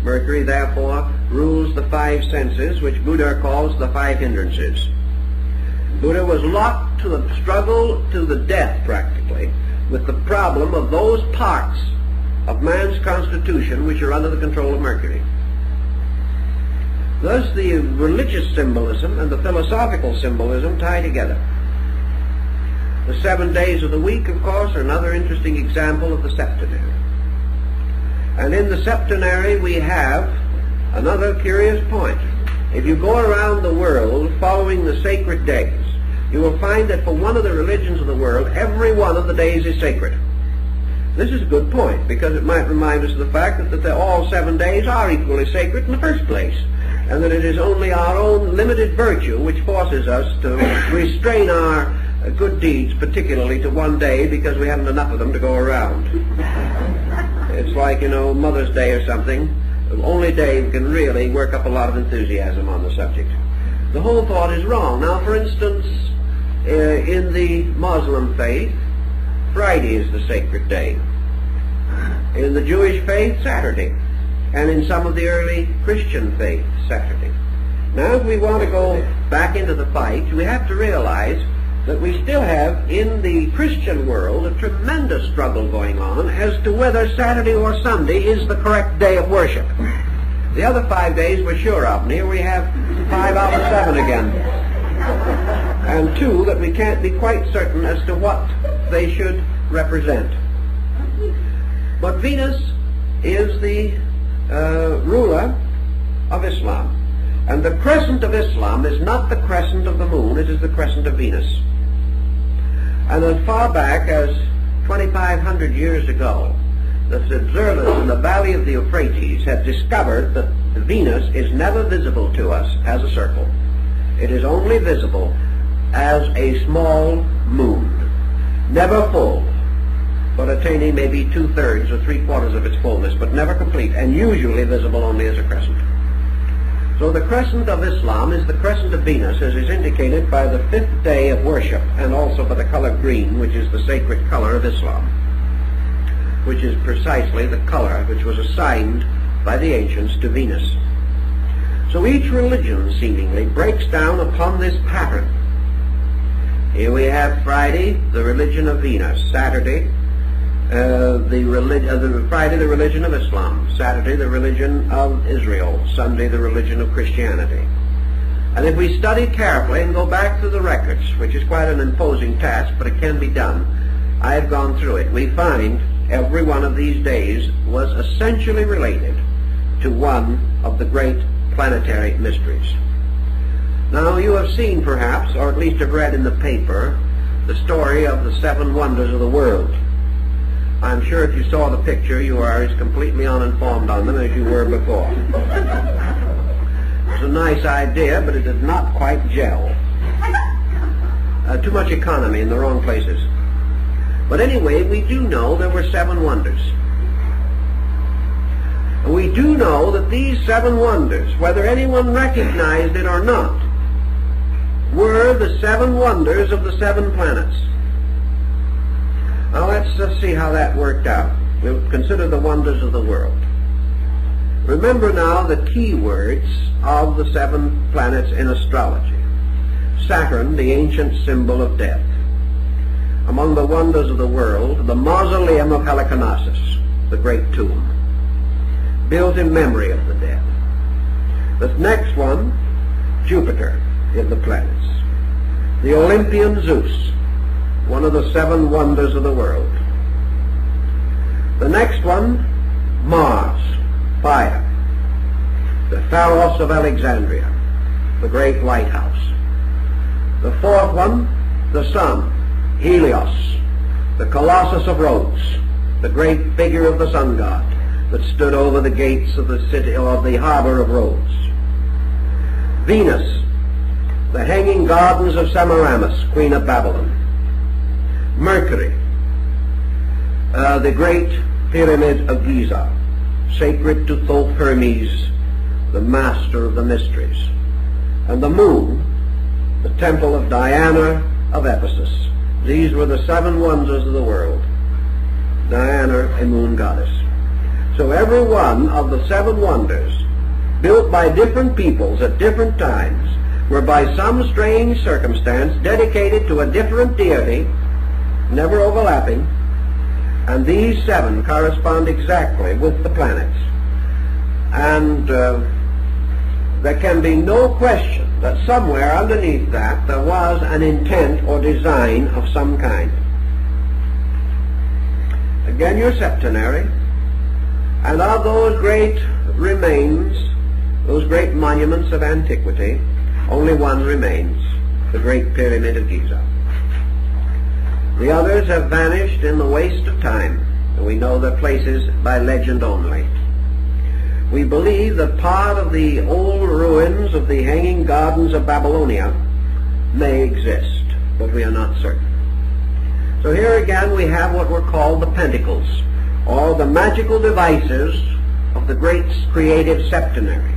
Mercury, therefore, rules the five senses, which Buddha calls the five hindrances. Buddha was locked to a struggle to the death, practically, with the problem of those parts of man's constitution which are under the control of Mercury. Thus, the religious symbolism and the philosophical symbolism tie together. The 7 days of the week, of course, are another interesting example of the septenary. And in the septenary we have another curious point. If you go around the world following the sacred days, you will find that for one of the religions of the world, every one of the days is sacred. This is a good point, because it might remind us of the fact that all 7 days are equally sacred in the first place, and that it is only our own limited virtue which forces us to restrain our good deeds, particularly to one day, because we haven't enough of them to go around. It's like, Mother's Day or something. Only Dave can really work up a lot of enthusiasm on the subject. The whole thought is wrong. Now, for instance, in the Muslim faith, Friday is the sacred day. In the Jewish faith, Saturday. And in some of the early Christian faiths, Saturday. Now, if we want to go back into the fight, we have to realize that we still have in the Christian world a tremendous struggle going on as to whether Saturday or Sunday is the correct day of worship. The other 5 days we're sure of, and here we have 5 out of 7 again. And 2 that we can't be quite certain as to what they should represent. But Venus is the ruler of Islam. And the crescent of Islam is not the crescent of the moon, it is the crescent of Venus. And as far back as 2,500 years ago, the observers in the valley of the Euphrates have discovered that Venus is never visible to us as a circle. It is only visible as a small moon, never full, but attaining maybe 2/3 or 3/4 of its fullness, but never complete, and usually visible only as a crescent. So the crescent of Islam is the crescent of Venus, as is indicated by the 5th day of worship, and also by the color green, which is the sacred color of Islam, which is precisely the color which was assigned by the ancients to Venus. So each religion, seemingly, breaks down upon this pattern. Here we have Friday, the religion of Venus; Saturday, Friday, the religion of Islam; Saturday, the religion of Israel; Sunday, the religion of Christianity. And if we study carefully and go back through the records, which is quite an imposing task, but it can be done, I have gone through it, we find every one of these days was essentially related to one of the great planetary mysteries. Now, you have seen perhaps, or at least have read in the paper, the story of the 7 wonders of the world. I'm sure if you saw the picture, you are as completely uninformed on them as you were before. It's a nice idea, but it did not quite gel. Too much economy in the wrong places. But anyway, we do know there were 7 wonders. And we do know that these 7 wonders, whether anyone recognized it or not, were the 7 wonders of the 7 planets. Now let's just see how that worked out. We'll consider the wonders of the world. Remember now the key words of the 7 planets in astrology. Saturn, the ancient symbol of death. Among the wonders of the world, the mausoleum of Halicarnassus, the great tomb, built in memory of the dead. The next one, Jupiter in the planets. the Olympian Zeus, one of the 7 wonders of the world. The next one, Mars, fire. The Pharos of Alexandria, the great lighthouse. The 4th one, the sun, Helios, the Colossus of Rhodes, the great figure of the sun god that stood over the gates of the city, of the harbor of Rhodes. Venus, the hanging gardens of Semiramis, queen of Babylon. Mercury, the great pyramid of Giza, sacred to Thoth Hermes, the master of the mysteries. And the moon, the temple of Diana of Ephesus. These were the 7 wonders of the world. Diana, a moon goddess. So every one of the 7 wonders, built by different peoples at different times, were by some strange circumstance dedicated to a different deity, never overlapping, and these 7 correspond exactly with the planets. And there can be no question that somewhere underneath that there was an intent or design of some kind. Again, your septenary, and of those great remains, those great monuments of antiquity, only one remains, the great pyramid of Giza. The others have vanished in the waste of time, and we know their places by legend only. We believe that part of the old ruins of the hanging gardens of Babylonia may exist, but we are not certain. So here again we have what were called the pentacles, or the magical devices of the great creative septenary.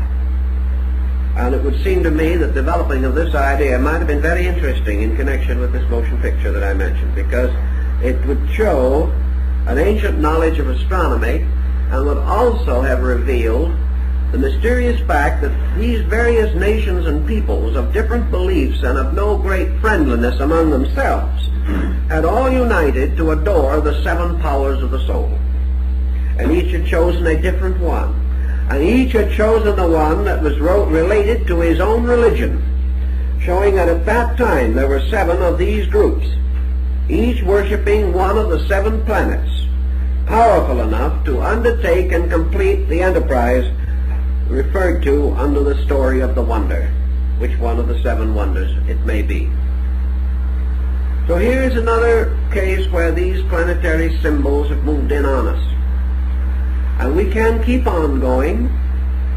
And it would seem to me that developing of this idea might have been very interesting in connection with this motion picture that I mentioned, because it would show an ancient knowledge of astronomy and would also have revealed the mysterious fact that these various nations and peoples of different beliefs and of no great friendliness among themselves had all united to adore the 7 powers of the soul. And each had chosen a different one. And each had chosen the one that was related to his own religion, showing that at that time there were 7 of these groups, each worshipping one of the 7 planets, powerful enough to undertake and complete the enterprise referred to under the story of the wonder, which one of the 7 wonders it may be. So here's another case where these planetary symbols have moved in on us. And we can keep on going,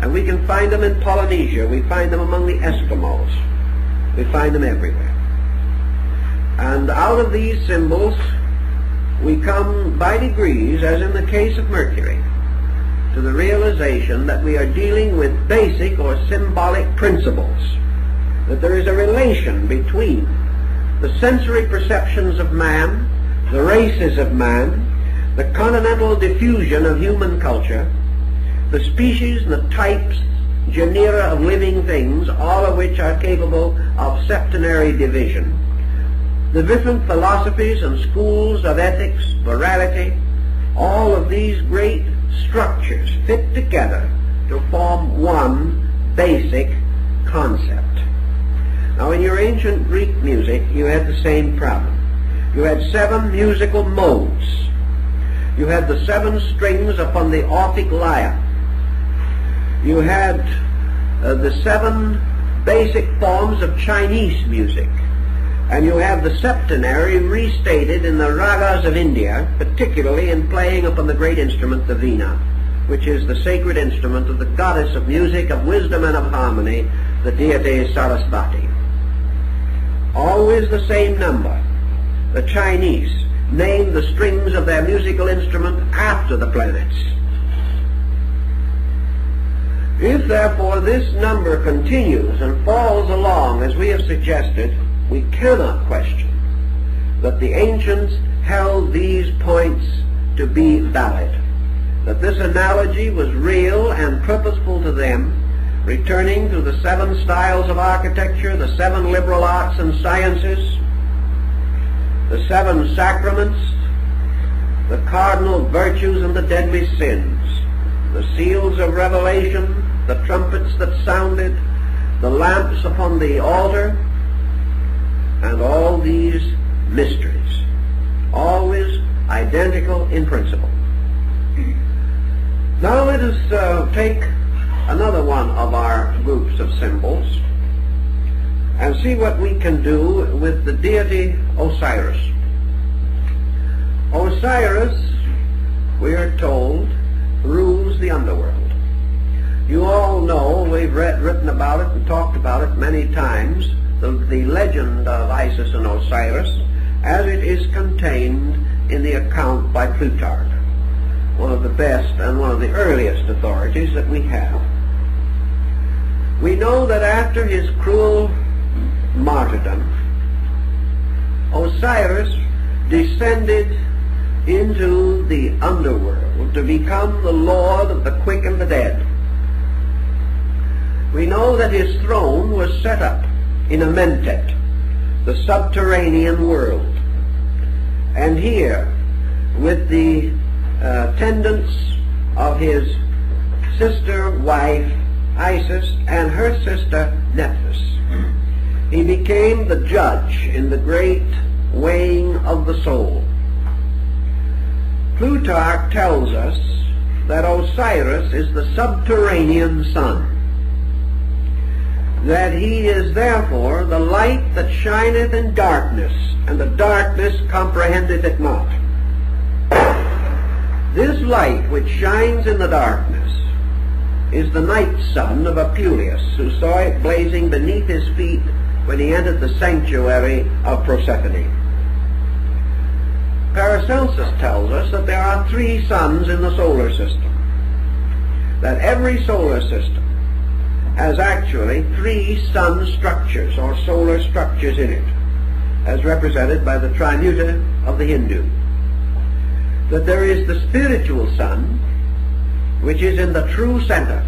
and we can find them in Polynesia. We find them among the Eskimos. We find them everywhere. And out of these symbols, we come by degrees, as in the case of Mercury, to the realization that we are dealing with basic or symbolic principles, that there is a relation between the sensory perceptions of man, the races of man, the continental diffusion of human culture, the species and the types, genera of living things, all of which are capable of septenary division, the different philosophies and schools of ethics, morality, all of these great structures fit together to form one basic concept. Now, in your ancient Greek music, you had the same problem. You had 7 musical modes. You had the 7 strings upon the Orphic lyre. You had the 7 basic forms of Chinese music. And you have the septenary restated in the ragas of India, particularly in playing upon the great instrument, the veena, which is the sacred instrument of the goddess of music, of wisdom, and of harmony, the deity Sarasvati. Always the same number. The Chinese name the strings of their musical instrument after the planets. If therefore this number continues and falls along as we have suggested, we cannot question that the ancients held these points to be valid, that this analogy was real and purposeful to them, returning to the 7 styles of architecture, the 7 liberal arts and sciences, the 7 sacraments, the cardinal virtues and the deadly sins, the seals of revelation, the trumpets that sounded, the lamps upon the altar, and all these mysteries, always identical in principle. Now let us take another one of our groups of symbols and see what we can do with the deity Osiris. Osiris, we are told, rules the underworld. You all know, we've written about it and talked about it many times, the legend of Isis and Osiris as it is contained in the account by Plutarch, one of the best and one of the earliest authorities that we have. We know that after his cruel martyrdom, Osiris descended into the underworld to become the lord of the quick and the dead. We know that his throne was set up in Amentet, the subterranean world. And here, with the attendance of his sister wife Isis and her sister Nephthys, he became the judge in the great weighing of the soul. Plutarch tells us that Osiris is the subterranean sun, that he is therefore the light that shineth in darkness, and the darkness comprehendeth it not. This light which shines in the darkness is the night sun of Apuleius, who saw it blazing beneath his feet when he entered the sanctuary of Proserpine. Paracelsus tells us that there are 3 suns in the solar system, that every solar system has actually 3 sun structures or solar structures in it, as represented by the trimuta of the Hindu. That there is the spiritual sun, which is in the true center.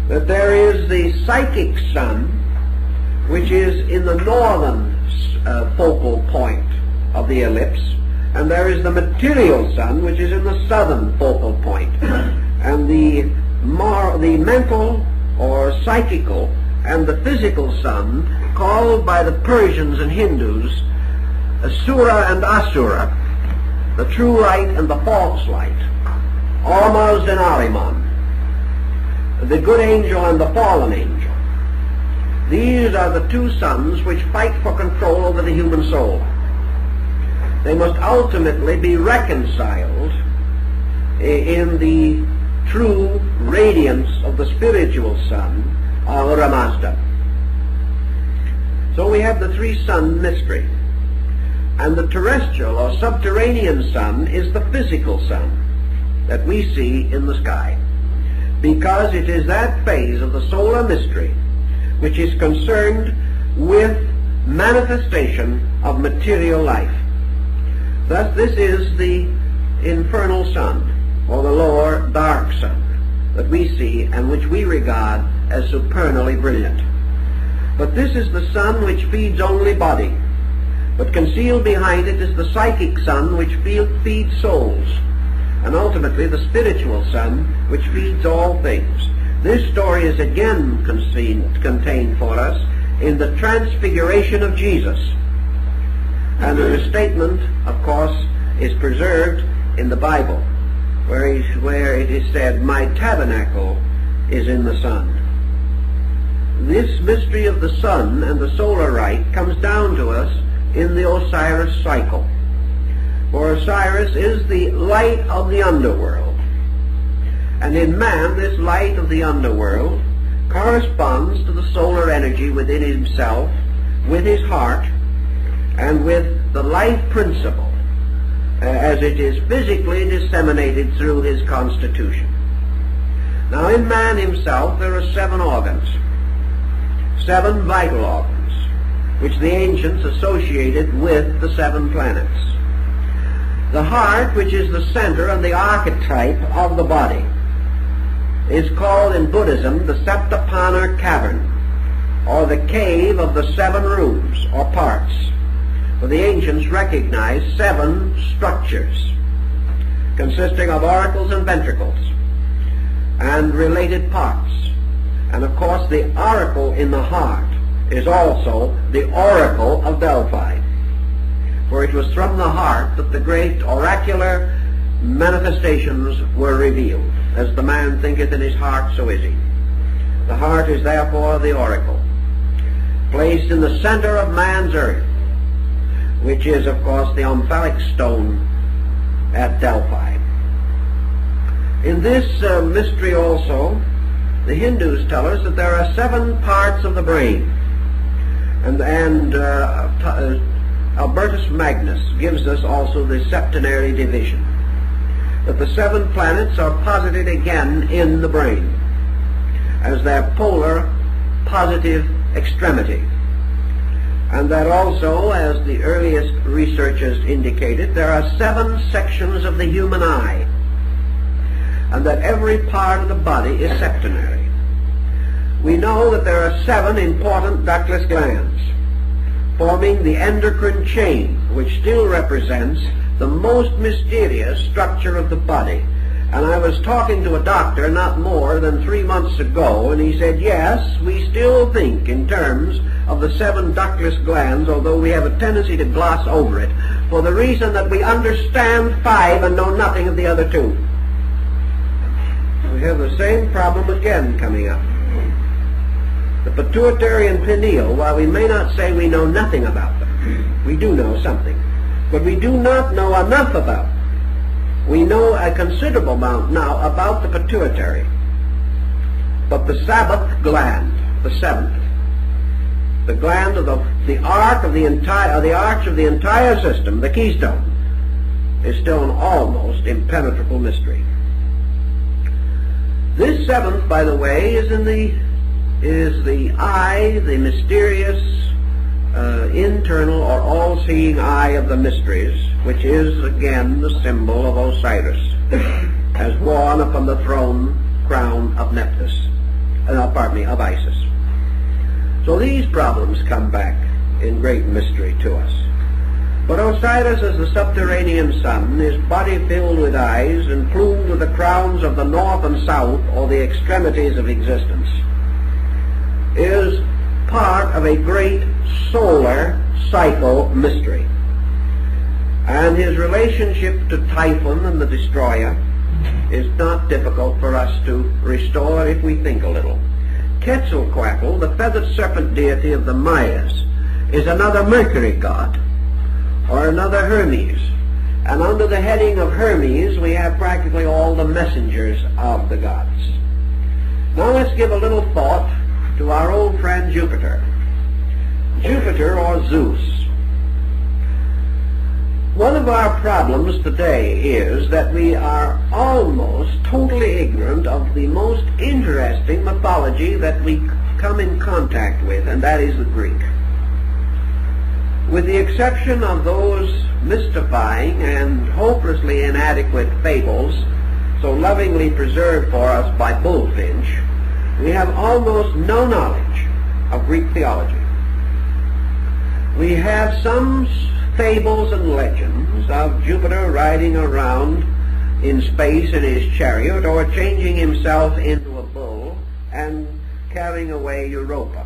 That there is the psychic sun, which is in the northern focal point of the ellipse, and there is the material sun, which is in the southern focal point. And the mental or psychical and the physical sun, called by the Persians and Hindus Asura and Asura, the true light and the false light, Ormuzd and Ahriman, the good angel and the fallen angel. These are the 2 suns which fight for control over the human soul. They must ultimately be reconciled in the true radiance of the spiritual sun, Ahura Mazda. So we have the 3-sun mystery. And the terrestrial or subterranean sun is the physical sun that we see in the sky, because it is that phase of the solar mystery which is concerned with manifestation of material life. Thus this is the infernal sun, or the lower dark sun, that we see and which we regard as supernally brilliant. But this is the sun which feeds only body, but concealed behind it is the psychic sun which feeds souls, and ultimately the spiritual sun which feeds all things. This story is again contained for us in the transfiguration of Jesus, and the statement, of course, is preserved in the Bible, where it is said, "My tabernacle is in the sun." This mystery of the sun and the solar rite comes down to us in the Osiris cycle. For Osiris is the light of the underworld. And in man, this light of the underworld corresponds to the solar energy within himself, with his heart, and with the life principle, as it is physically disseminated through his constitution. Now in man himself there are 7 organs, 7 vital organs, which the ancients associated with the 7 planets. The heart, which is the center and the archetype of the body, is called in Buddhism the Septapanar Cavern, or the cave of the 7 rooms or parts. For the ancients recognized 7 structures consisting of auricles and ventricles and related parts. And of course the auricle in the heart is also the oracle of Delphi. For it was from the heart that the great oracular manifestations were revealed. As the man thinketh in his heart, so is he. The heart is therefore the oracle, placed in the center of man's earth, which is, of course, the omphalic stone at Delphi. In this mystery also, the Hindus tell us that there are 7 parts of the brain, and Albertus Magnus gives us also the septenary division, that the 7 planets are posited again in the brain as their polar positive extremity, and that also, as the earliest researchers indicated, there are 7 sections of the human eye, and that every part of the body is septenary. We know that there are 7 important ductless glands, forming the endocrine chain, which still represents the most mysterious structure of the body. And I was talking to a doctor not more than 3 months ago, and he said, yes, we still think in terms of the 7 ductless glands, although we have a tendency to gloss over it, for the reason that we understand 5 and know nothing of the other 2. We have the same problem again coming up. The pituitary and pineal, while we may not say we know nothing about them, we do know something, but we do not know enough about them. We know a considerable amount now about the pituitary, but the Sabbath gland, the 7th, the gland of the arch of the entire system, the keystone, is still an almost impenetrable mystery. This 7th, by the way, is the eye, the mysterious internal or all-seeing eye of the mysteries, which is again the symbol of Osiris, as worn upon the throne crown of of Isis. So these problems come back in great mystery to us. But Osiris, as the subterranean sun, his body filled with eyes and plumed with the crowns of the north and south, or the extremities of existence, is part of a great solar cycle mystery. And his relationship to Typhon and the destroyer is not difficult for us to restore if we think a little. Quetzalcoatl, the feathered serpent deity of the Mayas, is another Mercury god, or another Hermes. And under the heading of Hermes, we have practically all the messengers of the gods. Now let's give a little thought to our old friend Jupiter. Jupiter, or Zeus. One of our problems today is that we are almost totally ignorant of the most interesting mythology that we come in contact with, and that is the Greek. With the exception of those mystifying and hopelessly inadequate fables so lovingly preserved for us by Bullfinch, we have almost no knowledge of Greek theology. We have some fables and legends of Jupiter riding around in space in his chariot, or changing himself into a bull and carrying away Europa.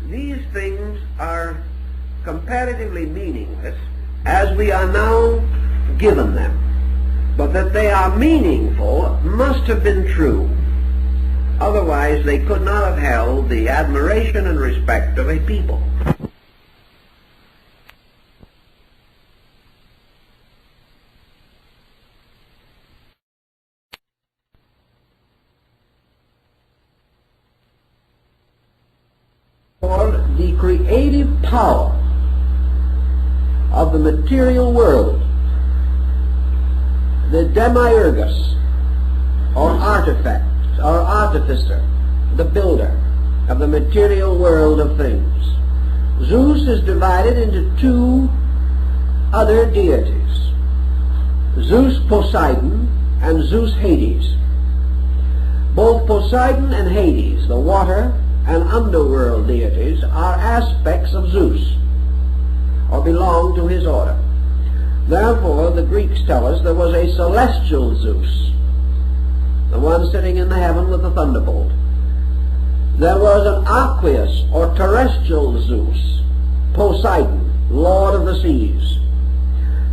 These things are comparatively meaningless as we are now given them, but that they are meaningful must have been true. Otherwise they could not have held the admiration and respect of a people. The creative power of the material world, the demiurgus, or artifact, or artificer, the builder of the material world of things. Zeus is divided into 2 other deities, Zeus Poseidon and Zeus Hades. Both Poseidon and Hades, the water and underworld deities, are aspects of Zeus, or belong to his order. Therefore, the Greeks tell us there was a celestial Zeus, the one sitting in the heaven with the thunderbolt. There was an aqueous or terrestrial Zeus, Poseidon, lord of the seas.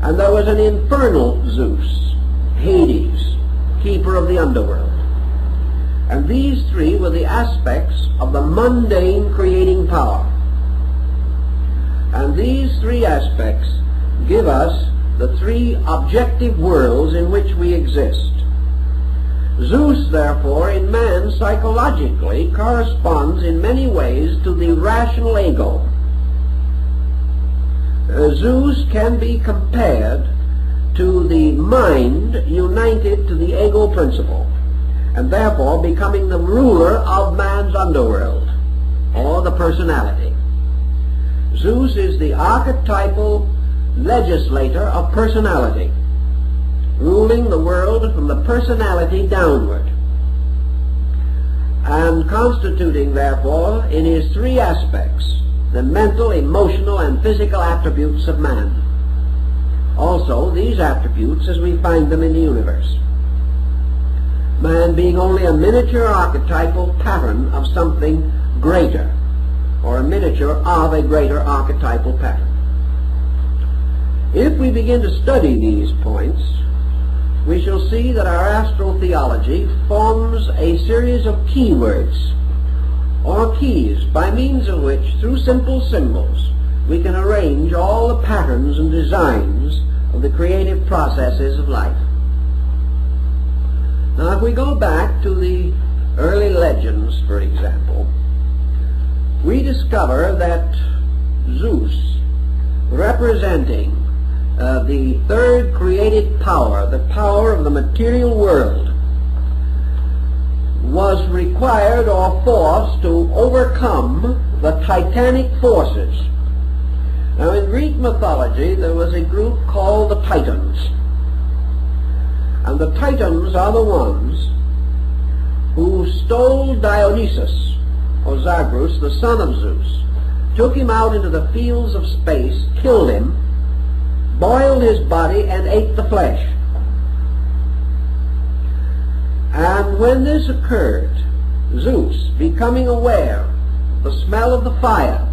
And there was an infernal Zeus, Hades, keeper of the underworld. And these three were the aspects of the mundane creating power. And these three aspects give us the three objective worlds in which we exist. Zeus, therefore, in man psychologically corresponds in many ways to the rational ego. Zeus can be compared to the mind united to the ego principle, and therefore becoming the ruler of man's underworld, or the personality. Zeus is the archetypal legislator of personality, ruling the world from the personality downward, and constituting, therefore, in his three aspects, the mental, emotional, and physical attributes of man. Also, these attributes as we find them in the universe. Man being only a miniature archetypal pattern of something greater, or a miniature of a greater archetypal pattern. If we begin to study these points, we shall see that our astro theology forms a series of keywords, or keys, by means of which, through simple symbols, we can arrange all the patterns and designs of the creative processes of life. Now, if we go back to the early legends, for example, we discover that Zeus, representing the third created power, the power of the material world, was required or forced to overcome the titanic forces. Now, in Greek mythology, there was a group called the Titans. And the Titans are the ones who stole Dionysus, or Zagreus, the son of Zeus, took him out into the fields of space, killed him, boiled his body, and ate the flesh. And when this occurred, Zeus, becoming aware of the smell of the fire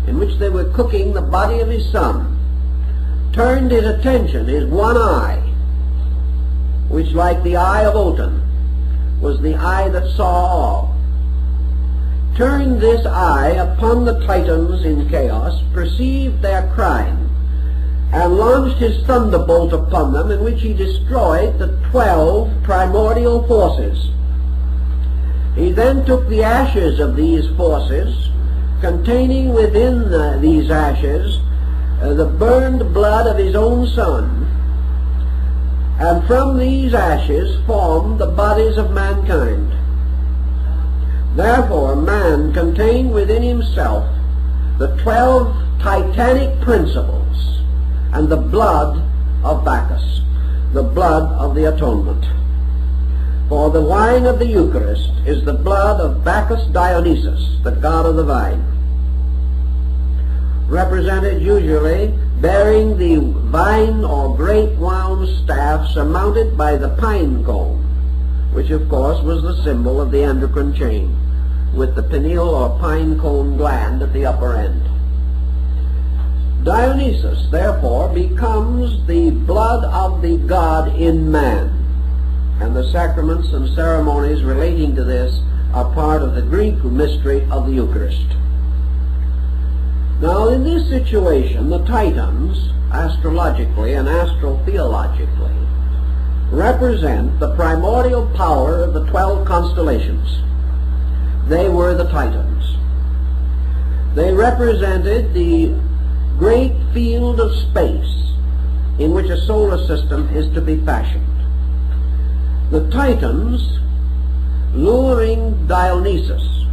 in which they were cooking the body of his son, turned his attention, his one eye, which, like the eye of Otan, was the eye that saw all, turned this eye upon the Titans in chaos, perceived their crime, and launched his thunderbolt upon them, in which he destroyed the 12 primordial forces. He then took the ashes of these forces, containing within these ashes the burned blood of his own son, and from these ashes formed the bodies of mankind. Therefore, man contained within himself the 12 titanic principles and the blood of Bacchus, the blood of the atonement. For the wine of the Eucharist is the blood of Bacchus Dionysus, the god of the vine, represented usually bearing the vine or grape-wound staff surmounted by the pine cone, which of course was the symbol of the endocrine chain, with the pineal or pine cone gland at the upper end. Dionysus, therefore, becomes the blood of the god in man, and the sacraments and ceremonies relating to this are part of the Greek mystery of the Eucharist. Now, in this situation, the Titans, astrologically and astrotheologically, represent the primordial power of the 12 constellations. They were the Titans. They represented the great field of space in which a solar system is to be fashioned. The Titans, luring Dionysus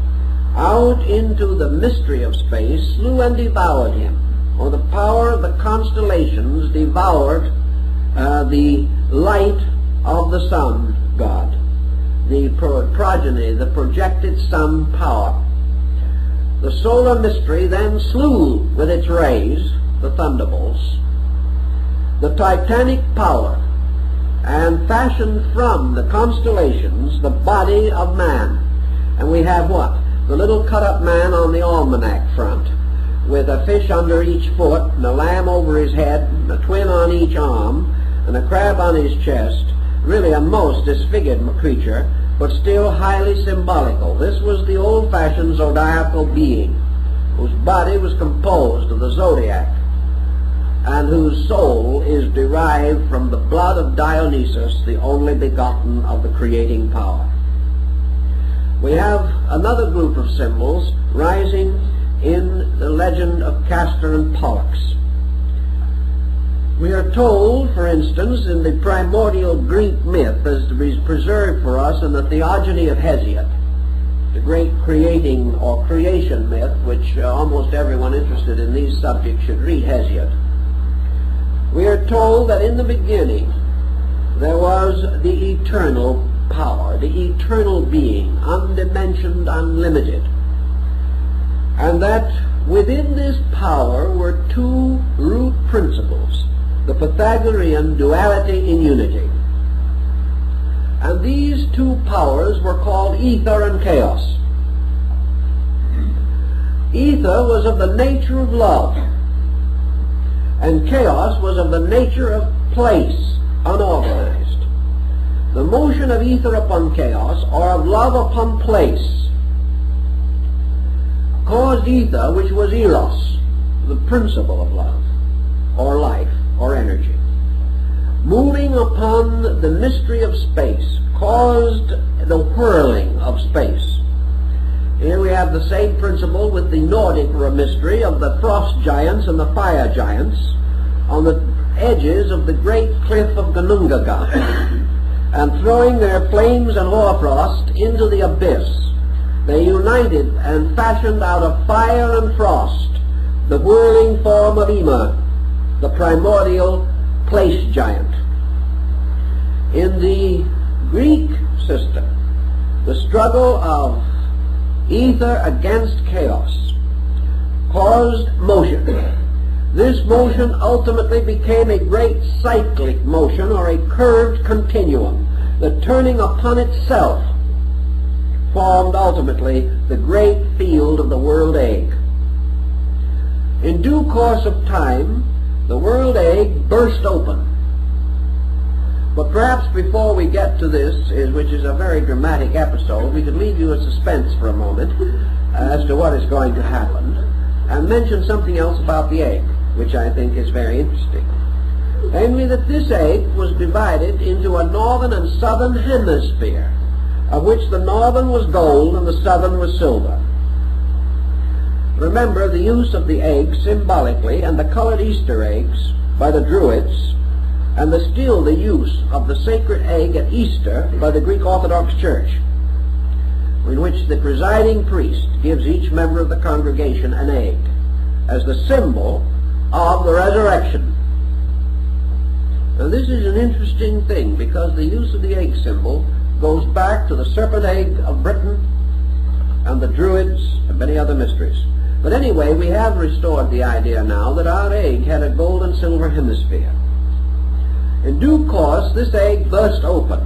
out into the mystery of space, slew and devoured him, or the power of the constellations devoured the light of the sun god, the progeny, the projected sun power. The solar mystery then slew with its rays, the thunderbolts, the titanic power, and fashioned from the constellations the body of man. And we have what? the little cut-up man on the almanac front, with a fish under each foot, and a lamb over his head, and a twin on each arm, and a crab on his chest, really a most disfigured creature, but still highly symbolical. This was the old-fashioned zodiacal being, whose body was composed of the zodiac, and whose soul is derived from the blood of Dionysus, the only begotten of the creating power. We have another group of symbols rising in the legend of Castor and Pollux. We are told, for instance, in the primordial Greek myth as is preserved for us in the Theogony of Hesiod, the great creating or creation myth, which almost everyone interested in these subjects should read Hesiod. We are told that in the beginning there was the eternal power, the eternal being, undimensioned, unlimited, and that within this power were two root principles, the Pythagorean duality in unity. And these two powers were called ether and chaos. Ether was of the nature of love, and chaos was of the nature of place, unorganized. The motion of ether upon chaos, or of love upon place, caused ether, which was eros, the principle of love, or life, or energy, moving upon the mystery of space, caused the whirling of space. Here we have the same principle with the Nordic mystery of the frost giants and the fire giants on the edges of the great cliff of Ginnungagap, and throwing their flames and hoarfrost into the abyss, they united and fashioned out of fire and frost the whirling form of Ymir, the primordial place giant. In the Greek system, the struggle of ether against chaos caused motion. This motion ultimately became a great cyclic motion, or a curved continuum, that turning upon itself formed ultimately the great field of the world egg. In due course of time, the world egg burst open. But perhaps before we get to this, which is a very dramatic episode, we could leave you in suspense for a moment as to what is going to happen, and mention something else about the egg, which I think is very interesting. Namely, that this egg was divided into a northern and southern hemisphere, of which the northern was gold and the southern was silver. Remember the use of the egg symbolically, and the colored Easter eggs by the Druids, and still the use of the sacred egg at Easter by the Greek Orthodox Church, in which the presiding priest gives each member of the congregation an egg as the symbol of the resurrection. Now this is an interesting thing, because the use of the egg symbol goes back to the serpent egg of Britain and the Druids and many other mysteries. But anyway, we have restored the idea now that our egg had a gold and silver hemisphere. In due course, this egg burst open,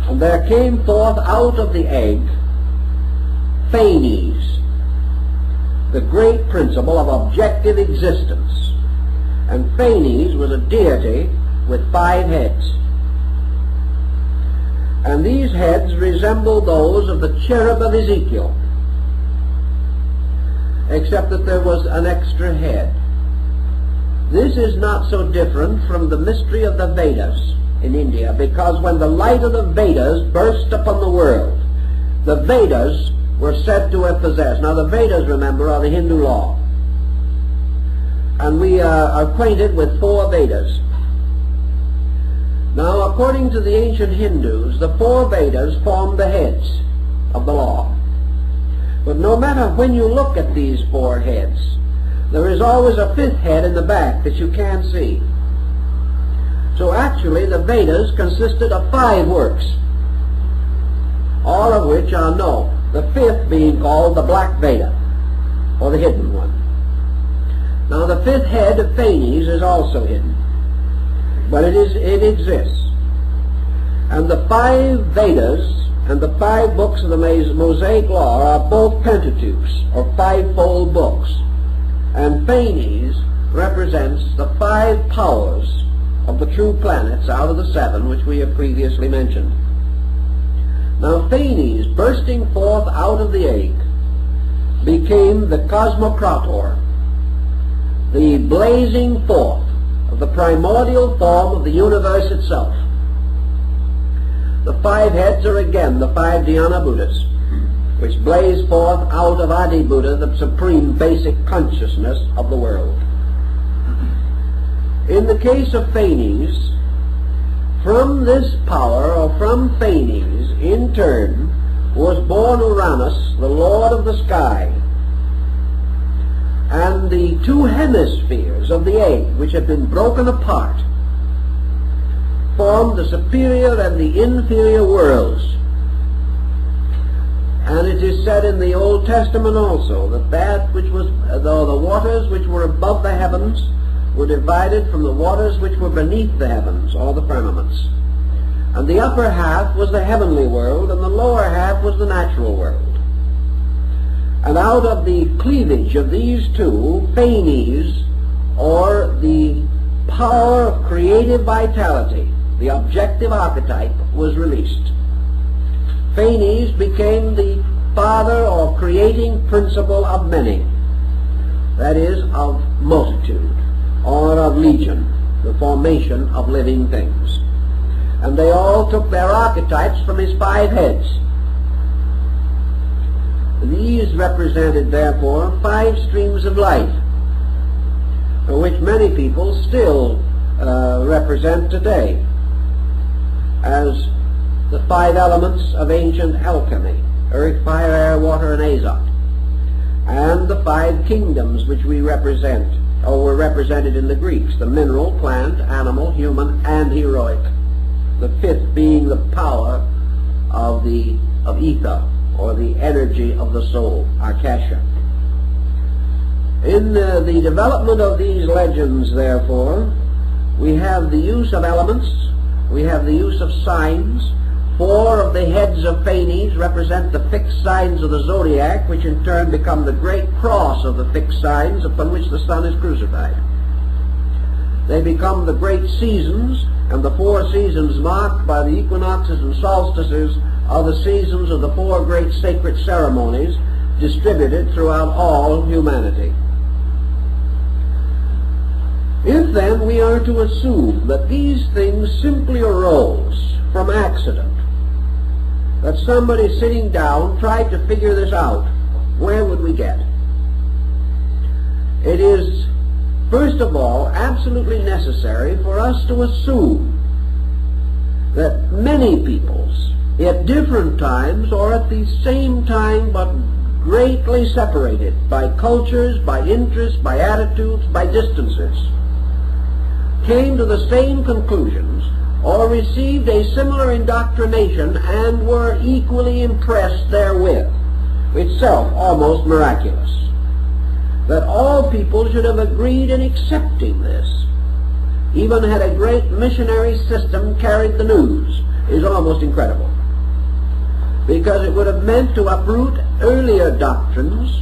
and there came forth out of the egg Phanes, the great principle of objective existence. And Phanes was a deity with 5 heads. And these heads resembled those of the cherub of Ezekiel, except that there was an extra head. This is not so different from the mystery of the Vedas in India, because when the light of the Vedas burst upon the world, the Vedas were said to have possessed. Now the Vedas, remember, are the Hindu law. And we are acquainted with 4 Vedas. Now, according to the ancient Hindus, the 4 Vedas form the heads of the law. But no matter when you look at these 4 heads, there is always a 5th head in the back that you can't see. So actually the Vedas consisted of 5 works, all of which are known, the 5th being called the Black Veda, or the hidden one. Now the 5th head of Phanes is also hidden, but it exists. And the 5 Vedas and the 5 books of the Mosaic Law are both Pentateuchs, or fivefold books. And Phanes represents the 5 powers of the true planets out of the 7 which we have previously mentioned. Now Phanes, bursting forth out of the egg, became the Cosmocrator, the blazing forth of the primordial form of the universe itself. The 5 heads are again the 5 Dhyana Buddhas, which blaze forth out of Adi Buddha, the supreme basic consciousness of the world. In the case of Phanes, from this power, or from Phanes, in turn, was born Uranus, the lord of the sky, and the 2 hemispheres of the egg, which had been broken apart, formed the superior and the inferior worlds. And it is said in the Old Testament also that which was, though the waters which were above the heavens were divided from the waters which were beneath the heavens, or the firmaments. And the upper half was the heavenly world, and the lower half was the natural world. And out of the cleavage of these 2, Phanes, or the power of creative vitality, the objective archetype, was released. Phanes became the father or creating principle of many, that is, of multitude, or of legion, the formation of living things. And they all took their archetypes from his 5 heads. These represented, therefore, 5 streams of life, which many people still represent today as the 5 elements of ancient alchemy: earth, fire, air, water, and azot, and the 5 kingdoms which we represent, or were represented in the Greeks: the mineral, plant, animal, human, and heroic. The 5th being the power of ether, or the energy of the soul, Akasha. In the development of these legends, therefore, we have the use of elements, we have the use of signs. 4 of the heads of Phanes represent the fixed signs of the Zodiac, which in turn become the great cross of the fixed signs upon which the sun is crucified. They become the great seasons, and the 4 seasons marked by the equinoxes and solstices are the seasons of the 4 great sacred ceremonies distributed throughout all humanity. If then we are to assume that these things simply arose from accident, that somebody sitting down tried to figure this out, where would we get? It is, first of all, absolutely necessary for us to assume that many peoples, at different times or at the same time but greatly separated by cultures, by interests, by attitudes, by distances, came to the same conclusions or received a similar indoctrination and were equally impressed therewith, itself almost miraculous. That all people should have agreed in accepting this, even had a great missionary system carried the news, is almost incredible. Because it would have meant to uproot earlier doctrines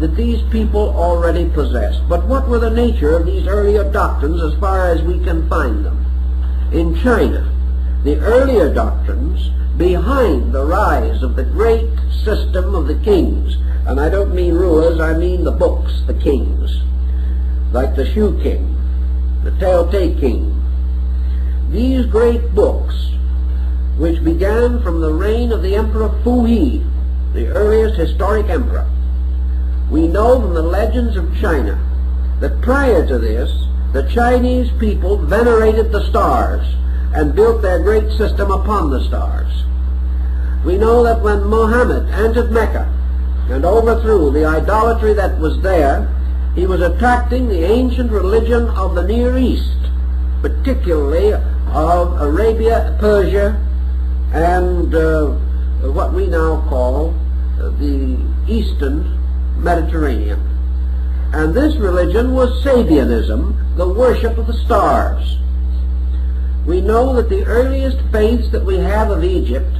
that these people already possessed. But what were the nature of these earlier doctrines as far as we can find them? In China, the earlier doctrines behind the rise of the great system of the kings, and I don't mean rulers, I mean the books, the kings, like the Shu King, the Tao Te King. These great books, which began from the reign of the Emperor Throuhg, the earliest historic emperor, we know from the legends of China that prior to this, the Chinese people venerated the stars and built their great system upon the stars. We know that when Muhammad entered Mecca and overthrew the idolatry that was there, he was attracting the ancient religion of the Near East, particularly of Arabia, Persia, and what we now call the Eastern Mediterranean. And this religion was Sabianism, the worship of the stars. We know that the earliest faiths that we have of Egypt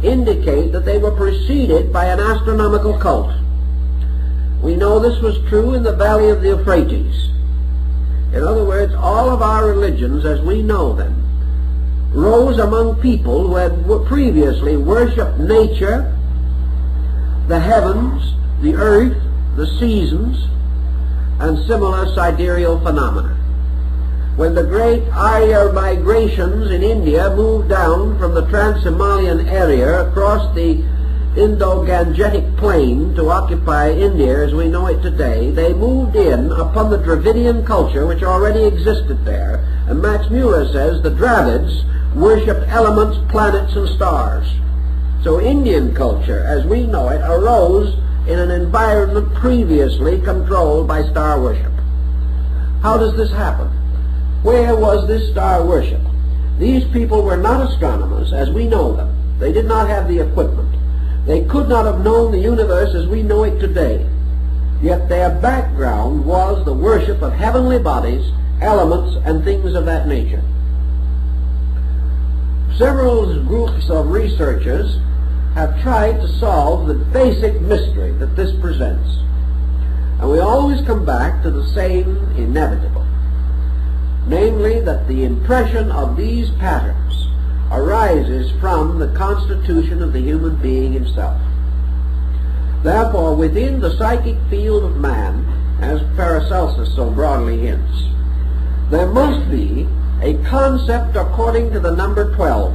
indicate that they were preceded by an astronomical cult. We know this was true in the valley of the Euphrates. In other words, all of our religions as we know them rose among people who had previously worshipped nature, the heavens, the earth, the seasons, and similar sidereal phenomena. When the great Arya migrations in India moved down from the Trans-Himalayan area across the Indo-Gangetic plain to occupy India as we know it today, they moved in upon the Dravidian culture which already existed there. And Max Muller says the Dravids worshipped elements, planets, and stars. So Indian culture, as we know it, arose in an environment previously controlled by star worship. How does this happen? Where was this star worship? These people were not astronomers as we know them. They did not have the equipment. They could not have known the universe as we know it today. Yet their background was the worship of heavenly bodies, elements, and things of that nature. Several groups of researchers have tried to solve the basic mystery that this presents. And we always come back to the same inevitable. Namely, that the impression of these patterns arises from the constitution of the human being himself. Therefore, within the psychic field of man, as Paracelsus so broadly hints, there must be a concept according to the number 12,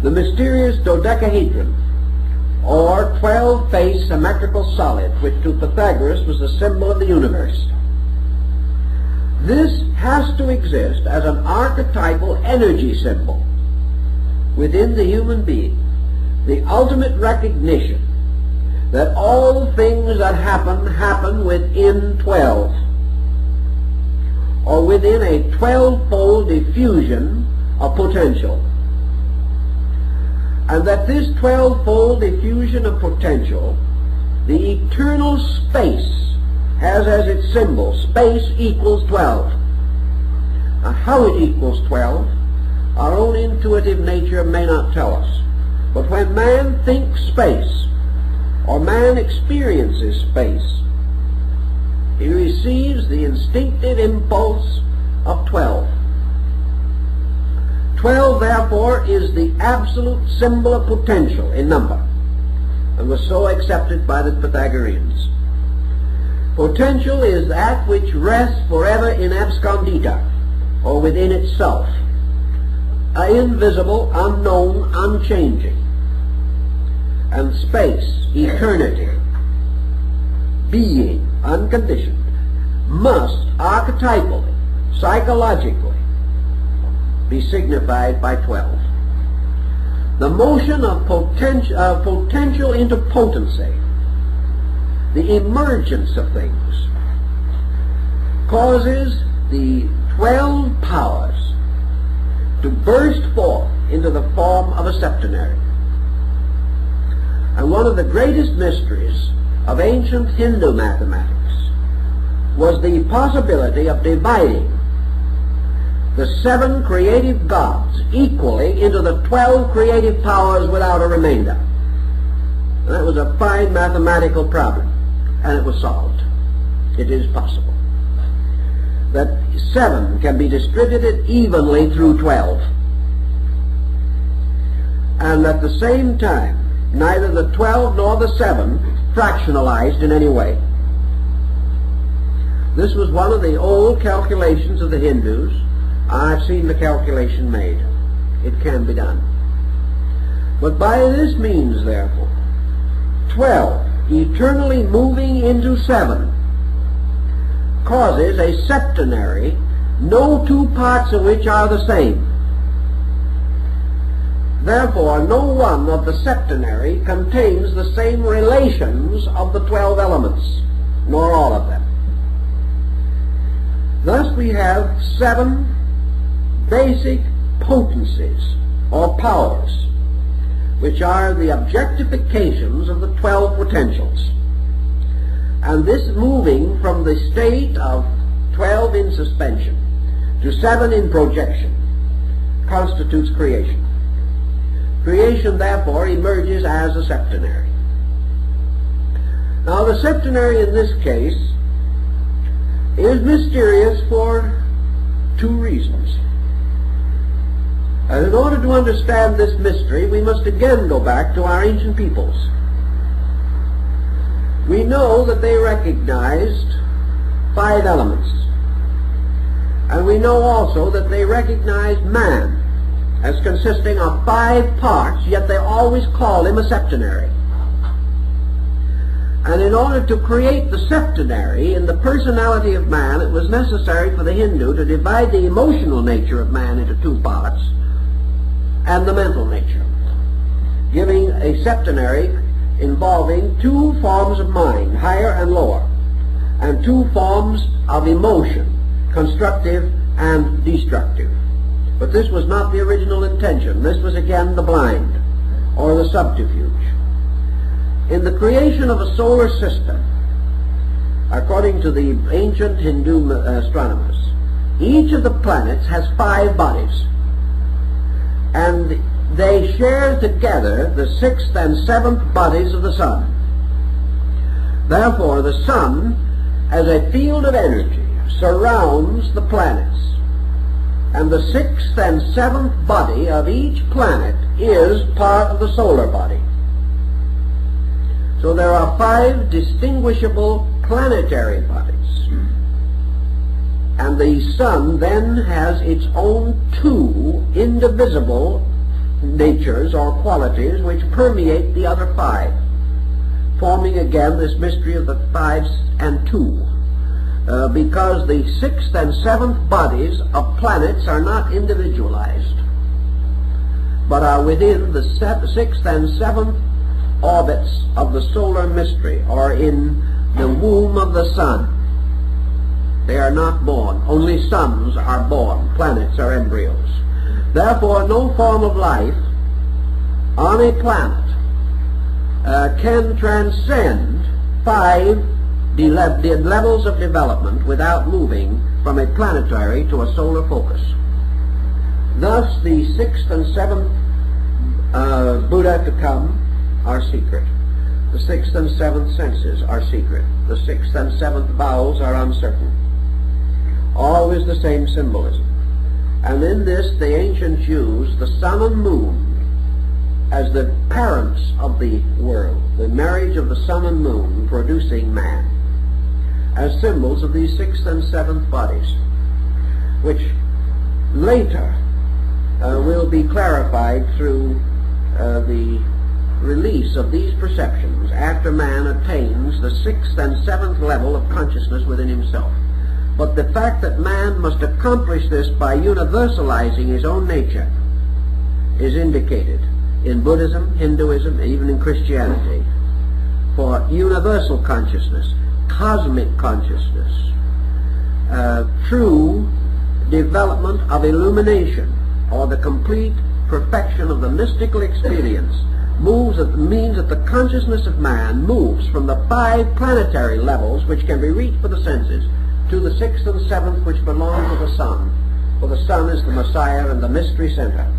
the mysterious dodecahedron, or 12-faced symmetrical solid, which to Pythagoras was the symbol of the universe. This has to exist as an archetypal energy symbol within the human being, the ultimate recognition that all things that happen within 12, or within a 12-fold diffusion of potential. And that this 12-fold diffusion of potential, the eternal space, has as its symbol, space equals 12. Now, how it equals 12, our own intuitive nature may not tell us. But when man thinks space, or man experiences space, he receives the instinctive impulse of 12. 12, therefore, is the absolute symbol of potential in number, and was so accepted by the Pythagoreans. Potential is that which rests forever in abscondita, or within itself, invisible, unknown, unchanging. And space, eternity, being, unconditioned, must archetypally, psychologically, be signified by 12. The motion of potential into potency, the emergence of things, causes the 12 powers to burst forth into the form of a septenary. And one of the greatest mysteries of ancient Hindu mathematics was the possibility of dividing the 7 creative gods equally into the 12 creative powers without a remainder. And that was a fine mathematical problem, and it was solved. It is possible that 7 can be distributed evenly through 12, and at the same time neither the 12 nor the 7 fractionalized in any way. This was one of the old calculations of the Hindus. I've seen the calculation made. It can be done. But by this means, therefore, 12 eternally moving into 7 causes a septenary, no two parts of which are the same. Therefore, no one of the septenary contains the same relations of the 12 elements, nor all of them. Thus we have 7 basic potencies, or powers, which are the objectifications of the 12 potentials. And this moving from the state of 12 in suspension to 7 in projection constitutes creation. Creation, therefore, emerges as a septenary. Now, the septenary in this case is mysterious for two reasons. And in order to understand this mystery, we must again go back to our ancient peoples. We know that they recognized 5 elements. And we know also that they recognized man as consisting of 5 parts, yet they always called him a septenary. And in order to create the septenary in the personality of man, it was necessary for the Hindu to divide the emotional nature of man into 2 parts and the mental nature, giving a septenary involving 2 forms of mind, higher and lower, and 2 forms of emotion, constructive and destructive. But this was not the original intention. This was again the blind, or the subterfuge. In the creation of a solar system, according to the ancient Hindu astronomers, each of the planets has 5 bodies, and they share together the 6th and 7th bodies of the sun. Therefore, the sun, as a field of energy, surrounds the planets, and the 6th and 7th body of each planet is part of the solar body. So there are 5 distinguishable planetary bodies, and the sun then has its own 2 indivisible natures or qualities which permeate the other 5, forming again this mystery of the 5 and 2. Because the 6th and 7th bodies of planets are not individualized, but are within the 6th and 7th orbits of the solar mystery, or in the womb of the sun. They are not born. Only suns are born. Planets are embryos. Therefore, no form of life on a planet can transcend 5 levels of development without moving from a planetary to a solar focus. Thus, the 6th and 7th Buddha to come are secret. The 6th and 7th senses are secret. The 6th and 7th vowels are uncertain. Always the same symbolism. And in this, the ancients used the sun and moon as the parents of the world, the marriage of the sun and moon producing man, as symbols of these 6th and 7th bodies, which later will be clarified through the release of these perceptions after man attains the 6th and 7th level of consciousness within himself. But the fact that man must accomplish this by universalizing his own nature is indicated in Buddhism, Hinduism, even in Christianity, for universal consciousness, cosmic consciousness, true development of illumination, or the complete perfection of the mystical experience, means that the consciousness of man moves from the 5 planetary levels which can be reached for the senses to the 6th and 7th which belong to the sun. For the sun is the Messiah and the mystery center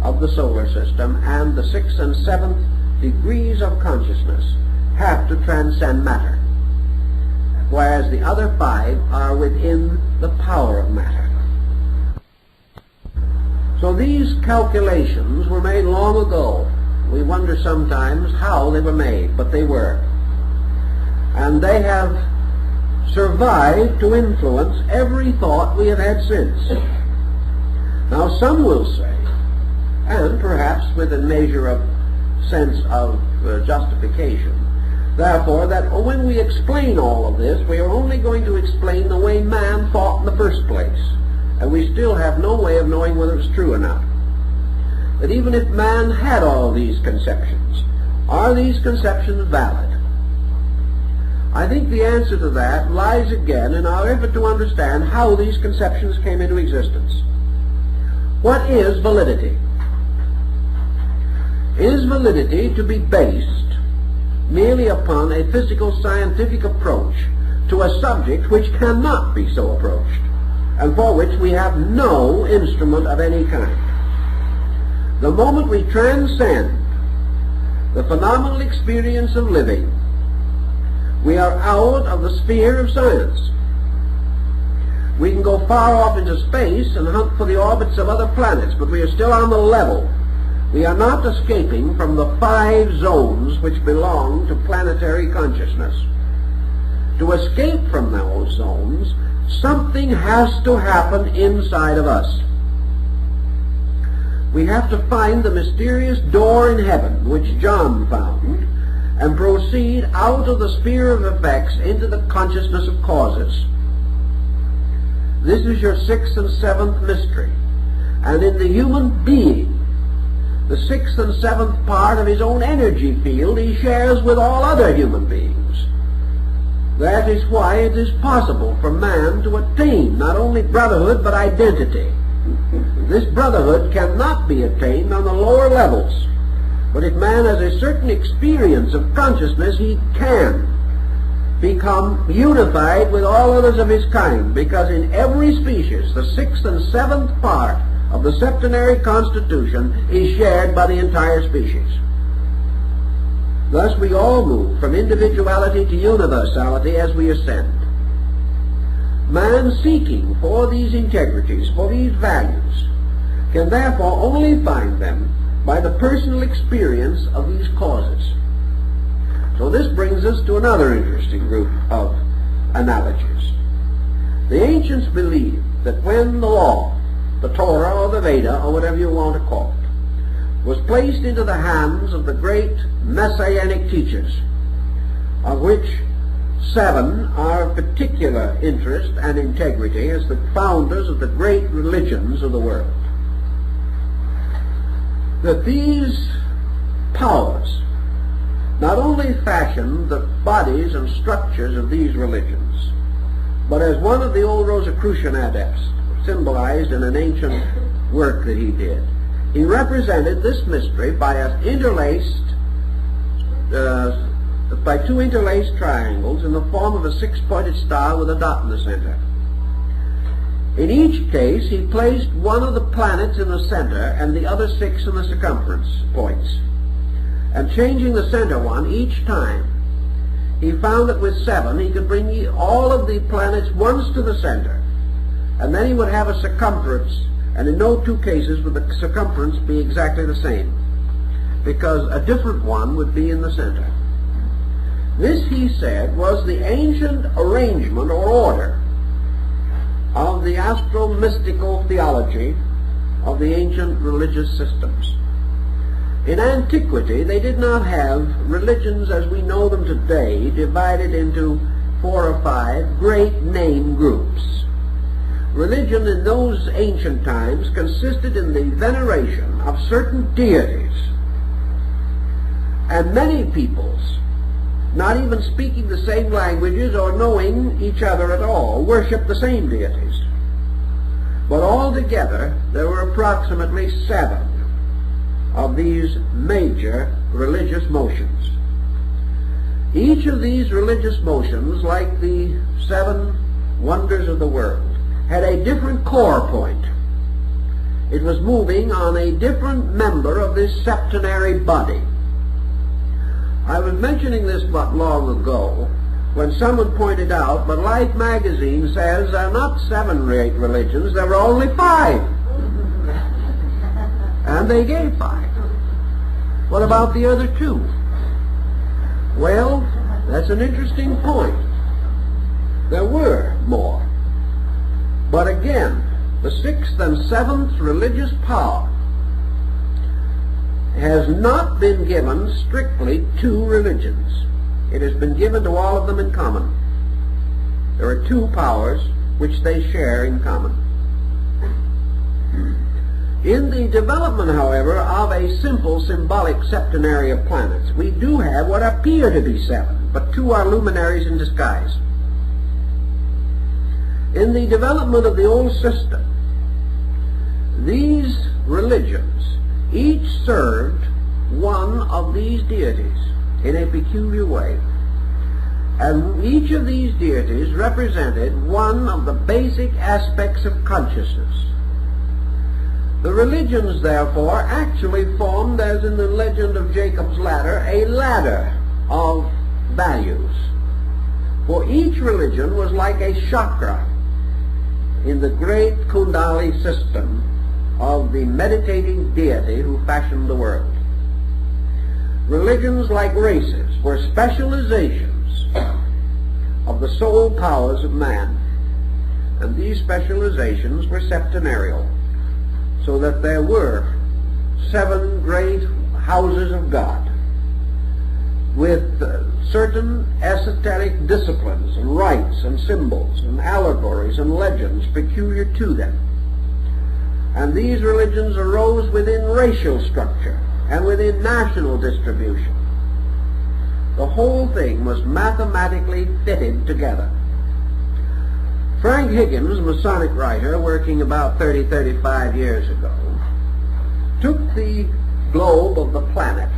of the solar system, and the 6th and 7th degrees of consciousness have to transcend matter, whereas the other 5 are within the power of matter. So these calculations were made long ago. We wonder sometimes how they were made, but they were. And they have survived to influence every thought we have had since. Now some will say, and perhaps with a measure of sense of justification, therefore, that when we explain all of this, we are only going to explain the way man thought in the first place, and we still have no way of knowing whether it's true or not. That even if man had all these conceptions, are these conceptions valid? I think the answer to that lies again in our effort to understand how these conceptions came into existence. What is validity? Is validity to be based merely upon a physical scientific approach to a subject which cannot be so approached, and for which we have no instrument of any kind? The moment we transcend the phenomenal experience of living, we are out of the sphere of science. We can go far off into space and hunt for the orbits of other planets, but we are still on the level. We are not escaping from the 5 zones which belong to planetary consciousness. To escape from those zones, something has to happen inside of us. We have to find the mysterious door in heaven, which John found, and proceed out of the sphere of effects into the consciousness of causes. This is your 6th and 7th mystery. And in the human being, the 6th and 7th part of his own energy field he shares with all other human beings. That is why it is possible for man to attain not only brotherhood but identity. This brotherhood cannot be attained on the lower levels, but if man has a certain experience of consciousness, he can become unified with all others of his kind, because in every species the 6th and 7th part of the septenary constitution is shared by the entire species. Thus we all move from individuality to universality as we ascend. Man seeking for these integrities, for these values, can therefore only find them by the personal experience of these causes. So this brings us to another interesting group of analogies. The ancients believed that when the law, the Torah or the Veda, or whatever you want to call it, was placed into the hands of the great messianic teachers, of which 7 are of particular interest and integrity as the founders of the great religions of the world, that these powers not only fashioned the bodies and structures of these religions, but as one of the old Rosicrucian adepts symbolized in an ancient work that he did, he represented this mystery by by 2 interlaced triangles in the form of a 6-pointed star with a dot in the center. In each case, he placed one of the planets in the center and the other 6 in the circumference points. And changing the center one each time, he found that with 7 he could bring all of the planets once to the center, and then he would have a circumference, and in no 2 cases would the circumference be exactly the same, because a different one would be in the center. This, he said, was the ancient arrangement or order of the astro-mystical theology of the ancient religious systems. In antiquity, they did not have religions as we know them today divided into 4 or 5 great name groups. Religion in those ancient times consisted in the veneration of certain deities, and many peoples, not even speaking the same languages or knowing each other at all, worshiped the same deities. But altogether, there were approximately 7 of these major religious motions. Each of these religious motions, like the 7 wonders of the world, had a different core point. It was moving on a different member of this septenary body. I was mentioning this but long ago when someone pointed out, but Life magazine says there are not 7 religions, there were only 5. And they gave 5. What about the other 2? Well, that's an interesting point. There were more. But again, the 6th and 7th religious power has not been given strictly to religions. It has been given to all of them in common. There are 2 powers which they share in common. In the development, however, of a simple symbolic septenary of planets, we do have what appear to be 7, but 2 are luminaries in disguise. In the development of the old system, these religions each served one of these deities in a peculiar way. And each of these deities represented one of the basic aspects of consciousness. The religions, therefore, actually formed, as in the legend of Jacob's ladder, a ladder of values. For each religion was like a chakra in the great Kundali system of the meditating deity who fashioned the world. Religions, like races, were specializations of the soul powers of man, and these specializations were septenarial, so that there were 7 great houses of God with certain esoteric disciplines and rites and symbols and allegories and legends peculiar to them. And these religions arose within racial structure and within national distribution. The whole thing was mathematically fitted together. Frank Higgins, Masonic writer, working about 35 years ago, took the globe of the planet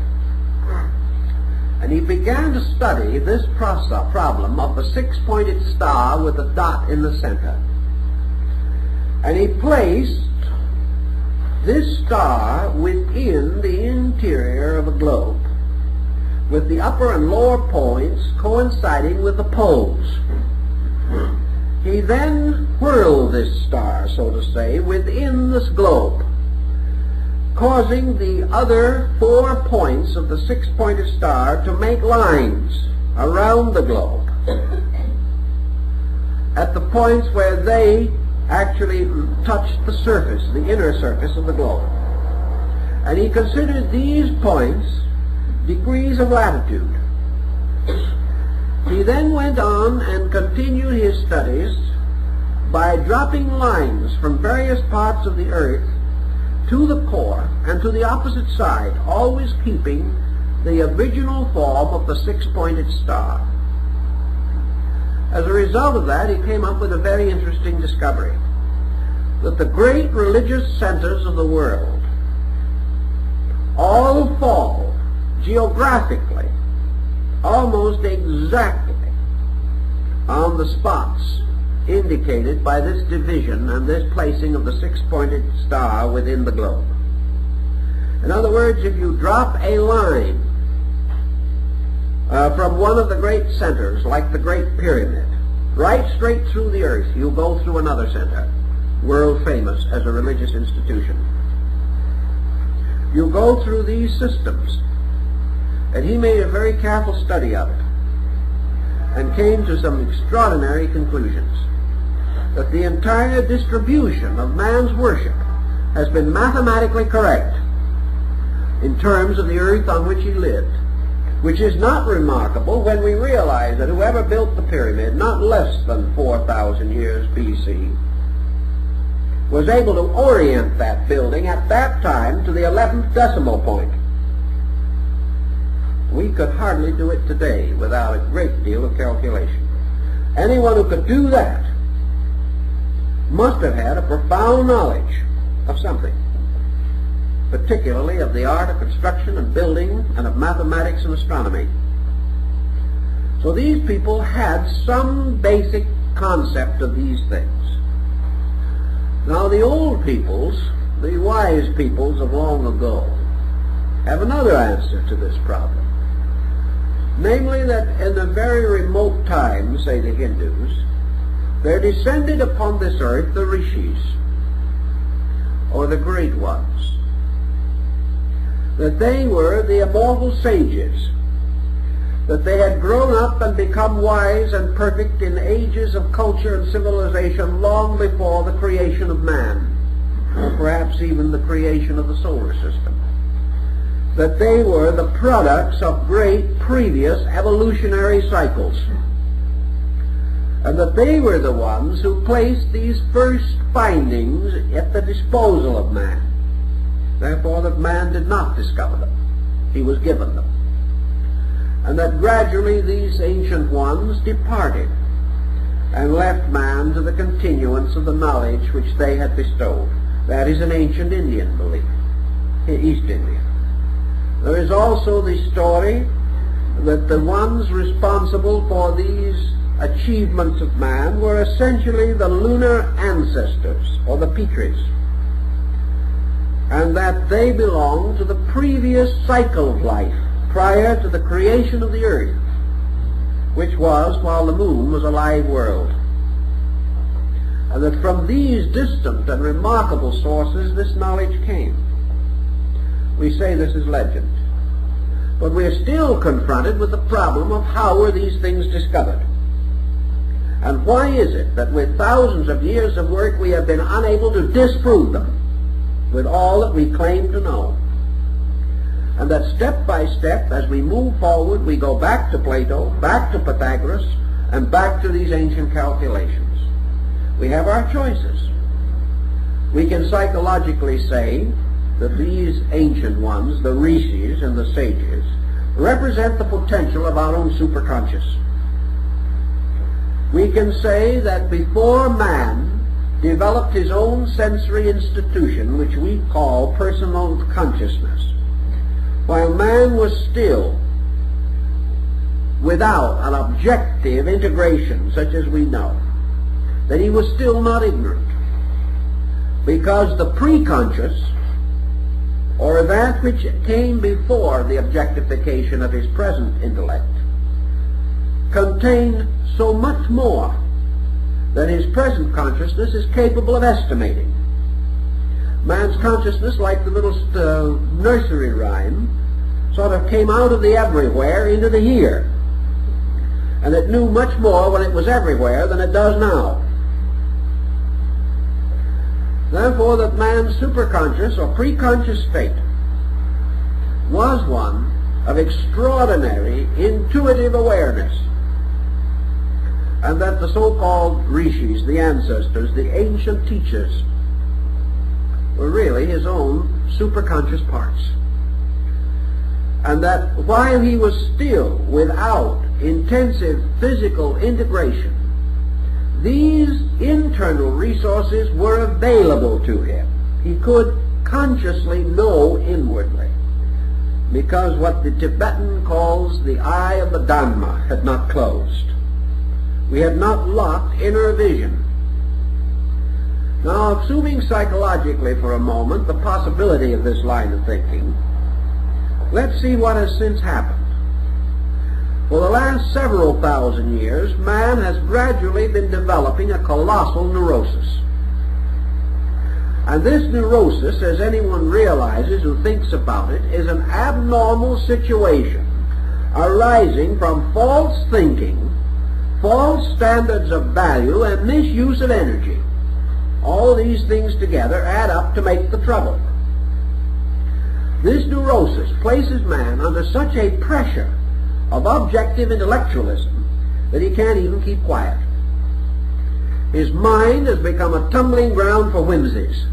and he began to study this problem of the 6-pointed star with a dot in the center. And he placed this star within the interior of a globe, with the upper and lower points coinciding with the poles. He then whirled this star, so to say, within this globe, causing the other 4 points of the 6-pointed star to make lines around the globe at the points where they actually touched the surface, the inner surface of the globe. And he considered these points degrees of latitude. He then went on and continued his studies by dropping lines from various parts of the earth to the core and to the opposite side, always keeping the original form of the 6-pointed star. As a result of that, he came up with a very interesting discovery, that the great religious centers of the world all fall geographically almost exactly on the spots indicated by this division and this placing of the 6-pointed star within the globe. In other words, if you drop a line from one of the great centers, like the Great Pyramid, right straight through the earth, you go through another center, world famous as a religious institution. You go through these systems, and he made a very careful study of it and came to some extraordinary conclusions, that the entire distribution of man's worship has been mathematically correct in terms of the earth on which he lived, which is not remarkable when we realize that whoever built the pyramid, not less than 4,000 years BC, was able to orient that building at that time to the 11th decimal point. We could hardly do it today without a great deal of calculation. Anyone who could do that must have had a profound knowledge of something, particularly of the art of construction and building and of mathematics and astronomy. So these people had some basic concept of these things. Now the old peoples, the wise peoples of long ago, have another answer to this problem. Namely that in the very remote times, say the Hindus, there descended upon this earth the rishis, or the great ones. That they were the immortal sages, that they had grown up and become wise and perfect in ages of culture and civilization long before the creation of man, or perhaps even the creation of the solar system. That they were the products of great previous evolutionary cycles, and that they were the ones who placed these first findings at the disposal of man. Therefore that man did not discover them, he was given them. And that gradually these ancient ones departed and left man to the continuance of the knowledge which they had bestowed. That is an ancient Indian belief, East India. There is also the story that the ones responsible for these achievements of man were essentially the lunar ancestors, or the Pitris. and that they belong to the previous cycle of life prior to the creation of the earth, which was while the moon was a live world. And that from these distant and remarkable sources this knowledge came. We say this is legend. But we're still confronted with the problem of how were these things discovered? And why is it that with thousands of years of work we have been unable to disprove them with all that we claim to know? And that step by step, as we move forward, we go back to Plato, back to Pythagoras, and back to these ancient calculations. We have our choices. We can psychologically say that these ancient ones, the rishis and the sages, represent the potential of our own superconscious. We can say that before man developed his own sensory institution, which we call personal consciousness, while man was still without an objective integration such as we know, that he was still not ignorant, because the preconscious, or that which came before the objectification of his present intellect, contained so much more than his present consciousness is capable of estimating. Man's consciousness, like the little nursery rhyme, sort of came out of the everywhere into the here, and it knew much more when it was everywhere than it does now. Therefore, that man's superconscious or preconscious state was one of extraordinary intuitive awareness, and that the so-called rishis, the ancestors, the ancient teachers, were really his own superconscious parts. And that while he was still without intensive physical integration, these internal resources were available to him. He could consciously know inwardly, because what the Tibetan calls the eye of the Dhamma had not closed. We had not locked inner vision. Now, assuming psychologically for a moment the possibility of this line of thinking, let's see what has since happened. For the last several thousand years, man has gradually been developing a colossal neurosis. And this neurosis, as anyone realizes who thinks about it, is an abnormal situation arising from false thinking, false standards of value, and misuse of energy. All these things together add up to make the trouble. This neurosis places man under such a pressure of objective intellectualism that he can't even keep quiet. His mind has become a tumbling ground for whimsies.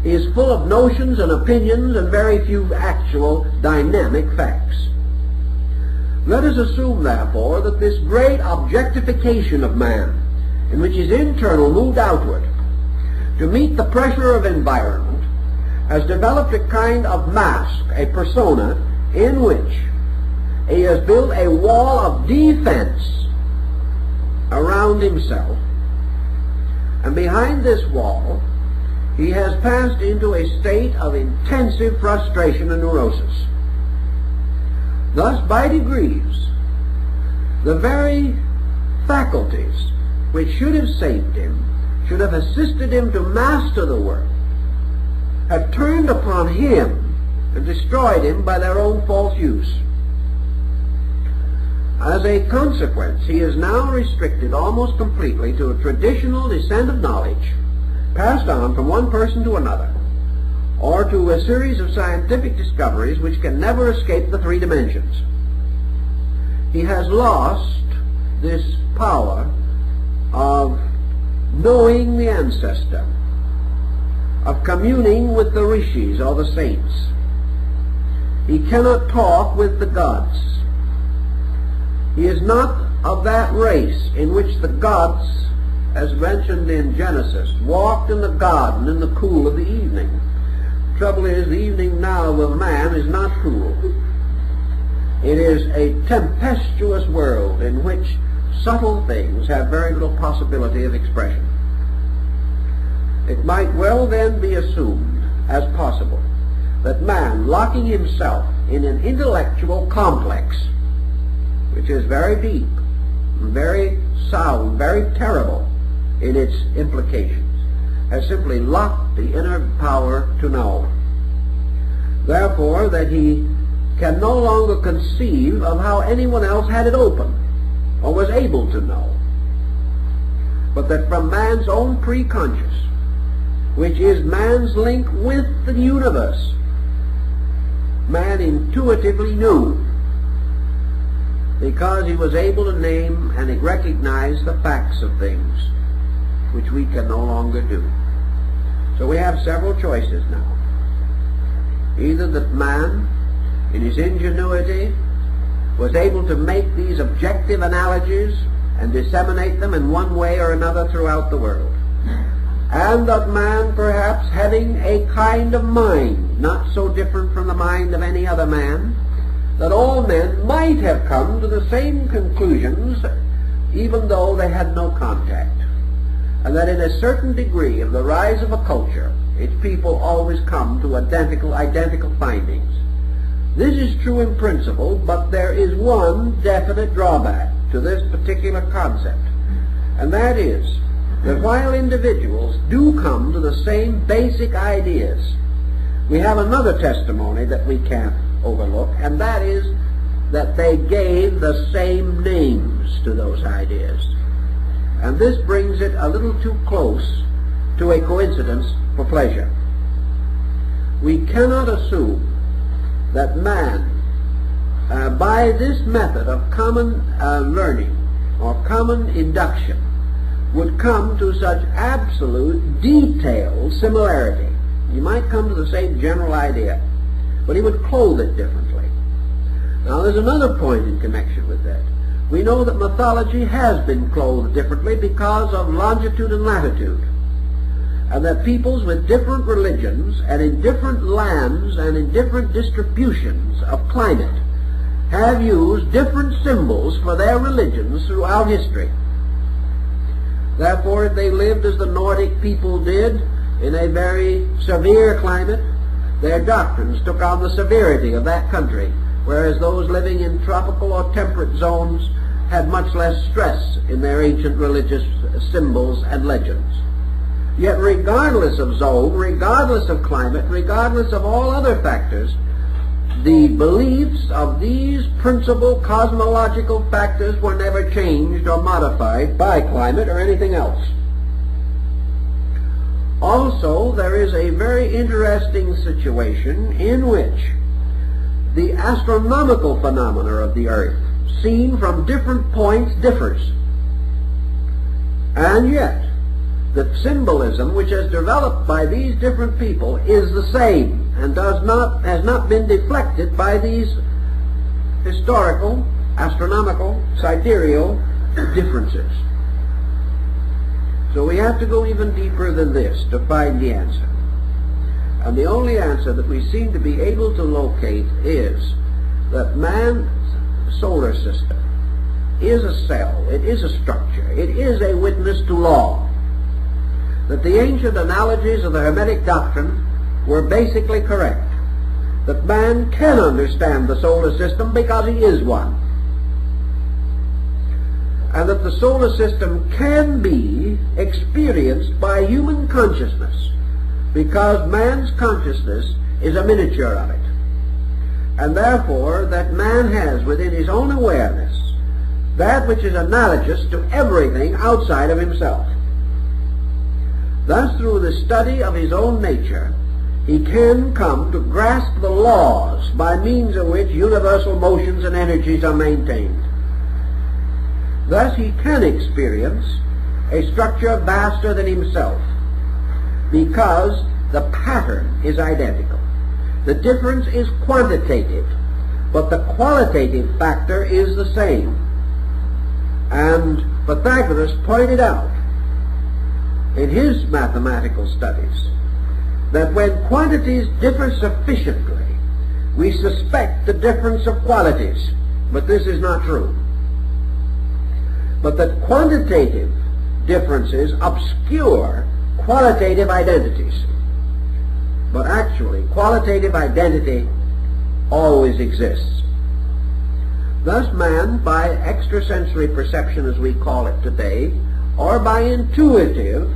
He is full of notions and opinions and very few actual dynamic facts. Let us assume, therefore, that this great objectification of man, in which his internal moved outward to meet the pressure of environment, has developed a kind of mask, a persona, in which he has built a wall of defense around himself, and behind this wall he has passed into a state of intensive frustration and neurosis. Thus, by degrees, the very faculties which should have saved him, should have assisted him to master the world, have turned upon him and destroyed him by their own false use. As a consequence, he is now restricted almost completely to a traditional descent of knowledge passed on from one person to another, or to a series of scientific discoveries which can never escape the three dimensions. He has lost this power of knowing the ancestor, of communing with the rishis or the saints. He cannot talk with the gods. He is not of that race in which the gods, as mentioned in Genesis, walked in the garden in the cool of the evening. The trouble is, the evening now with man is not cool. It is a tempestuous world in which subtle things have very little possibility of expression. It might well then be assumed, as possible that man, locking himself in an intellectual complex, which is very deep, very sound, very terrible in its implications, has simply locked the inner power to know. Therefore, that he can no longer conceive of how anyone else had it open or was able to know, but that from man's own preconscious, which is man's link with the universe, man intuitively knew, because he was able to name and recognize the facts of things, which we can no longer do. So we have several choices now. Either that man, in his ingenuity, was able to make these objective analogies and disseminate them in one way or another throughout the world, and that man, perhaps having a kind of mind not so different from the mind of any other man, that all men might have come to the same conclusions even though they had no contact, and that in a certain degree of the rise of a culture, its people always come to identical findings. This is true in principle, but there is one definite drawback to this particular concept, and that is that while individuals do come to the same basic ideas, we have another testimony that we can't overlook, and that is that they gave the same names to those ideas. And this brings it a little too close to a coincidence for pleasure. We cannot assume that man, by this method of common learning or common induction, would come to such absolute detailed similarity. You might come to the same general idea, but he would clothe it differently. Now there's another point in connection with that. We know that mythology has been clothed differently because of longitude and latitude, and that peoples with different religions and in different lands and in different distributions of climate have used different symbols for their religions throughout history. Therefore, if they lived as the Nordic people did in a very severe climate, their doctrines took on the severity of that country, whereas those living in tropical or temperate zones had much less stress in their ancient religious symbols and legends. Yet regardless of zone, regardless of climate, regardless of all other factors, the beliefs of these principal cosmological factors were never changed or modified by climate or anything else. Also, there is a very interesting situation in which the astronomical phenomena of the Earth, seen from different points, differs. And yet, the symbolism which is developed by these different people is the same and has not been deflected by these historical, astronomical, sidereal differences. So we have to go even deeper than this to find the answer. And the only answer that we seem to be able to locate is that man's solar system is a cell, it is a structure, it is a witness to law. That the ancient analogies of the Hermetic doctrine were basically correct. That man can understand the solar system because he is one. And that the solar system can be experienced by human consciousness because man's consciousness is a miniature of it. And therefore that man has within his own awareness that which is analogous to everything outside of himself. Thus, through the study of his own nature, he can come to grasp the laws by means of which universal motions and energies are maintained. Thus, he can experience a structure vaster than himself, because the pattern is identical. The difference is quantitative, but the qualitative factor is the same. And Pythagoras pointed out in his mathematical studies that when quantities differ sufficiently, we suspect the difference of qualities, but this is not true. But that but actually qualitative identity always exists. Thus man, by extrasensory perception as we call it today, or by intuitive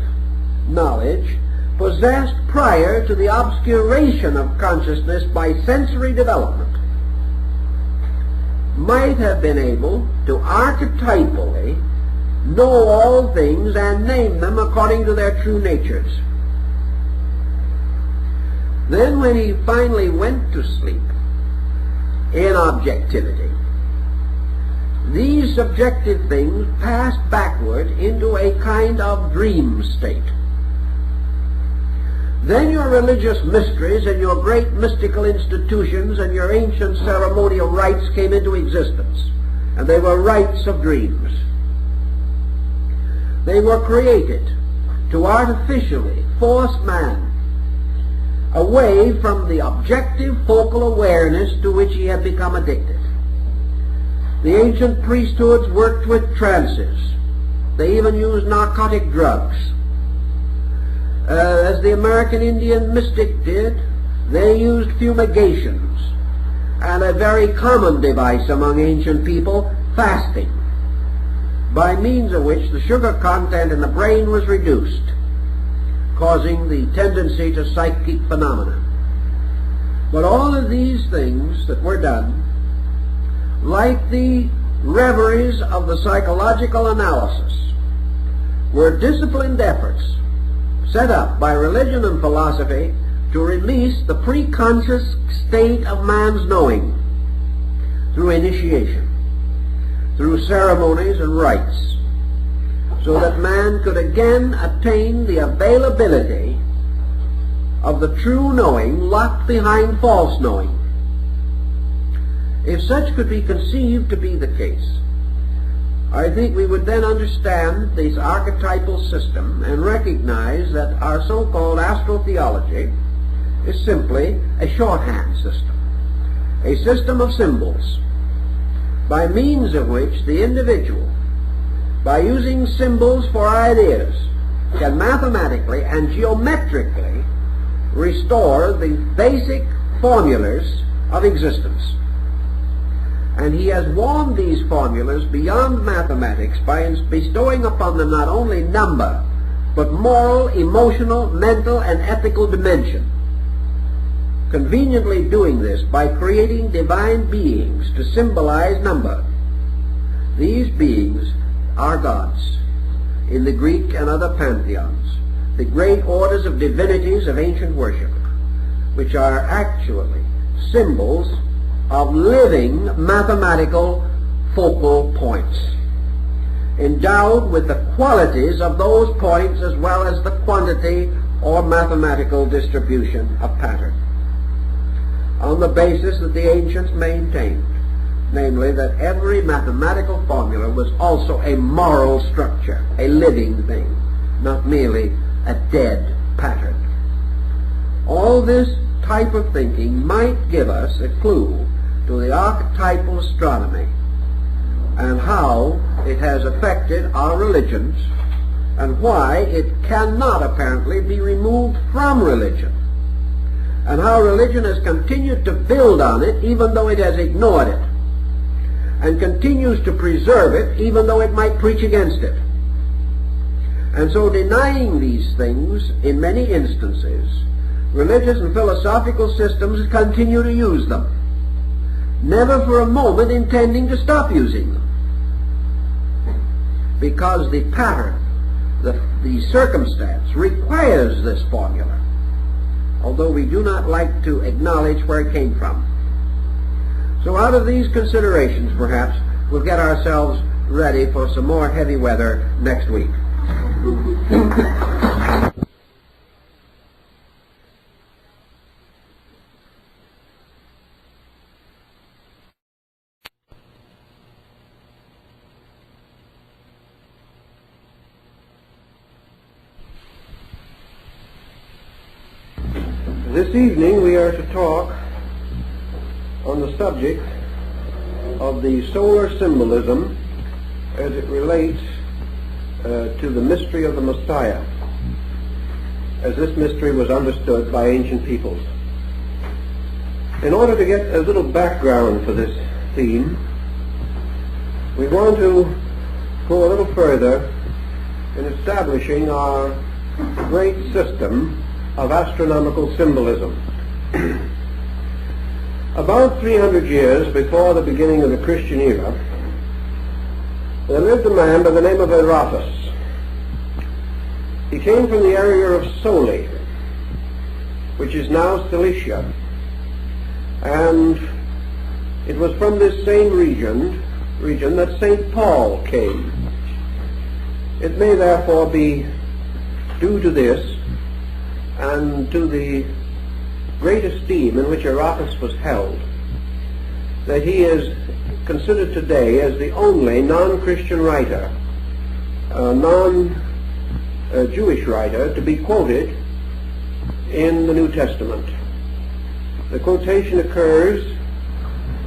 knowledge, possessed prior to the obscuration of consciousness by sensory development, might have been able to archetypally know all things and name them according to their true natures. Then when he finally went to sleep in objectivity, these subjective things passed backward into a kind of dream state. Then your religious mysteries and your great mystical institutions and your ancient ceremonial rites came into existence, and they were rites of dreams. They were created to artificially force man away from the objective focal awareness to which he had become addicted. The ancient priesthoods worked with trances. They even used narcotic drugs. As the American Indian mystic did, they used fumigations, and a very common device among ancient people, fasting, by means of which the sugar content in the brain was reduced, causing the tendency to psychic phenomena. But all of these things that were done, like the reveries of the psychological analysis, were disciplined efforts set up by religion and philosophy to release the preconscious state of man's knowing through initiation, through ceremonies and rites, so that man could again attain the availability of the true knowing locked behind false knowing. If such could be conceived to be the case, I think we would then understand this archetypal system and recognize that our so-called Astro Theology is simply a shorthand system, a system of symbols, by means of which the individual, by using symbols for ideas, can mathematically and geometrically restore the basic formulas of existence. And he has warmed these formulas beyond mathematics by bestowing upon them not only number, but moral, emotional, mental, and ethical dimension. Conveniently doing this by creating divine beings to symbolize number. These beings are gods in the Greek and other pantheons, the great orders of divinities of ancient worship, which are actually symbols of living mathematical focal points, endowed with the qualities of those points as well as the quantity or mathematical distribution of pattern, on the basis that the ancients maintained, namely that every mathematical formula was also a moral structure, a living thing, not merely a dead pattern. All this type of thinking might give us a clue to the archetypal astronomy and how it has affected our religions and why it cannot apparently be removed from religion, and how religion has continued to build on it even though it has ignored it, and continues to preserve it even though it might preach against it. And so, denying these things in many instances, religious and philosophical systems continue to use them, never for a moment intending to stop using them, because the pattern, the circumstance requires this formula, although we do not like to acknowledge where it came from. So out of these considerations, perhaps, we'll get ourselves ready for some more heavy weather next week. This evening we are to talk on the subject of the solar symbolism as it relates to the mystery of the Messiah. as this mystery was understood by ancient peoples. In order to get a little background for this theme, we want to go a little further in establishing our great system of astronomical symbolism. About 300 years before the beginning of the Christian era, there lived a man by the name of Aratus. He came from the area of Soli, which is now Cilicia, and it was from this same region that St. Paul came. It may therefore be due to this and to the great esteem in which Aratus was held that he is considered today as the only non-Christian writer, non-Jewish writer, to be quoted in the New Testament. The quotation occurs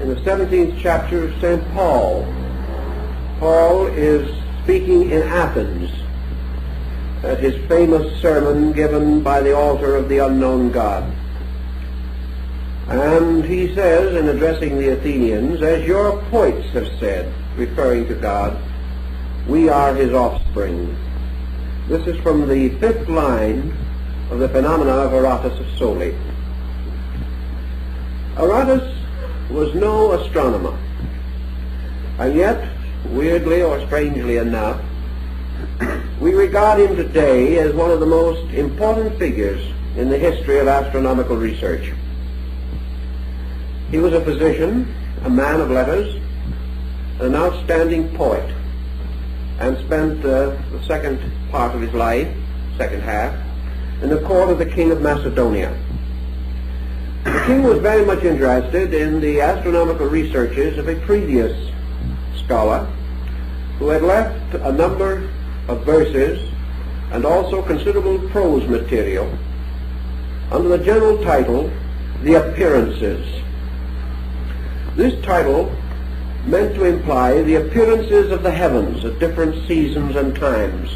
in the 17th chapter of St. Paul. Paul is speaking in Athens at his famous sermon given by the altar of the unknown God. And he says, in addressing the Athenians, "As your poets have said," referring to God, "we are his offspring." This is from the 5th line of the Phenomena of Aratus of Soli. Aratus was no astronomer, and yet, weirdly or strangely enough, we regard him today as one of the most important figures in the history of astronomical research. He was a physician, a man of letters, an outstanding poet, and spent the second part of his life, second half, in the court of the king of Macedonia. The king was very much interested in the astronomical researches of a previous scholar who had left a number of verses and also considerable prose material under the general title, The Appearances. This title meant to imply the appearances of the heavens at different seasons and times.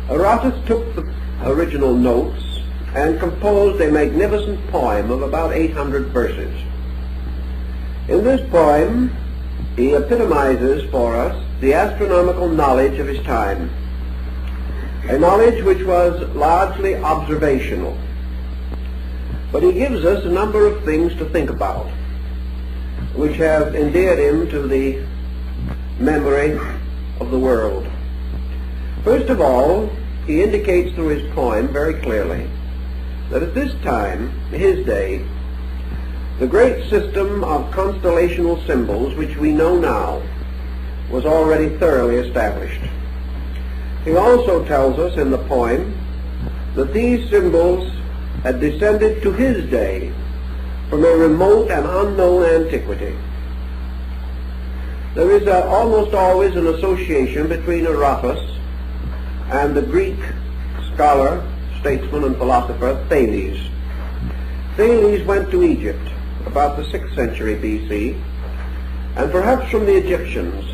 Aratus took the original notes and composed a magnificent poem of about 800 verses. In this poem, he epitomizes for us the astronomical knowledge of his time, a knowledge which was largely observational. But he gives us a number of things to think about, which have endeared him to the memory of the world. First of all, he indicates through his poem very clearly that at this time, his day, the great system of constellational symbols which we know now was already thoroughly established. He also tells us in the poem that these symbols had descended to his day from a remote and unknown antiquity. There is almost always an association between Aratus and the Greek scholar, statesman, and philosopher Thales. Thales went to Egypt about the 6th century BC, and perhaps from the Egyptians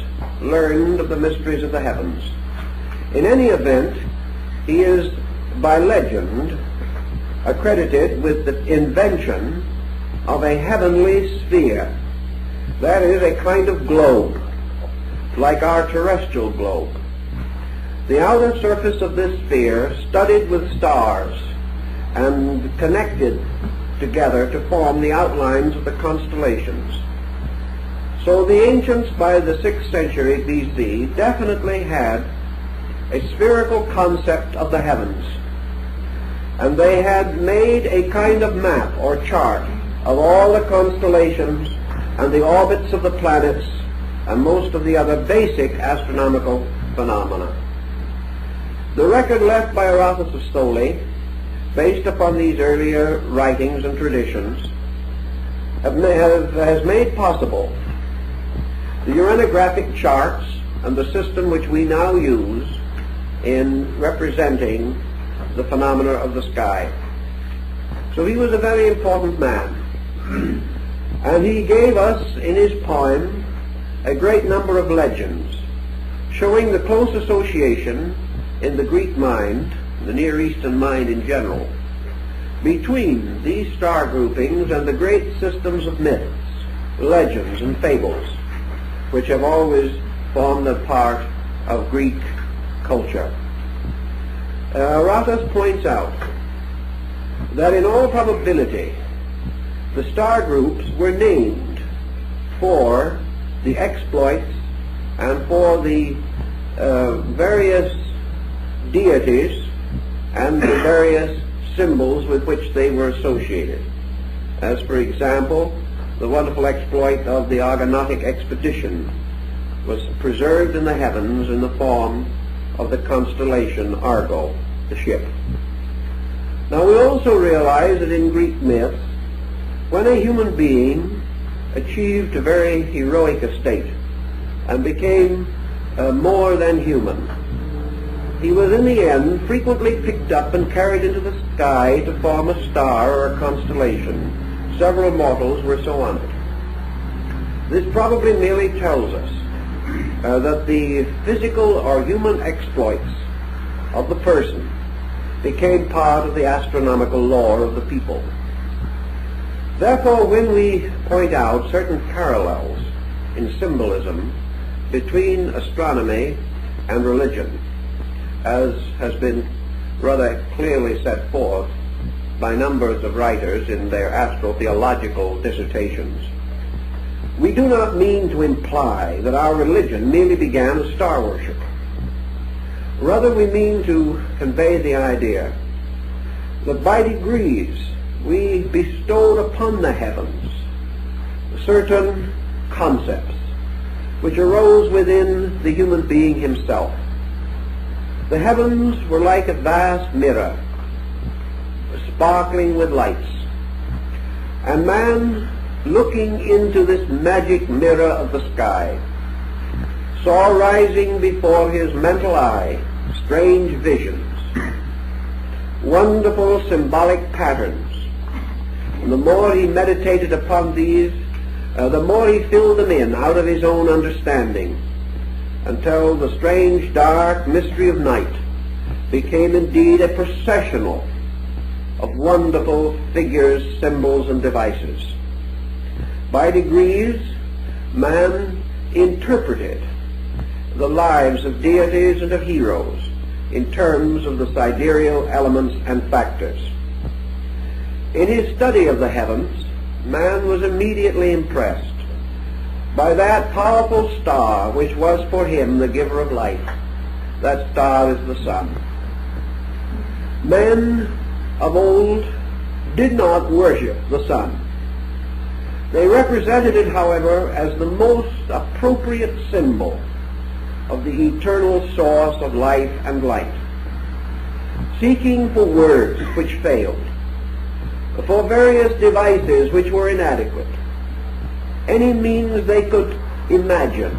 learned of the mysteries of the heavens. In any event, he is by legend accredited with the invention of a heavenly sphere. That is, a kind of globe, like our terrestrial globe. The outer surface of this sphere studded with stars and connected together to form the outlines of the constellations. So the ancients by the 6th century BC definitely had a spherical concept of the heavens, and they had made a kind of map or chart of all the constellations and the orbits of the planets and most of the other basic astronomical phenomena. The record left by Aratus of Soli, based upon these earlier writings and traditions, has made possible the uranographic charts and the system which we now use in representing the phenomena of the sky. So he was a very important man. And he gave us in his poem a great number of legends showing the close association in the Greek mind, the Near Eastern mind in general, between these star groupings and the great systems of myths, legends, and fables, which have always formed a part of Greek culture. Aratus points out that in all probability the star groups were named for the exploits and for the various deities and the various symbols with which they were associated. As for example, the wonderful exploit of the Argonautic expedition was preserved in the heavens in the form of the constellation Argo, the ship. Now we also realize that in Greek myths, when a human being achieved a very heroic estate and became more than human, he was in the end frequently picked up and carried into the sky to form a star or a constellation. Several mortals were so honored. This probably merely tells us that the physical or human exploits of the person became part of the astronomical lore of the people. Therefore, when we point out certain parallels in symbolism between astronomy and religion, as has been rather clearly set forth by numbers of writers in their Astro Theological dissertations, we do not mean to imply that our religion merely began as star worship. Rather, we mean to convey the idea that by degrees we bestowed upon the heavens certain concepts which arose within the human being himself. The heavens were like a vast mirror, sparkling with lights, and man, looking into this magic mirror of the sky, saw rising before his mental eye strange visions, wonderful symbolic patterns. And the more he meditated upon these, the more he filled them in out of his own understanding, until the strange dark mystery of night became indeed a processional of wonderful figures, symbols, and devices. By degrees, man interpreted the lives of deities and of heroes in terms of the sidereal elements and factors. In his study of the heavens, man was immediately impressed by that powerful star which was for him the giver of life. That star is the sun. Men of old did not worship the sun. They represented it, however, as the most appropriate symbol of the eternal source of life and light, seeking for words which failed, for various devices which were inadequate, any means they could imagine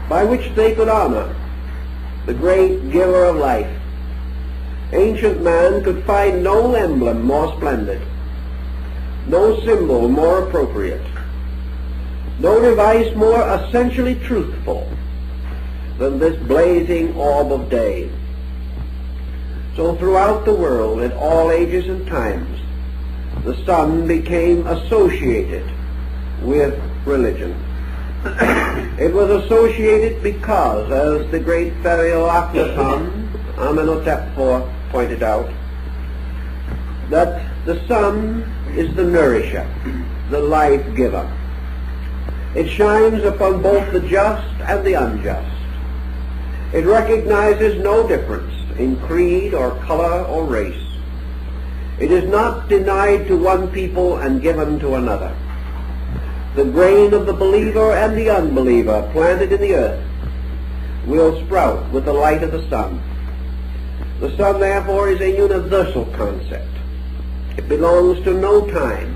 by which they could honor the great giver of life. Ancient man could find no emblem more splendid, no symbol more appropriate, no device more essentially truthful than this blazing orb of day. So throughout the world, at all ages and times, the sun became associated with religion. It was associated because, as the great Throuhg Amenhotep IV pointed out, that the sun is the nourisher, the life giver. It shines upon both the just and the unjust. It recognizes no difference in creed or color or race. It is not denied to one people and given to another. The grain of the believer and the unbeliever planted in the earth will sprout with the light of the sun. The sun, therefore, is a universal concept. It belongs to no time.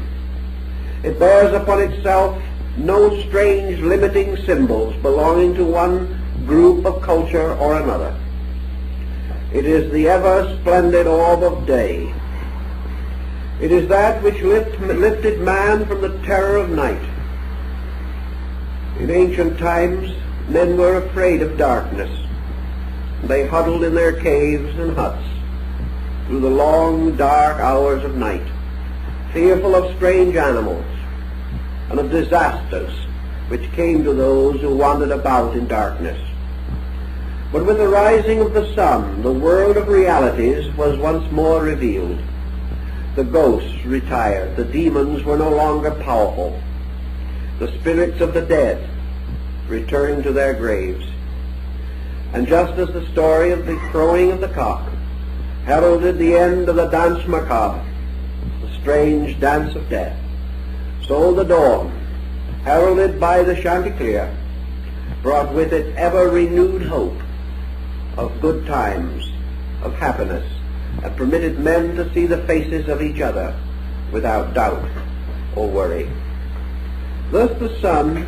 It bears upon itself no strange limiting symbols belonging to one group of culture or another. It is the ever-splendid orb of day. It is that which lifted man from the terror of night. In ancient times, men were afraid of darkness. They huddled in their caves and huts through the long, dark hours of night, fearful of strange animals and of disasters which came to those who wandered about in darkness. But with the rising of the sun, the world of realities was once more revealed. The ghosts retired, the demons were no longer powerful. The spirits of the dead returned to their graves. And just as the story of the crowing of the cock heralded the end of the dance macabre, the strange dance of death, so the dawn, heralded by the Chanticleer, brought with it ever renewed hope of good times, of happiness, and permitted men to see the faces of each other without doubt or worry. Thus the sun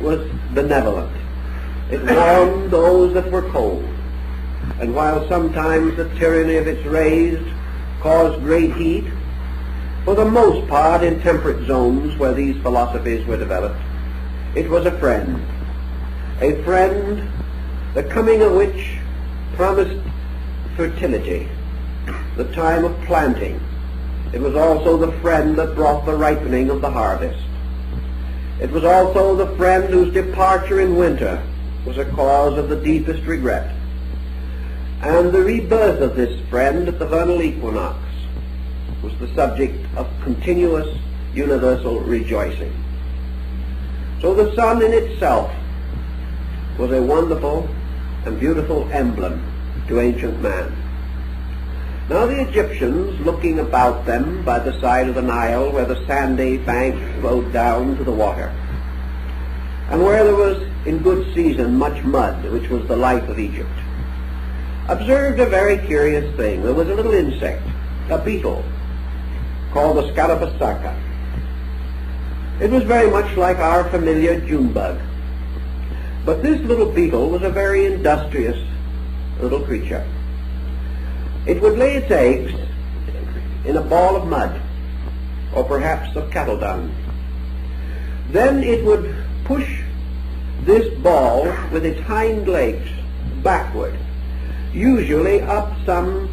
was benevolent. It warmed those that were cold, and while sometimes the tyranny of its rays caused great heat, for the most part in temperate zones where these philosophies were developed, it was a friend, the coming of which promised fertility, the time of planting. It was also the friend that brought the ripening of the harvest. It was also the friend whose departure in winter was a cause of the deepest regret. And the rebirth of this friend at the vernal equinox was the subject of continuous universal rejoicing. So the sun in itself was a wonderful and beautiful emblem to ancient man. Now the Egyptians, looking about them by the side of the Nile where the sandy bank flowed down to the water, and where there was in good season much mud, which was the life of Egypt, observed a very curious thing. There was a little insect, a beetle, called the Scarabassaka. It was very much like our familiar June bug. But this little beetle was a very industrious little creature. It would lay its eggs in a ball of mud, or perhaps of cattle dung. Then it would push this ball with its hind legs backward, usually up some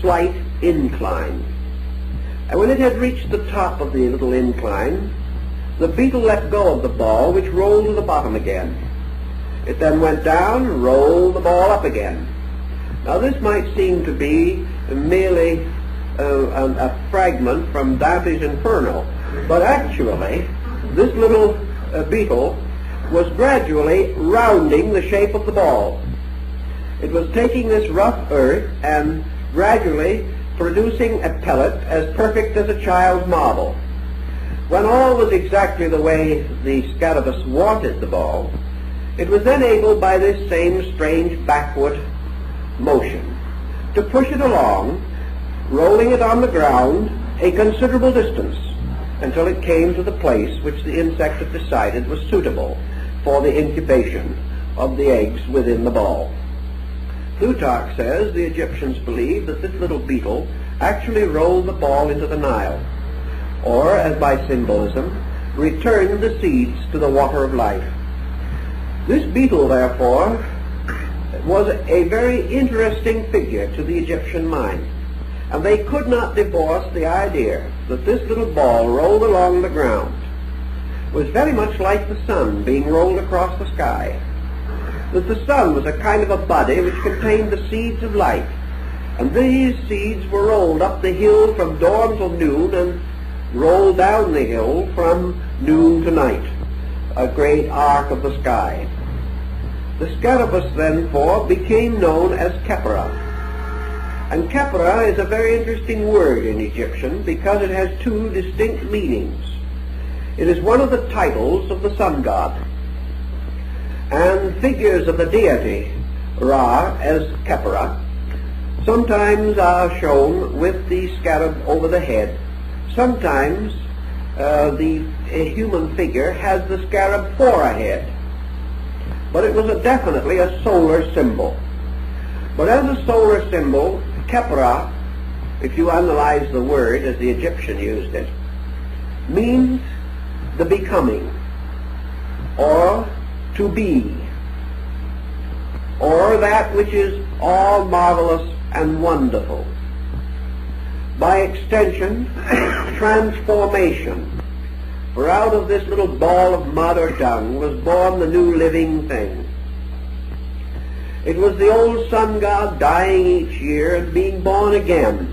slight incline. And when it had reached the top of the little incline, the beetle let go of the ball, which rolled to the bottom again. It then went down and rolled the ball up again. Now this might seem to be merely a fragment from Dante's Inferno, but actually this little beetle was gradually rounding the shape of the ball. It was taking this rough earth and gradually producing a pellet as perfect as a child's marble. When all was exactly the way the Scarabaeus wanted the ball, it was then able, by this same strange backward motion, to push it along, rolling it on the ground a considerable distance until it came to the place which the insect had decided was suitable for the incubation of the eggs within the ball. Throuhg says the Egyptians believed that this little beetle actually rolled the ball into the Nile, or, as by symbolism, returned the seeds to the water of life. This beetle, therefore, was a very interesting figure to the Egyptian mind, and they could not divorce the idea that this little ball rolled along the ground was very much like the sun being rolled across the sky, that the sun was a kind of a body which contained the seeds of life, and these seeds were rolled up the hill from dawn till noon and rolled down the hill from noon to night, a great arc of the sky. The Scarabaeus, therefore, became known as Khepra. And Khepra is a very interesting word in Egyptian because it has two distinct meanings. It is one of the titles of the sun god, and figures of the deity Ra as Khepra sometimes are shown with the scarab over the head. Sometimes the human figure has the scarab for a head, but it was definitely a solar symbol. But as a solar symbol, Khepra, if you analyze the word as the Egyptian used it, means the becoming, or to be, or that which is all marvelous and wonderful. by extension, transformation. For out of this little ball of mud or dung was born the new living thing. It was the old sun god dying each year and being born again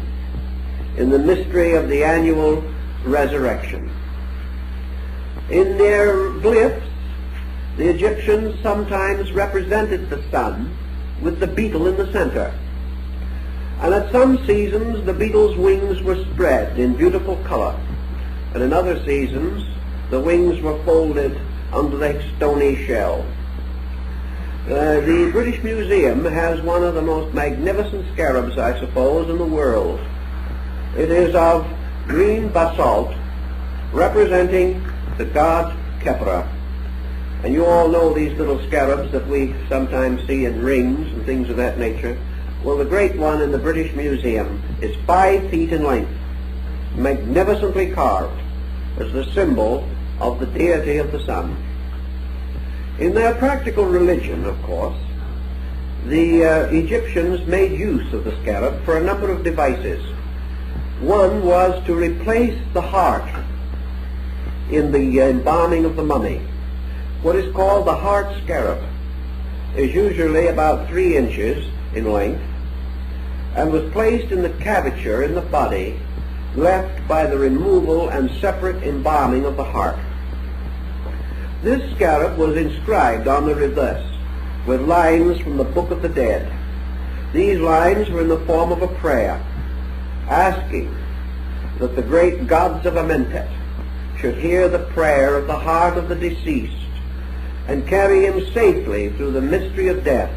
in the mystery of the annual resurrection. In their glyphs, the Egyptians sometimes represented the sun with the beetle in the center. And at some seasons the beetle's wings were spread in beautiful color, and in other seasons the wings were folded under the stony shell. The British Museum has one of the most magnificent scarabs, I suppose, in the world. It is of green basalt, representing the god Khepra. And you all know these little scarabs that we sometimes see in rings and things of that nature. Well, the great one in the British Museum is 5 feet in length, magnificently carved as the symbol of the deity of the sun. In their practical religion, of course, the Egyptians made use of the scarab for a number of devices. One was to replace the heart in the embalming of the mummy. What is called the heart scarab is usually about 3 inches in length and was placed in the cavature in the body left by the removal and separate embalming of the heart. This scarab was inscribed on the reverse with lines from the Book of the Dead. These lines were in the form of a prayer, asking that the great gods of Amentet should hear the prayer of the heart of the deceased and carry him safely through the mystery of death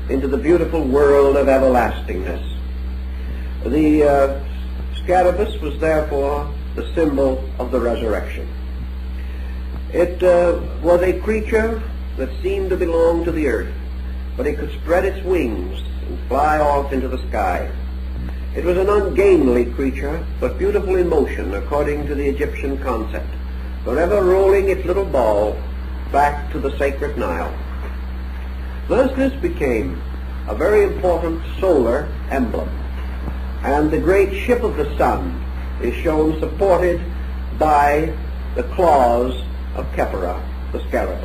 into the beautiful world of everlastingness. The scarabus was therefore the symbol of the resurrection. It was a creature that seemed to belong to the earth, but it could spread its wings and fly off into the sky. It was an ungainly creature, but beautiful in motion according to the Egyptian concept, forever rolling its little ball back to the sacred Nile. Thus this became a very important solar emblem, and the great ship of the sun is shown supported by the claws of Khepra, the scarab.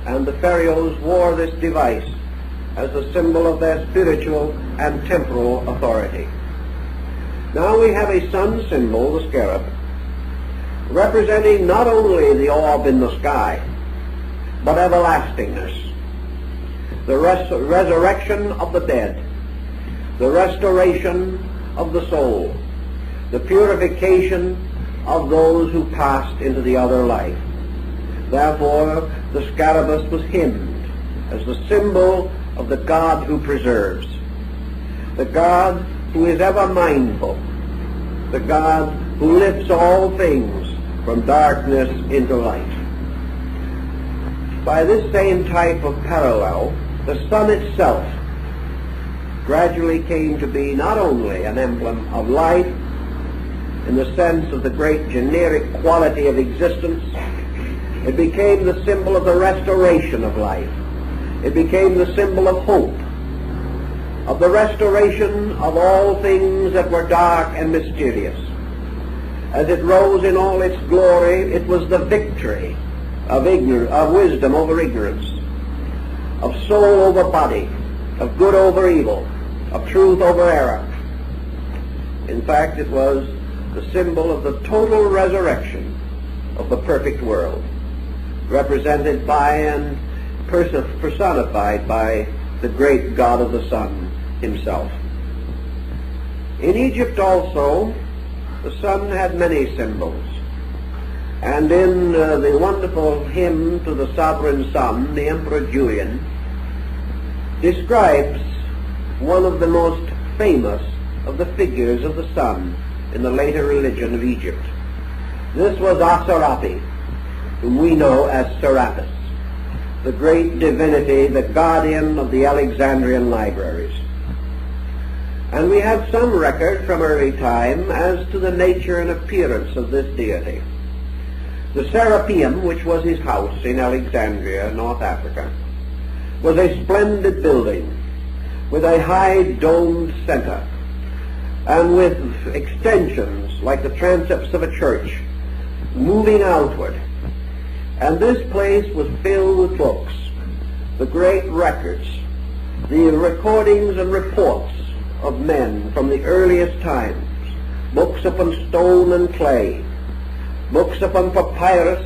And the pharaohs wore this device as a symbol of their spiritual and temporal authority. Now we have a sun symbol, the scarab, representing not only the orb in the sky, but everlastingness, the resurrection of the dead, the restoration of the soul, the purification of those who passed into the other life. Therefore, the scarabus was hymned as the symbol of the God who preserves, the God who is ever mindful, the God who lifts all things from darkness into light. By this same type of parallel, the sun itself gradually came to be not only an emblem of life in the sense of the great generic quality of existence, it became the symbol of the restoration of life. It became the symbol of hope, of the restoration of all things that were dark and mysterious. As it rose in all its glory, it was the victory of wisdom over ignorance, of soul over body, of good over evil, of truth over error. In fact, it was the symbol of the total resurrection of the perfect world, represented by and personified by the great God of the sun himself. In Egypt also, the sun had many symbols, and in the wonderful hymn to the sovereign sun, the Emperor Julian describes one of the most famous of the figures of the sun in the later religion of Egypt. This was Asarapi, whom we know as Serapis, the great divinity, the guardian of the Alexandrian libraries. And we have some record from early time as to the nature and appearance of this deity. The Serapeum, which was his house in Alexandria, North Africa, was a splendid building with a high domed center, and with extensions like the transepts of a church, moving outward. And this place was filled with books, the great records, the recordings and reports of men from the earliest times, books upon stone and clay, books upon papyrus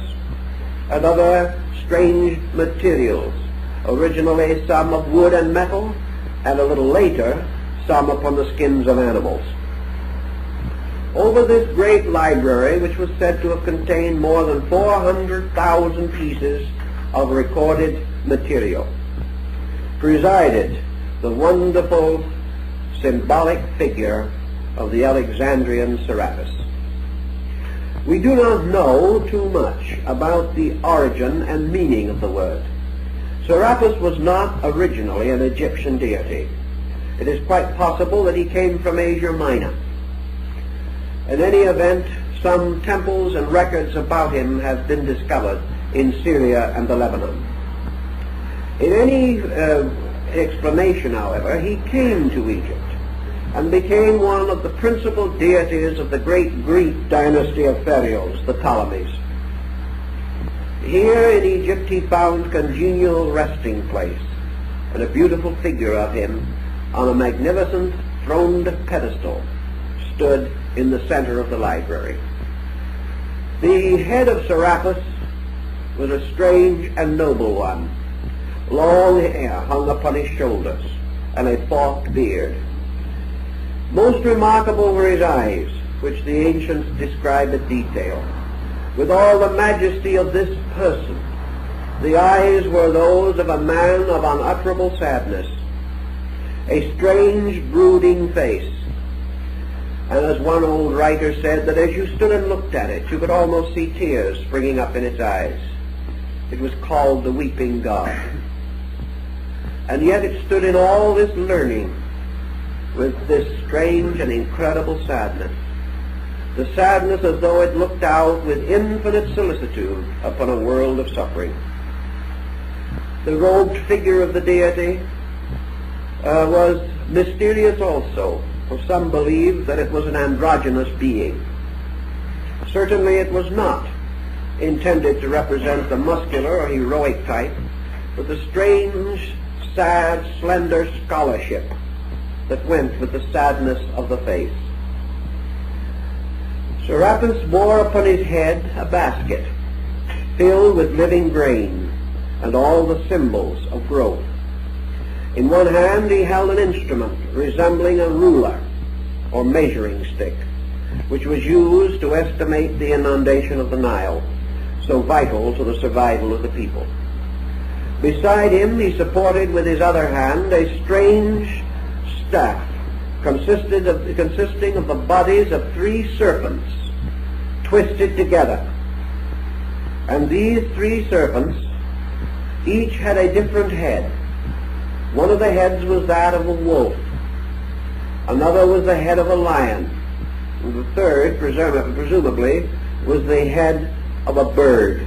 and other strange materials, originally some of wood and metal, and a little later some upon the skins of animals. Over this great library, which was said to have contained more than 400,000 pieces of recorded material, presided the wonderful symbolic figure of the Alexandrian Serapis. We do not know too much about the origin and meaning of the word. Serapis was not originally an Egyptian deity. It is quite possible that he came from Asia Minor. In any event, some temples and records about him have been discovered in Syria and the Lebanon. In any explanation, however, he came to Egypt and became one of the principal deities of the great Greek dynasty of pharaohs, the Ptolemies. Here in Egypt he found congenial resting place, and a beautiful figure of him on a magnificent throned pedestal stood in the center of the library. The head of Serapis was a strange and noble one. Long hair hung upon his shoulders, and a forked beard. Most remarkable were his eyes, which the ancients describe in detail. With all the majesty of this person, the eyes were those of a man of unutterable sadness, a strange, brooding face. And as one old writer said, that as you stood and looked at it, you could almost see tears springing up in its eyes. It was called the Weeping God. And yet it stood in all this learning with this strange and incredible sadness. The sadness as though it looked out with infinite solicitude upon a world of suffering. The robed figure of the deity was mysterious also, for some believe that it was an androgynous being. Certainly it was not intended to represent the muscular or heroic type, but the strange, sad, slender scholarship that went with the sadness of the face. Serapis bore upon his head a basket filled with living grain and all the symbols of growth. In one hand he held an instrument resembling a ruler or measuring stick, which was used to estimate the inundation of the Nile, so vital to the survival of the people. Beside him he supported with his other hand a strange staff consisting of the bodies of 3 serpents twisted together. And these 3 serpents each had a different head. One of the heads was that of a wolf, another was the head of a lion, and the third, presumably, was the head of a bird.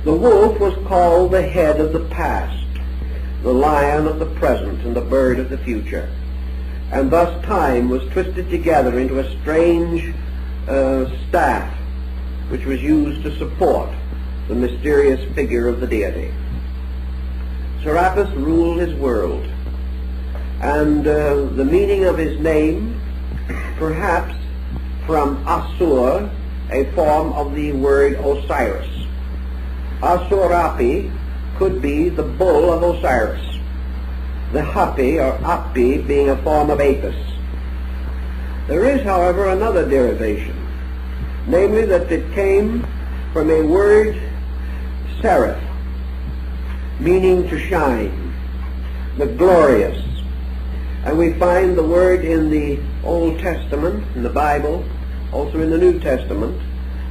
The wolf was called the head of the past, the lion of the present, and the bird of the future. And thus time was twisted together into a strange staff, which was used to support the mysterious figure of the deity. Serapis ruled his world, and the meaning of his name, perhaps from Asur, a form of the word Osiris. Asurapi could be the bull of Osiris, the Hapi or Api being a form of Apis. There is, however, another derivation, namely that it came from a word seraph, meaning to shine, the glorious. And we find the word in the Old Testament, in the Bible, also in the New Testament,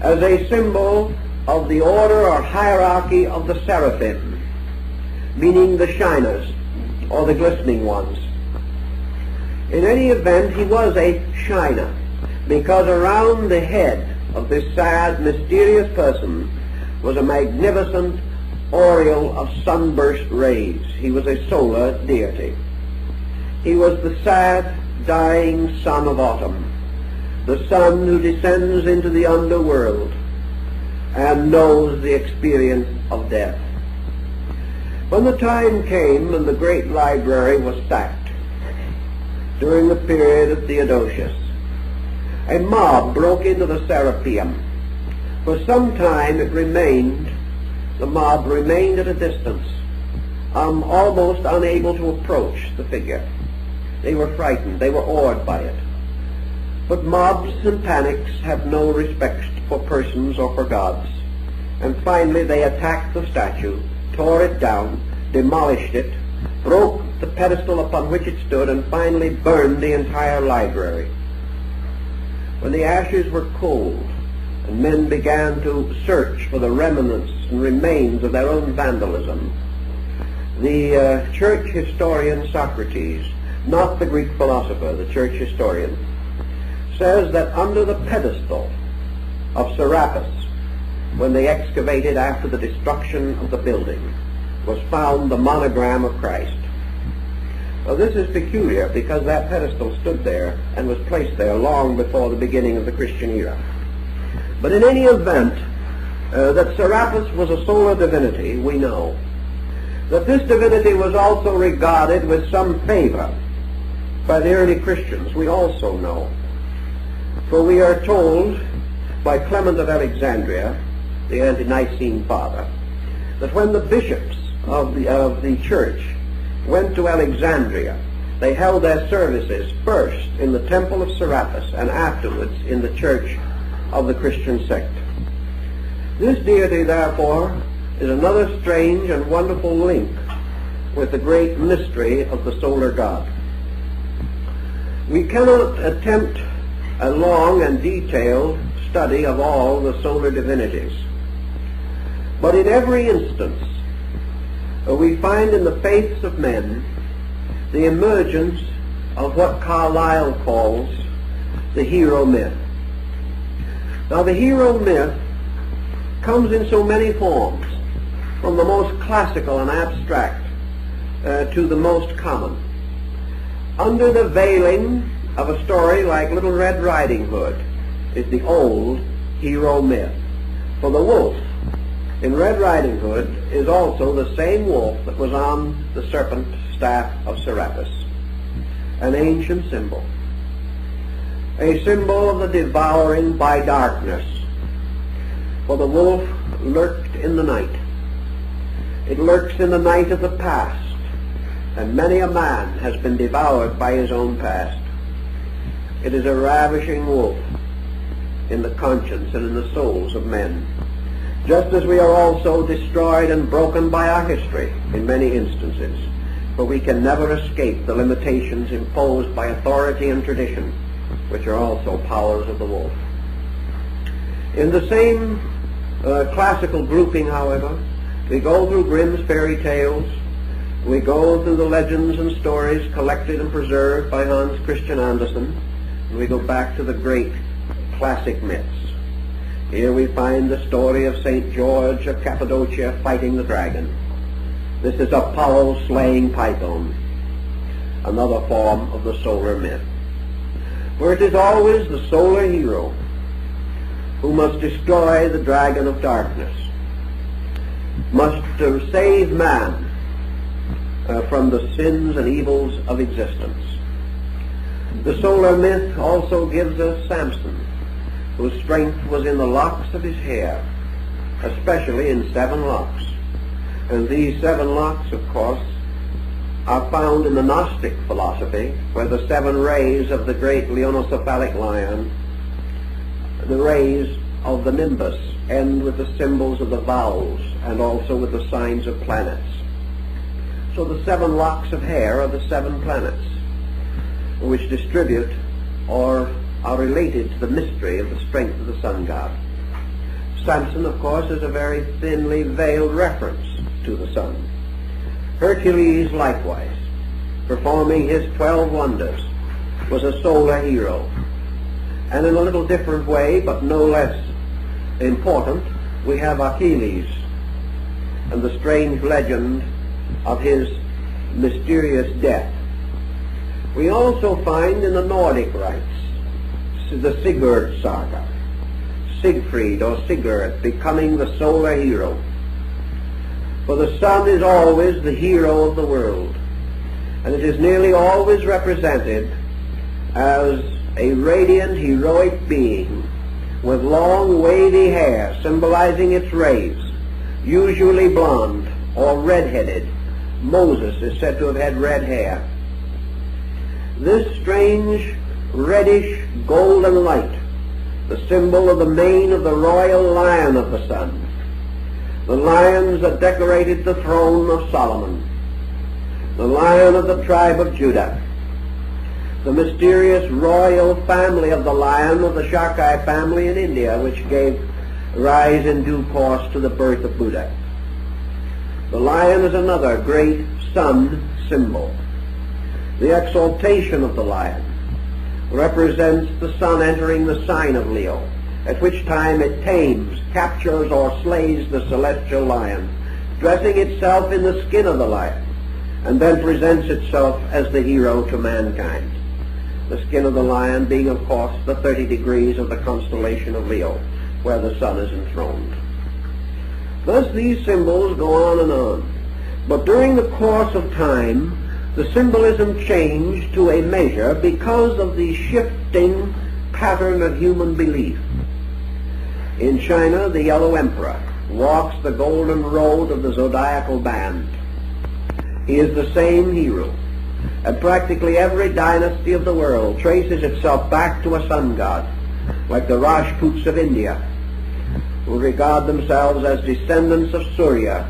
as a symbol of the order or hierarchy of the seraphim, meaning the shiners, or the glistening ones. In any event, he was a shiner, because around the head of this sad, mysterious person was a magnificent aureole of sunburst rays. He was a solar deity. He was the sad, dying son of autumn, the son who descends into the underworld and knows the experience of death. When the time came and the great library was stacked during the period of Theodosius, a mob broke into the Serapeum. For some time the mob remained at a distance, almost unable to approach the figure. They were frightened, they were awed by it. But mobs and panics have no respect for persons or for gods. And finally they attacked the statue, tore it down, demolished it, broke the pedestal upon which it stood, and finally burned the entire library. When the ashes were cold, and men began to search for the remnants and remains of their own vandalism, the church historian Socrates, not the Greek philosopher, the church historian, says that under the pedestal of Serapis, when they excavated after the destruction of the building, was found the monogram of Christ. Well, this is peculiar because that pedestal stood there and was placed there long before the beginning of the Christian era. But in any event, that Serapis was a solar divinity, we know. That this divinity was also regarded with some favor by the early Christians, we also know. For we are told by Clement of Alexandria, the ante-Nicene father, that when the bishops of the church went to Alexandria, they held their services first in the temple of Serapis and afterwards in the church of the Christian sect. This deity, therefore, is another strange and wonderful link with the great mystery of the solar god. We cannot attempt a long and detailed study of all the solar divinities, but in every instance we find in the faiths of men the emergence of what Carlyle calls the hero myth. Now, the hero myth comes in so many forms, from the most classical and abstract to the most common. Under the veiling of a story like Little Red Riding Hood is the old hero myth. For the wolf in Red Riding Hood is also the same wolf that was on the serpent staff of Serapis, an ancient symbol, a symbol of the devouring by darkness. For the wolf lurked in the night. It lurks in the night of the past, and many a man has been devoured by his own past. It is a ravishing wolf in the conscience and in the souls of men, just as we are also destroyed and broken by our history in many instances, for we can never escape the limitations imposed by authority and tradition, which are also powers of the wolf. In the same classical grouping, however, we go through Grimm's fairy tales, we go through the legends and stories collected and preserved by Hans Christian Andersen, and we go back to the great classic myths. Here we find the story of St. George of Cappadocia fighting the dragon. This is Apollo slaying Python, another form of the solar myth, where it is always the solar hero who must destroy the dragon of darkness, must save man from the sins and evils of existence. The solar myth also gives us Samson, whose strength was in the locks of his hair, especially in 7 locks. And these 7 locks, of course, are found in the Gnostic philosophy, where the 7 rays of the great leonocephalic lion, the rays of the nimbus, end with the symbols of the vowels and also with the signs of planets. So the 7 locks of hair are the 7 planets, which distribute or are related to the mystery of the strength of the sun god. Samson, of course, is a very thinly veiled reference to the sun. Hercules, likewise, performing his 12 wonders, was a solar hero. And in a little different way, but no less important, we have Achilles and the strange legend of his mysterious death. We also find in the Nordic rites the Sigurd saga, Siegfried or Sigurd becoming the solar hero. For the sun is always the hero of the world, and it is nearly always represented as a radiant, heroic being with long, wavy hair symbolizing its rays, usually blonde or red-headed. Moses is said to have had red hair. This strange, reddish, golden light, the symbol of the mane of the royal lion of the sun, the lions that decorated the throne of Solomon, the lion of the tribe of Judah, the mysterious royal family of the lion of the Shakai family in India, which gave rise in due course to the birth of Buddha. The lion is another great sun symbol. The exaltation of the lion represents the sun entering the sign of Leo, at which time it tames, captures, or slays the celestial lion, dressing itself in the skin of the lion, and then presents itself as the hero to mankind. The skin of the lion being, of course, the 30 degrees of the constellation of Leo, where the sun is enthroned. Thus these symbols go on and on. But during the course of time, the symbolism changed to a measure because of the shifting pattern of human belief. In China, the Yellow Emperor walks the golden road of the Zodiacal band. He is the same hero, and practically every dynasty of the world traces itself back to a sun god, like the Rajputs of India, who regard themselves as descendants of Surya,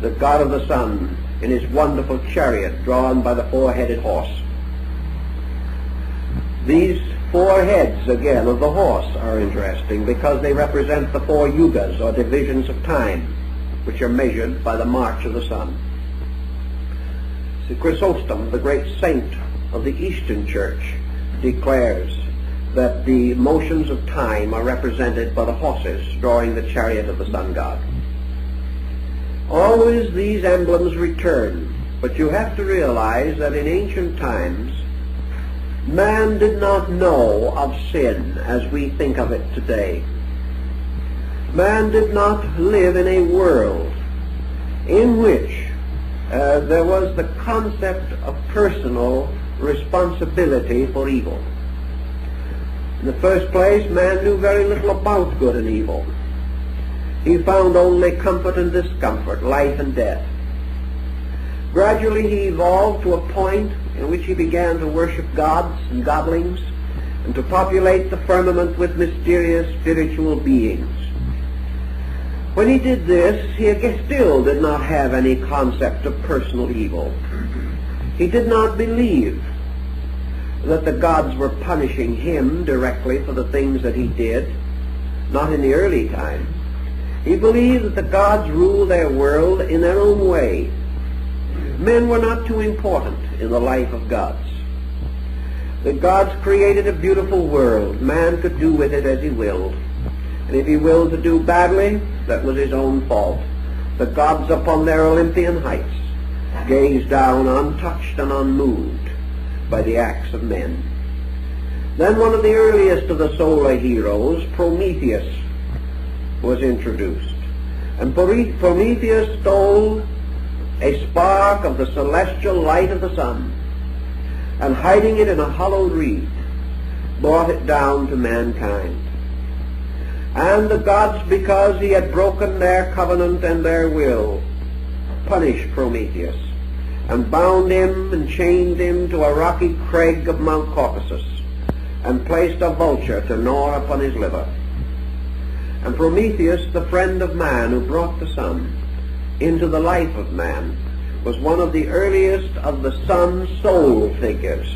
the god of the sun, in his wonderful chariot drawn by the four-headed horse. These four heads, again, of the horse are interesting because they represent the four yugas, or divisions of time, which are measured by the march of the sun. Chrysostom, the great saint of the Eastern Church, declares that the motions of time are represented by the horses drawing the chariot of the sun god. Always these emblems return, but you have to realize that in ancient times, man did not know of sin as we think of it today. Man did not live in a world in which there was the concept of personal responsibility for evil. In the first place, man knew very little about good and evil. He found only comfort and discomfort, life and death. Gradually he evolved to a point in which he began to worship gods and godlings and to populate the firmament with mysterious spiritual beings. When he did this, he still did not have any concept of personal evil. He did not believe that the gods were punishing him directly for the things that he did, not in the early time. He believed that the gods ruled their world in their own way. Men were not too important in the life of gods. The gods created a beautiful world. Man could do with it as he willed. And if he willed to do badly, that was his own fault. The gods upon their Olympian heights gazed down untouched and unmoved by the acts of men. Then one of the earliest of the solar heroes, Prometheus, was introduced. And Prometheus stole a spark of the celestial light of the sun, and hiding it in a hollowed reed, brought it down to mankind. And the gods, because he had broken their covenant and their will, punished Prometheus, and bound him and chained him to a rocky crag of Mount Caucasus, and placed a vulture to gnaw upon his liver. And Prometheus, the friend of man who brought the sun into the life of man, was one of the earliest of the sun's soul figures.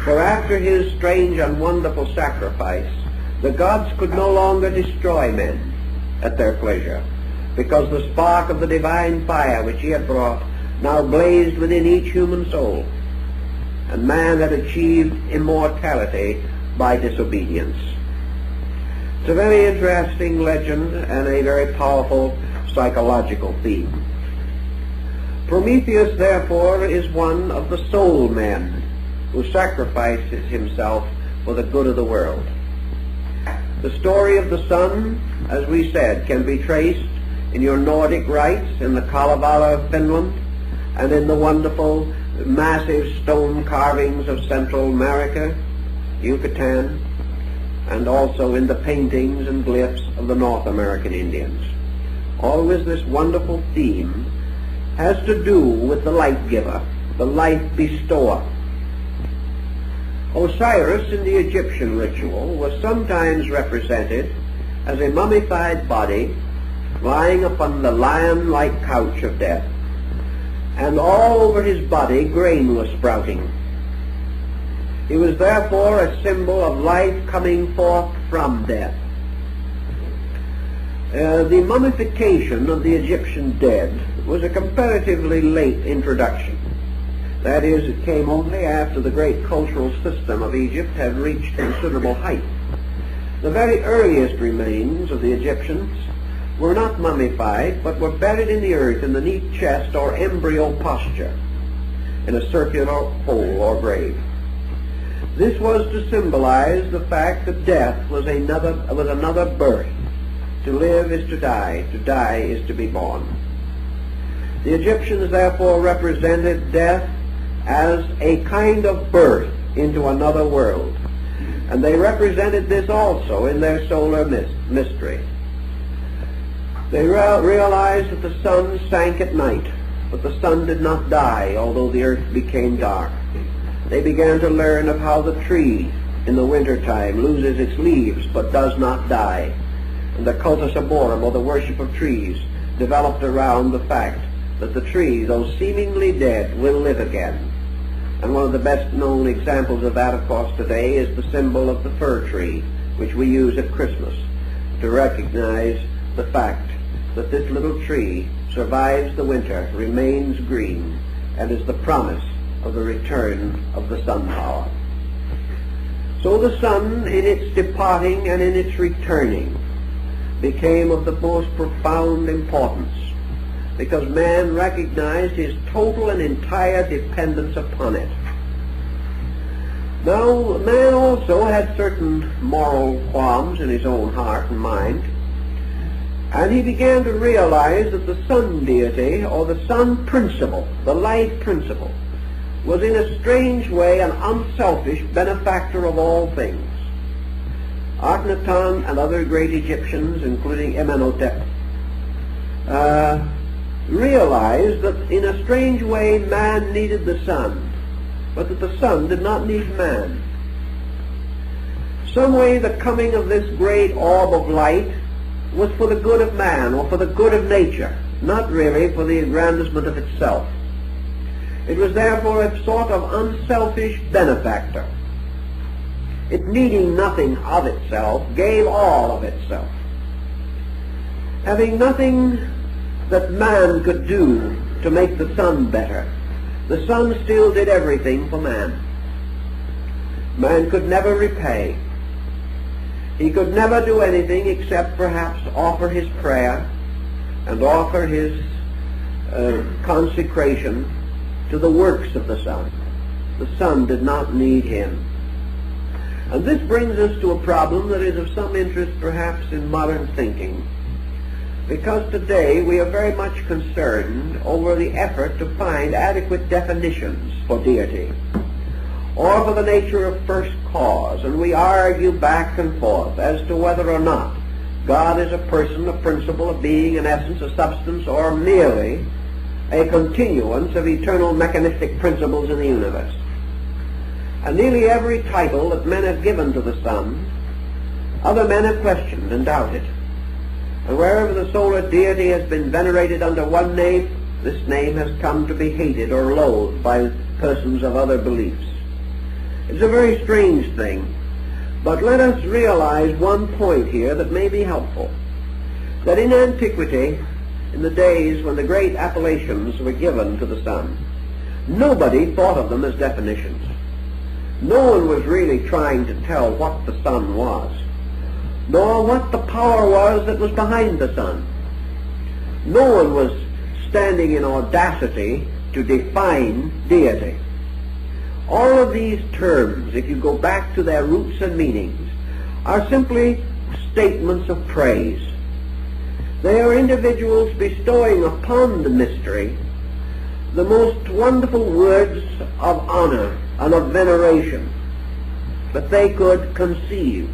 For after his strange and wonderful sacrifice, the gods could no longer destroy men at their pleasure, because the spark of the divine fire which he had brought now blazed within each human soul, and man had achieved immortality by disobedience. It's a very interesting legend and a very powerful psychological theme. Prometheus, therefore, is one of the soul men who sacrifices himself for the good of the world. The story of the sun, as we said, can be traced in your Nordic rites in the Kalevala of Finland, and in the wonderful massive stone carvings of Central America, Yucatan, and also in the paintings and glyphs of the North American Indians. Always this wonderful theme has to do with the light giver, the light bestower. Osiris in the Egyptian ritual was sometimes represented as a mummified body lying upon the lion-like couch of death, and all over his body grain was sprouting. He was therefore a symbol of life coming forth from death. The mummification of the Egyptian dead was a comparatively late introduction. That is, it came only after the great cultural system of Egypt had reached considerable height. The very earliest remains of the Egyptians were not mummified, but were buried in the earth in the neat chest or embryo posture, in a circular hole or grave. This was to symbolize the fact that death was another birth. To live is to die is to be born. The Egyptians therefore represented death as a kind of birth into another world, and they represented this also in their solar mystery. They realized that the sun sank at night, but the sun did not die, although the earth became dark. They began to learn of how the tree in the wintertime loses its leaves but does not die. And the cultus arborum, or the worship of trees, developed around the fact that the tree, though seemingly dead, will live again. And one of the best known examples of that, of course, today is the symbol of the fir tree, which we use at Christmas to recognize the fact that this little tree survives the winter, remains green, and is the promise of the return of the sun power. So the sun, in its departing and in its returning, became of the most profound importance, because man recognized his total and entire dependence upon it. Now, man also had certain moral qualms in his own heart and mind, and he began to realize that the sun deity, or the sun principle, the light principle, was in a strange way an unselfish benefactor of all things. Akhenaten and other great Egyptians, including Amenhotep, realized that in a strange way man needed the sun, but that the sun did not need man. Some way the coming of this great orb of light was for the good of man, or for the good of nature, not really for the aggrandizement of itself. It was therefore a sort of unselfish benefactor. It, needing nothing of itself, gave all of itself. Having nothing that man could do to make the sun better, the sun still did everything for man. Man could never repay. He could never do anything except perhaps offer his prayer and offer his consecration to the works of the sun. The sun did not need him. And this brings us to a problem that is of some interest perhaps in modern thinking, because today we are very much concerned over the effort to find adequate definitions for deity, or for the nature of first cause, and we argue back and forth as to whether or not God is a person, a principle, a being, an essence, a substance, or merely a continuance of eternal mechanistic principles in the universe. And nearly every title that men have given to the sun, other men have questioned and doubted. And wherever the solar deity has been venerated under one name, this name has come to be hated or loathed by persons of other beliefs. It's a very strange thing, but let us realize one point here that may be helpful. That in antiquity, in the days when the great appellations were given to the sun, nobody thought of them as definitions. No one was really trying to tell what the sun was, nor what the power was that was behind the sun. No one was standing in audacity to define deity. All of these terms, if you go back to their roots and meanings, are simply statements of praise. They are individuals bestowing upon the mystery the most wonderful words of honor and of veneration that they could conceive.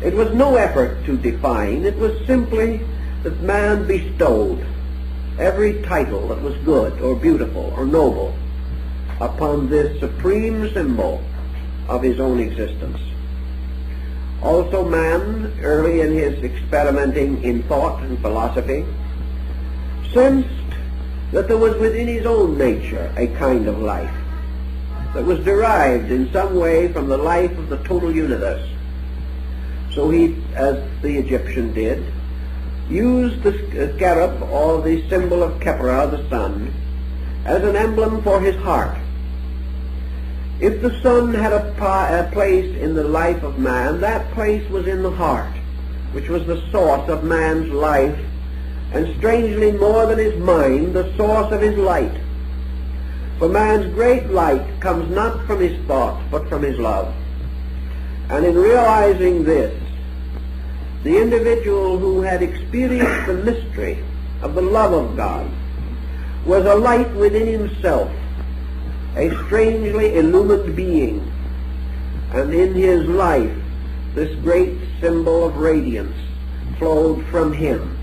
It was no effort to define. It was simply that man bestowed every title that was good or beautiful or noble upon this supreme symbol of his own existence. Also man, early in his experimenting in thought and philosophy, sensed that there was within his own nature a kind of life that was derived in some way from the life of the total universe. So he, as the Egyptian did, used the scarab, or the symbol of Khepra, the sun, as an emblem for his heart. If the sun had a place in the life of man, that place was in the heart, which was the source of man's life, and strangely more than his mind, the source of his light. For man's great light comes not from his thought, but from his love. And in realizing this, the individual who had experienced the mystery of the love of God was a light within himself, a strangely illumined being, and in his life this great symbol of radiance flowed from him.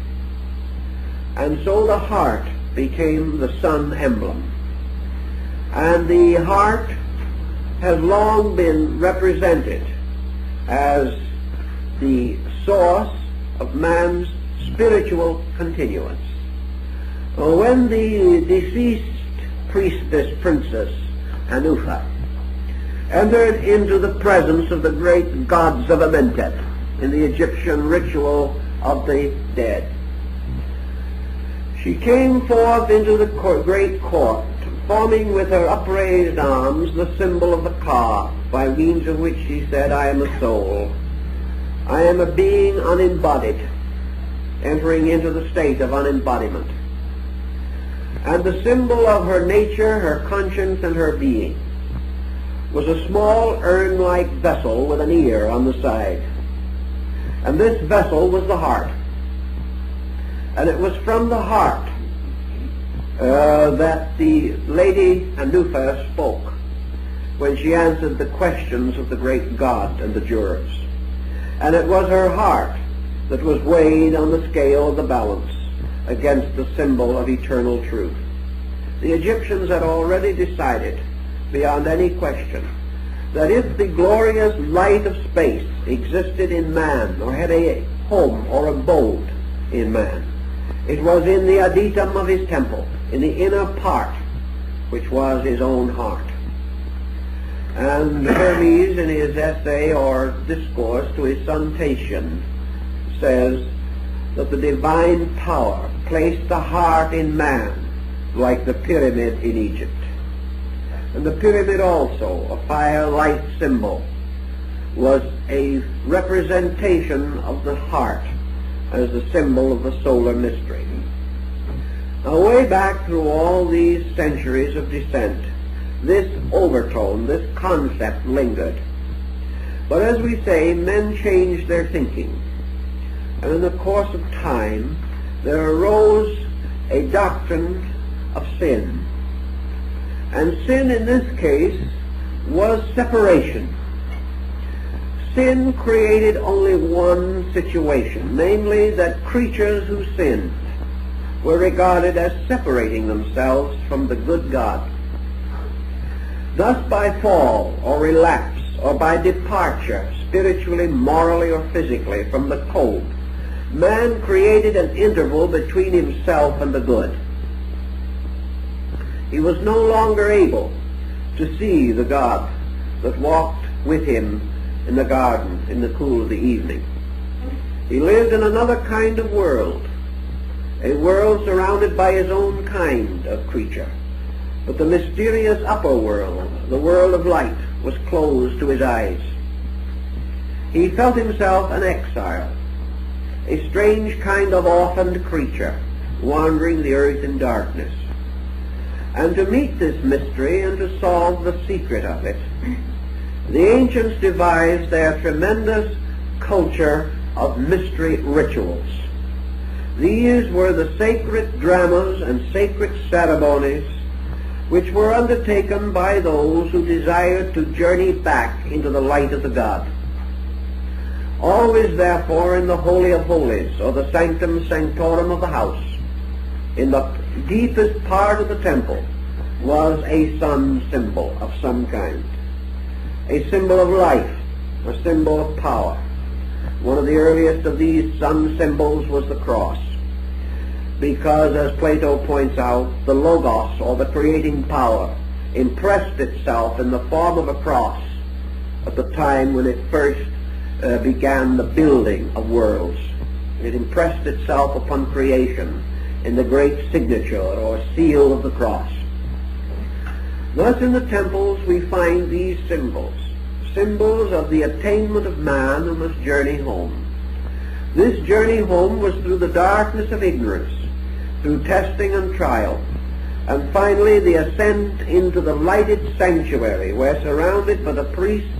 And so the heart became the sun emblem. And the heart has long been represented as the source of man's spiritual continuance. When the deceased princess Hanufa entered into the presence of the great gods of Amentet in the Egyptian ritual of the dead, she came forth into the great court, forming with her upraised arms the symbol of the Ka, by means of which she said, I am a soul. I am a being unembodied, entering into the state of unembodiment. And the symbol of her nature, her conscience, and her being was a small urn-like vessel with an ear on the side. And this vessel was the heart. And it was from the heart that the lady Hanufa spoke when she answered the questions of the great God and the jurors. And it was her heart that was weighed on the scale of the balance against the symbol of eternal truth. The Egyptians had already decided, beyond any question, that if the glorious light of space existed in man, or had a home or abode in man, it was in the adytum of his temple, in the inner part, which was his own heart. And Hermes, in his essay or discourse to his son Tatian, says that the divine power placed the heart in man like the pyramid in Egypt. And the pyramid also, a fire-light symbol, was a representation of the heart as the symbol of the solar mystery. Now, way back through all these centuries of descent, this overtone, this concept lingered. But as we say, men changed their thinking. And in the course of time, there arose a doctrine of sin. And sin in this case was separation. Sin created only one situation, namely that creatures who sinned were regarded as separating themselves from the good God. Thus by fall or relapse or by departure, spiritually, morally, or physically, from the code, man created an interval between himself and the good. He was no longer able to see the God that walked with him in the garden in the cool of the evening. He lived in another kind of world, a world surrounded by his own kind of creature. But the mysterious upper world, the world of light, was closed to his eyes. He felt himself an exile, a strange kind of orphaned creature, wandering the earth in darkness. And to meet this mystery and to solve the secret of it, the ancients devised their tremendous culture of mystery rituals. These were the sacred dramas and sacred ceremonies which were undertaken by those who desired to journey back into the light of the God. Always, therefore, in the Holy of Holies, or the Sanctum Sanctorum of the house, in the deepest part of the temple, was a sun symbol of some kind, a symbol of life, a symbol of power. One of the earliest of these sun symbols was the cross, because, as Plato points out, the Logos, or the creating power, impressed itself in the form of a cross at the time when it first began the building of worlds. It impressed itself upon creation in the great signature or seal of the cross. Thus in the temples we find these symbols, symbols of the attainment of man who must journey home. This journey home was through the darkness of ignorance, through testing and trial, and finally the ascent into the lighted sanctuary where, surrounded by the priests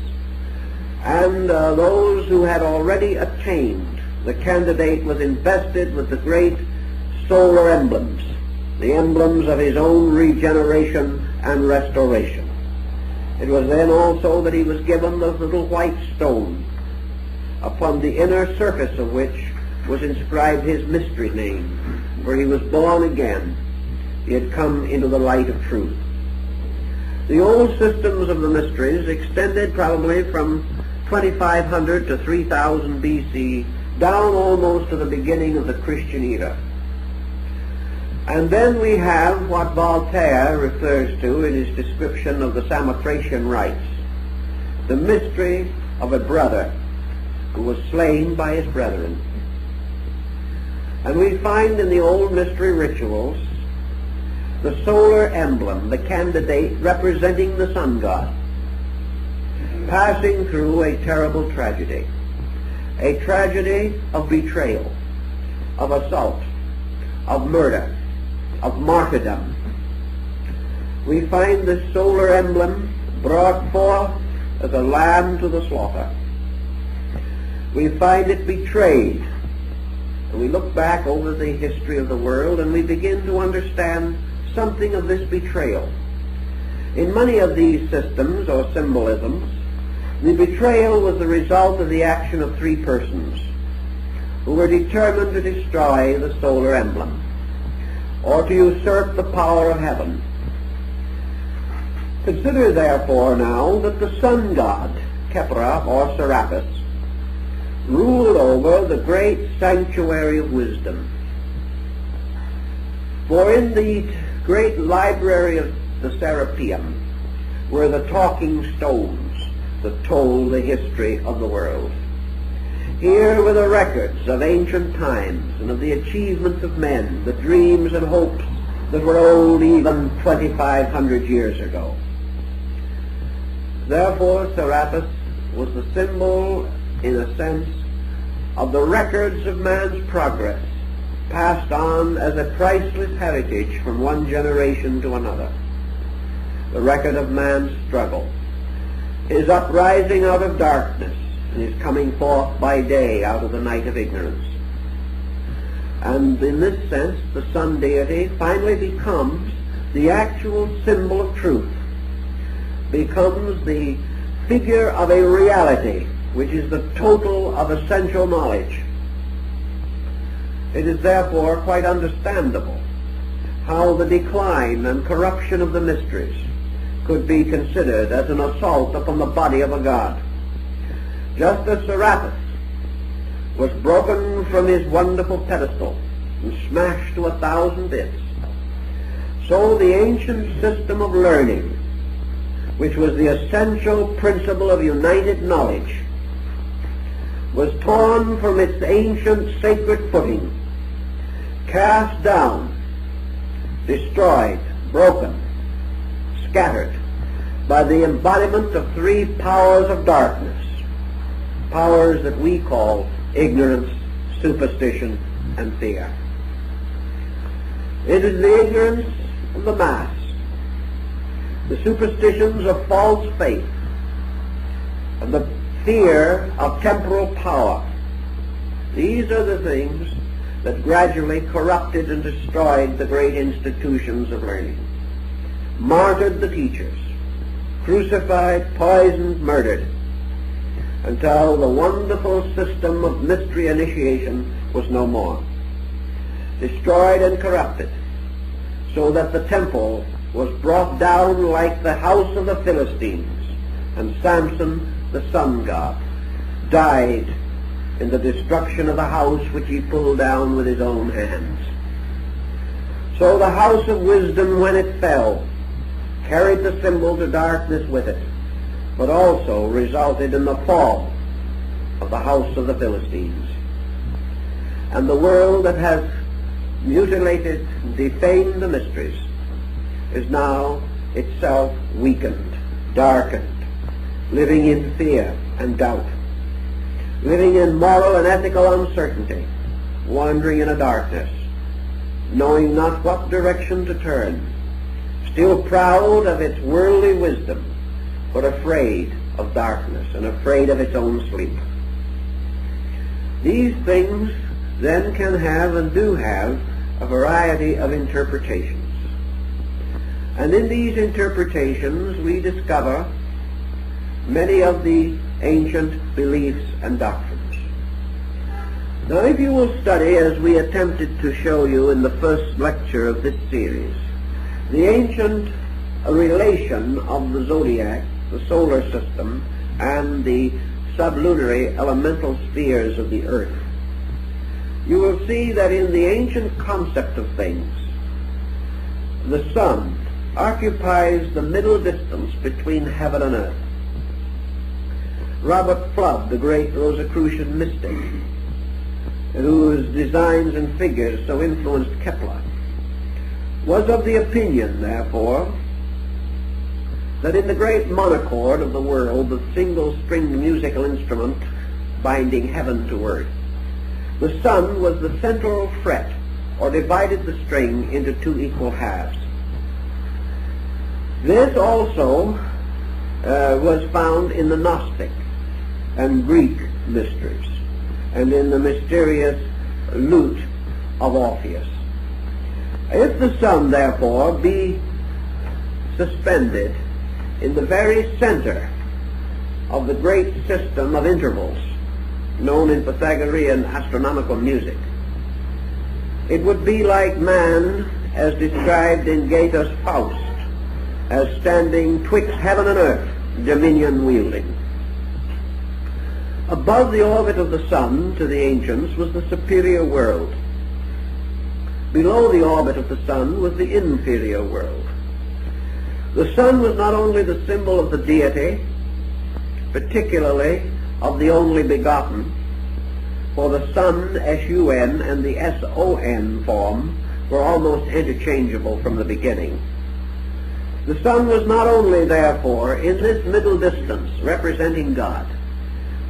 and those who had already attained, the candidate was invested with the great solar emblems, the emblems of his own regeneration and restoration. It was then also that he was given the little white stone, upon the inner surface of which was inscribed his mystery name, for he was born again. He had come into the light of truth. The old systems of the mysteries extended probably from 2500 to 3000 BC, down almost to the beginning of the Christian era. And then we have what Voltaire refers to in his description of the Samothracian rites, the mystery of a brother who was slain by his brethren. And we find in the old mystery rituals the solar emblem, the candidate representing the sun god, passing through a terrible tragedy of betrayal, of assault, of murder, of martyrdom. We find this solar emblem brought forth as a lamb to the slaughter. We find it betrayed. And we look back over the history of the world and we begin to understand something of this betrayal. In many of these systems or symbolisms, the betrayal was the result of the action of three persons who were determined to destroy the solar emblem, or to usurp the power of heaven. Consider therefore now that the sun god, Kepra or Serapis, ruled over the great sanctuary of wisdom. For in the great library of the Serapeum were the talking stones that told the history of the world. Here were the records of ancient times and of the achievements of men, the dreams and hopes that were old even 2,500 years ago. Therefore, Serapis was the symbol, in a sense, of the records of man's progress, passed on as a priceless heritage from one generation to another. The record of man's struggle, his uprising out of darkness, and his coming forth by day out of the night of ignorance. And in this sense, the sun deity finally becomes the actual symbol of truth, becomes the figure of a reality which is the total of essential knowledge. It is therefore quite understandable how the decline and corruption of the mysteries could be considered as an assault upon the body of a god. Just as Serapis was broken from his wonderful pedestal and smashed to 1,000 bits, so the ancient system of learning, which was the essential principle of united knowledge, was torn from its ancient sacred footing, cast down, destroyed, broken, scattered by the embodiment of three powers of darkness, powers that we call ignorance, superstition, and fear. It is the ignorance of the mass the superstitions of false faith, and the fear of temporal power. These are the things that gradually corrupted and destroyed the great institutions of learning, martyred the teachers, crucified, poisoned, murdered, until the wonderful system of mystery initiation was no more, destroyed and corrupted, so that the temple was brought down like the house of the Philistines, and Samson, the sun god, died in the destruction of the house which he pulled down with his own hands. So the house of wisdom, when it fell, carried the symbol to darkness with it, but also resulted in the fall of the house of the Philistines. And the world that has mutilated, defamed the mysteries, is now itself weakened, darkened, living in fear and doubt, living in moral and ethical uncertainty, wandering in a darkness, knowing not what direction to turn, still proud of its worldly wisdom, but afraid of darkness and afraid of its own sleep. These things then can have and do have a variety of interpretations. And in these interpretations we discover many of the ancient beliefs and doctrines. Now, if you will study, as we attempted to show you in the first lecture of this series, the ancient relation of the zodiac, the solar system, and the sublunary elemental spheres of the earth, you will see that in the ancient concept of things, the sun occupies the middle distance between heaven and earth. Robert Flood, the great Rosicrucian mystic, whose designs and figures so influenced Kepler, was of the opinion, therefore, that in the great monochord of the world, the single-stringed musical instrument binding heaven to earth, the sun was the central fret, or divided the string into two equal halves. This also was found in the Gnostic and Greek mysteries, and in the mysterious lute of Orpheus. If the sun, therefore, be suspended in the very center of the great system of intervals, known in Pythagorean astronomical music, it would be like man, as described in Goethe's Faust, as standing twixt heaven and earth, dominion wielding. Above the orbit of the sun, to the ancients, was the superior world. Below the orbit of the sun was the inferior world. The sun was not only the symbol of the deity, particularly of the only begotten, for the sun, S-U-N, and the S-O-N form were almost interchangeable from the beginning. The sun was not only, therefore, in this middle distance representing God,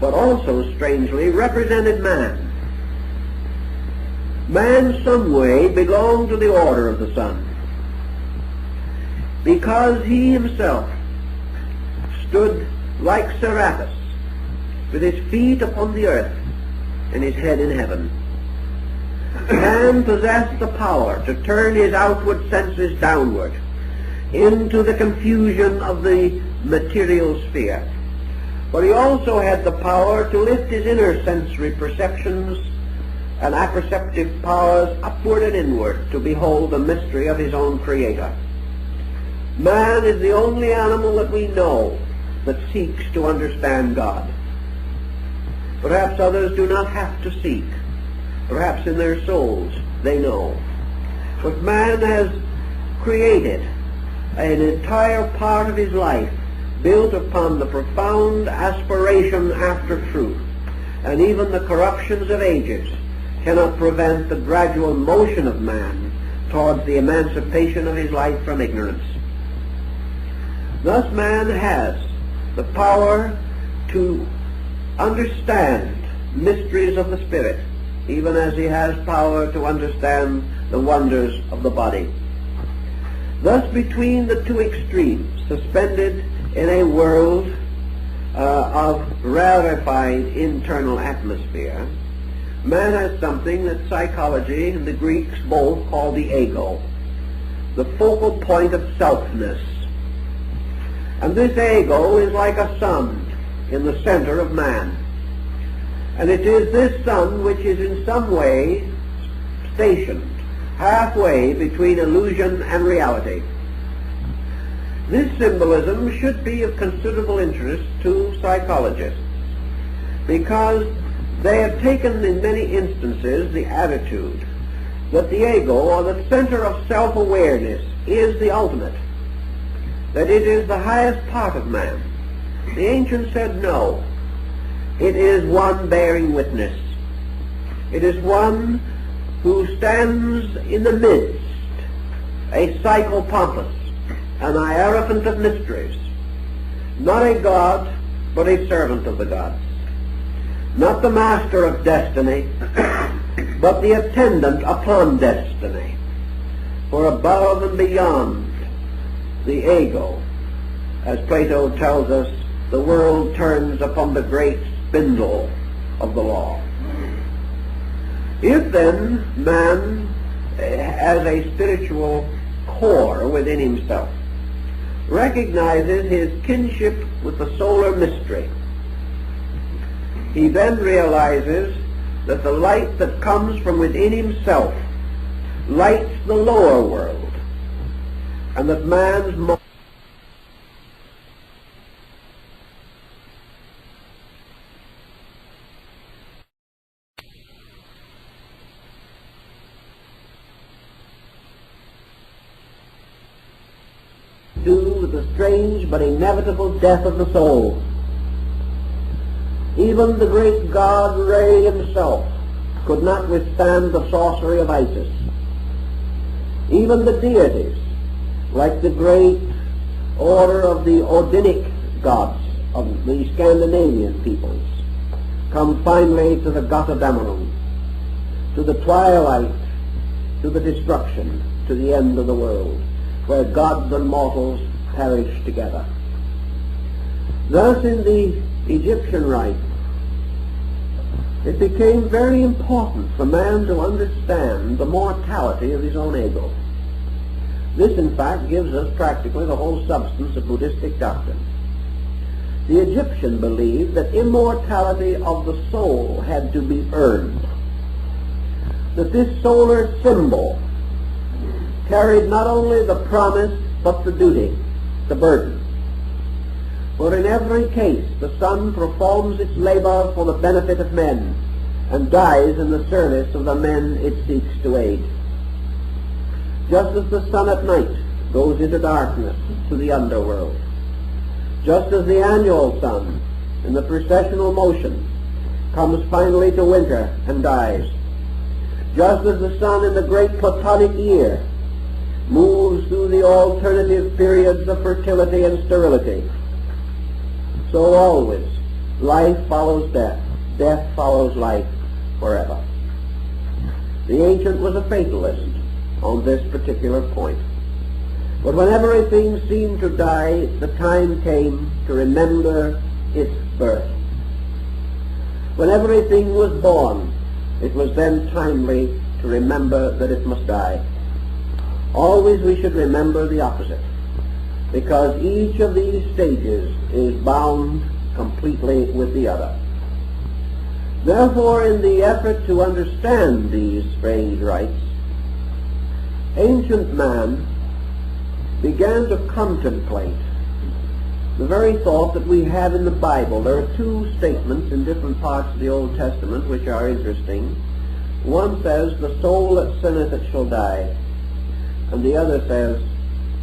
but also, strangely, represented man. Man, some way, belonged to the order of the sun, because he himself stood like Serapis, with his feet upon the earth and his head in heaven. Man possessed the power to turn his outward senses downward into the confusion of the material sphere, but he also had the power to lift his inner sensory perceptions and apperceptive powers upward and inward to behold the mystery of his own Creator. Man is the only animal that we know that seeks to understand God. Perhaps others do not have to seek. Perhaps in their souls they know. But man has created an entire part of his life built upon the profound aspiration after truth, and even the corruptions of ages cannot prevent the gradual motion of man towards the emancipation of his life from ignorance. Thus man has the power to understand mysteries of the Spirit, even as he has power to understand the wonders of the body. Thus, between the two extremes, suspended in a world of rarefied internal atmosphere, man has something that psychology and the Greeks both call the ego, the focal point of selfness. And this ego is like a sun in the center of man. And it is this sun which is in some way stationed halfway between illusion and reality. This symbolism should be of considerable interest to psychologists, because they have taken in many instances the attitude that the ego, or the center of self-awareness, is the ultimate, that it is the highest part of man. The ancients said no. It is one bearing witness. It is one who stands in the midst, a psychopompus, an hierophant of mysteries, not a god, but a servant of the gods, not the master of destiny, but the attendant upon destiny. For above and beyond the ego, as Plato tells us, the world turns upon the great spindle of the law. If then man has a spiritual core within himself, recognizes his kinship with the solar mystery, he then realizes that the light that comes from within himself lights the lower world, and that man's do with the strange but inevitable death of the soul. Even the great god Re himself could not withstand the sorcery of Isis. Even the deities, like the great order of the Odinic gods of the Scandinavian peoples, come finally to the Götterdämmerung, to the twilight, to the destruction, to the end of the world, where gods and mortals perish together. Thus in the Egyptian rite, it became very important for man to understand the mortality of his own ego. This, in fact, gives us practically the whole substance of Buddhistic doctrine. The Egyptian believed that immortality of the soul had to be earned, that this solar symbol carried not only the promise but the duty, the burden. For in every case the sun performs its labor for the benefit of men and dies in the service of the men it seeks to aid. Just as the sun at night goes into darkness to the underworld, just as the annual sun in the precessional motion comes finally to winter and dies, just as the sun in the great Platonic year moves through the alternative periods of fertility and sterility, so always life follows death, death follows life forever. The ancient was a fatalist on this particular point. But when everything seemed to die, the time came to remember its birth. When everything was born, it was then timely to remember that it must die. Always we should remember the opposite, because each of these stages is bound completely with the other. Therefore, in the effort to understand these strange rites, ancient man began to contemplate the very thought that we have in the Bible. There are two statements in different parts of the Old Testament which are interesting. One says, "The soul that sinneth it shall die," and the other says,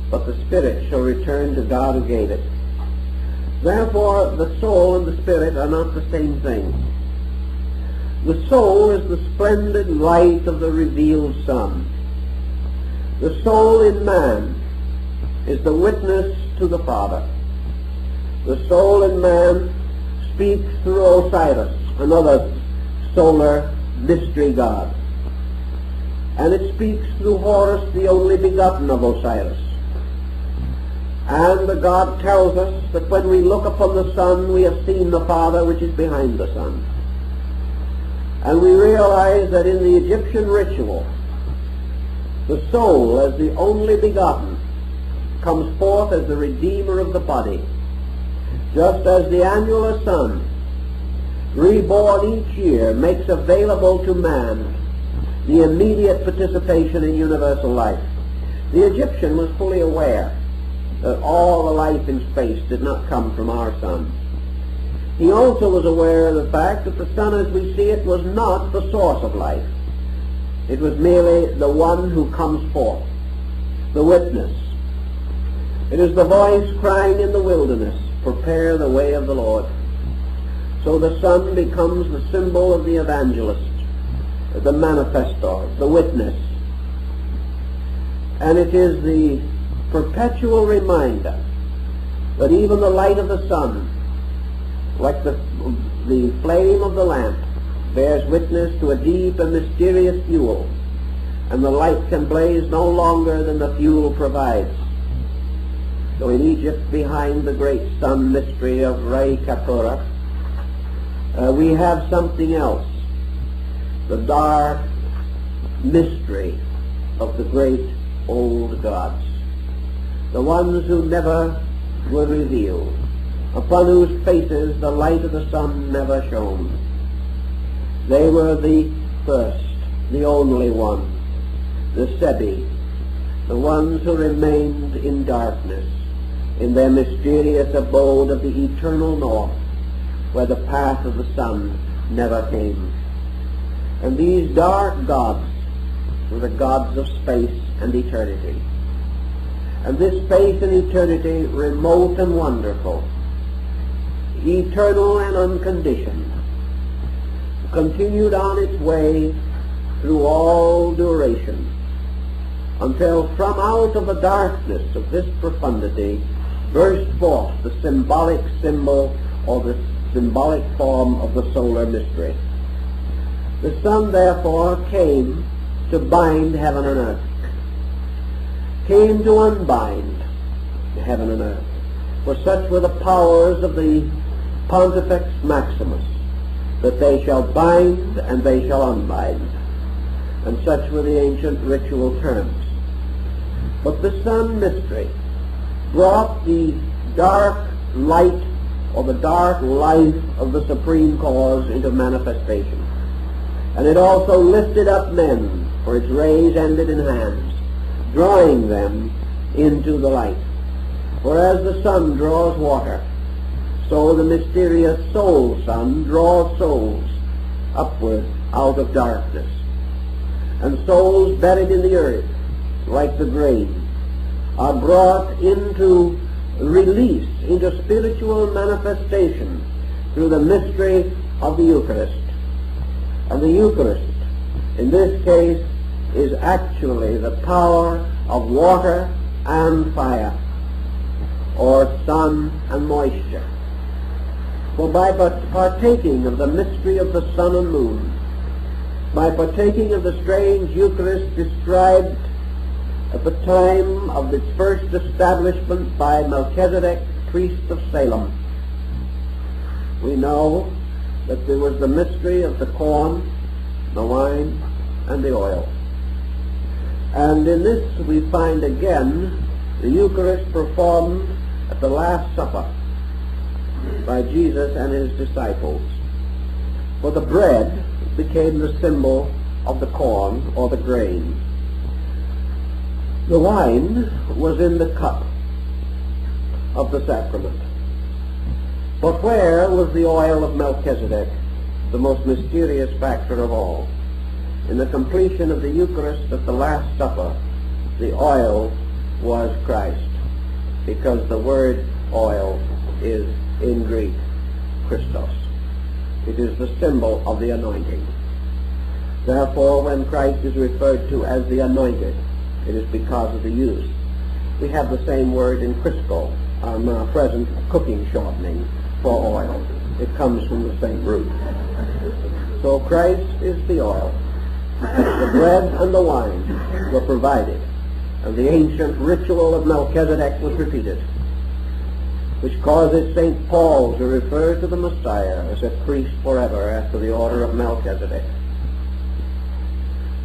"But the spirit shall return to God who gave it." Therefore, the soul and the spirit are not the same thing. The soul is the splendid light of the revealed sun. The soul in man is the witness to the Father. The soul in man speaks through Osiris, another solar mystery god. And it speaks through Horus, the only begotten of Osiris. And the God tells us that when we look upon the sun, we have seen the Father which is behind the sun. And we realize that in the Egyptian ritual, the soul, as the only begotten, comes forth as the redeemer of the body, just as the annular sun, reborn each year, makes available to man the immediate participation in universal life. The Egyptian was fully aware that all the life in space did not come from our sun. He also was aware of the fact that the sun as we see it was not the source of life. It was merely the one who comes forth, the witness. It is the voice crying in the wilderness, "Prepare the way of the Lord." So the sun becomes the symbol of the evangelist, the manifestor, the witness. And it is the perpetual reminder that even the light of the sun, like the flame of the lamp, bears witness to a deep and mysterious fuel, and the light can blaze no longer than the fuel provides. So in Egypt, behind the great sun mystery of Re Kapura, we have something else, the dark mystery of the great old gods, the ones who never were revealed, upon whose faces the light of the sun never shone. They were the first, the only ones, the Sebi, the ones who remained in darkness, in their mysterious abode of the eternal north, where the path of the sun never came. And these dark gods were the gods of space and eternity. And this space and eternity, remote and wonderful, eternal and unconditioned, continued on its way through all duration, until from out of the darkness of this profundity burst forth the symbolic symbol, or the symbolic form of the solar mystery. The sun, therefore, came to bind heaven and earth, came to unbind heaven and earth, for such were the powers of the Pontifex Maximus, that they shall bind and they shall unbind, and such were the ancient ritual terms. But the sun mystery brought the dark light, or the dark life of the supreme cause, into manifestation. And it also lifted up men, for its rays ended in hands, drawing them into the light. For as the sun draws water, so the mysterious soul sun draws souls upward out of darkness. And souls buried in the earth, like the grain, are brought into release, into spiritual manifestation through the mystery of the Eucharist. And the Eucharist, in this case, is actually the power of water and fire, or sun and moisture. For by partaking of the mystery of the sun and moon, by partaking of the strange Eucharist described at the time of its first establishment by Melchizedek, priest of Salem, we know that there was the mystery of the corn, the wine, and the oil. And in this we find again the Eucharist performed at the Last Supper by Jesus and his disciples. For the bread became the symbol of the corn, or the grain. The wine was in the cup of the sacrament. But where was the oil of Melchizedek, the most mysterious factor of all? In the completion of the Eucharist at the Last Supper, the oil was Christ, because the word oil is in Greek Christos. It is the symbol of the anointing. Therefore, when Christ is referred to as the anointed, it is because of the use. We have the same word in Crisco, our now present cooking shortening for oil. It comes from the same root. So Christ is the oil. The bread and the wine were provided. and the ancient ritual of Melchizedek was repeated, which causes St. Paul to refer to the Messiah as a priest forever after the order of Melchizedek.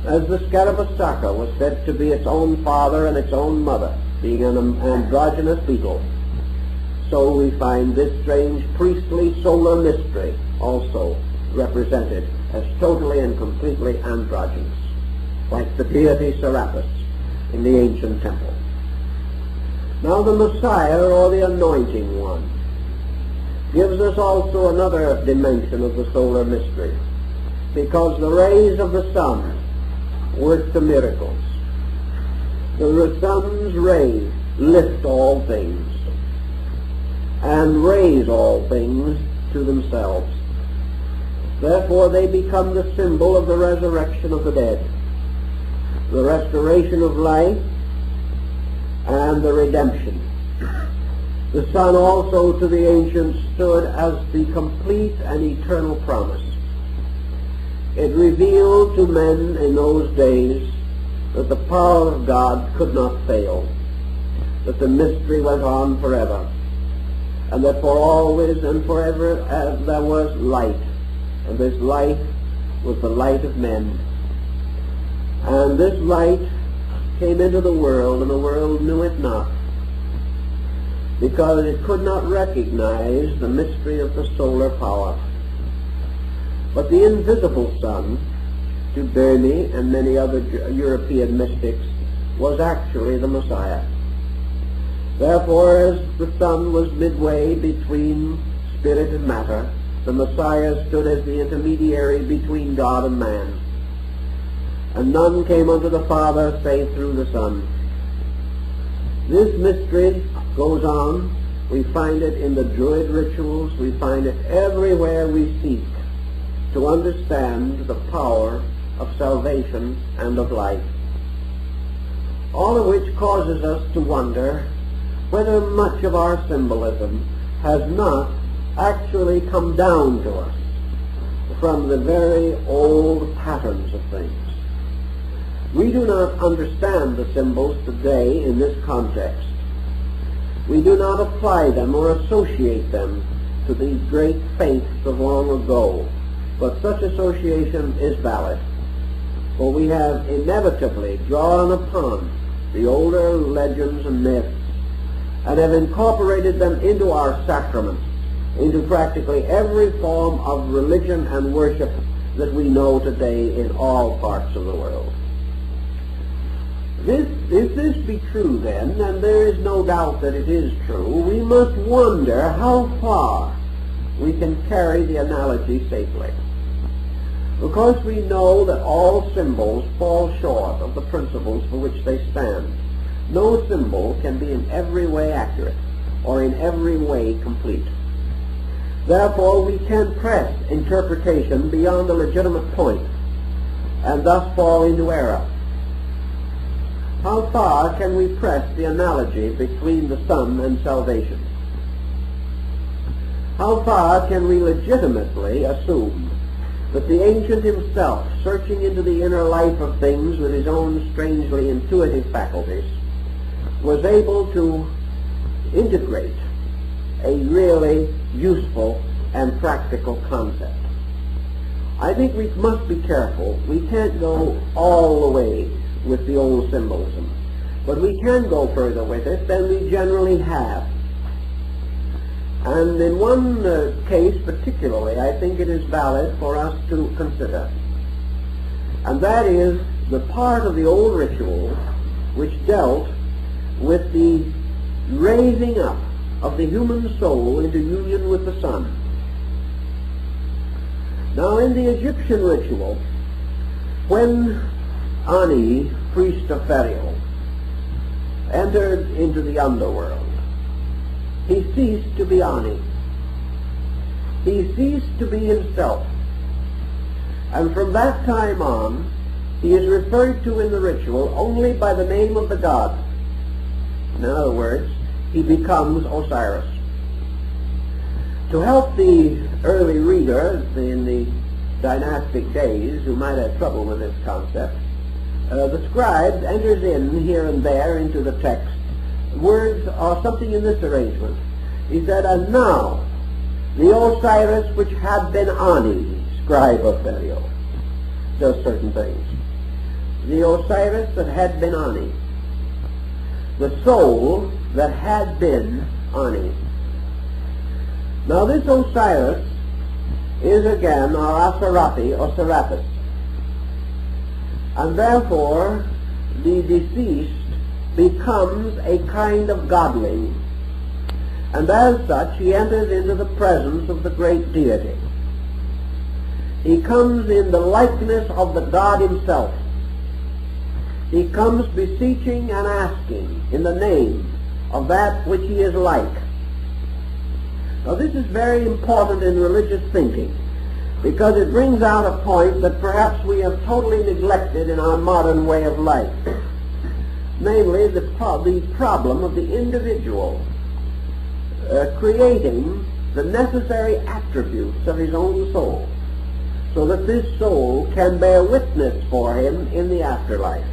As the Scarabassaka was said to be its own father and its own mother, being an androgynous beetle, so we find this strange priestly solar mystery also represented as totally and completely androgynous, like the deity Serapis in the ancient temple. Now the Messiah, or the Anointing One, gives us also another dimension of the solar mystery, because the rays of the sun work the miracles. The sun's rays lift all things and raise all things to themselves. Therefore they become the symbol of the resurrection of the dead, the restoration of life, and the redemption. The sun also to the ancients stood as the complete and eternal promise. It revealed to men in those days that the power of God could not fail, that the mystery went on forever, and that for always and forever there was light, and this light was the light of men. And this light came into the world, and the world knew it not, because it could not recognize the mystery of the solar power. But the invisible sun, to Burney and many other European mystics, was actually the Messiah. Therefore, as the sun was midway between spirit and matter, the Messiah stood as the intermediary between God and man. And none came unto the Father save through the Son. This mystery goes on. We find it in the Druid rituals. We find it everywhere we seek to understand the power of salvation and of life. All of which causes us to wonder whether much of our symbolism has not actually come down to us from the very old patterns of things. We do not understand the symbols today in this context. We do not apply them or associate them to these great faiths of long ago, but such association is valid, for we have inevitably drawn upon the older legends and myths and have incorporated them into our sacraments, into practically every form of religion and worship that we know today in all parts of the world. If this be true then, and there is no doubt that it is true, we must wonder how far we can carry the analogy safely. Because we know that all symbols fall short of the principles for which they stand. No symbol can be in every way accurate or in every way complete. Therefore, we can press interpretation beyond the legitimate point and thus fall into error. How far can we press the analogy between the sun and salvation? How far can we legitimately assume that the ancient himself, searching into the inner life of things with his own strangely intuitive faculties, was able to integrate a really useful and practical concept? I think we must be careful. We can't go all the way with the old symbolism, but we can go further with it than we generally have. And in one case particularly, I think it is valid for us to consider, and that is the part of the old ritual which dealt with the raising up of the human soul into union with the sun. Now, in the Egyptian ritual, when Ani, priest of Pharaoh, entered into the underworld, he ceased to be Ani. He ceased to be himself. And from that time on, he is referred to in the ritual only by the name of the god. In other words, he becomes Osiris. To help the early reader in the dynastic days who might have trouble with this concept, the scribe enters in here and there into the text words or something in this arrangement. He said, and now the Osiris which had been Ani, scribe of Belial, does certain things. The Osiris that had been Ani, the soul that had been Ani. Now this Osiris is again our Asarapi or Serapis, and therefore the deceased becomes a kind of godling, and as such he enters into the presence of the great deity. He comes in the likeness of the God himself. He comes beseeching and asking in the name of that which he is like. Now this is very important in religious thinking, because it brings out a point that perhaps we have totally neglected in our modern way of life, namely the problem of the individual creating the necessary attributes of his own soul, so that this soul can bear witness for him in the afterlife.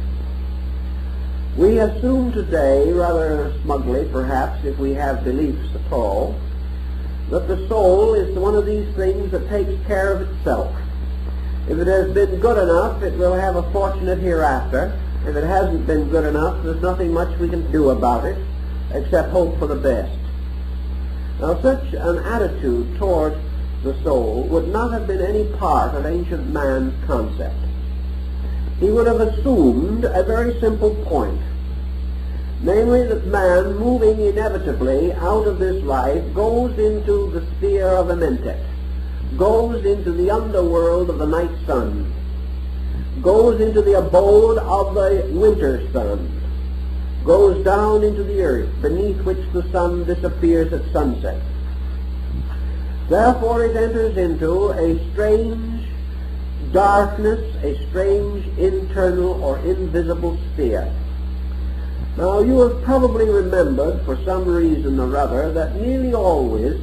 We assume today, rather smugly perhaps, if we have beliefs at all, that the soul is one of these things that takes care of itself. If it has been good enough, it will have a fortunate hereafter. If it hasn't been good enough, there's nothing much we can do about it except hope for the best. Now such an attitude toward the soul would not have been any part of ancient man's concept. He would have assumed a very simple point, namely that man, moving inevitably out of this life, goes into the sphere of Amentet, goes into the underworld of the night sun, goes into the abode of the winter sun, goes down into the earth, beneath which the sun disappears at sunset. Therefore it enters into a strange darkness, a strange internal or invisible sphere. Now you have probably remembered, for some reason or other, that nearly always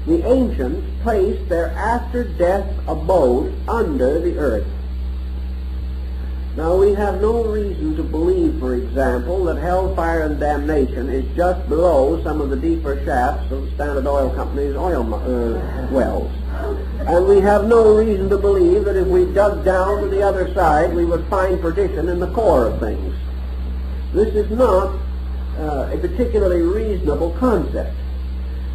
the ancients placed their after-death abode under the earth. Now we have no reason to believe, for example, that hellfire and damnation is just below some of the deeper shafts of the Standard Oil Company's oil wells. And we have no reason to believe that if we dug down to the other side, we would find perdition in the core of things. This is not a particularly reasonable concept.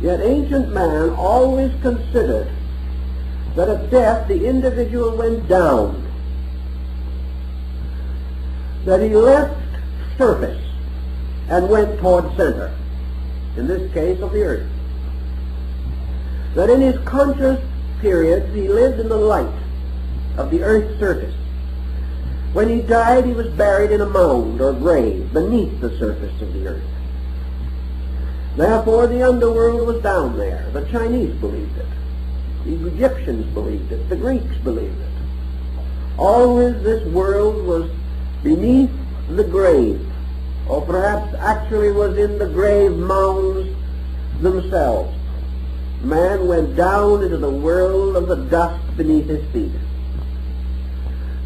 Yet ancient man always considered that at death the individual went down, that he left surface and went toward center, in this case of the earth. That in his conscious periods he lived in the light of the earth's surface. When he died, he was buried in a mound or grave beneath the surface of the earth. Therefore the underworld was down there. The Chinese believed it. The Egyptians believed it. The Greeks believed it. Always this world was beneath the grave, or perhaps actually was in the grave mounds themselves. Man went down into the world of the dust beneath his feet.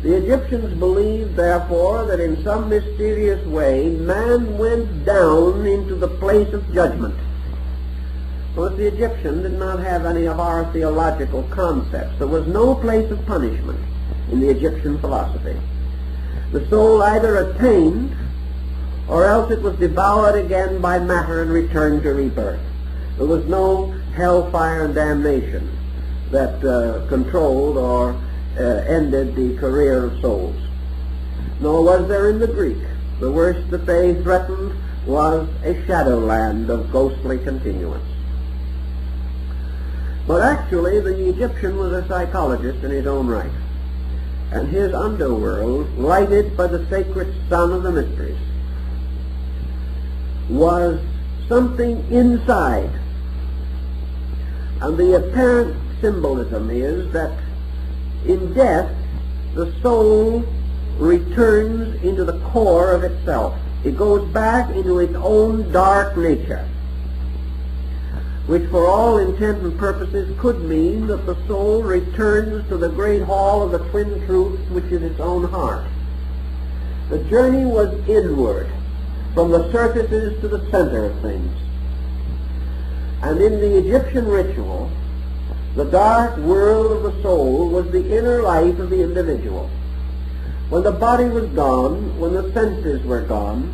The Egyptians believed, therefore, that in some mysterious way man went down into the place of judgment. But the Egyptians did not have any of our theological concepts. There was no place of punishment in the Egyptian philosophy. The soul either attained, or else it was devoured again by matter and returned to rebirth. There was no hellfire and damnation that controlled or ended the career of souls. Nor was there in the Greek. The worst that they threatened was a shadowland of ghostly continuance. But actually the Egyptian was a psychologist in his own right, and his underworld, lighted by the sacred sun of the mysteries, was something inside. And the apparent symbolism is that in death the soul returns into the core of itself. It goes back into its own dark nature, which for all intent and purposes could mean that the soul returns to the great hall of the twin truths, which is its own heart. The journey was inward, from the surfaces to the center of things. And in the Egyptian ritual, the dark world of the soul was the inner life of the individual. When the body was gone, when the senses were gone,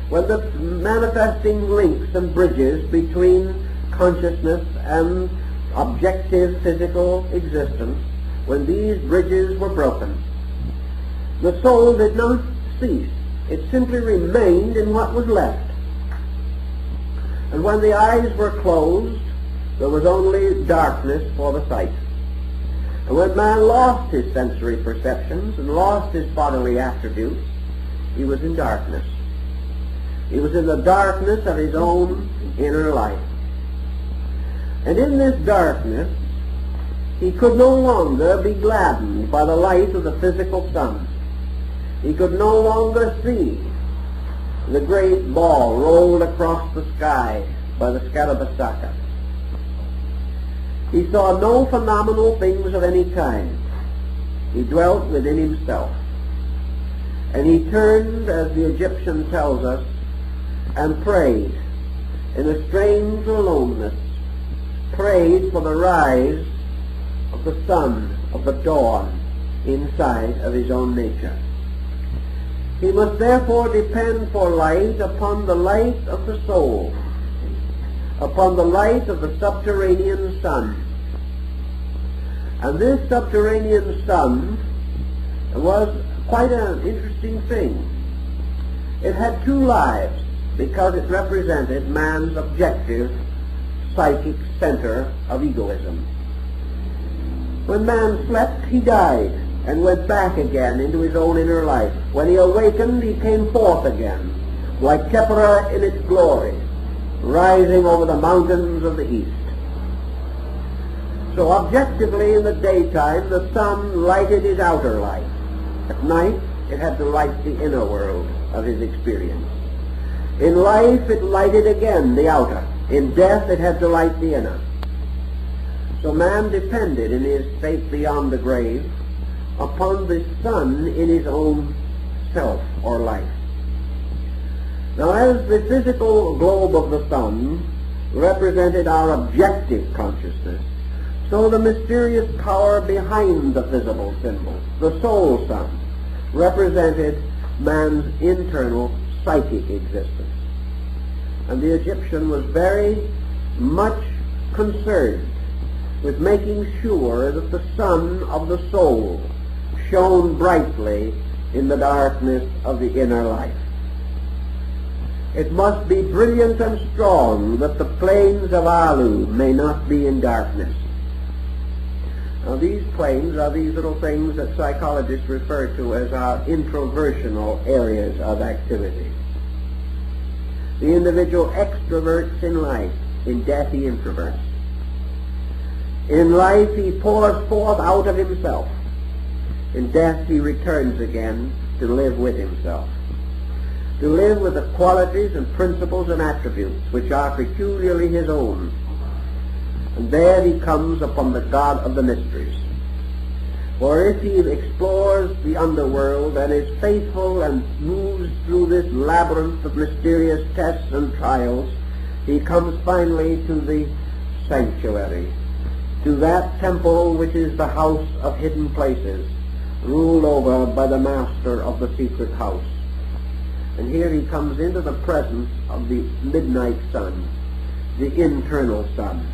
when the manifesting links and bridges between consciousness and objective physical existence, when these bridges were broken, the soul did not cease. It simply remained in what was left. And when the eyes were closed, there was only darkness for the sight. And when man lost his sensory perceptions and lost his bodily attributes, he was in darkness. He was in the darkness of his own inner life. And in this darkness, he could no longer be gladdened by the light of the physical sun. He could no longer see the great ball rolled across the sky by the Scarabasaka. He saw no phenomenal things of any kind. He dwelt within himself. And he turned, as the Egyptian tells us, and prayed in a strange aloneness, prayed for the rise of the sun, of the dawn, inside of his own nature. He must therefore depend for light upon the light of the soul, upon the light of the subterranean sun. And this subterranean sun was quite an interesting thing. It had two lives because it represented man's objective psychic center of egoism. When man slept, he died and went back again into his own inner life. When he awakened, he came forth again, like Keppra in its glory, rising over the mountains of the east. So objectively in the daytime, the sun lighted his outer life. At night, it had to light the inner world of his experience. In life, it lighted again the outer. In death, it had to light the inner. So man depended in his state beyond the grave upon the sun in his own self or life. Now, as the physical globe of the sun represented our objective consciousness, so the mysterious power behind the visible symbol, the soul sun, represented man's internal psychic existence. And the Egyptian was very much concerned with making sure that the sun of the soul shone brightly in the darkness of the inner life. It must be brilliant and strong that the plains of Alu may not be in darkness. Now these planes are these little things that psychologists refer to as our introversional areas of activity. The individual extroverts in life. In death he introverts. In life he pours forth out of himself. In death he returns again to live with himself. To live with the qualities and principles and attributes which are peculiarly his own. And there he comes upon the God of the mysteries. For if he explores the underworld and is faithful and moves through this labyrinth of mysterious tests and trials, he comes finally to the sanctuary, to that temple which is the house of hidden places, ruled over by the master of the secret house. And here he comes into the presence of the midnight sun, the internal sun.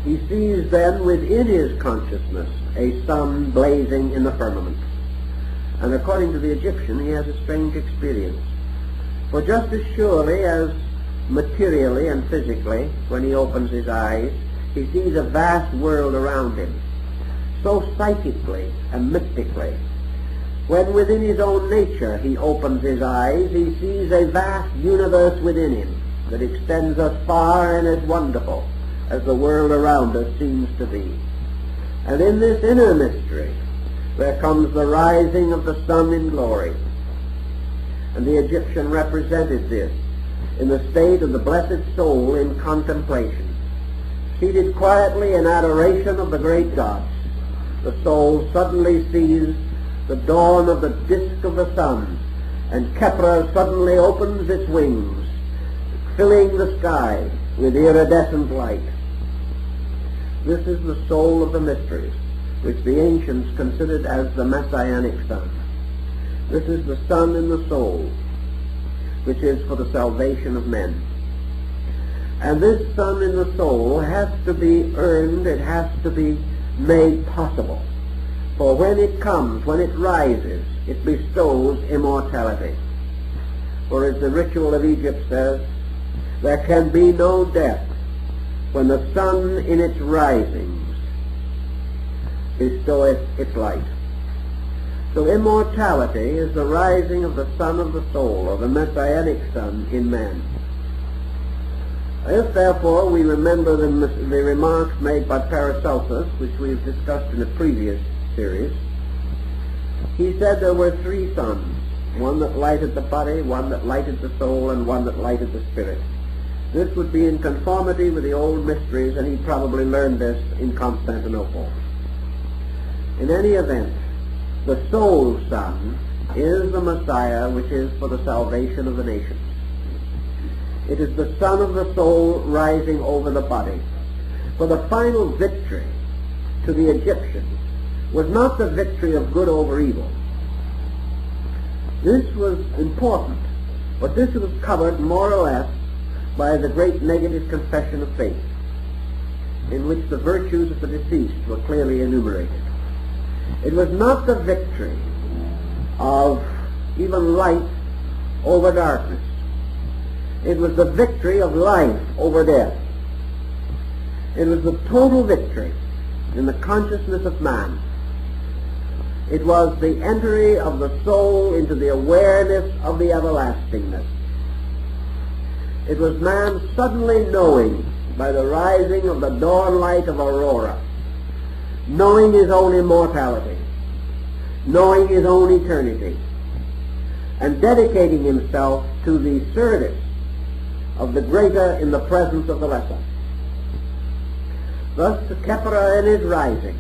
He sees then within his consciousness a sun blazing in the firmament. And according to the Egyptian, he has a strange experience. For just as surely as materially and physically, when he opens his eyes, he sees a vast world around him, so psychically and mystically, when within his own nature he opens his eyes, he sees a vast universe within him that extends as far and as wonderful as the world around us seems to be. And in this inner mystery, there comes the rising of the sun in glory. And the Egyptian represented this in the state of the blessed soul in contemplation, seated quietly in adoration of the great gods. The soul suddenly sees the dawn of the disk of the sun, and Kepler suddenly opens its wings, filling the sky with iridescent light. This is the soul of the mysteries, which the ancients considered as the messianic sun. This is the sun in the soul, which is for the salvation of men. And this sun in the soul has to be earned, it has to be made possible. For when it comes, when it rises, it bestows immortality. For as the ritual of Egypt says, there can be no death when the sun in its risings bestoweth its light. So immortality is the rising of the sun of the soul, or the messianic sun in man. If therefore we remember the remarks made by Paracelsus, which we've discussed in a previous series, he said there were three suns, one that lighted the body, one that lighted the soul, and one that lighted the spirit. This would be in conformity with the old mysteries, and he probably learned this in Constantinople. In any event, the soul sun is the Messiah, which is for the salvation of the nations. It is the sun of the soul rising over the body. For the final victory to the Egyptians was not the victory of good over evil. This was important, but this was covered more or less by the great negative confession of faith, in which the virtues of the deceased were clearly enumerated. It was not the victory of even light over darkness. It was the victory of life over death. It was the total victory in the consciousness of man. It was the entry of the soul into the awareness of the everlastingness. It was man suddenly knowing, by the rising of the dawn light of aurora, knowing his own immortality, knowing his own eternity, and dedicating himself to the service of the greater in the presence of the lesser. Thus the Kepler in his rising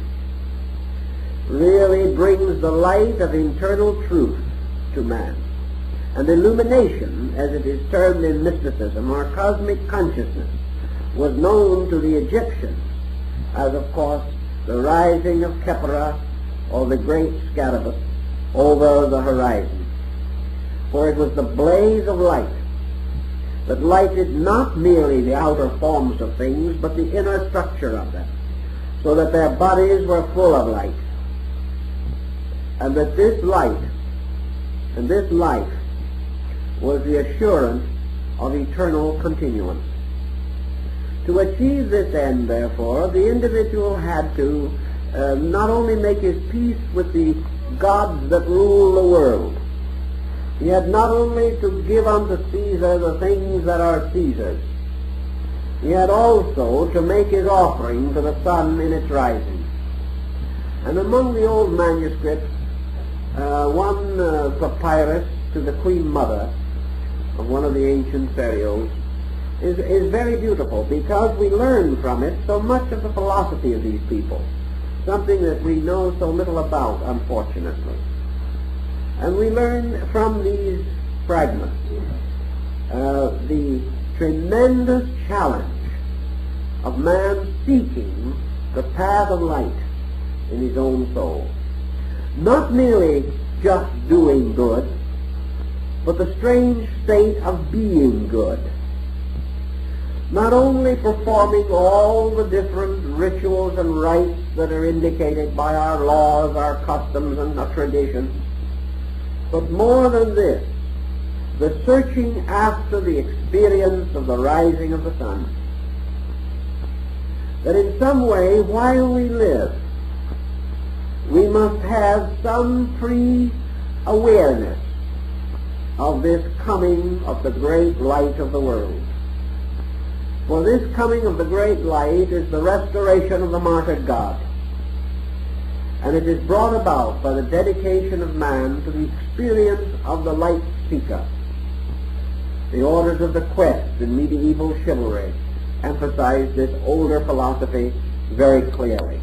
really brings the light of internal truth to man. And illumination, as it is termed in mysticism, or cosmic consciousness, was known to the Egyptians as, of course, the rising of Kepler, or the great Scarabus, over the horizon. For it was the blaze of light that lighted not merely the outer forms of things, but the inner structure of them, so that their bodies were full of light. And that this light and this life was the assurance of eternal continuance. To achieve this end, therefore, the individual had to not only make his peace with the gods that rule the world, he had not only to give unto Caesar the things that are Caesar's, he had also to make his offering to the sun in its rising. And among the old manuscripts, one papyrus to the Queen Mother of one of the ancient serials is very beautiful, because we learn from it so much of the philosophy of these people, something that we know so little about, unfortunately. And we learn from these fragments the tremendous challenge of man seeking the path of light in his own soul. Not merely just doing good, but the strange state of being good. Not only performing all the different rituals and rites that are indicated by our laws, our customs, and our traditions, but more than this, the searching after the experience of the rising of the sun. That in some way, while we live, we must have some pre-awareness of this coming of the great light of the world. For this coming of the great light is the restoration of the martyred God. And it is brought about by the dedication of man to the experience of the light seeker. The orders of the quest in medieval chivalry emphasize this older philosophy very clearly.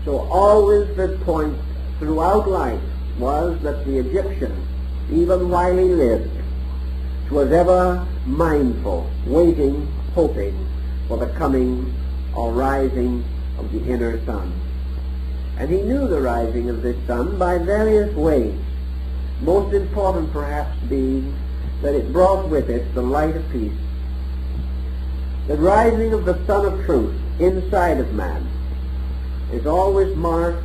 So always the point throughout life was that the Egyptian, even while he lived, was ever mindful, waiting, hoping for the coming or rising of the inner sun. And he knew the rising of this sun by various ways, most important perhaps being that it brought with it the light of peace. The rising of the sun of truth inside of man is always marked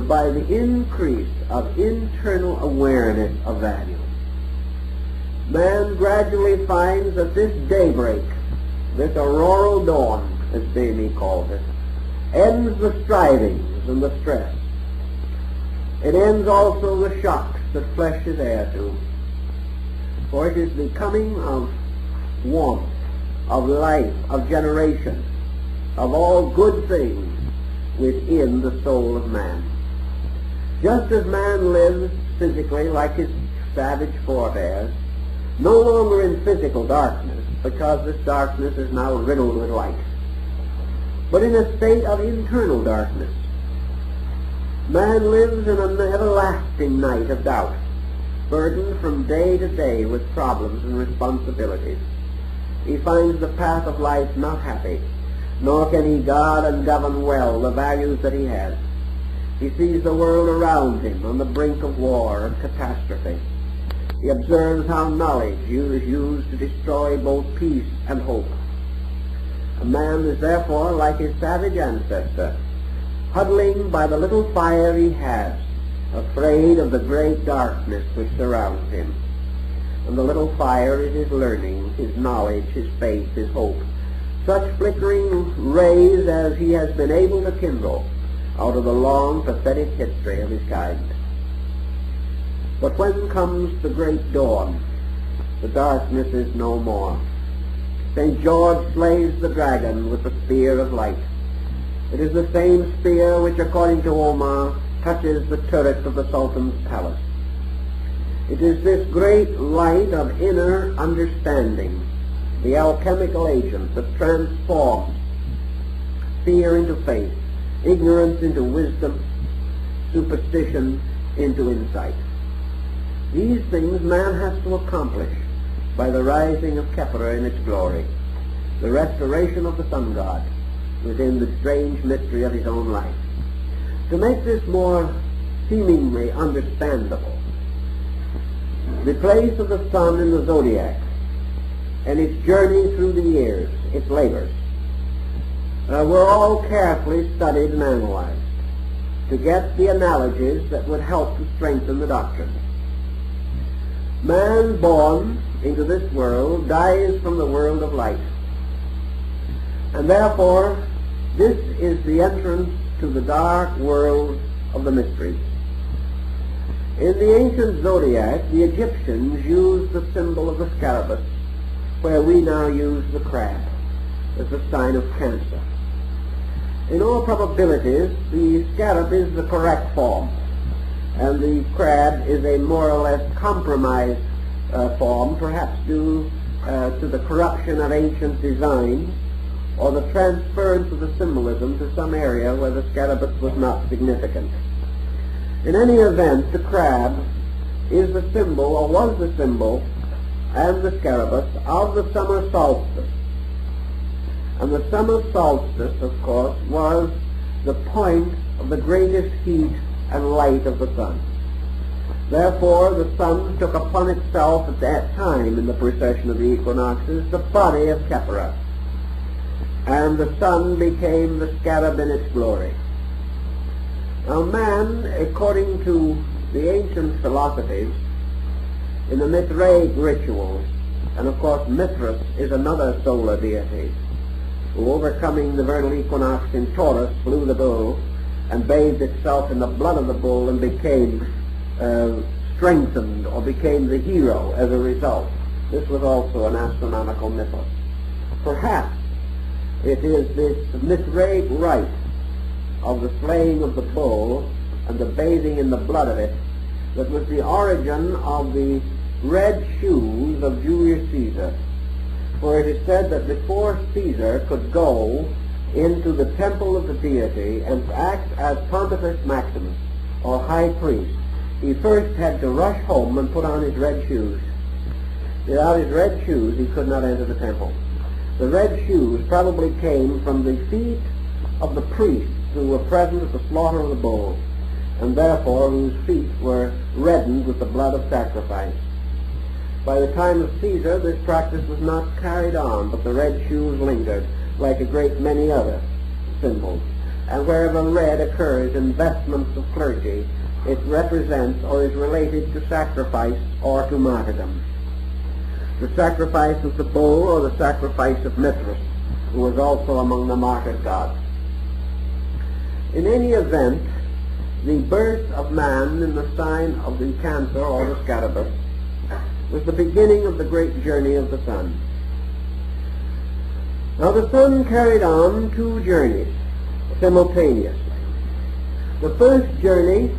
by the increase of internal awareness of value. Man gradually finds that this daybreak, this auroral dawn, as Damie calls it, ends the strivings and the stress. It ends also the shocks that flesh is heir to. For it is the coming of warmth, of life, of generation, of all good things within the soul of man. Just as man lives physically like his savage forebears, no longer in physical darkness, because this darkness is now riddled with light, but in a state of internal darkness. Man lives in an everlasting night of doubt, burdened from day to day with problems and responsibilities. He finds the path of life not happy, nor can he guard and govern well the values that he has. He sees the world around him on the brink of war and catastrophe. He observes how knowledge is used to destroy both peace and hope. A man is therefore like his savage ancestor, huddling by the little fire he has, afraid of the great darkness which surrounds him. And the little fire is his learning, his knowledge, his faith, his hope, such flickering rays as he has been able to kindle out of the long, pathetic history of his kind. But when comes the great dawn, the darkness is no more. St. George slays the dragon with the spear of light. It is the same spear which, according to Omar, touches the turret of the Sultan's palace. It is this great light of inner understanding, the alchemical agent that transforms fear into faith, ignorance into wisdom, superstition into insight. These things man has to accomplish by the rising of Kepler in its glory, the restoration of the sun god within the strange mystery of his own life. To make this more seemingly understandable, the place of the sun in the Zodiac and its journey through the years, its labors, were all carefully studied and analyzed to get the analogies that would help to strengthen the doctrine. Man born into this world dies from the world of light, and therefore this is the entrance to the dark world of the mysteries. In the ancient zodiac, the Egyptians used the symbol of the scarabus, where we now use the crab as the sign of Cancer. In all probabilities, the scarab is the correct form, and the crab is a more or less compromised form, perhaps due to the corruption of ancient designs or the transference of the symbolism to some area where the scarabus was not significant. In any event, the crab is the symbol, or was the symbol, and the scarabus of the summer solstice. And the summer solstice, of course, was the point of the greatest heat and light of the sun. Therefore, the sun took upon itself at that time in the precession of the equinoxes the body of Kepler, and the sun became the scarab in its glory. Now man, according to the ancient philosophies, in the Mithraic rituals, and of course Mithras is another solar deity, who overcoming the vernal equinox in Taurus slew the bull and bathed itself in the blood of the bull and became strengthened, or became the hero as a result. This was also an astronomical mythos. Perhaps it is this Mithraic rite of the slaying of the bull and the bathing in the blood of it that was the origin of the red shoes of Julius Caesar. For it is said that before Caesar could go into the temple of the deity and act as Pontifex Maximus, or high priest, he first had to rush home and put on his red shoes. Without his red shoes, he could not enter the temple. The red shoes probably came from the feet of the priests who were present at the slaughter of the bull, and therefore whose feet were reddened with the blood of sacrifice. By the time of Caesar, this practice was not carried on, but the red shoes lingered, like a great many other symbols. And wherever red occurs in vestments of clergy, it represents or is related to sacrifice or to martyrdom. The sacrifice of the bull or the sacrifice of Mithras, who was also among the martyred gods. In any event, the birth of man in the sign of the Cancer or the Scarabaeus was the beginning of the great journey of the sun. Now the sun carried on two journeys simultaneously. The first journey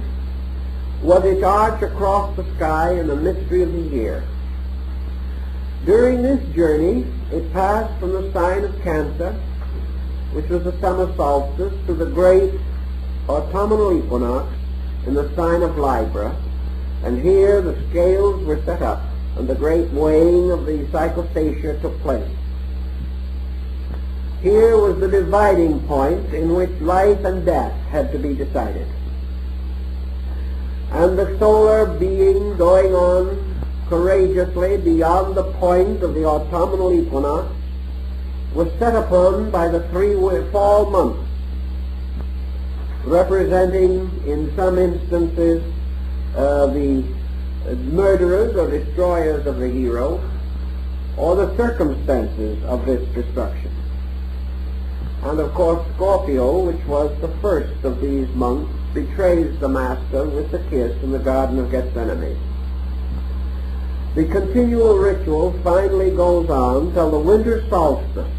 was its arch across the sky in the mystery of the year. During this journey, it passed from the sign of Cancer, which was the summer solstice, to the great autumnal equinox in the sign of Libra, and here the scales were set up, and the great weighing of the cyclostatia took place. Here was the dividing point in which life and death had to be decided. And the solar being going on courageously beyond the point of the autumnal equinox was set upon by the three fall months, representing in some instances the murderers or destroyers of the hero, or the circumstances of this destruction. And of course Scorpio, which was the first of these months, betrays the master with the kiss in the Garden of Gethsemane. The continual ritual finally goes on till the winter solstice,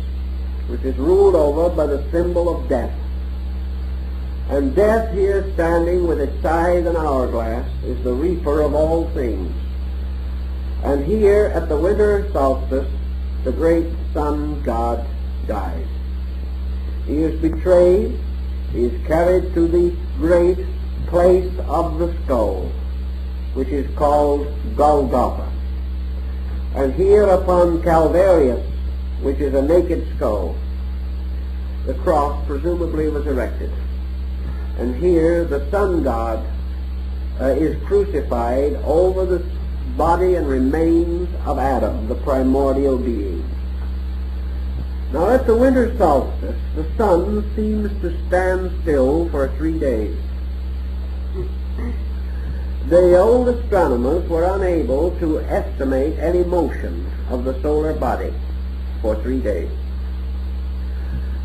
which is ruled over by the symbol of death. And death, here standing with its scythe and hourglass, is the reaper of all things. And here at the winter solstice, the great sun god dies. He is betrayed. He is carried to the great place of the skull, which is called Golgotha. And here upon Calvarius, which is a naked skull, the cross presumably was erected. And here the sun god is crucified over the body and remains of Adam, the primordial being. Now at the winter solstice, the sun seems to stand still for 3 days. The old astronomers were unable to estimate any motion of the solar body for 3 days.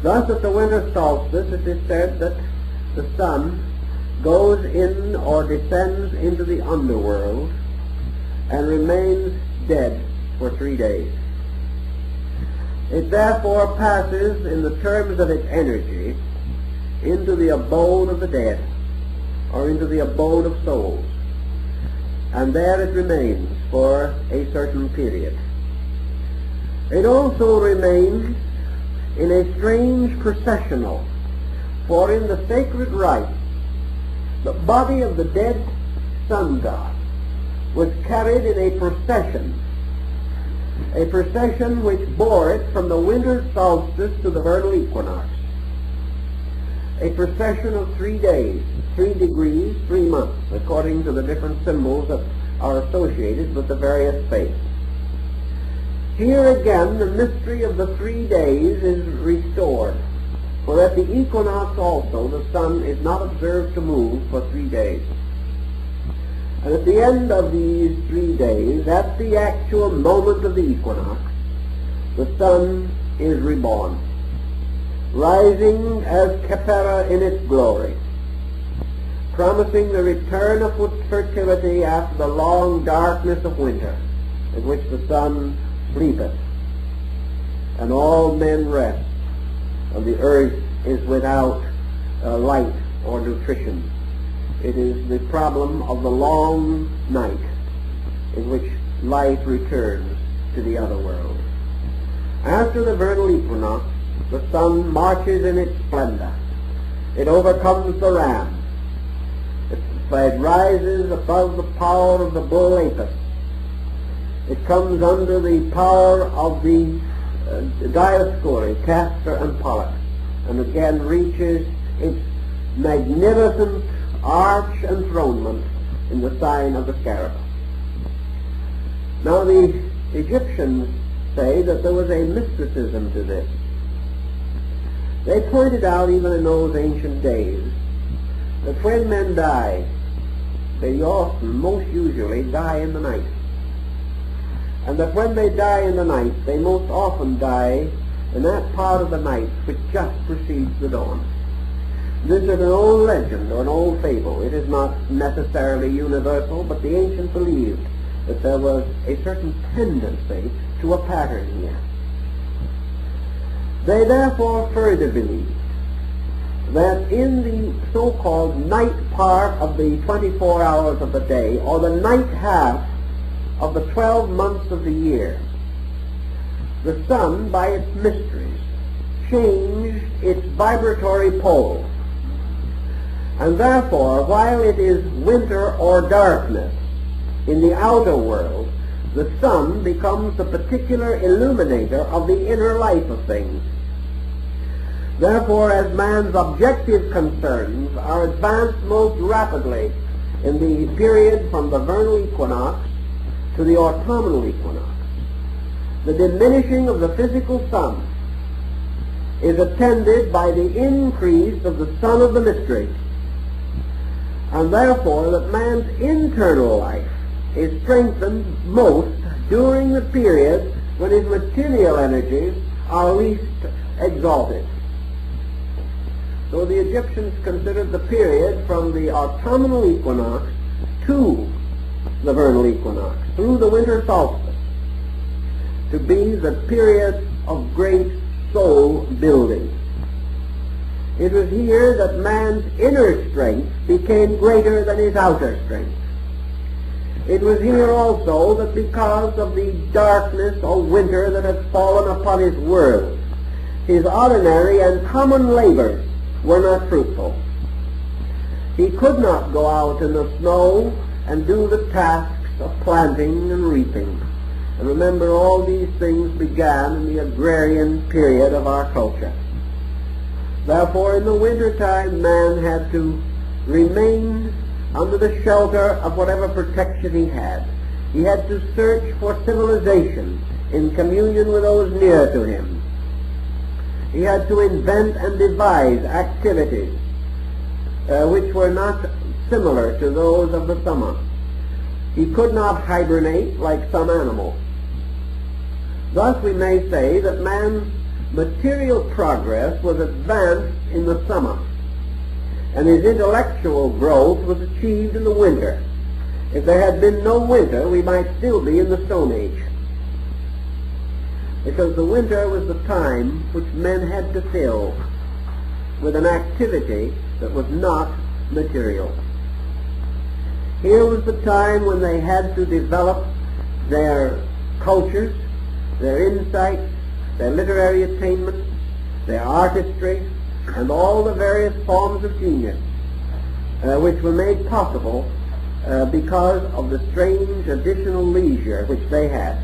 Thus at the winter solstice it is said that the sun goes in or descends into the underworld and remains dead for 3 days. It therefore passes, in the terms of its energy, into the abode of the dead, or into the abode of souls, and there it remains for a certain period. It also remains in a strange processional, for in the sacred rite, the body of the dead sun god was carried in a procession which bore it from the winter solstice to the vernal equinox. A procession of 3 days, 3 degrees, 3 months, according to the different symbols that are associated with the various faiths. Here again the mystery of the 3 days is restored, for at the equinox also the sun is not observed to move for 3 days. And at the end of these 3 days, at the actual moment of the equinox, the sun is reborn, rising as Khepera in its glory, promising the return of fertility after the long darkness of winter, in which the sun sleepeth, and all men rest, and the earth is without light or nutrition. It is the problem of the long night in which life returns to the other world. After the vernal equinox, the sun marches in its splendor. It overcomes the ram. It but it rises above the power of the bull Apis. It comes under the power of the Dioscuri, Castor and Pollux, and again reaches its magnificent arch enthronement in the sign of the scarab. Now the Egyptians say that there was a mysticism to this. They pointed out even in those ancient days that when men die, they often, most usually, die in the night. And that when they die in the night, they most often die in that part of the night which just precedes the dawn. This is an old legend or an old fable. It is not necessarily universal, but the ancients believed that there was a certain tendency to a pattern here. They therefore further believed that in the so-called night part of the 24 hours of the day, or the night half of the 12 months of the year, the sun, by its mysteries, changed its vibratory pole. And therefore, while it is winter or darkness in the outer world, the sun becomes the particular illuminator of the inner life of things. Therefore, as man's objective concerns are advanced most rapidly in the period from the vernal equinox to the autumnal equinox, the diminishing of the physical sun is attended by the increase of the sun of the mystery, and therefore that man's internal life is strengthened most during the period when his material energies are least exalted. So the Egyptians considered the period from the autumnal equinox to the vernal equinox, through the winter solstice, to be the period of great soul building. It was here that man's inner strength became greater than his outer strength. It was here also that because of the darkness or winter that had fallen upon his world, his ordinary and common labors were not fruitful. He could not go out in the snow and do the tasks of planting and reaping. And remember, all these things began in the agrarian period of our culture. Therefore, in the wintertime, man had to remain under the shelter of whatever protection he had. He had to search for civilization in communion with those near to him. He had to invent and devise activities which were not similar to those of the summer. He could not hibernate like some animals. Thus we may say that man's material progress was advanced in the summer, and his intellectual growth was achieved in the winter. If there had been no winter, we might still be in the Stone Age, because the winter was the time which men had to fill with an activity that was not material. Here was the time when they had to develop their cultures, their insights, their literary attainments, their artistry, and all the various forms of genius which were made possible because of the strange additional leisure which they had.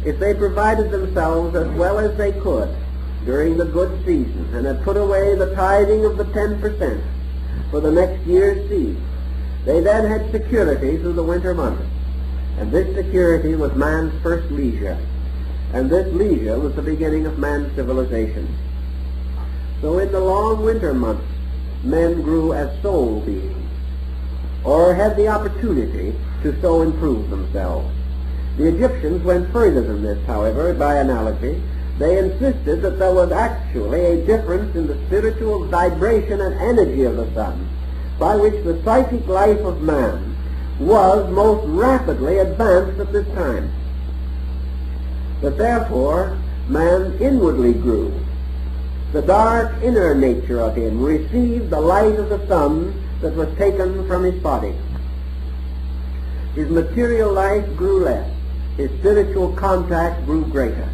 If they provided themselves as well as they could during the good season and had put away the tithing of the 10% for the next year's seed, they then had security through the winter months. And this security was man's first leisure. And this leisure was the beginning of man's civilization. So in the long winter months, men grew as soul beings, or had the opportunity to so improve themselves. The Egyptians went further than this, however, by analogy. They insisted that there was actually a difference in the spiritual vibration and energy of the sun, by which the psychic life of man was most rapidly advanced at this time. That therefore man inwardly grew. The dark inner nature of him received the light of the sun that was taken from his body. His material life grew less. His spiritual contact grew greater.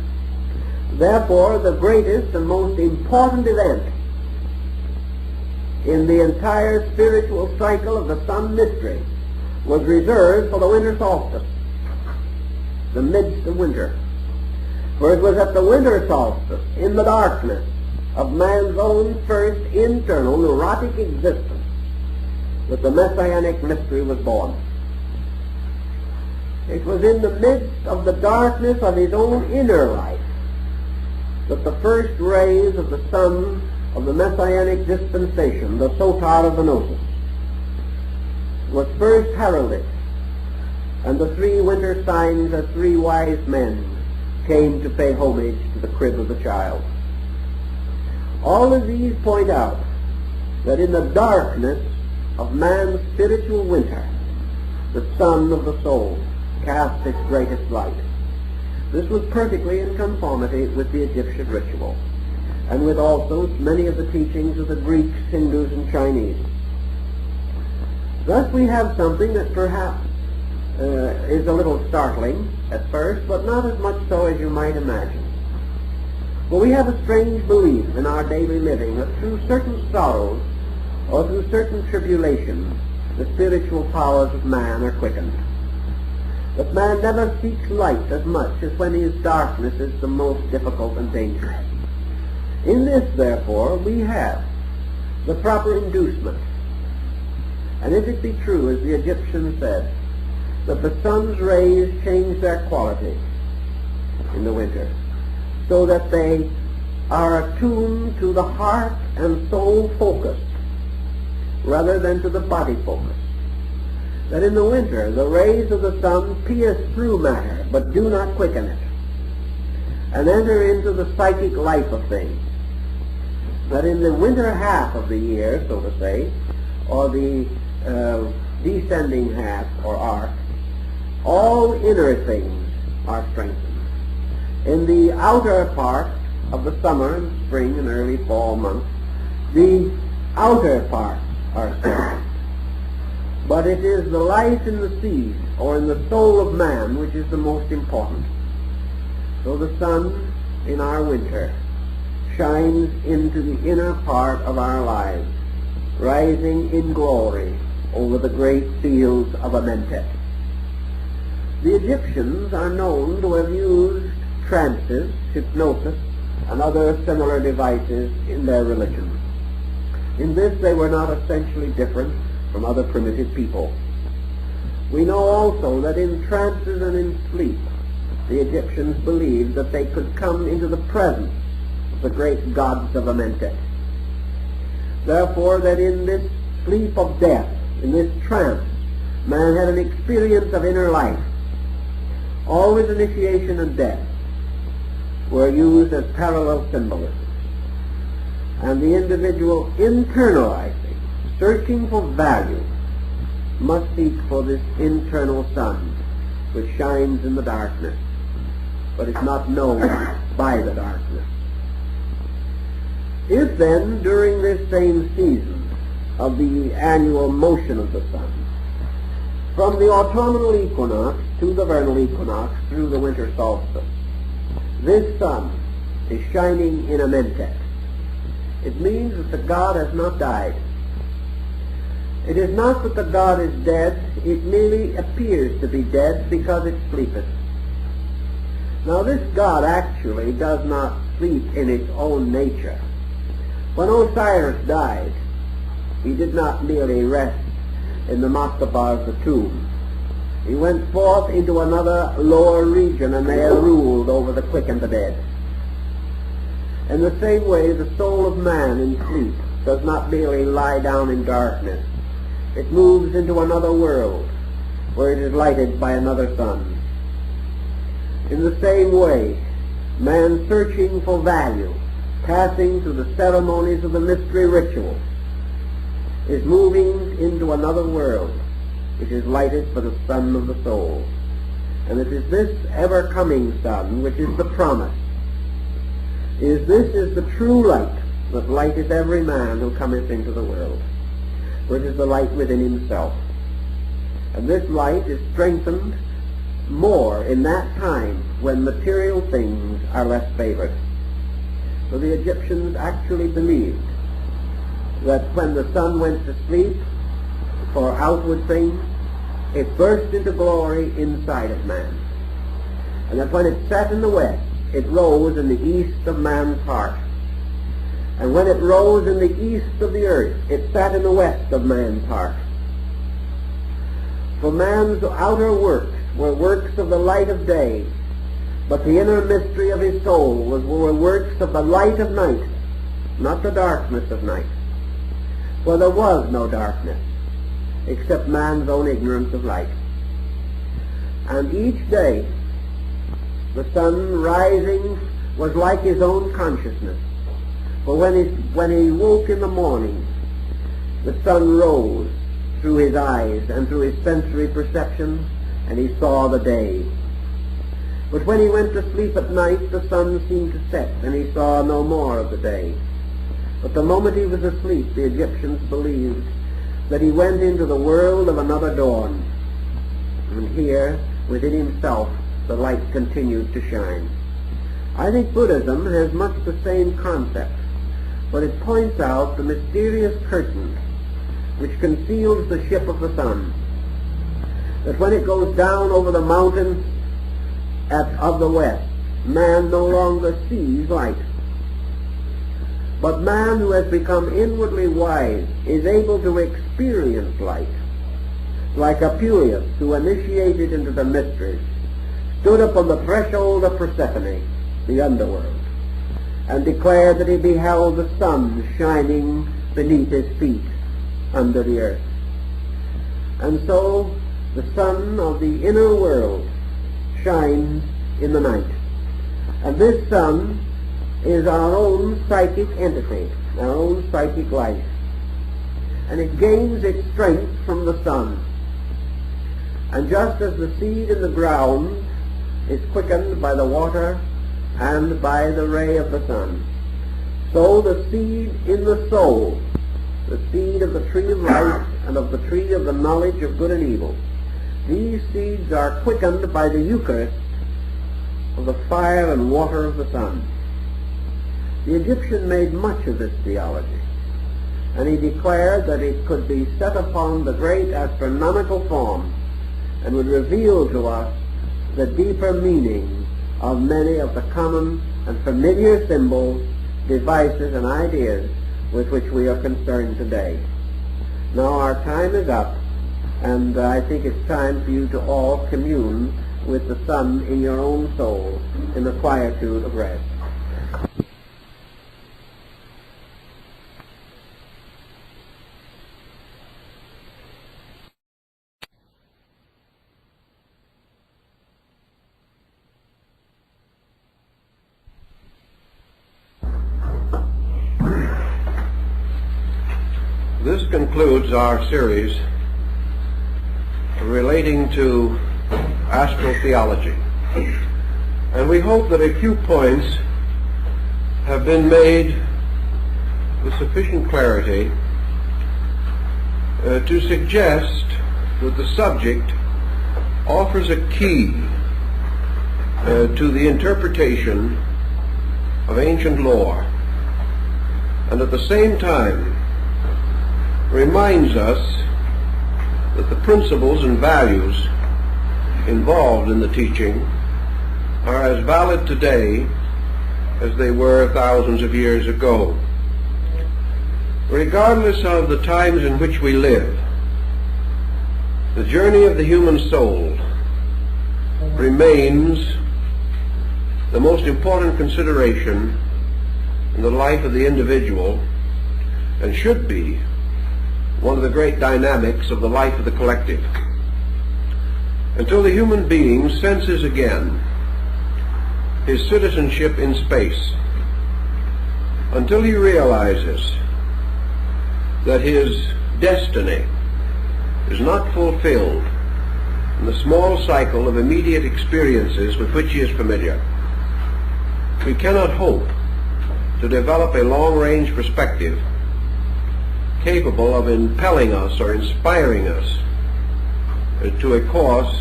Therefore, the greatest and most important event in the entire spiritual cycle of the sun mystery was reserved for the winter solstice, the midst of winter. For it was at the winter solstice, in the darkness of man's own first internal neurotic existence, that the messianic mystery was born. It was in the midst of the darkness of his own inner life that the first rays of the sun of the messianic dispensation, the sotar of the gnosis, was first heralded, and the three winter signs as three wise men came to pay homage to the crib of the child. All of these point out that in the darkness of man's spiritual winter, the sun of the soul cast its greatest light. This was perfectly in conformity with the Egyptian ritual, and with also many of the teachings of the Greeks, Hindus, and Chinese. Thus we have something that perhaps is a little startling at first, but not as much so as you might imagine. For we have a strange belief in our daily living that through certain sorrows or through certain tribulations, the spiritual powers of man are quickened. That man never seeks light as much as when his darkness is the most difficult and dangerous. In this, therefore, we have the proper inducement. And if it be true, as the Egyptians said, that the sun's rays change their quality in the winter, so that they are attuned to the heart and soul focus rather than to the body focus, that in the winter the rays of the sun pierce through matter but do not quicken it, and enter into the psychic life of things, that in the winter half of the year, so to say, or the descending half or arc, all inner things are strengthened. In the outer part of the summer and spring and early fall months, the outer parts are strengthened. But it is the life in the seed or in the soul of man which is the most important. So the sun in our winter shines into the inner part of our lives, rising in glory over the great fields of Amentet. The Egyptians are known to have used trances, hypnosis, and other similar devices in their religion. In this they were not essentially different from other primitive people. We know also that in trances and in sleep, the Egyptians believed that they could come into the presence of the great gods of Amentet. Therefore, that in this sleep of death, in this trance, man had an experience of inner life. Always initiation and death were used as parallel symbolisms, and the individual internalizing, searching for value, must seek for this internal sun which shines in the darkness, but is not known by the darkness. If then, during this same season of the annual motion of the sun, from the autumnal equinox to the vernal equinox through the winter solstice, this sun is shining in Amentet, it means that the god has not died. It is not that the god is dead, it merely appears to be dead because it sleepeth. Now this god actually does not sleep in its own nature. When Osiris died, he did not merely rest in the mastaba of the tomb. He went forth into another lower region and there ruled over the quick and the dead. In the same way, the soul of man in sleep does not merely lie down in darkness. It moves into another world where it is lighted by another sun. In the same way, man searching for value, passing through the ceremonies of the mystery ritual, is moving into another world which is lighted by the sun of the soul. And it is this ever-coming sun which is the promise. This is the true light that lighteth every man who cometh into the world, for it is the light within himself. And this light is strengthened more in that time when material things are less favored. So the Egyptians actually believed that when the sun went to sleep for outward things, it burst into glory inside of man. And that when it set in the west, it rose in the east of man's heart. And when it rose in the east of the earth, it sat in the west of man's heart. For man's outer works were works of the light of day, but the inner mystery of his soul were works of the light of night, not the darkness of night. For there was no darkness, except man's own ignorance of light. And each day, the sun rising was like his own consciousness. For when he woke in the morning, the sun rose through his eyes and through his sensory perception, and he saw the day. But when he went to sleep at night, the sun seemed to set, and he saw no more of the day. But the moment he was asleep, the Egyptians believed that he went into the world of another dawn. And here, within himself, the light continued to shine. I think Buddhism has much the same concept, but it points out the mysterious curtain which conceals the ship of the sun, that when it goes down over the mountain of the west, man no longer sees light. But man who has become inwardly wise is able to experience light, like Apuleius, who initiated into the mysteries, stood upon the threshold of Persephone, the underworld, and declared that he beheld the sun shining beneath his feet under the earth. And so the sun of the inner world shines in the night. And this sun is our own psychic entity, our own psychic life. And it gains its strength from the sun. And just as the seed in the ground is quickened by the water and by the ray of the sun, so the seed in the soul, the seed of the tree of life and of the tree of the knowledge of good and evil, these seeds are quickened by the Eucharist of the fire and water of the sun. The Egyptian made much of this theology, and he declared that it could be set upon the great astronomical form and would reveal to us the deeper meaning of many of the common and familiar symbols, devices, and ideas with which we are concerned today. Now our time is up, and I think it's time for you to all commune with the sun in your own soul in the quietude of rest. This concludes our series relating to Astro Theology. And we hope that a few points have been made with sufficient clarity to suggest that the subject offers a key to the interpretation of ancient lore, and at the same time reminds us that the principles and values involved in the teaching are as valid today as they were thousands of years ago. Regardless of the times in which we live, the journey of the human soul remains the most important consideration in the life of the individual, and should be one of the great dynamics of the life of the collective. Until the human being senses again his citizenship in space, until he realizes that his destiny is not fulfilled in the small cycle of immediate experiences with which he is familiar, we cannot hope to develop a long-range perspective capable of impelling us or inspiring us to a course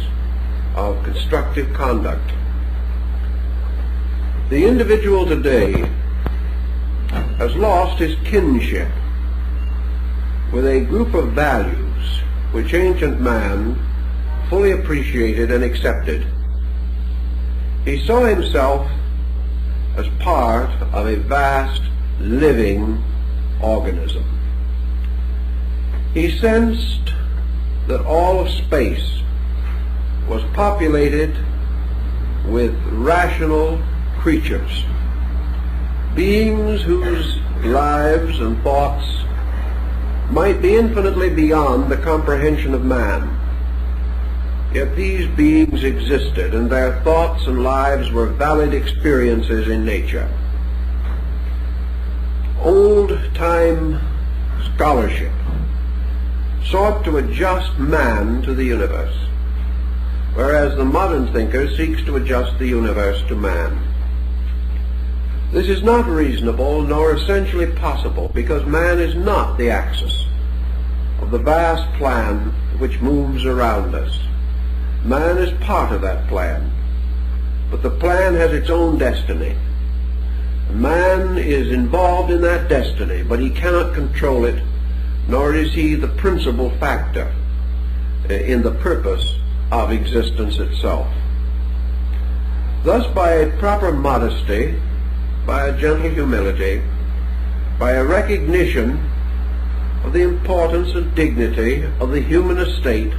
of constructive conduct. The individual today has lost his kinship with a group of values which ancient man fully appreciated and accepted. He saw himself as part of a vast living organism. He sensed that all of space was populated with rational creatures, beings whose lives and thoughts might be infinitely beyond the comprehension of man. Yet these beings existed, and their thoughts and lives were valid experiences in nature. Old-time scholarship sought to adjust man to the universe, whereas the modern thinker seeks to adjust the universe to man. This is not reasonable nor essentially possible, because man is not the axis of the vast plan which moves around us. Man is part of that plan, but the plan has its own destiny. Man is involved in that destiny, but he cannot control it, nor is he the principal factor in the purpose of existence itself. Thus, by a proper modesty, by a gentle humility, by a recognition of the importance and dignity of the human estate,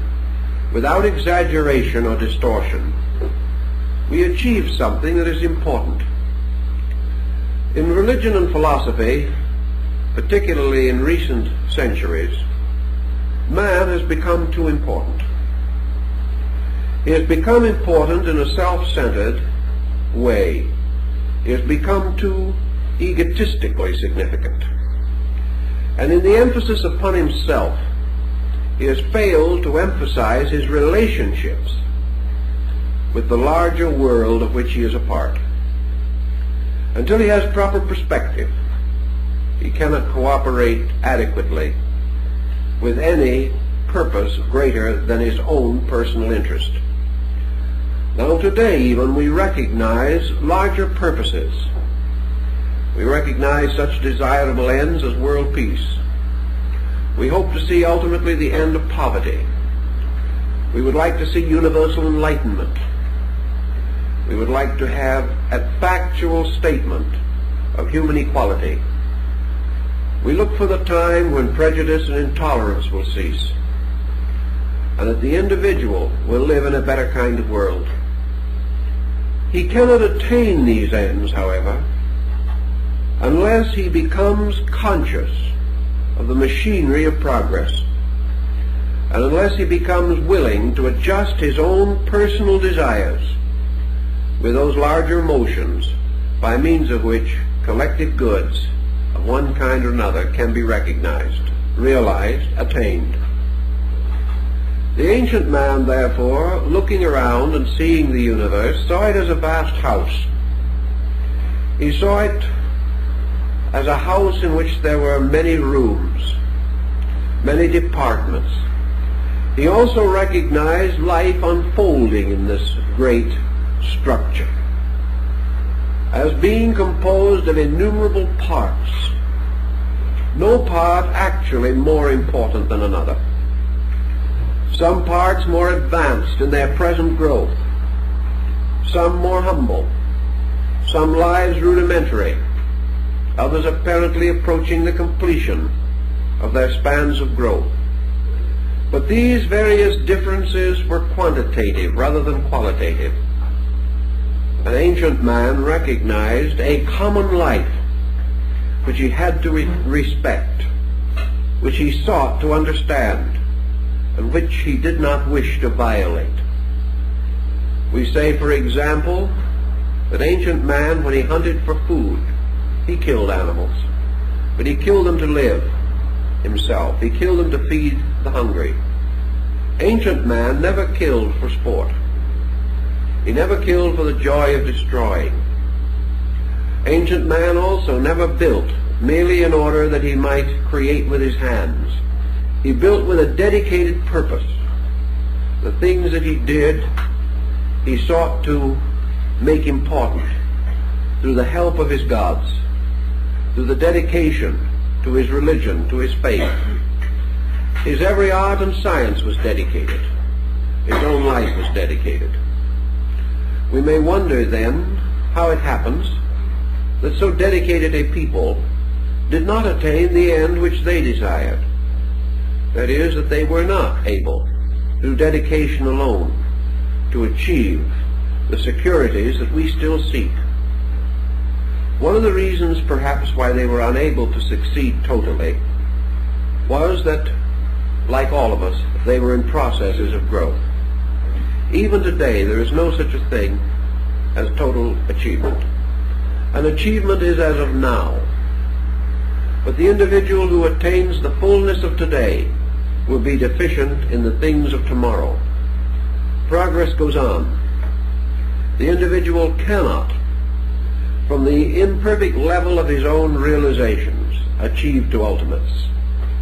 without exaggeration or distortion, we achieve something that is important. In religion and philosophy, particularly in recent centuries, man has become too important. He has become important in a self-centered way. He has become too egotistically significant. And in the emphasis upon himself, he has failed to emphasize his relationships with the larger world of which he is a part. Until he has proper perspective, he cannot cooperate adequately with any purpose greater than his own personal interest. Now today even we recognize larger purposes. We recognize such desirable ends as world peace. We hope to see ultimately the end of poverty. We would like to see universal enlightenment. We would like to have a factual statement of human equality. We look for the time when prejudice and intolerance will cease, and that the individual will live in a better kind of world. He cannot attain these ends, however, unless he becomes conscious of the machinery of progress, and unless he becomes willing to adjust his own personal desires with those larger motions by means of which collective goods of one kind or another can be recognized, realized, attained. The ancient man, therefore, looking around and seeing the universe, saw it as a vast house. He saw it as a house in which there were many rooms, many departments. He also recognized life unfolding in this great structure as being composed of innumerable parts, no part actually more important than another. Some parts more advanced in their present growth, some more humble, some lives rudimentary, others apparently approaching the completion of their spans of growth. But these various differences were quantitative rather than qualitative. An ancient man recognized a common life which he had to respect, which he sought to understand, and which he did not wish to violate. We say, for example, that ancient man, when he hunted for food, he killed animals, but he killed them to live himself. He killed them to feed the hungry. Ancient man never killed for sport. He never killed for the joy of destroying. Ancient man also never built merely in order that he might create with his hands. He built with a dedicated purpose. The things that he did, he sought to make important through the help of his gods, through the dedication to his religion, to his faith. His every art and science was dedicated. His own life was dedicated. We may wonder then how it happens that so dedicated a people did not attain the end which they desired. That is, that they were not able, through dedication alone, to achieve the securities that we still seek. One of the reasons perhaps why they were unable to succeed totally was that, like all of us, they were in processes of growth. Even today there is no such a thing as total achievement. An achievement is as of now. But the individual who attains the fullness of today will be deficient in the things of tomorrow. Progress goes on. The individual cannot, from the imperfect level of his own realizations, achieve to ultimates.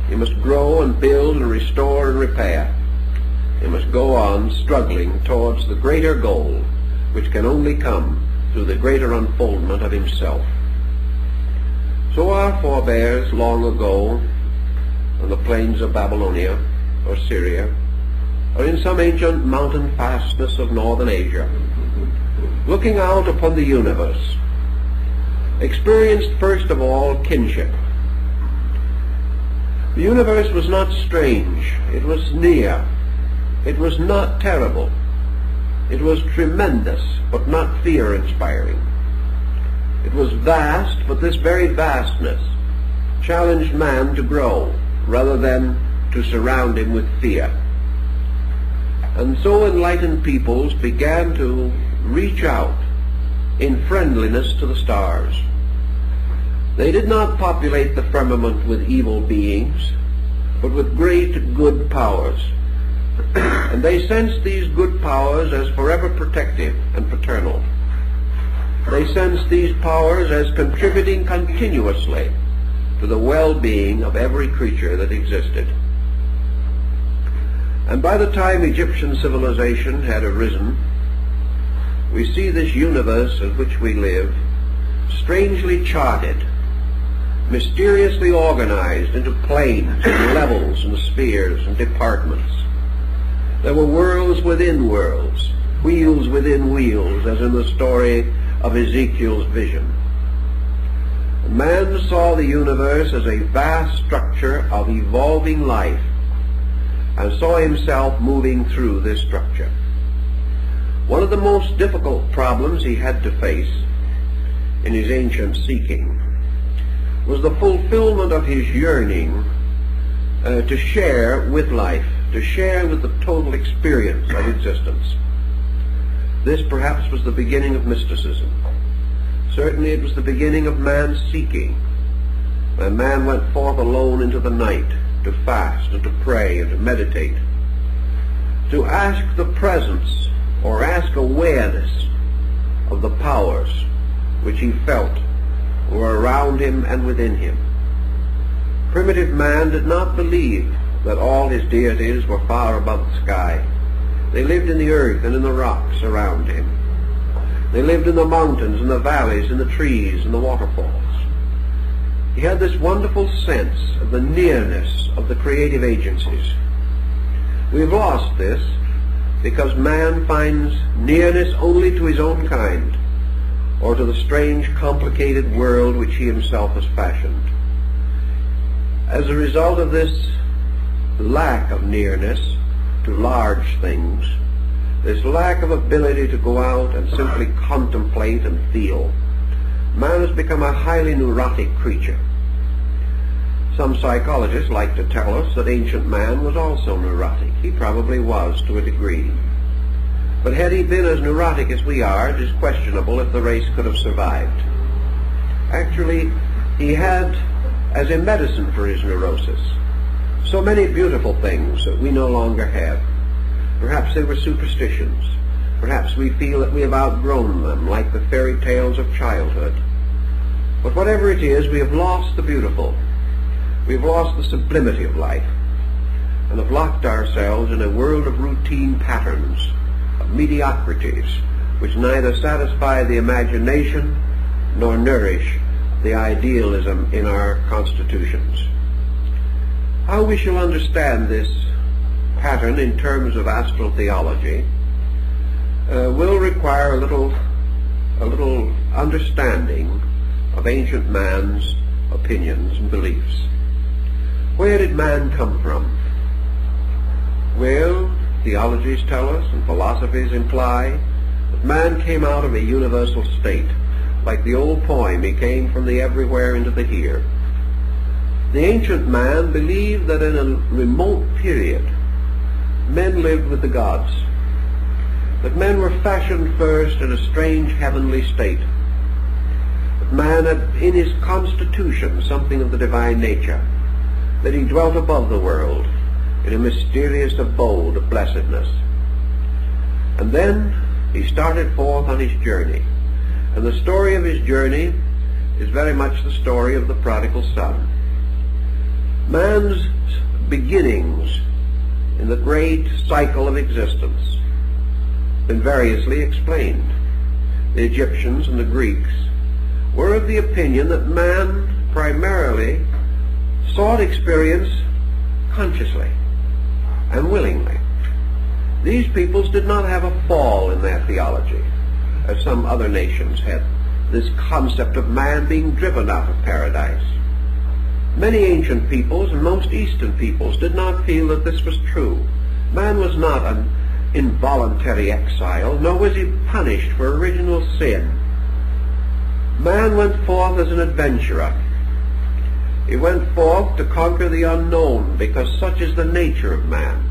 He must grow and build and restore and repair. He must go on struggling towards the greater goal, which can only come through the greater unfoldment of himself. So our forebears long ago, on the plains of Babylonia or Syria, or in some ancient mountain fastness of northern Asia, looking out upon the universe, experienced first of all kinship. The universe was not strange, it was near, it was not terrible, it was tremendous, but not fear-inspiring. It was vast, but this very vastness challenged man to grow, rather than to surround him with fear. And so enlightened peoples began to reach out in friendliness to the stars. They did not populate the firmament with evil beings, but with great good powers. And they sensed these good powers as forever protective and paternal. They sensed these powers as contributing continuously to the well-being of every creature that existed. And by the time Egyptian civilization had arisen, we see this universe in which we live strangely charted, mysteriously organized into planes and levels and spheres and departments. There were worlds within worlds, wheels within wheels, as in the story of Ezekiel's vision. Man saw the universe as a vast structure of evolving life, and saw himself moving through this structure. One of the most difficult problems he had to face in his ancient seeking was the fulfillment of his yearning to share with life, to share with the total experience of existence. This perhaps was the beginning of mysticism. Certainly it was the beginning of man's seeking, when man went forth alone into the night to fast and to pray and to meditate, to ask the presence or ask awareness of the powers which he felt were around him and within him. Primitive man did not believe that all his deities were far above the sky. They lived in the earth and in the rocks around him. They lived in the mountains and the valleys and the trees and the waterfalls. He had this wonderful sense of the nearness of the creative agencies. We've lost this because man finds nearness only to his own kind, or to the strange, complicated world which he himself has fashioned. As a result of this lack of nearness to large things, this lack of ability to go out and simply contemplate and feel, man has become a highly neurotic creature. Some psychologists like to tell us that ancient man was also neurotic. He probably was to a degree. But had he been as neurotic as we are, it is questionable if the race could have survived. Actually, he had, as a medicine for his neurosis, so many beautiful things that we no longer have. Perhaps they were superstitions. Perhaps we feel that we have outgrown them, like the fairy tales of childhood. But whatever it is, we have lost the beautiful. We've lost the sublimity of life, and have locked ourselves in a world of routine patterns, of mediocrities, which neither satisfy the imagination nor nourish the idealism in our constitutions. How we shall understand this pattern in terms of astral theology will require a little understanding of ancient man's opinions and beliefs. Where did man come from? Well, theologies tell us and philosophies imply that man came out of a universal state. Like the old poem, he came from the everywhere into the here. The ancient man believed that in a remote period men lived with the gods, that men were fashioned first in a strange heavenly state, that man had in his constitution something of the divine nature, that he dwelt above the world in a mysterious abode of blessedness. And then he started forth on his journey, and the story of his journey is very much the story of the prodigal son. Man's beginnings in the great cycle of existence have been variously explained. The Egyptians and the Greeks were of the opinion that man primarily sought experience consciously and willingly. These peoples did not have a fall in their theology, as some other nations had, this concept of man being driven out of paradise. Many ancient peoples and most Eastern peoples did not feel that this was true. Man was not an involuntary exile, nor was he punished for original sin. Man went forth as an adventurer. He went forth to conquer the unknown, because such is the nature of man.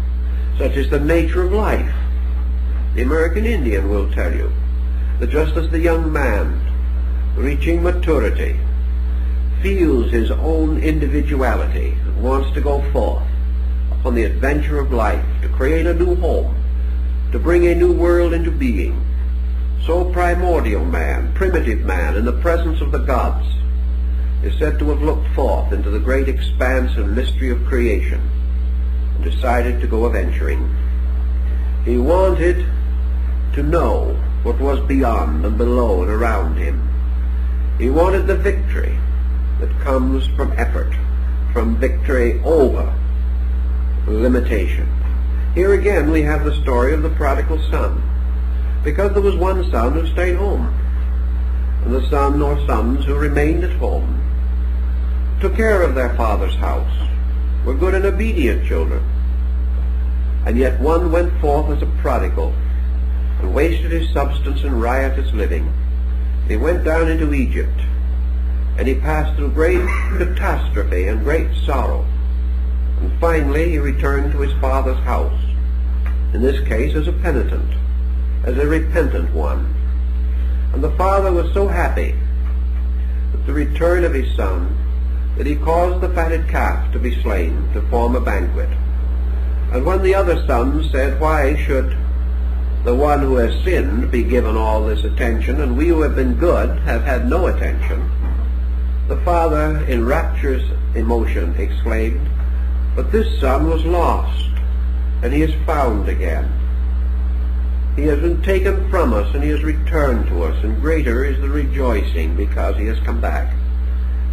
Such is the nature of life. The American Indian will tell you that just as the young man, reaching maturity, feels his own individuality and wants to go forth upon the adventure of life, to create a new home, to bring a new world into being, so primordial man, primitive man, in the presence of the gods, is said to have looked forth into the great expanse and mystery of creation and decided to go a-venturing. He wanted to know what was beyond and below and around him. He wanted the victory that comes from effort, from victory over limitation. Here again we have the story of the prodigal son, because there was one son who stayed home, and the son or sons who remained at home took care of their father's house, were good and obedient children. And yet one went forth as a prodigal and wasted his substance in riotous living. He went down into Egypt, and he passed through great catastrophe and great sorrow. And finally he returned to his father's house, in this case as a penitent, as a repentant one. And the father was so happy at the return of his son that he caused the fatted calf to be slain to form a banquet. And when the other sons said, "Why should the one who has sinned be given all this attention, and we who have been good have had no attention?" the father, in rapturous emotion, exclaimed, "But this son was lost, and he is found again. He has been taken from us, and he has returned to us, and greater is the rejoicing because he has come back."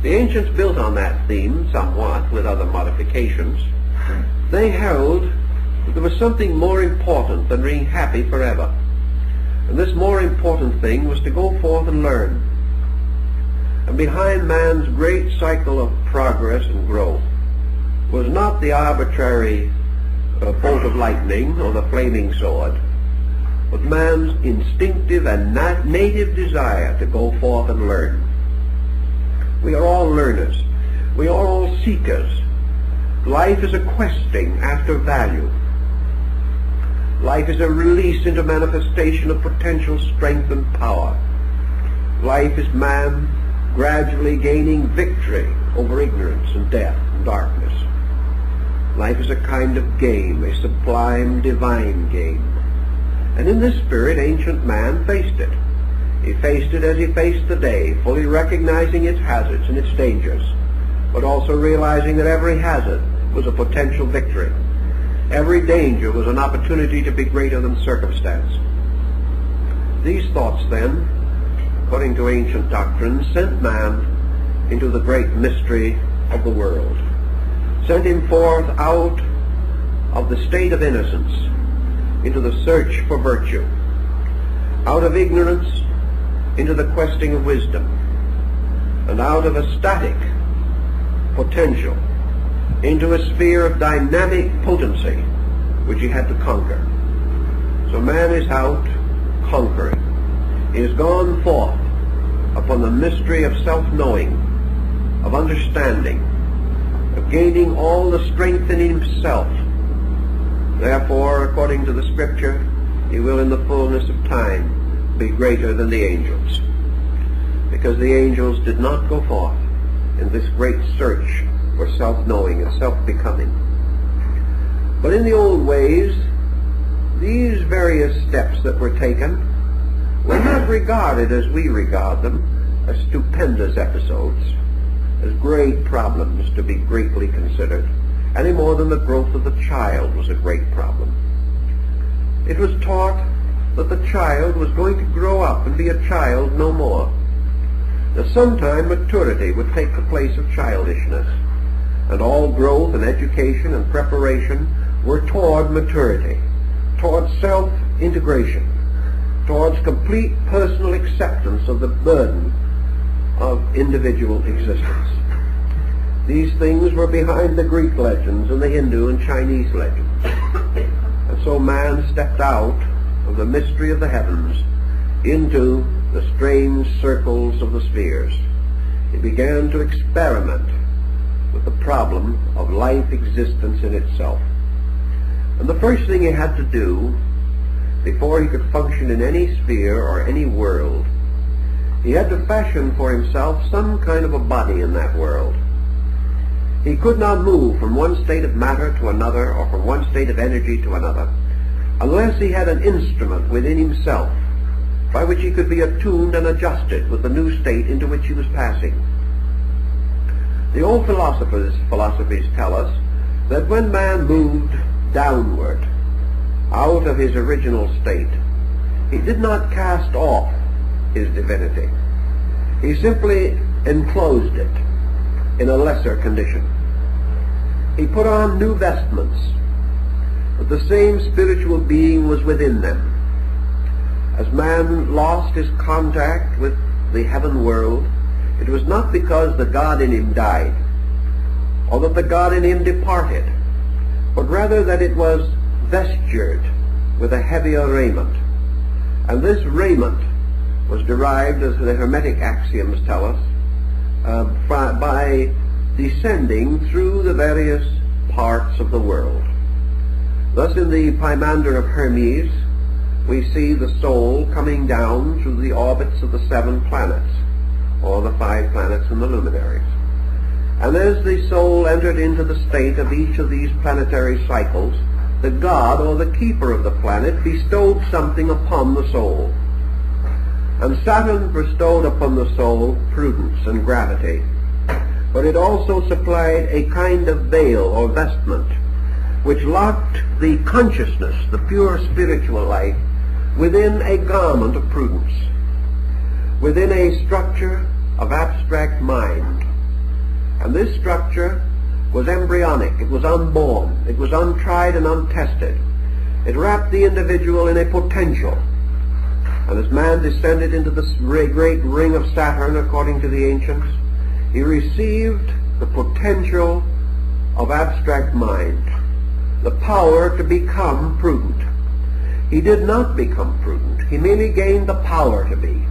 The ancients built on that theme somewhat, with other modifications. They held that there was something more important than being happy forever. And this more important thing was to go forth and learn. And behind man's great cycle of progress and growth was not the arbitrary bolt of lightning or the flaming sword, but man's instinctive and native desire to go forth and learn. We are all learners. We are all seekers. Life is a questing after value. Life is a release into manifestation of potential strength and power. Life is man gradually gaining victory over ignorance and death and darkness. Life is a kind of game, a sublime divine game. And in this spirit ancient man faced it. He faced it as he faced the day, fully recognizing its hazards and its dangers, but also realizing that every hazard was a potential victory. Every danger was an opportunity to be greater than circumstance. These thoughts then, according to ancient doctrine, sent man into the great mystery of the world, sent him forth out of the state of innocence into the search for virtue, out of ignorance into the questing of wisdom, and out of a static potential into a sphere of dynamic potency which he had to conquer. So man is out conquering. He has gone forth upon the mystery of self-knowing, of understanding, of gaining all the strength in himself. Therefore, according to the Scripture, he will in the fullness of time be greater than the angels, because the angels did not go forth in this great search for self-knowing and self-becoming. But in the old ways, these various steps that were taken were not regarded as we regard them, as stupendous episodes, as great problems to be greatly considered, any more than the growth of the child was a great problem. It was taught that the child was going to grow up and be a child no more, that sometime maturity would take the place of childishness, and all growth and education and preparation were toward maturity, towards self-integration, towards complete personal acceptance of the burden of individual existence. These things were behind the Greek legends and the Hindu and Chinese legends. And so man stepped out of the mystery of the heavens into the strange circles of the spheres. He began to experiment with the problem of life existence in itself. And the first thing he had to do, before he could function in any sphere or any world, he had to fashion for himself some kind of a body in that world. He could not move from one state of matter to another, or from one state of energy to another, unless he had an instrument within himself by which he could be attuned and adjusted with the new state into which he was passing. The old philosophies tell us that when man moved downward, out of his original state, he did not cast off his divinity. He simply enclosed it in a lesser condition. He put on new vestments, but the same spiritual being was within them. As man lost his contact with the heaven world, it was not because the God in him died, or that the God in him departed, but rather that it was vestured with a heavier raiment. And this raiment was derived, as the Hermetic axioms tell us, by descending through the various parts of the world. Thus in the Pymander of Hermes, we see the soul coming down through the orbits of the 7 planets, or the 5 planets and the luminaries. And as the soul entered into the state of each of these planetary cycles, the god or the keeper of the planet bestowed something upon the soul. And Saturn bestowed upon the soul prudence and gravity, but it also supplied a kind of veil or vestment which locked the consciousness, the pure spiritual life, within a garment of prudence, within a structure of abstract mind. And this structure was embryonic, it was unborn, it was untried and untested. It wrapped the individual in a potential. And as man descended into the great ring of Saturn, according to the ancients, he received the potential of abstract mind, the power to become prudent. He did not become prudent, he merely gained the power to be.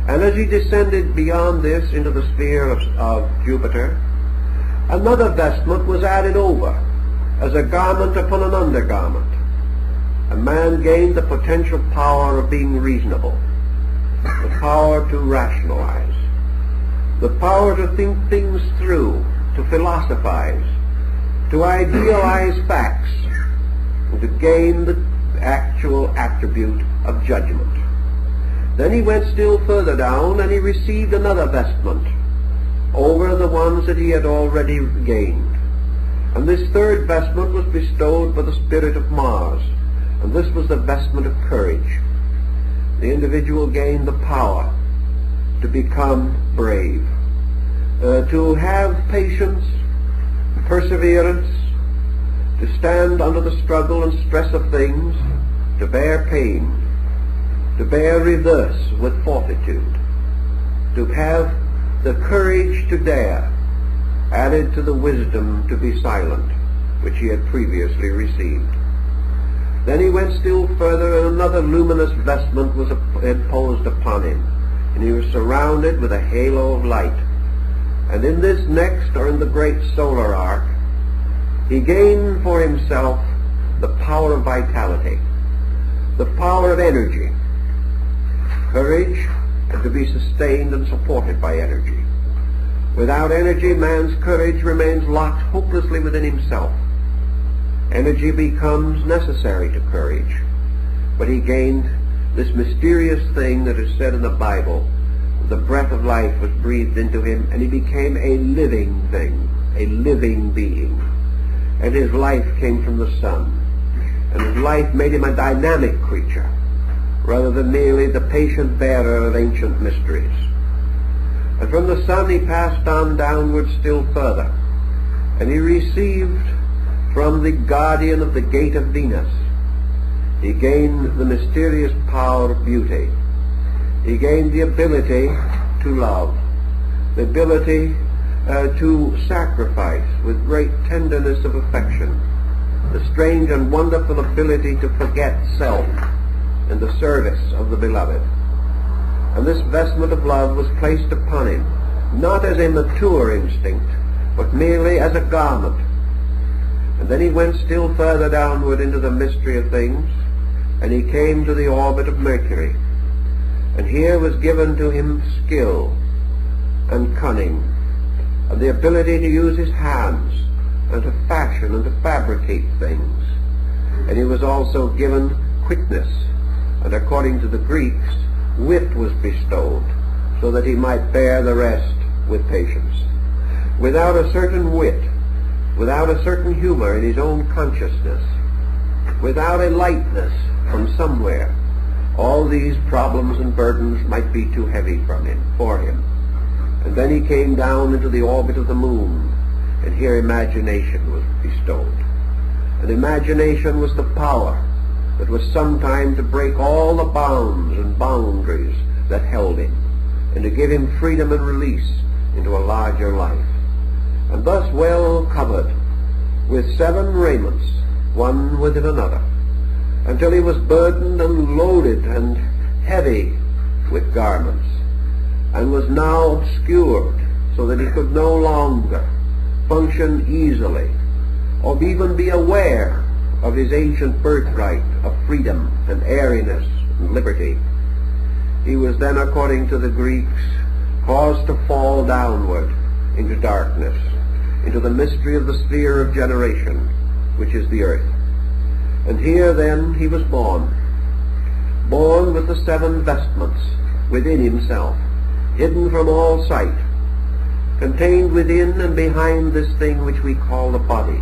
And as he descended beyond this into the sphere of Jupiter, another vestment was added over as a garment upon an undergarment. And man gained the potential power of being reasonable, the power to rationalize, the power to think things through, to philosophize, to idealize facts, and to gain the actual attribute of judgment. Then he went still further down and he received another vestment over the ones that he had already gained. And this third vestment was bestowed by the spirit of Mars, and this was the vestment of courage. The individual gained the power to become brave, to have patience, perseverance, to stand under the struggle and stress of things, to bear pain, to bear reverse with fortitude, to have the courage to dare, added to the wisdom to be silent, which he had previously received. Then he went still further, and another luminous vestment was imposed upon him, and he was surrounded with a halo of light. And in this next, or in the great solar arc, he gained for himself the power of vitality, the power of energy, courage, and to be sustained and supported by energy. Without energy, man's courage remains locked hopelessly within himself. Energy becomes necessary to courage. But he gained this mysterious thing that is said in the Bible. The breath of life was breathed into him, and he became a living thing, a living being. And his life came from the sun. And his life made him a dynamic creature, rather than merely the patient bearer of ancient mysteries. And from the sun he passed on downward still further, and he received from the guardian of the gate of Venus. He gained the mysterious power of beauty. He gained the ability to love, the ability to sacrifice with great tenderness of affection, the strange and wonderful ability to forget self in the service of the beloved. And this vestment of love was placed upon him, not as a mature instinct, but merely as a garment. And then he went still further downward into the mystery of things, and he came to the orbit of Mercury. And here was given to him skill and cunning, and the ability to use his hands, and to fashion and to fabricate things. And he was also given quickness, and according to the Greeks, wit was bestowed, so that he might bear the rest with patience. Without a certain wit, without a certain humor in his own consciousness, without a lightness from somewhere, all these problems and burdens might be too heavy for him. And then he came down into the orbit of the moon, and here imagination was bestowed. And imagination was the power that was sometime to break all the bounds and boundaries that held him, and to give him freedom and release into a larger life. And thus well covered with 7 raiments, one within another, until he was burdened and loaded and heavy with garments, and was now obscured so that he could no longer function easily, or even be aware of his ancient birthright of freedom and airiness and liberty. He was then, according to the Greeks, caused to fall downward into darkness, into the mystery of the sphere of generation, which is the earth. And here then he was born with the 7 vestments within himself, hidden from all sight, contained within and behind this thing which we call the body.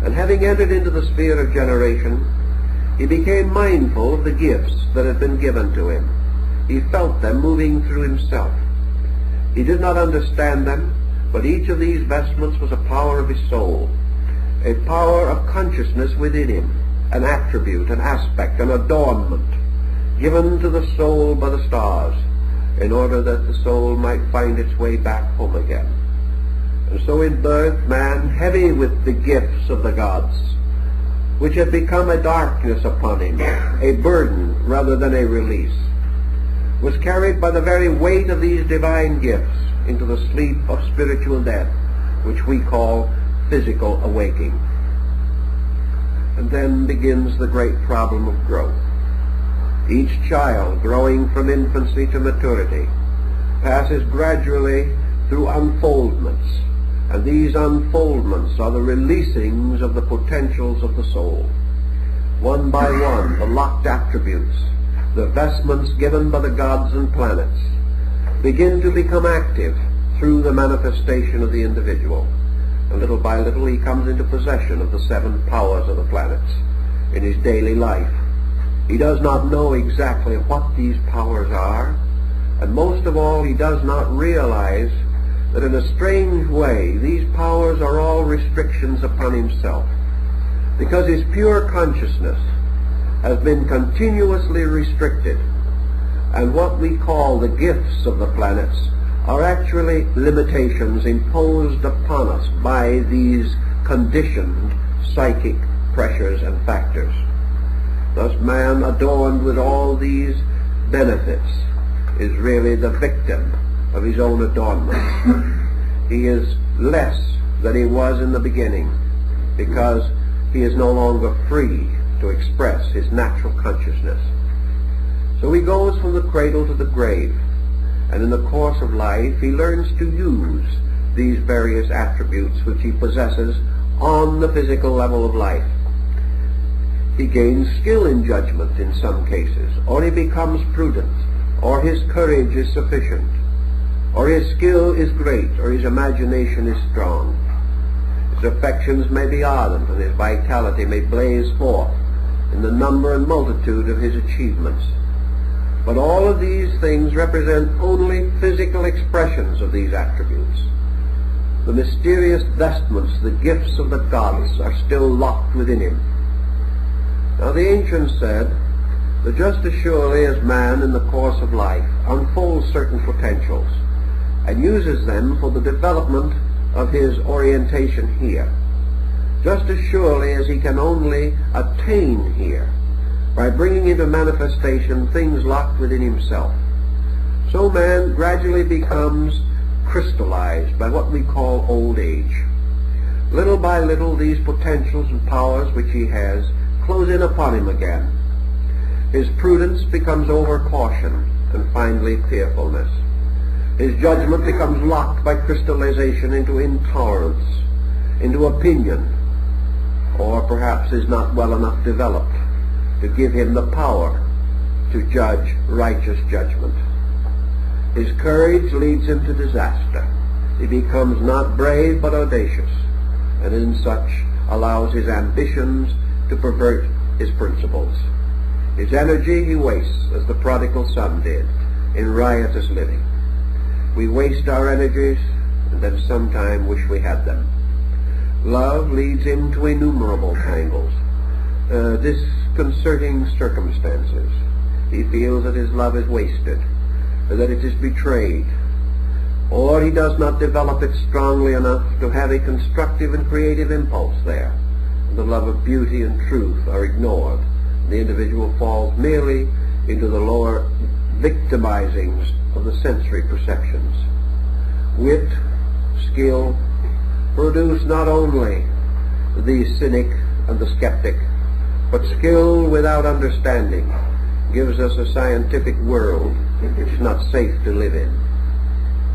And having entered into the sphere of generation, he became mindful of the gifts that had been given to him. He felt them moving through himself. He did not understand them, but each of these vestments was a power of his soul, a power of consciousness within him, an attribute, an aspect, an adornment, given to the soul by the stars, in order that the soul might find its way back home again. And so in birth, man, heavy with the gifts of the gods, which had become a darkness upon him, a burden rather than a release, was carried by the very weight of these divine gifts into the sleep of spiritual death, which we call physical awaking. And then begins the great problem of growth. Each child, growing from infancy to maturity, passes gradually through unfoldments, and these unfoldments are the releasings of the potentials of the soul. One by one, the locked attributes, the vestments given by the gods and planets, begin to become active through the manifestation of the individual. And little by little he comes into possession of the 7 powers of the planets in his daily life. He does not know exactly what these powers are, and most of all he does not realize that in a strange way these powers are all restrictions upon himself, because his pure consciousness has been continuously restricted, and what we call the gifts of the planets are actually limitations imposed upon us by these conditioned psychic pressures and factors. Thus man, adorned with all these benefits, is really the victim of his own adornment. He is less than he was in the beginning, because he is no longer free to express his natural consciousness. So he goes from the cradle to the grave, and in the course of life he learns to use these various attributes which he possesses on the physical level of life. He gains skill in judgment in some cases, or he becomes prudent, or his courage is sufficient, or his skill is great, or his imagination is strong. His affections may be ardent, and his vitality may blaze forth in the number and multitude of his achievements. But all of these things represent only physical expressions of these attributes. The mysterious vestments, the gifts of the gods, are still locked within him. Now the ancients said that just as surely as man in the course of life unfolds certain potentials and uses them for the development of his orientation here, just as surely as he can only attain here by bringing into manifestation things locked within himself, so man gradually becomes crystallized by what we call old age. Little by little these potentials and powers which he has close in upon him again. His prudence becomes over-caution and finally fearfulness. His judgment becomes locked by crystallization into intolerance, into opinion, or perhaps is not well enough developed to give him the power to judge righteous judgment. His courage leads him to disaster. He becomes not brave but audacious, and in such allows his ambitions to pervert his principles. His energy he wastes, as the prodigal son did, in riotous living. We waste our energies and then sometime wish we had them. Love leads him to innumerable tangles, disconcerting circumstances. He feels that his love is wasted, that it is betrayed, or he does not develop it strongly enough to have a constructive and creative impulse there. The love of beauty and truth are ignored. The individual falls merely into the lower victimizings of the sensory perceptions. Wit, skill, produce not only the cynic and the skeptic, but skill without understanding gives us a scientific world which is not safe to live in.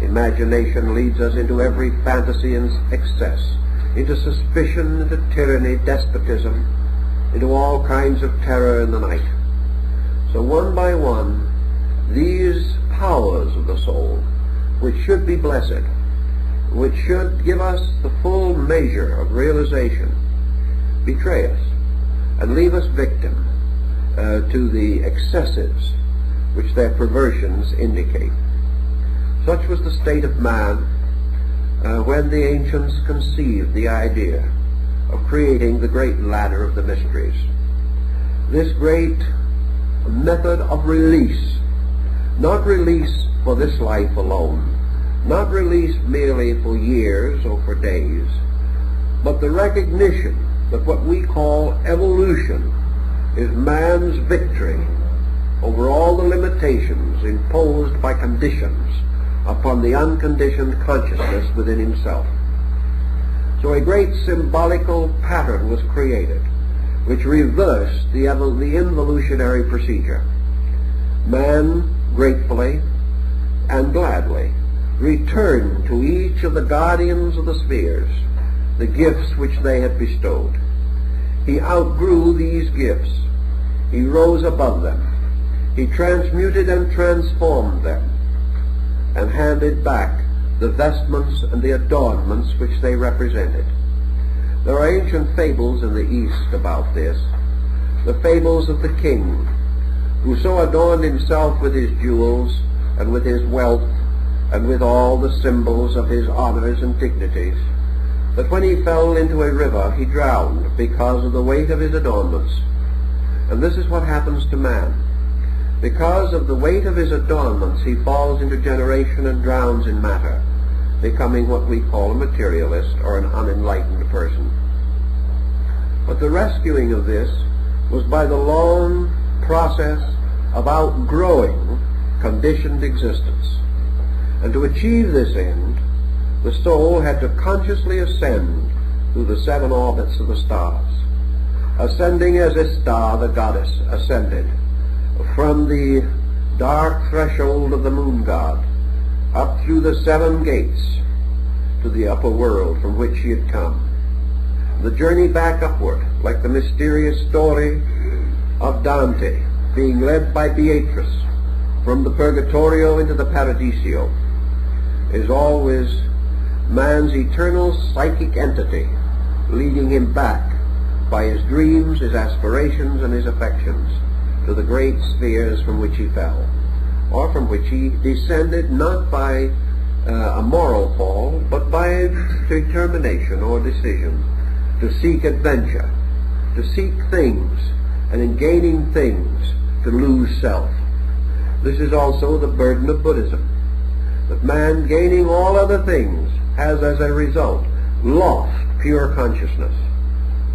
Imagination leads us into every fantasy and excess, into suspicion, into tyranny, despotism, into all kinds of terror in the night. So one by one, these powers of the soul, which should be blessed, which should give us the full measure of realization, betray us and leave us victim to the excesses which their perversions indicate. Such was the state of man when the ancients conceived the idea of creating the great ladder of the mysteries. This great method of release, not release for this life alone, not release merely for years or for days, but the recognition that what we call evolution is man's victory over all the limitations imposed by conditions upon the unconditioned consciousness within himself. So a great symbolical pattern was created which reversed the involutionary procedure. Man gratefully and gladly returned to each of the guardians of the spheres the gifts which they had bestowed. He outgrew these gifts. He rose above them. He transmuted and transformed them, and handed back the vestments and the adornments which they represented. There are ancient fables in the East about this. The fables of the king, who so adorned himself with his jewels and with his wealth and with all the symbols of his honors and dignities, that when he fell into a river he drowned because of the weight of his adornments. And this is what happens to man. Because of the weight of his adornments, he falls into generation and drowns in matter, becoming what we call a materialist or an unenlightened person. But the rescuing of this was by the long process of outgrowing conditioned existence. And to achieve this end, the soul had to consciously ascend through the 7 orbits of the stars, ascending as a star, the goddess, ascended from the dark threshold of the moon god up through the 7 gates to the upper world from which she had come. The journey back upward, like the mysterious story of Dante being led by Beatrice from the Purgatorio into the Paradiso, is always man's eternal psychic entity leading him back by his dreams, his aspirations, and his affections to the great spheres from which he fell, or from which he descended not by a moral fall, but by determination or decision to seek adventure, to seek things, and in gaining things to lose self. This is also the burden of Buddhism, that man, gaining all other things, has as a result lost pure consciousness,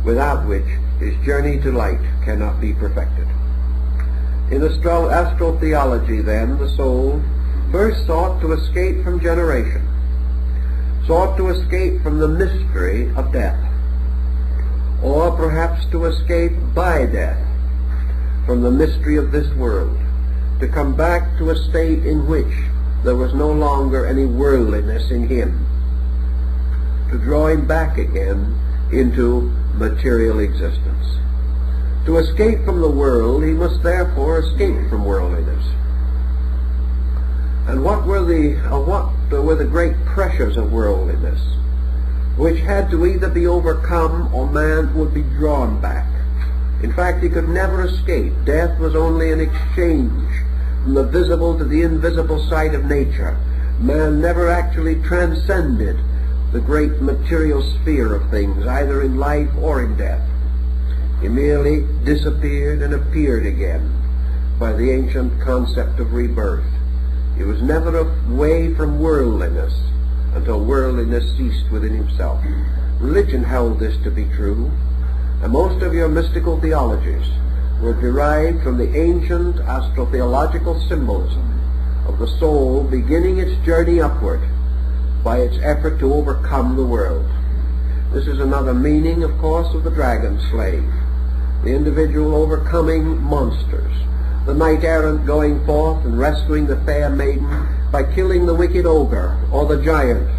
without which his journey to light cannot be perfected. In Astro Theology, then, the soul first sought to escape from generation, sought to escape from the mystery of death, or perhaps to escape by death from the mystery of this world, to come back to a state in which there was no longer any worldliness in him, to draw him back again into material existence. To escape from the world, he must therefore escape from worldliness. And what were the great pressures of worldliness, which had to either be overcome or man would be drawn back? In fact, he could never escape. Death was only an exchange from the visible to the invisible side of nature. Man never actually transcended the great material sphere of things, either in life or in death. He merely disappeared and appeared again by the ancient concept of rebirth. He was never away from worldliness until worldliness ceased within himself. Religion held this to be true, and most of your mystical theologies were derived from the ancient astrotheological symbolism of the soul beginning its journey upward by its effort to overcome the world. This is another meaning, of course, of the dragon slave, the individual overcoming monsters, the knight-errant going forth and rescuing the fair maiden by killing the wicked ogre, or the giant,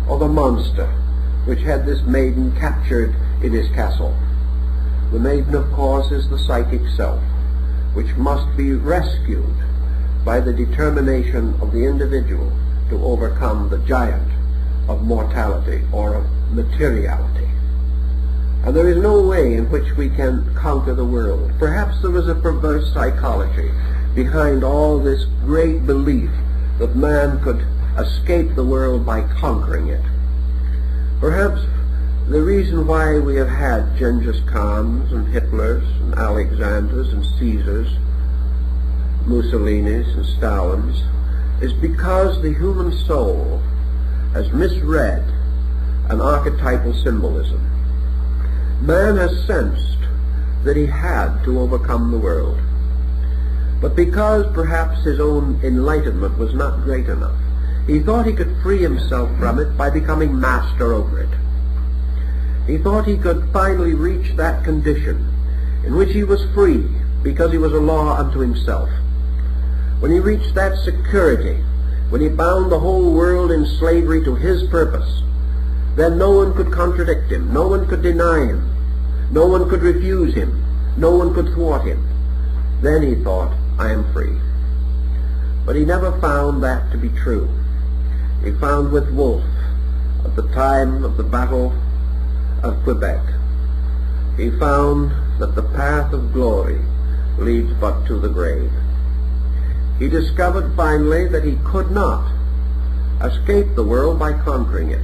or the monster, which had this maiden captured in his castle. The maiden, of course, is the psychic self, which must be rescued by the determination of the individual to overcome the giant of mortality or of materiality. And there is no way in which we can conquer the world. Perhaps there is a perverse psychology behind all this great belief that man could escape the world by conquering it. Perhaps the reason why we have had Genghis Khans and Hitlers and Alexanders and Caesars, Mussolinis and Stalins, is because the human soul has misread an archetypal symbolism. Man has sensed that he had to overcome the world, but because perhaps his own enlightenment was not great enough, he thought he could free himself from it by becoming master over it. He thought he could finally reach that condition in which he was free because he was a law unto himself. When he reached that security, when he bound the whole world in slavery to his purpose, then no one could contradict him, no one could deny him, no one could refuse him, no one could thwart him. Then he thought, I am free. But he never found that to be true. He found with Wolfe, at the time of the Battle of Quebec, he found that the path of glory leads but to the grave. He discovered finally that he could not escape the world by conquering it,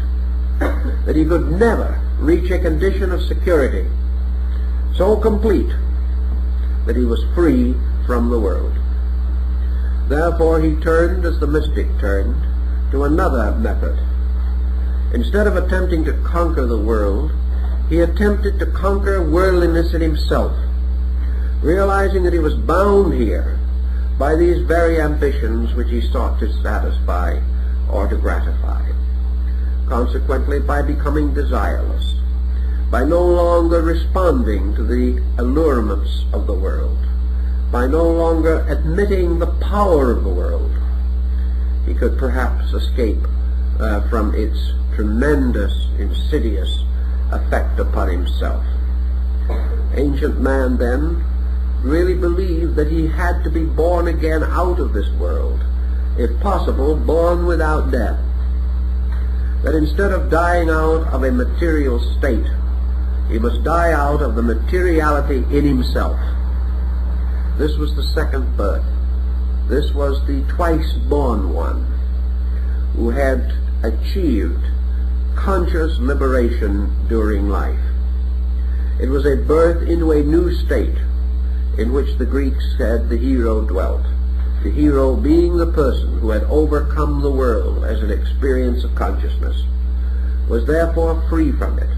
that he could never reach a condition of security so complete that he was free from the world. Therefore he turned, as the mystic turned, to another method. Instead of attempting to conquer the world, he attempted to conquer worldliness in himself, realizing that he was bound here by these very ambitions which he sought to satisfy or to gratify. Consequently, by becoming desireless, by no longer responding to the allurements of the world, by no longer admitting the power of the world, he could perhaps escape from its tremendous, insidious effect upon himself. Ancient man, then, really believed that he had to be born again out of this world, if possible, born without death. That instead of dying out of a material state, he must die out of the materiality in himself. This was the second birth. This was the twice-born one who had achieved conscious liberation during life. It was a birth into a new state in which the Greeks said the hero dwelt. The hero being the person who had overcome the world as an experience of consciousness, was therefore free from it,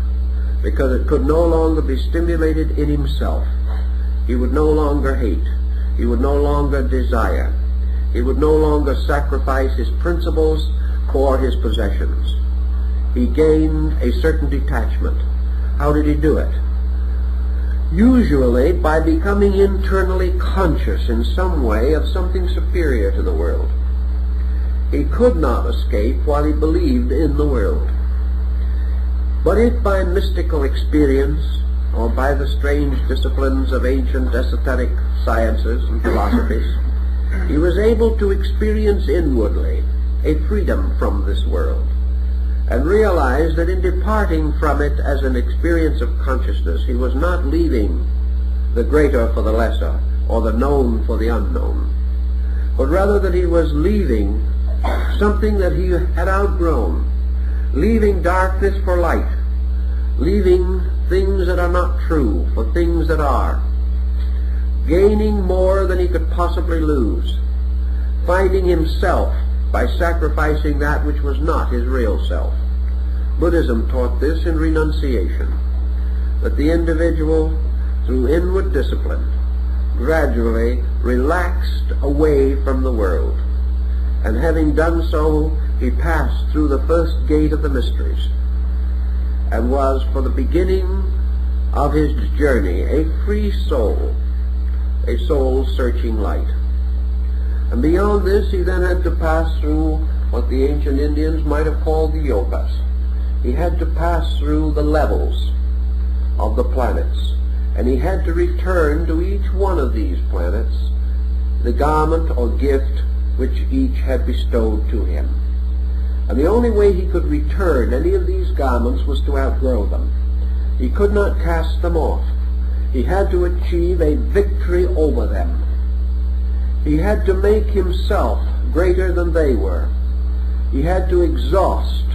because it could no longer be stimulated in himself. He would no longer hate. He would no longer desire. He would no longer sacrifice his principles for his possessions. He gained a certain detachment. How did he do it? Usually by becoming internally conscious in some way of something superior to the world. He could not escape while he believed in the world. But if by mystical experience, or by the strange disciplines of ancient esoteric sciences and philosophies, he was able to experience inwardly a freedom from this world, and realize that in departing from it as an experience of consciousness, he was not leaving the greater for the lesser, or the known for the unknown, but rather that he was leaving something that he had outgrown, leaving darkness for light, leaving things that are not true for things that are, gaining more than he could possibly lose, finding himself by sacrificing that which was not his real self. Buddhism taught this in renunciation, that the individual, through inward discipline, gradually relaxed away from the world, and having done so, he passed through the first gate of the mysteries, and was, for the beginning of his journey, a free soul, a soul searching light. And beyond this, he then had to pass through what the ancient Indians might have called the yogas. He had to pass through the levels of the planets, and he had to return to each one of these planets the garment or gift which each had bestowed to him. And the only way he could return any of these garments was to outgrow them. He could not cast them off. He had to achieve a victory over them. He had to make himself greater than they were. He had to exhaust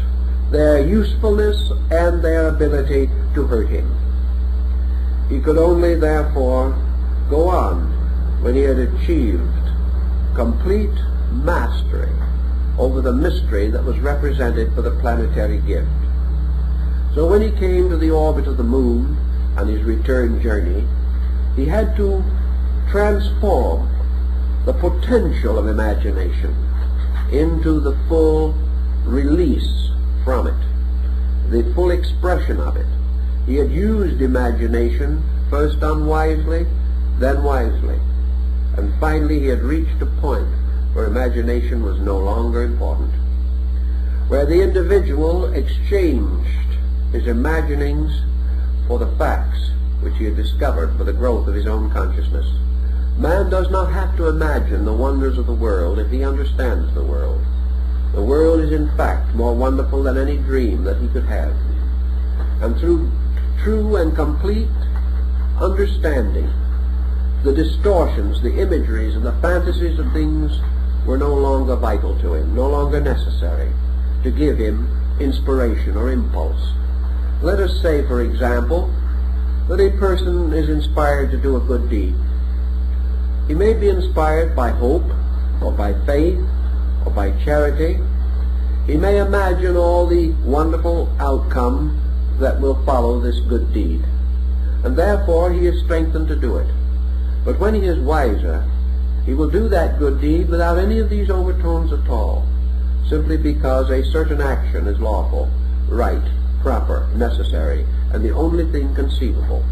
their usefulness and their ability to hurt him. He could only, therefore, go on when he had achieved complete mastery over the mystery that was represented for the planetary gift. So when he came to the orbit of the moon on his return journey, he had to transform the potential of imagination into the full release from it, the full expression of it. He had used imagination first unwisely, then wisely, and finally he had reached a point where imagination was no longer important, where the individual exchanged his imaginings for the facts which he had discovered for the growth of his own consciousness. Man does not have to imagine the wonders of the world if he understands the world. The world is in fact more wonderful than any dream that he could have. And through true and complete understanding, the distortions, the imageries, and the fantasies of things were no longer vital to him, no longer necessary. to give him inspiration or impulse. Let us say, for example, that a person is inspired to do a good deed. He may be inspired by hope, or by faith, or by charity. He may imagine all the wonderful outcome that will follow this good deed, and therefore he is strengthened to do it. But when he is wiser, he will do that good deed without any of these overtones at all, simply because a certain action is lawful, right, proper, necessary, and the only thing conceivable.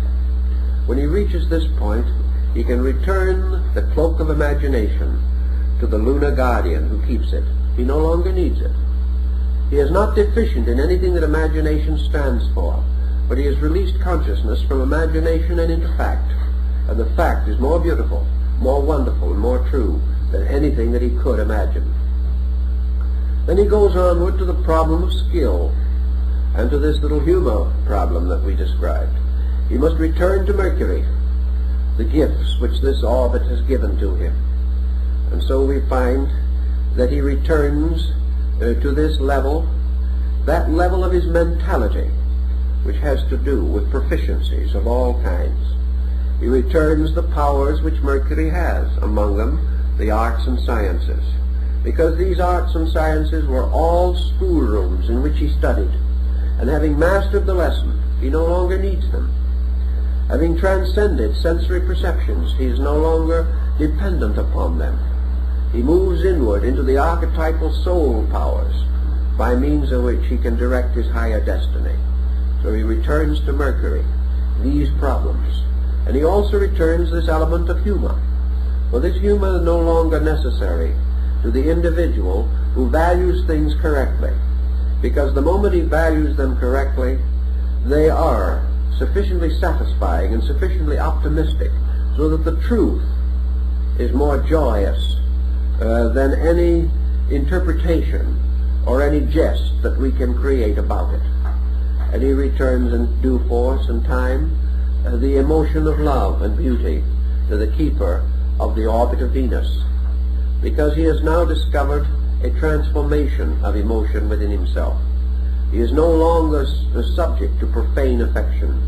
When he reaches this point, he can return the cloak of imagination to the lunar guardian who keeps it. He no longer needs it. He is not deficient in anything that imagination stands for, but he has released consciousness from imagination and into fact, and the fact is more beautiful, more wonderful, and more true than anything that he could imagine. Then he goes onward to the problem of skill, and to this little humor problem that we described. He must return to Mercury, the gifts which this orbit has given to him. And so we find that he returns to this level, that level of his mentality, which has to do with proficiencies of all kinds. He returns the powers which Mercury has, among them the arts and sciences, because these arts and sciences were all schoolrooms in which he studied, and having mastered the lesson, he no longer needs them. Having transcended sensory perceptions, he is no longer dependent upon them. He moves inward into the archetypal soul powers, by means of which he can direct his higher destiny. So he returns to Mercury these problems. And he also returns this element of humor. For this humor is no longer necessary to the individual who values things correctly, because the moment he values them correctly, they are sufficiently satisfying and sufficiently optimistic so that the truth is more joyous than any interpretation or any jest that we can create about it. And he returns in due force and time the emotion of love and beauty to the keeper of the orbit of Venus, because he has now discovered a transformation of emotion within himself. He is no longer subject to profane affection.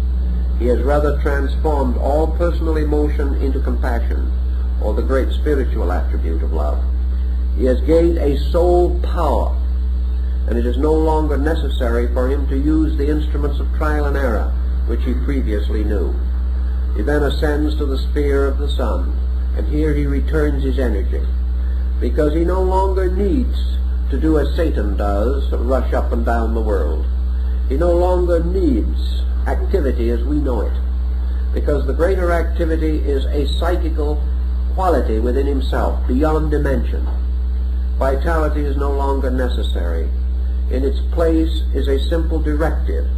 He has rather transformed all personal emotion into compassion, or the great spiritual attribute of love. He has gained a soul power, and it is no longer necessary for him to use the instruments of trial and error which he previously knew. He then ascends to the sphere of the sun, and here he returns his energy, because he no longer needs to do as Satan does, rush up and down the world. He no longer needs activity as we know it, because the greater activity is a psychical quality within himself, beyond dimension. Vitality is no longer necessary. In its place is a simple directive.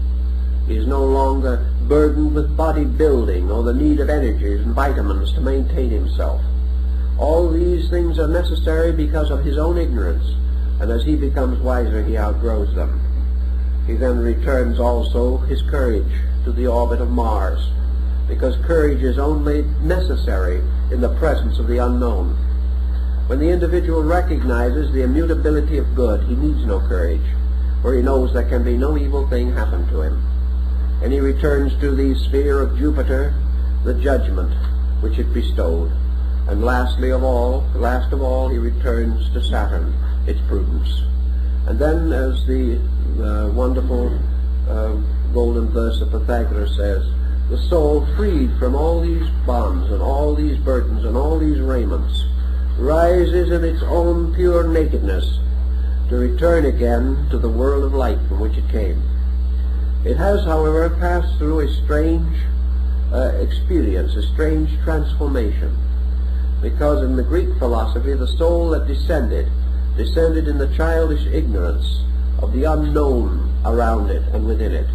He is no longer burdened with body building or the need of energies and vitamins to maintain himself. All these things are necessary because of his own ignorance, and as he becomes wiser, he outgrows them. He then returns also his courage to the orbit of Mars, because courage is only necessary in the presence of the unknown. When the individual recognizes the immutability of good, he needs no courage, for he knows there can be no evil thing happen to him. And he returns to the sphere of Jupiter, the judgment which it bestowed. And last of all, he returns to Saturn, its prudence. And then, as the wonderful golden verse of Pythagoras says, the soul, freed from all these bonds and all these burdens and all these raiments, rises in its own pure nakedness to return again to the world of light from which it came. It has, however, passed through a strange experience, a strange transformation, because in the Greek philosophy the soul that descended in the childish ignorance of the unknown around it and within it.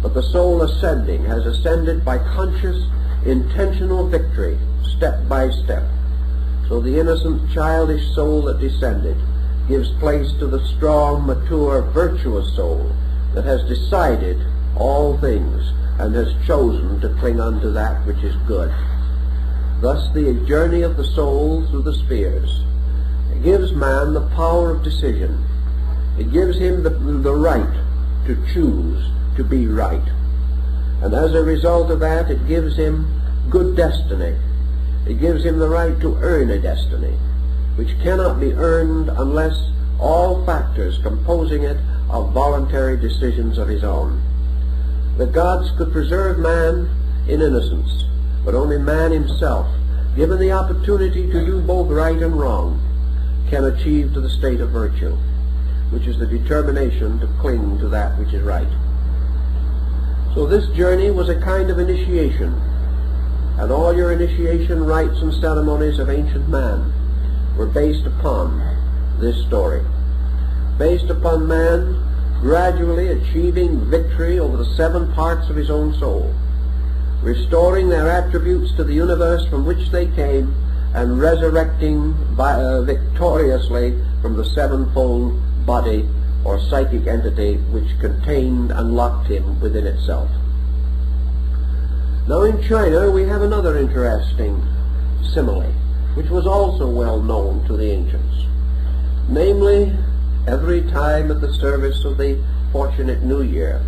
But the soul ascending has ascended by conscious, intentional victory, step by step. So the innocent, childish soul that descended gives place to the strong, mature, virtuous soul that has decided all things and has chosen to cling unto that which is good. Thus the journey of the soul through the spheres gives man the power of decision. It gives him the right to choose to be right. And as a result of that, it gives him good destiny. It gives him the right to earn a destiny, which cannot be earned unless all factors composing it are voluntary decisions of his own. The gods could preserve man in innocence, but only man himself, given the opportunity to do both right and wrong, can achieve to the state of virtue, which is the determination to cling to that which is right. So this journey was a kind of initiation, and all your initiation rites and ceremonies of ancient man were based upon this story, based upon man gradually achieving victory over the 7 parts of his own soul, restoring their attributes to the universe from which they came, and resurrecting victoriously from the 7-fold body or psychic entity which contained and locked him within itself. Now in China we have another interesting simile, which was also well known to the ancients. Namely, every time at the service of the fortunate New Year,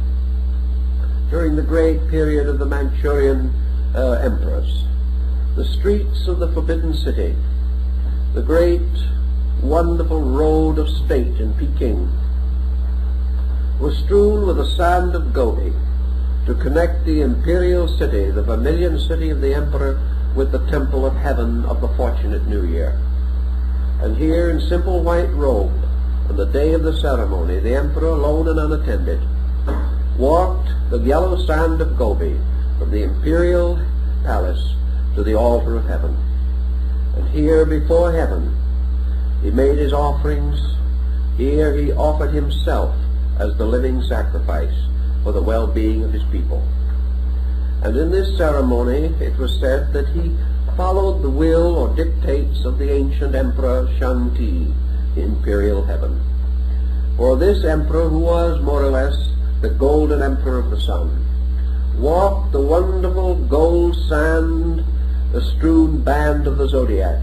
during the great period of the Manchurian emperors, the streets of the Forbidden City, the great wonderful road of state in Peking, was strewn with the sand of Gobi to connect the imperial city, the vermilion city of the emperor, with the temple of heaven of the fortunate New Year. And here in simple white robe, on the day of the ceremony, the emperor, alone and unattended, walked the yellow sand of Gobi from the imperial palace to the altar of heaven. And here before heaven he made his offerings. Here he offered himself as the living sacrifice for the well-being of his people. And in this ceremony it was said that he followed the will or dictates of the ancient emperor Shanti, the imperial heaven. For this emperor, who was more or less the golden emperor of the sun, walked the wonderful gold sand strewn band of the Zodiac,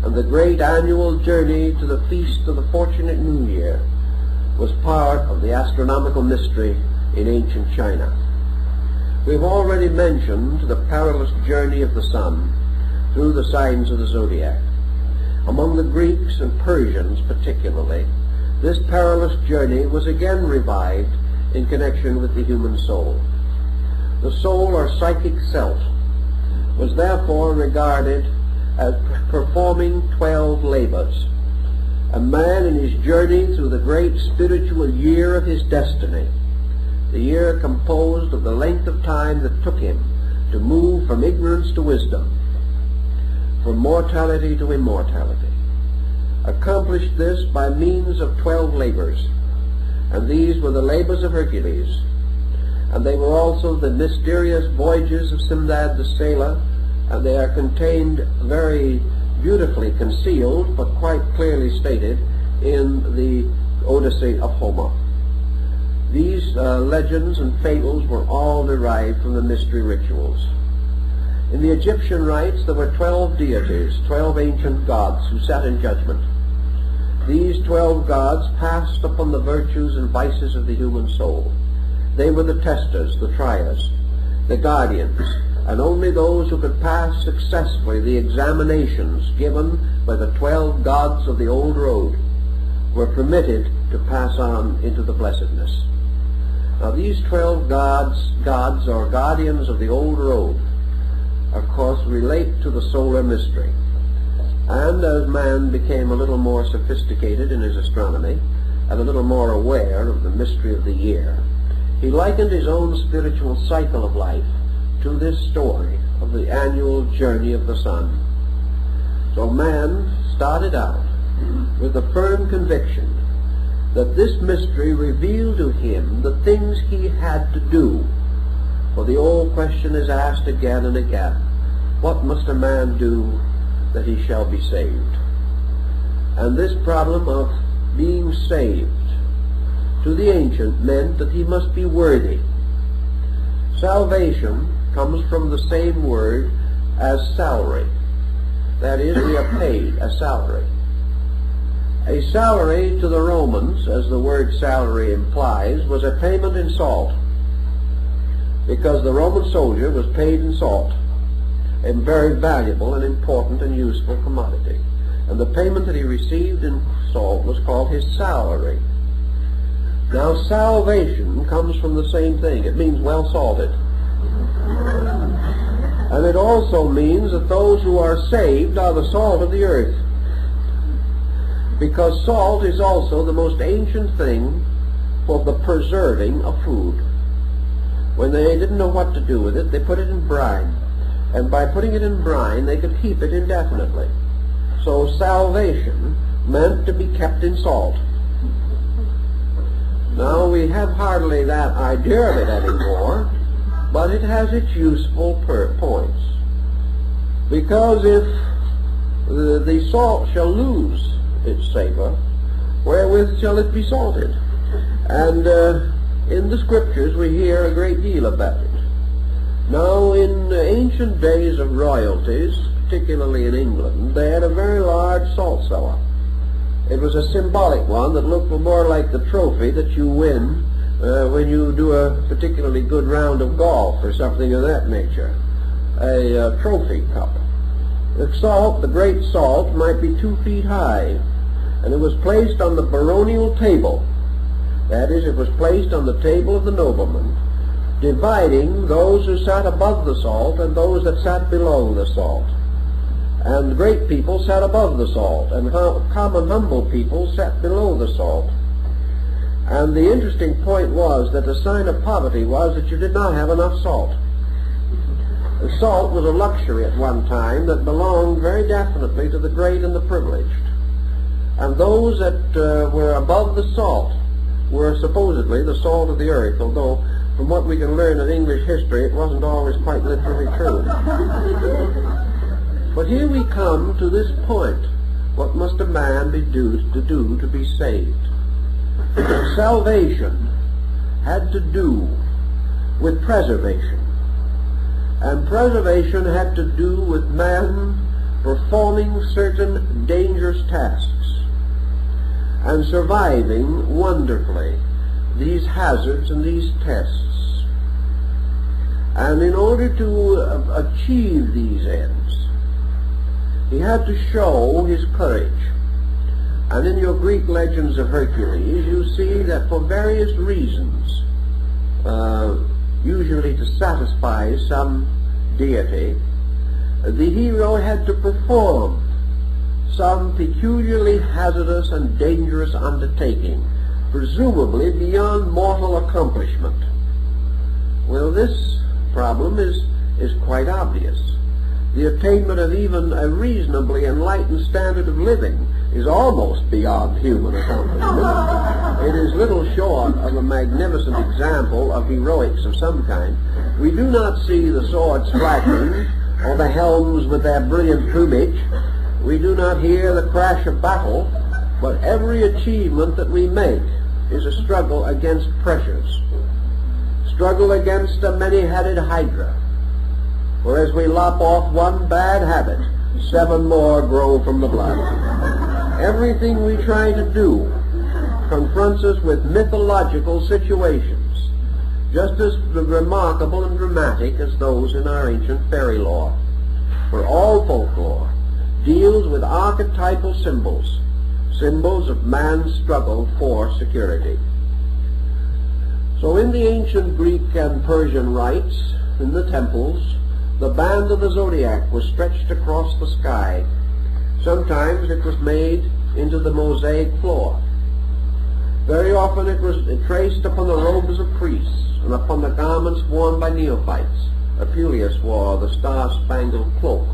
and the great annual journey to the feast of the fortunate New Year was part of the astronomical mystery in ancient China. We've already mentioned the perilous journey of the sun through the signs of the Zodiac. Among the Greeks and Persians particularly, this perilous journey was again revived in connection with the human soul. The soul or psychic self was therefore regarded as performing 12 labors. A man in his journey through the great spiritual year of his destiny, the year composed of the length of time that took him to move from ignorance to wisdom, from mortality to immortality, accomplished this by means of 12 labors. And these were the labors of Hercules, and they were also the mysterious voyages of Simdad the sailor, and they are contained very beautifully concealed, but quite clearly stated in the Odyssey of Homer. These legends and fables were all derived from the mystery rituals. In the Egyptian rites there were 12 deities, 12 ancient gods who sat in judgment. These 12 gods passed upon the virtues and vices of the human soul. They were the testers, the triers, the guardians, and only those who could pass successfully the examinations given by the 12 gods of the old road were permitted to pass on into the blessedness. Now these 12 gods or guardians of the old road, of course, relate to the solar mystery. And as man became a little more sophisticated in his astronomy and a little more aware of the mystery of the year, he likened his own spiritual cycle of life to this story of the annual journey of the sun. So man started out with the firm conviction that this mystery revealed to him the things he had to do. For the old question is asked again and again, what must a man do that he shall be saved? And this problem of being saved to the ancient meant that he must be worthy. Salvation comes from the same word as salary. That is, we are paid a salary. A salary to the Romans, as the word salary implies, was a payment in salt, because the Roman soldier was paid in salt, a very valuable and important and useful commodity. And the payment that he received in salt was called his salary. Now, salvation comes from the same thing. It means well salted. And it also means that those who are saved are the salt of the earth, because salt is also the most ancient thing for the preserving of food. When they didn't know what to do with it, they put it in brine. And by putting it in brine, they could keep it indefinitely. So salvation meant to be kept in salt. Now, we have hardly that idea of it anymore, but it has its useful points. Because if the salt shall lose its savor, wherewith shall it be salted? And in the scriptures we hear a great deal about it. Now, in ancient days of royalties, particularly in England, they had a very large salt cellar. It was a symbolic one that looked more like the trophy that you win when you do a particularly good round of golf or something of that nature, a trophy cup. The salt, the great salt, might be 2 feet high, and it was placed on the baronial table. That is, it was placed on the table of the nobleman, dividing those who sat above the salt and those that sat below the salt. And great people sat above the salt, and common humble people sat below the salt. And the interesting point was that the sign of poverty was that you did not have enough salt. The salt was a luxury at one time that belonged very definitely to the great and the privileged. And those that were above the salt were supposedly the salt of the earth, although from what we can learn of English history, it wasn't always quite literally true. But here we come to this point. What must a man be to do to be saved? Salvation had to do with preservation. And preservation had to do with man performing certain dangerous tasks and surviving wonderfully these hazards and these tests. And in order to achieve these ends, he had to show his courage. And in your Greek legends of Hercules, you see that for various reasons, usually to satisfy some deity, the hero had to perform some peculiarly hazardous and dangerous undertaking, presumably beyond mortal accomplishment. Well, this problem is quite obvious. The attainment of even a reasonably enlightened standard of living is almost beyond human accomplishment. It is little short of a magnificent example of heroics of some kind. We do not see the swords flashing or the helms with their brilliant plumage. We do not hear the crash of battle, but every achievement that we make is a struggle against pressures, struggle against a many-headed hydra. For as we lop off one bad habit, 7 more grow from the blood. Everything we try to do confronts us with mythological situations, just as remarkable and dramatic as those in our ancient fairy lore. For all folklore deals with archetypal symbols, symbols of man's struggle for security. So in the ancient Greek and Persian rites, in the temples, the band of the Zodiac was stretched across the sky. Sometimes it was made into the mosaic floor. Very often it was traced upon the robes of priests and upon the garments worn by neophytes. Apuleius wore the star-spangled cloak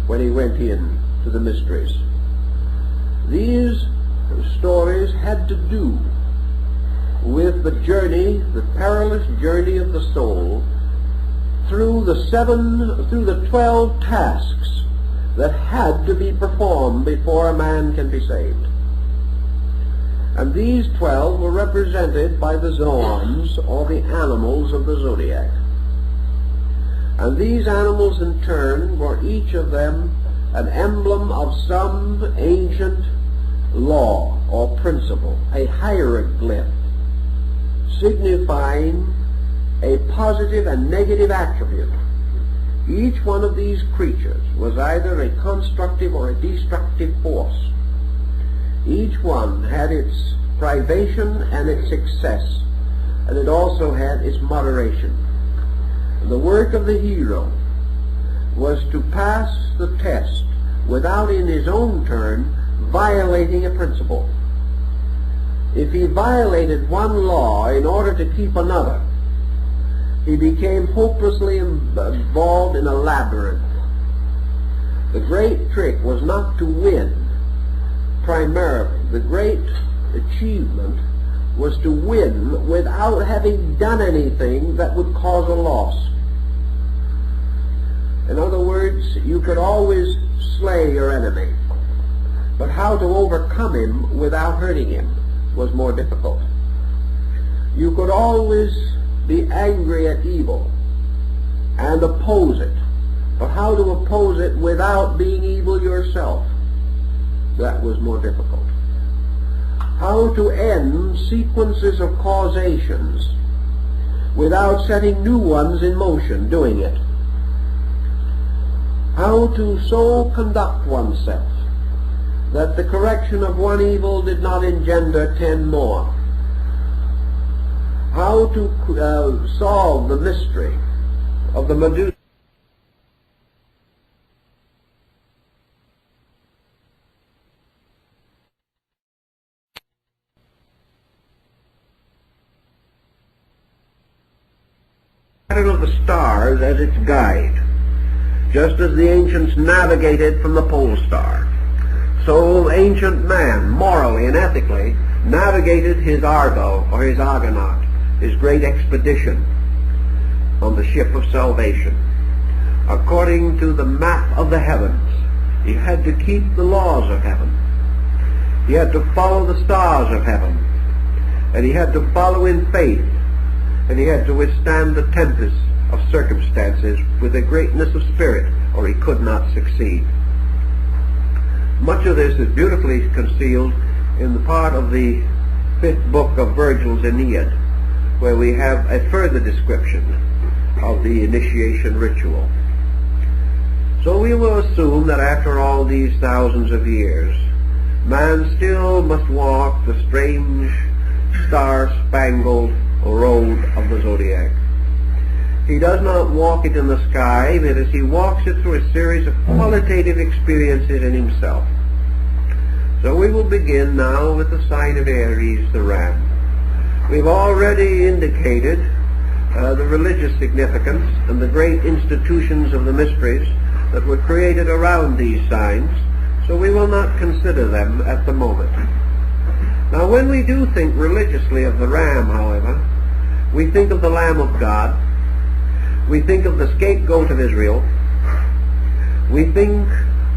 when he went in to the mysteries. These stories had to do with the journey, the perilous journey of the soul through the 12 tasks that had to be performed before a man can be saved. And these 12 were represented by the zoans, or the animals of the zodiac. And these animals in turn were each of them an emblem of some ancient law or principle, a hieroglyph, signifying a positive and negative attribute. Each one of these creatures was either a constructive or a destructive force. Each one had its privation and its success, and it also had its moderation. The work of the hero was to pass the test without in his own turn violating a principle. If he violated one law in order to keep another, he became hopelessly involved in a labyrinth. The great trick was not to win primarily. The great achievement was to win without having done anything that would cause a loss. In other words, you could always slay your enemy, but how to overcome him without hurting him was more difficult. You could always be angry at evil and oppose it, but how to oppose it without being evil yourself, that was more difficult. How to end sequences of causations without setting new ones in motion doing it. How to so conduct oneself that the correction of one evil did not engender 10 more. How to solve the mystery of the Medusa. Pattern of the stars as its guide. Just as the ancients navigated from the pole star, so ancient man, morally and ethically, navigated his Argo or his Argonaut, his great expedition on the ship of salvation. According to the map of the heavens, he had to keep the laws of heaven. He had to follow the stars of heaven, and he had to follow in faith, and he had to withstand the tempests of circumstances with a greatness of spirit, or he could not succeed. Much of this is beautifully concealed in the part of the 5th book of Virgil's Aeneid, where we have a further description of the initiation ritual. So we will assume that after all these thousands of years, man still must walk the strange star-spangled road of the Zodiac. He does not walk it in the sky, but as he walks it through a series of qualitative experiences in himself. So we will begin now with the sign of Aries, the ram. We've already indicated the religious significance and the great institutions of the mysteries that were created around these signs, so we will not consider them at the moment. Now, when we do think religiously of the ram, however, we think of the Lamb of God, we think of the scapegoat of Israel, we think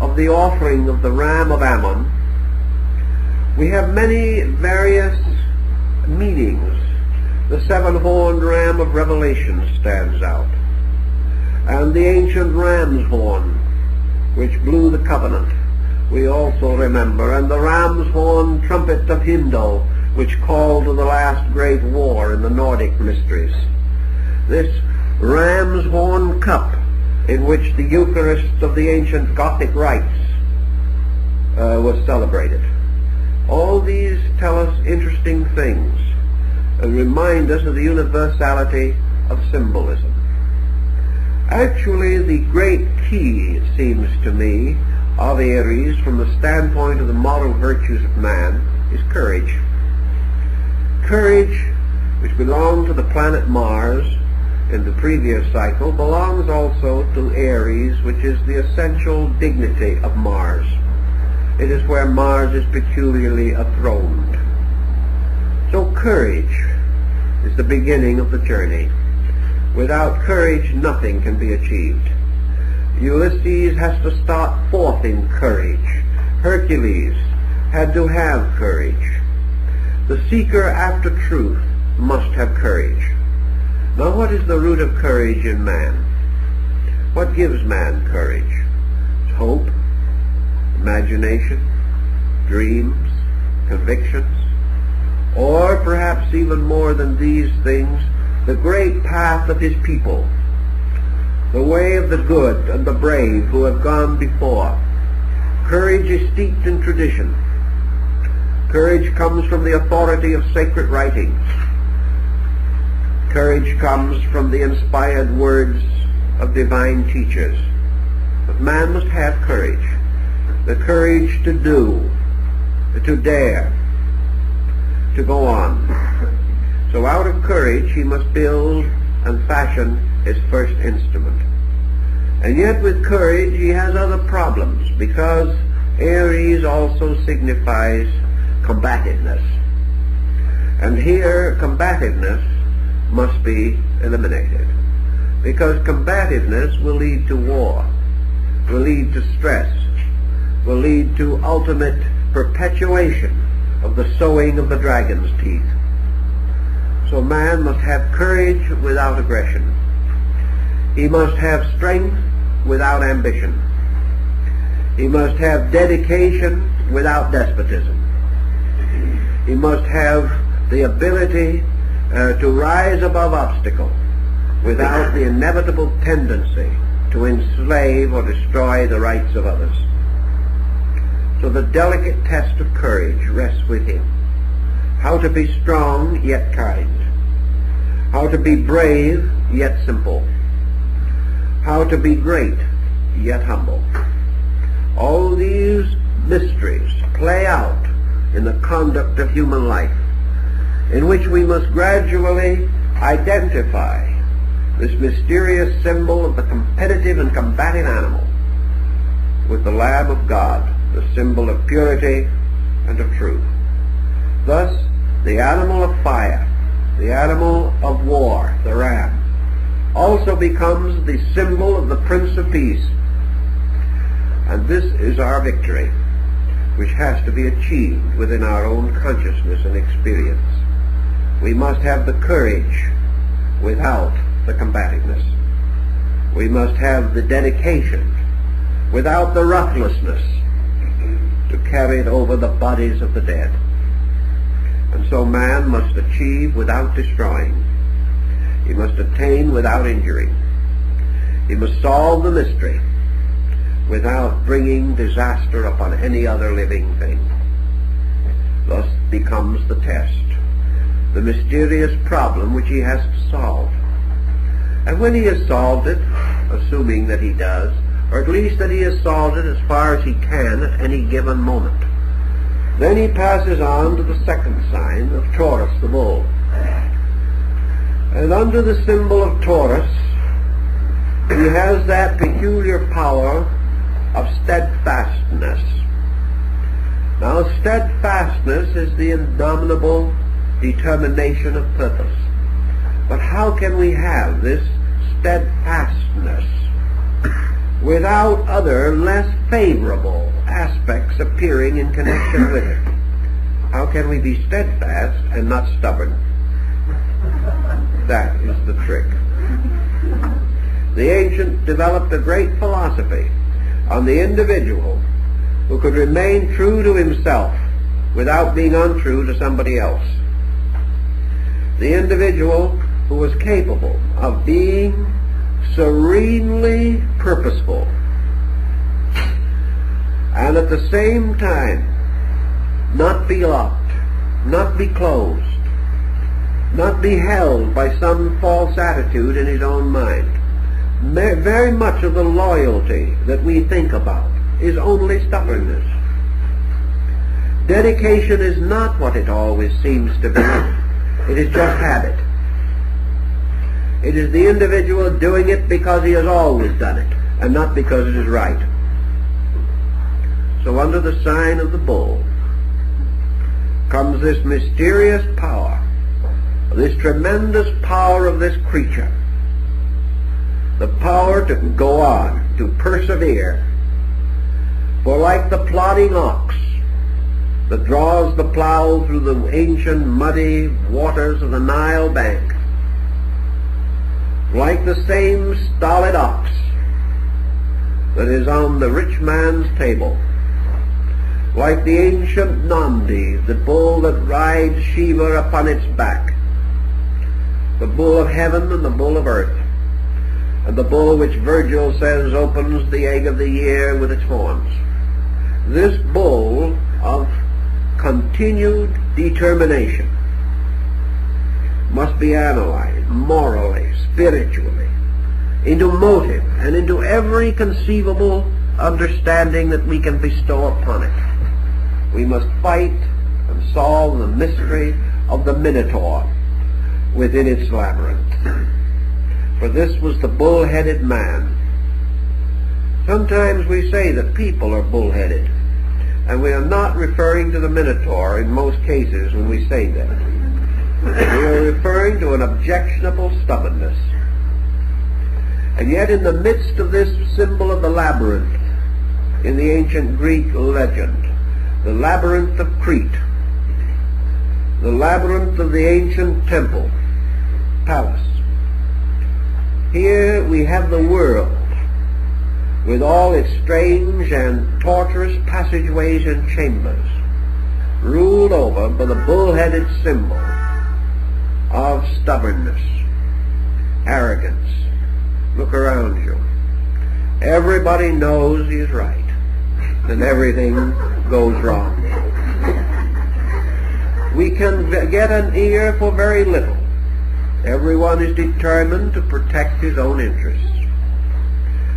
of the offering of the ram of Ammon. We have many various meanings. The 7-horned ram of Revelation stands out, and the ancient ram's horn, which blew the covenant, we also remember, and the ram's horn trumpet of Hindle, which called to the last great war in the Nordic mysteries. This ram's horn cup, in which the Eucharist of the ancient Gothic rites was celebrated. All these tell us interesting things and remind us of the universality of symbolism. Actually, the great key, it seems to me, of Aries from the standpoint of the moral virtues of man is courage. Courage, which belonged to the planet Mars in the previous cycle, belongs also to Aries, which is the essential dignity of Mars. It is where Mars is peculiarly enthroned. So courage is the beginning of the journey. Without courage, nothing can be achieved. Ulysses has to start forth in courage. Hercules had to have courage. The seeker after truth must have courage. Now, what is the root of courage in man? What gives man courage? It's hope, imagination, dreams, convictions, or perhaps even more than these things, the great path of his people, the way of the good and the brave who have gone before. Courage is steeped in tradition. Courage comes from the authority of sacred writings. Courage comes from the inspired words of divine teachers. But man must have courage, the courage to do, to dare, to go on. So out of courage he must build and fashion his first instrument. And yet with courage he has other problems, because Aries also signifies combativeness. And here combativeness must be eliminated, because combativeness will lead to war, will lead to stress, will lead to ultimate perpetuation of the sowing of the dragon's teeth. So man must have courage without aggression. He must have strength without ambition. He must have dedication without despotism. He must have the ability to rise above obstacle without the inevitable tendency to enslave or destroy the rights of others. So the delicate test of courage rests with him. How to be strong yet kind. How to be brave yet simple. How to be great yet humble. All these mysteries play out in the conduct of human life, in which we must gradually identify this mysterious symbol of the competitive and combative animal with the Lamb of God, the symbol of purity and of truth. Thus, the animal of fire, the animal of war, the ram, also becomes the symbol of the Prince of Peace. And this is our victory, which has to be achieved within our own consciousness and experience. We must have the courage without the combativeness. We must have the dedication without the ruthlessness to carry it over the bodies of the dead. And so man must achieve without destroying. He must attain without injury. He must solve the mystery without bringing disaster upon any other living thing. Thus becomes the test, the mysterious problem which he has to solve. And when he has solved it, assuming that he does, or at least that he has solved it as far as he can at any given moment, then he passes on to the second sign of Taurus, the bull. And under the symbol of Taurus, he has that peculiar power of steadfastness. Now, steadfastness is the indomitable determination of purpose. But how can we have this steadfastness without other, less favorable aspects appearing in connection with it? How can we be steadfast and not stubborn? That is the trick. The ancients developed a great philosophy on the individual who could remain true to himself without being untrue to somebody else. The individual who was capable of being serenely purposeful and at the same time not be locked, not be closed, not be held by some false attitude in his own mind. Very much of the loyalty that we think about is only stubbornness. Dedication is not what it always seems to be. It is just habit. It is the individual doing it because he has always done it, and not because it is right. So under the sign of the bull comes this mysterious power, this tremendous power of this creature, the power to go on, to persevere. For like the plodding ox that draws the plow through the ancient muddy waters of the Nile bank, like the same stolid ox that is on the rich man's table, like the ancient Nandi, the bull that rides Shiva upon its back, the bull of heaven and the bull of earth, and the bull which Virgil says opens the egg of the year with its horns. This bull of continued determination must be analyzed morally, spiritually, into motive, and into every conceivable understanding that we can bestow upon it. We must fight and solve the mystery of the Minotaur within its labyrinth. For this was the bull-headed man. Sometimes we say that people are bull-headed, and we are not referring to the Minotaur in most cases when we say that. We are referring to an objectionable stubbornness. And yet in the midst of this symbol of the labyrinth, in the ancient Greek legend, the labyrinth of Crete, the labyrinth of the ancient temple, palace, here we have the world with all its strange and tortuous passageways and chambers, ruled over by the bull-headed symbol of stubbornness, arrogance. Look around you. Everybody knows he's right, and everything goes wrong. We can get an ear for very little. Everyone is determined to protect his own interests.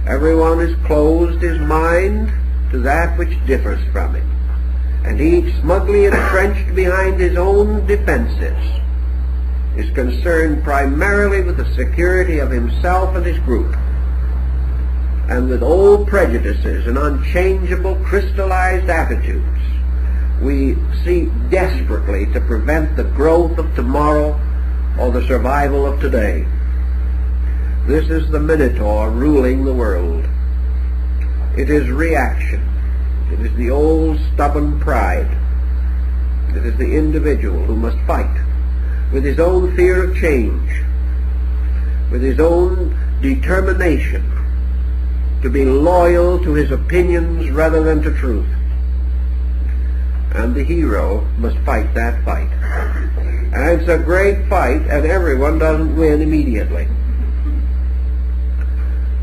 Everyone has closed his mind to that which differs from it, and each, smugly entrenched behind his own defenses, is concerned primarily with the security of himself and his group, and with old prejudices and unchangeable crystallized attitudes we seek desperately to prevent the growth of tomorrow or the survival of today. This is the Minotaur ruling the world. It is reaction. It is the old stubborn pride. It is the individual who must fight with his own fear of change, with his own determination to be loyal to his opinions rather than to truth. And the hero must fight that fight. And it's a great fight, and everyone doesn't win immediately.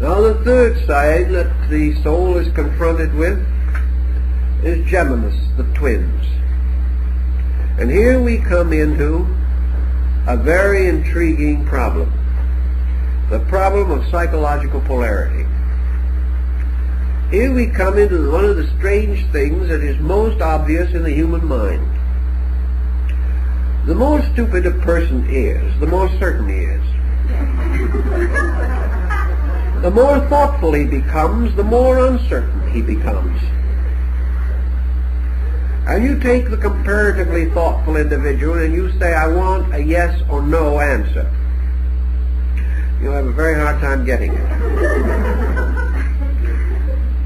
Now the third side that the soul is confronted with is Geminis, the twins. And here we come into a very intriguing problem, the problem of psychological polarity. Here we come into one of the strange things that is most obvious in the human mind. The more stupid a person is, the more certain he is. The more thoughtful he becomes, the more uncertain he becomes. And you take the comparatively thoughtful individual and you say, I want a yes or no answer. You'll have a very hard time getting it.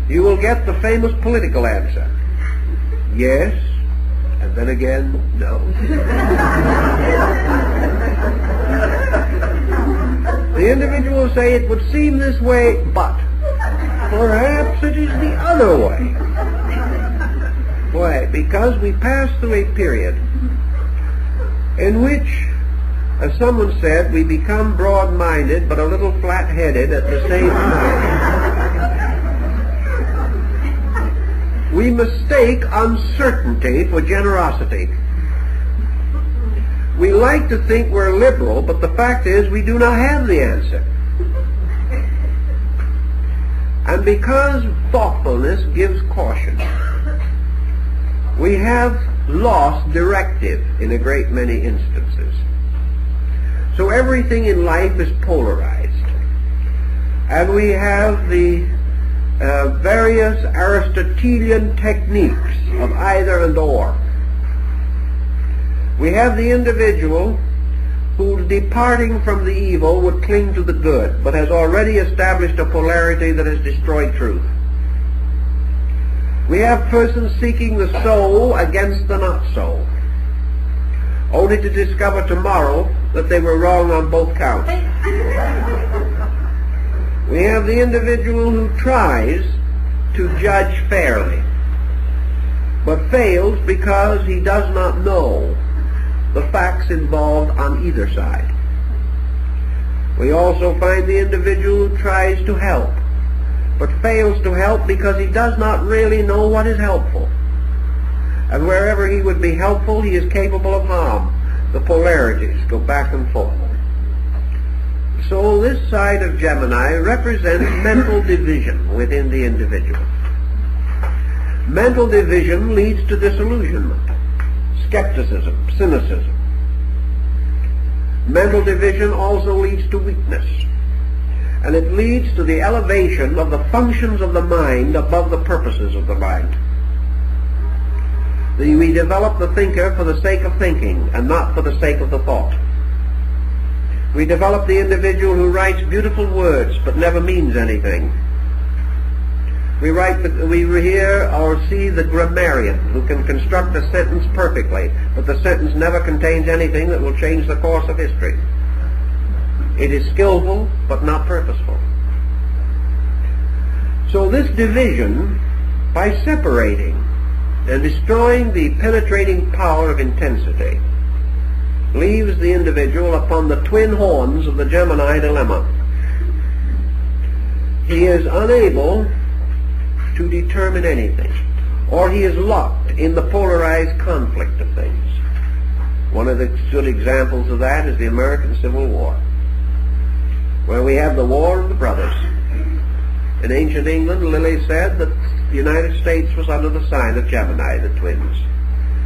You will get the famous political answer. Yes, and then again, no. The individual will say, it would seem this way, but perhaps it is the other way. Why? Because we pass through a period in which, as someone said, we become broad-minded but a little flat-headed at the same time. We mistake uncertainty for generosity. We like to think we're liberal, but the fact is we do not have the answer. And because thoughtfulness gives caution, we have lost directive in a great many instances. So everything in life is polarized. And we have the various Aristotelian techniques of either and or. We have the individual who, departing from the evil, would cling to the good, but has already established a polarity that has destroyed truth. We have persons seeking the soul against the not so, only to discover tomorrow that they were wrong on both counts. We have the individual who tries to judge fairly, but fails because he does not know the facts involved on either side. We also find the individual who tries to help, but fails to help because he does not really know what is helpful. And wherever he would be helpful, he is capable of harm. The polarities go back and forth. So this side of Gemini represents mental division within the individual. Mental division leads to disillusionment, skepticism, cynicism. Mental division also leads to weakness, and it leads to the elevation of the functions of the mind above the purposes of the mind. We develop the thinker for the sake of thinking and not for the sake of the thought. We develop the individual who writes beautiful words but never means anything. We hear or see the grammarian who can construct a sentence perfectly, but the sentence never contains anything that will change the course of history. It is skillful but not purposeful. So this division, by separating and destroying the penetrating power of intensity, leaves the individual upon the twin horns of the Gemini dilemma. He is unable to determine anything, or he is locked in the polarized conflict of things. One of the good examples of that is the American Civil War, where we have the War of the Brothers. In ancient England, Lilly said that the United States was under the sign of Gemini, the twins.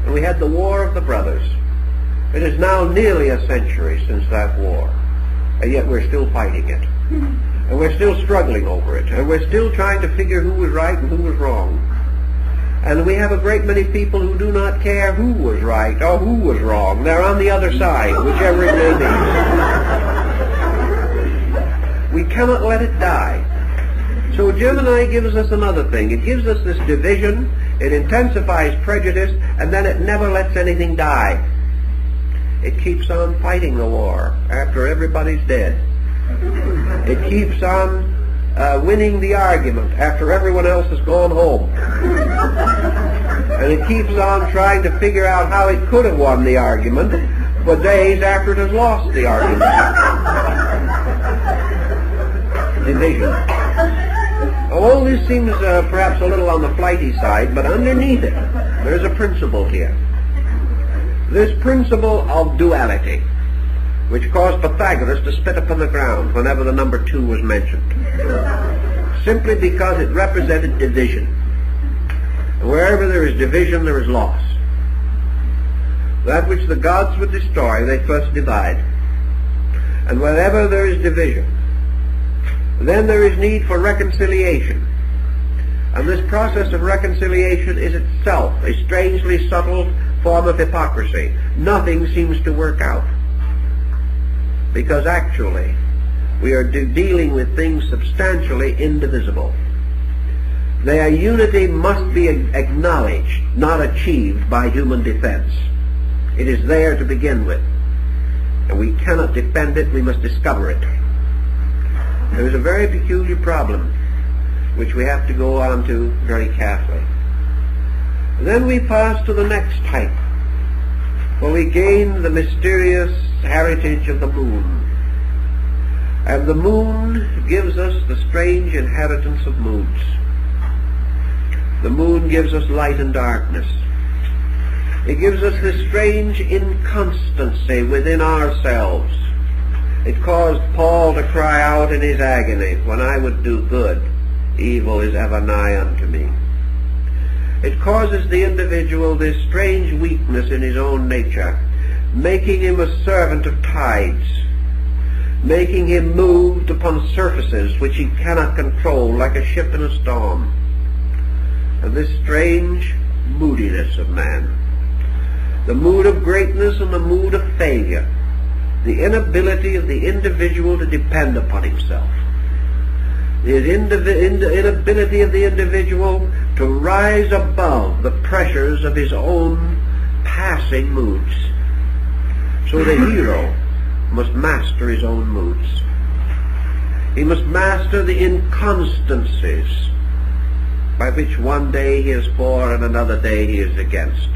And we had the War of the Brothers. It is now nearly a century since that war, and yet we're still fighting it. And we're still struggling over it, and we're still trying to figure who was right and who was wrong. And we have a great many people who do not care who was right or who was wrong. They're on the other side, whichever it may be. We cannot let it die. So Gemini gives us another thing. It gives us this division, it intensifies prejudice, and then it never lets anything die. It keeps on fighting the war after everybody's dead. It keeps on winning the argument after everyone else has gone home. And it keeps on trying to figure out how it could have won the argument for days after it has lost the argument. Division. All this seems perhaps a little on the flighty side, but underneath it, there's a principle here. This principle of duality, which caused Pythagoras to spit upon the ground whenever the number 2 was mentioned, simply because it represented division. And wherever there is division, there is loss. That which the gods would destroy, they first divide. And wherever there is division, then there is need for reconciliation. And this process of reconciliation is itself a strangely subtle form of hypocrisy. Nothing seems to work out, because actually we are dealing with things substantially indivisible. Their unity must be acknowledged, not achieved by human defense. It is there to begin with, and we cannot defend it, we must discover it. There is a very peculiar problem which we have to go on to very carefully. Then we pass to the next type, where we gain the mysterious heritage of the moon. And the moon gives us the strange inheritance of moods. The moon gives us light and darkness. It gives us this strange inconstancy within ourselves. It caused Paul to cry out in his agony, "When I would do good, evil is ever nigh unto me." It causes the individual this strange weakness in his own nature, making him a servant of tides, making him moved upon surfaces which he cannot control, like a ship in a storm. And this strange moodiness of man, the mood of greatness and the mood of failure, the inability of the individual to depend upon himself, the inability of the individual to rise above the pressures of his own passing moods. So the hero must master his own moods. He must master the inconstancies by which one day he is for and another day he is against.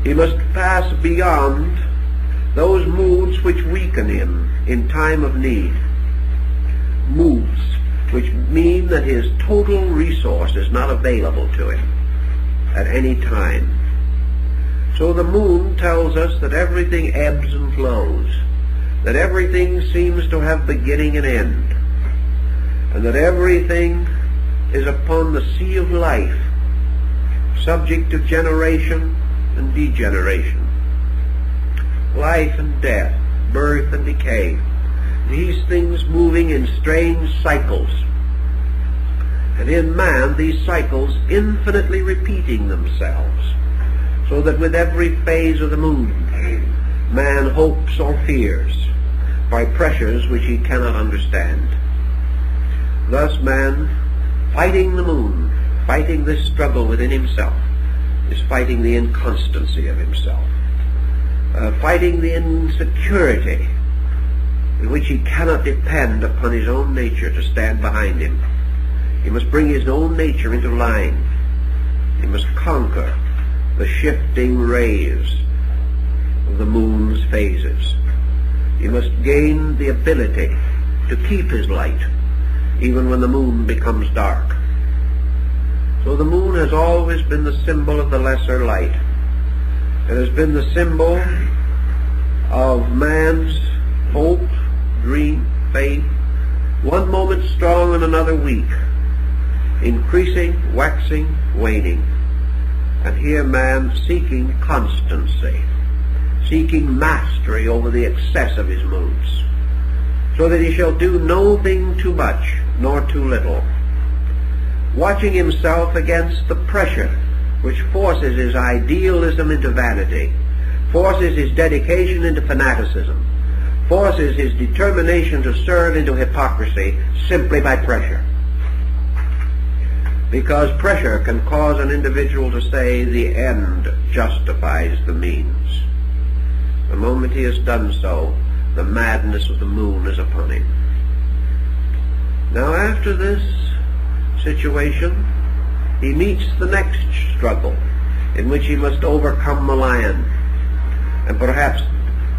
He must pass beyond those moods which weaken him in time of need, moods which mean that his total resource is not available to him at any time. So the moon tells us that everything ebbs and flows, that everything seems to have beginning and end, and that everything is upon the sea of life, subject to generation and degeneration, life and death, birth and decay, these things moving in strange cycles, and in man these cycles infinitely repeating themselves, so that with every phase of the moon man hopes or fears by pressures which he cannot understand. Thus man, fighting the moon, fighting this struggle within himself, is fighting the inconstancy of himself, fighting the insecurity in which he cannot depend upon his own nature to stand behind him. He must bring his own nature into line. He must conquer the shifting rays of the moon's phases. He must gain the ability to keep his light even when the moon becomes dark. So the moon has always been the symbol of the lesser light. It has been the symbol of man's hope, dream, faith, one moment strong and another weak, increasing, waxing, waning. And here man seeking constancy, seeking mastery over the excess of his moods, so that he shall do no thing too much nor too little, watching himself against the pressure which forces his idealism into vanity, forces his dedication into fanaticism, forces his determination to serve into hypocrisy simply by pressure. Because pressure can cause an individual to say the end justifies the means. The moment he has done so, the madness of the moon is upon him. Now after this situation, he meets the next struggle in which he must overcome the lion and perhaps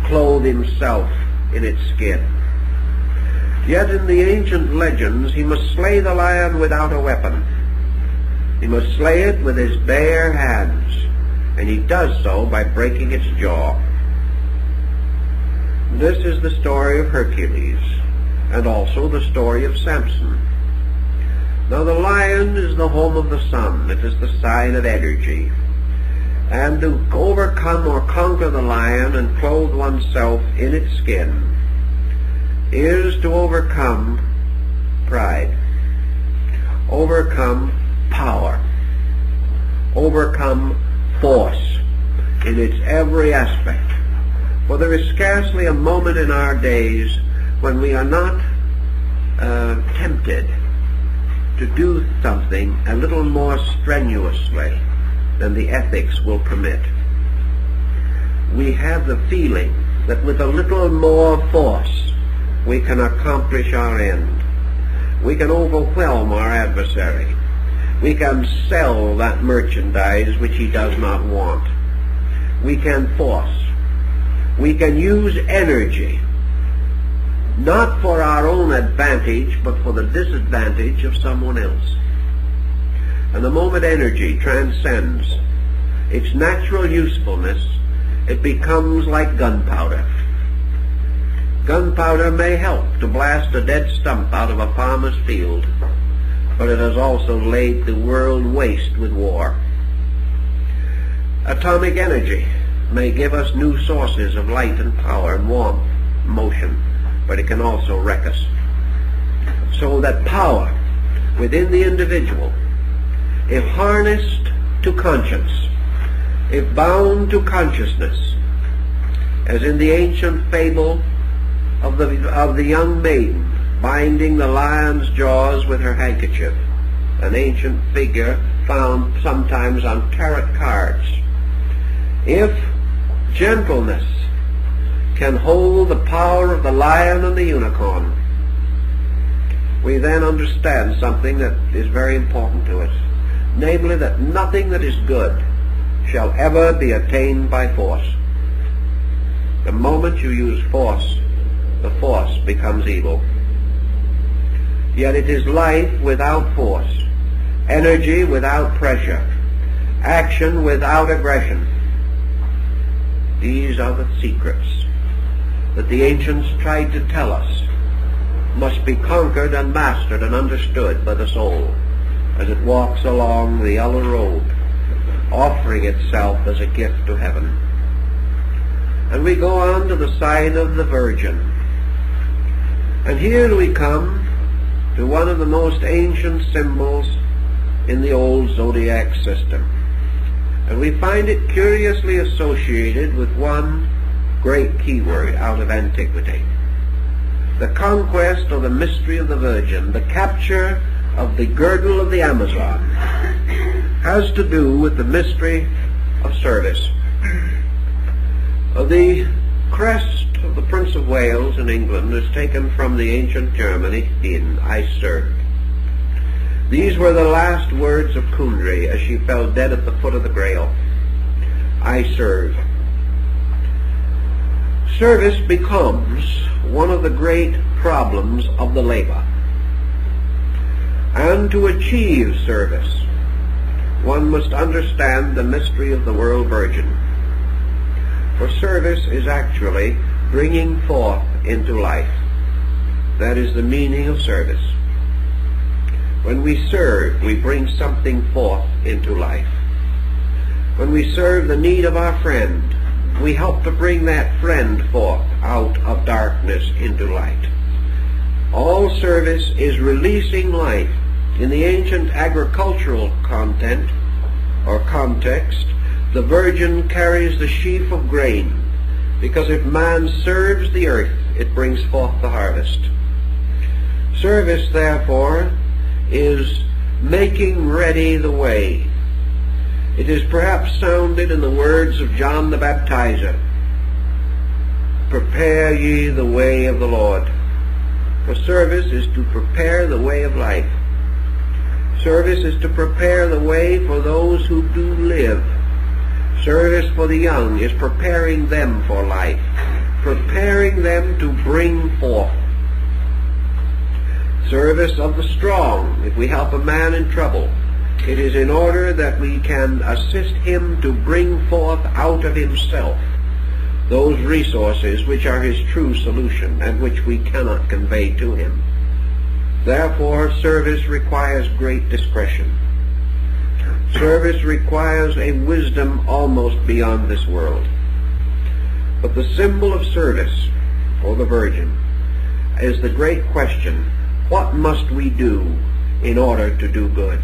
clothe himself in its skin. Yet in the ancient legends he must slay the lion without a weapon. He must slay it with his bare hands, and he does so by breaking its jaw. This is the story of Hercules, and also the story of Samson. Now the lion is the home of the sun. It is the sign of energy. And to overcome or conquer the lion and clothe oneself in its skin is to overcome pride, overcome power, overcome force in its every aspect. For there is scarcely a moment in our days when we are not tempted to do something a little more strenuously than the ethics will permit. We have the feeling that with a little more force we can accomplish our end. We can overwhelm our adversary. We can sell that merchandise which he does not want. We can force. We can use energy, not for our own advantage, but for the disadvantage of someone else. And the moment energy transcends its natural usefulness, it becomes like gunpowder. Gunpowder may help to blast a dead stump out of a farmer's field, but it has also laid the world waste with war. Atomic energy may give us new sources of light and power and warmth, motion, but it can also wreck us. So that power within the individual, if harnessed to conscience, if bound to consciousness, as in the ancient fable of the young maiden binding the lion's jaws with her handkerchief, an ancient figure found sometimes on tarot cards. If gentleness can hold the power of the lion and the unicorn, we then understand something that is very important to us, namely that nothing that is good shall ever be attained by force. The moment you use force, the force becomes evil. Yet it is life without force, energy without pressure, action without aggression. These are the secrets that the ancients tried to tell us must be conquered and mastered and understood by the soul as it walks along the yellow road, offering itself as a gift to heaven. And we go on to the sign of the Virgin. And here we come to one of the most ancient symbols in the old Zodiac system. And we find it curiously associated with one great keyword out of antiquity. The conquest of the mystery of the Virgin, the capture of the girdle of the Amazon, has to do with the mystery of service. The crest of the Prince of Wales in England is taken from the ancient Germany in I serve. These were the last words of Kundry as she fell dead at the foot of the Grail. I serve. Service becomes one of the great problems of the labor. And to achieve service, one must understand the mystery of the world virgin. For service is actually bringing forth into life. That is the meaning of service. When we serve, we bring something forth into life. When we serve the need of our friend, we help to bring that friend forth out of darkness into light. All service is releasing life. In the ancient agricultural content or context, the Virgin carries the sheaf of grain, because if man serves the earth, it brings forth the harvest. Service, therefore, is making ready the way. It is perhaps sounded in the words of John the Baptizer, "Prepare ye the way of the Lord." For service is to prepare the way of life. Service is to prepare the way for those who do live. Service for the young is preparing them for life, preparing them to bring forth. Service of the strong, if we help a man in trouble, it is in order that we can assist him to bring forth out of himself those resources which are his true solution and which we cannot convey to him. Therefore, service requires great discretion. Service requires a wisdom almost beyond this world. But the symbol of service, or the Virgin, is the great question: what must we do in order to do good?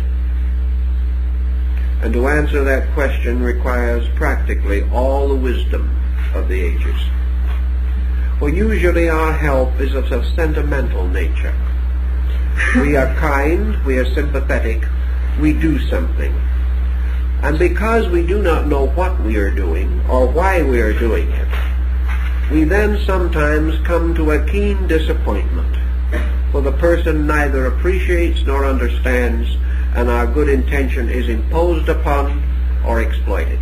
And to answer that question requires practically all the wisdom of the ages. For usually our help is of a sentimental nature. We are kind, we are sympathetic, we do something. And because we do not know what we are doing or why we are doing it, we then sometimes come to a keen disappointment, for the person neither appreciates nor understands, and our good intention is imposed upon or exploited.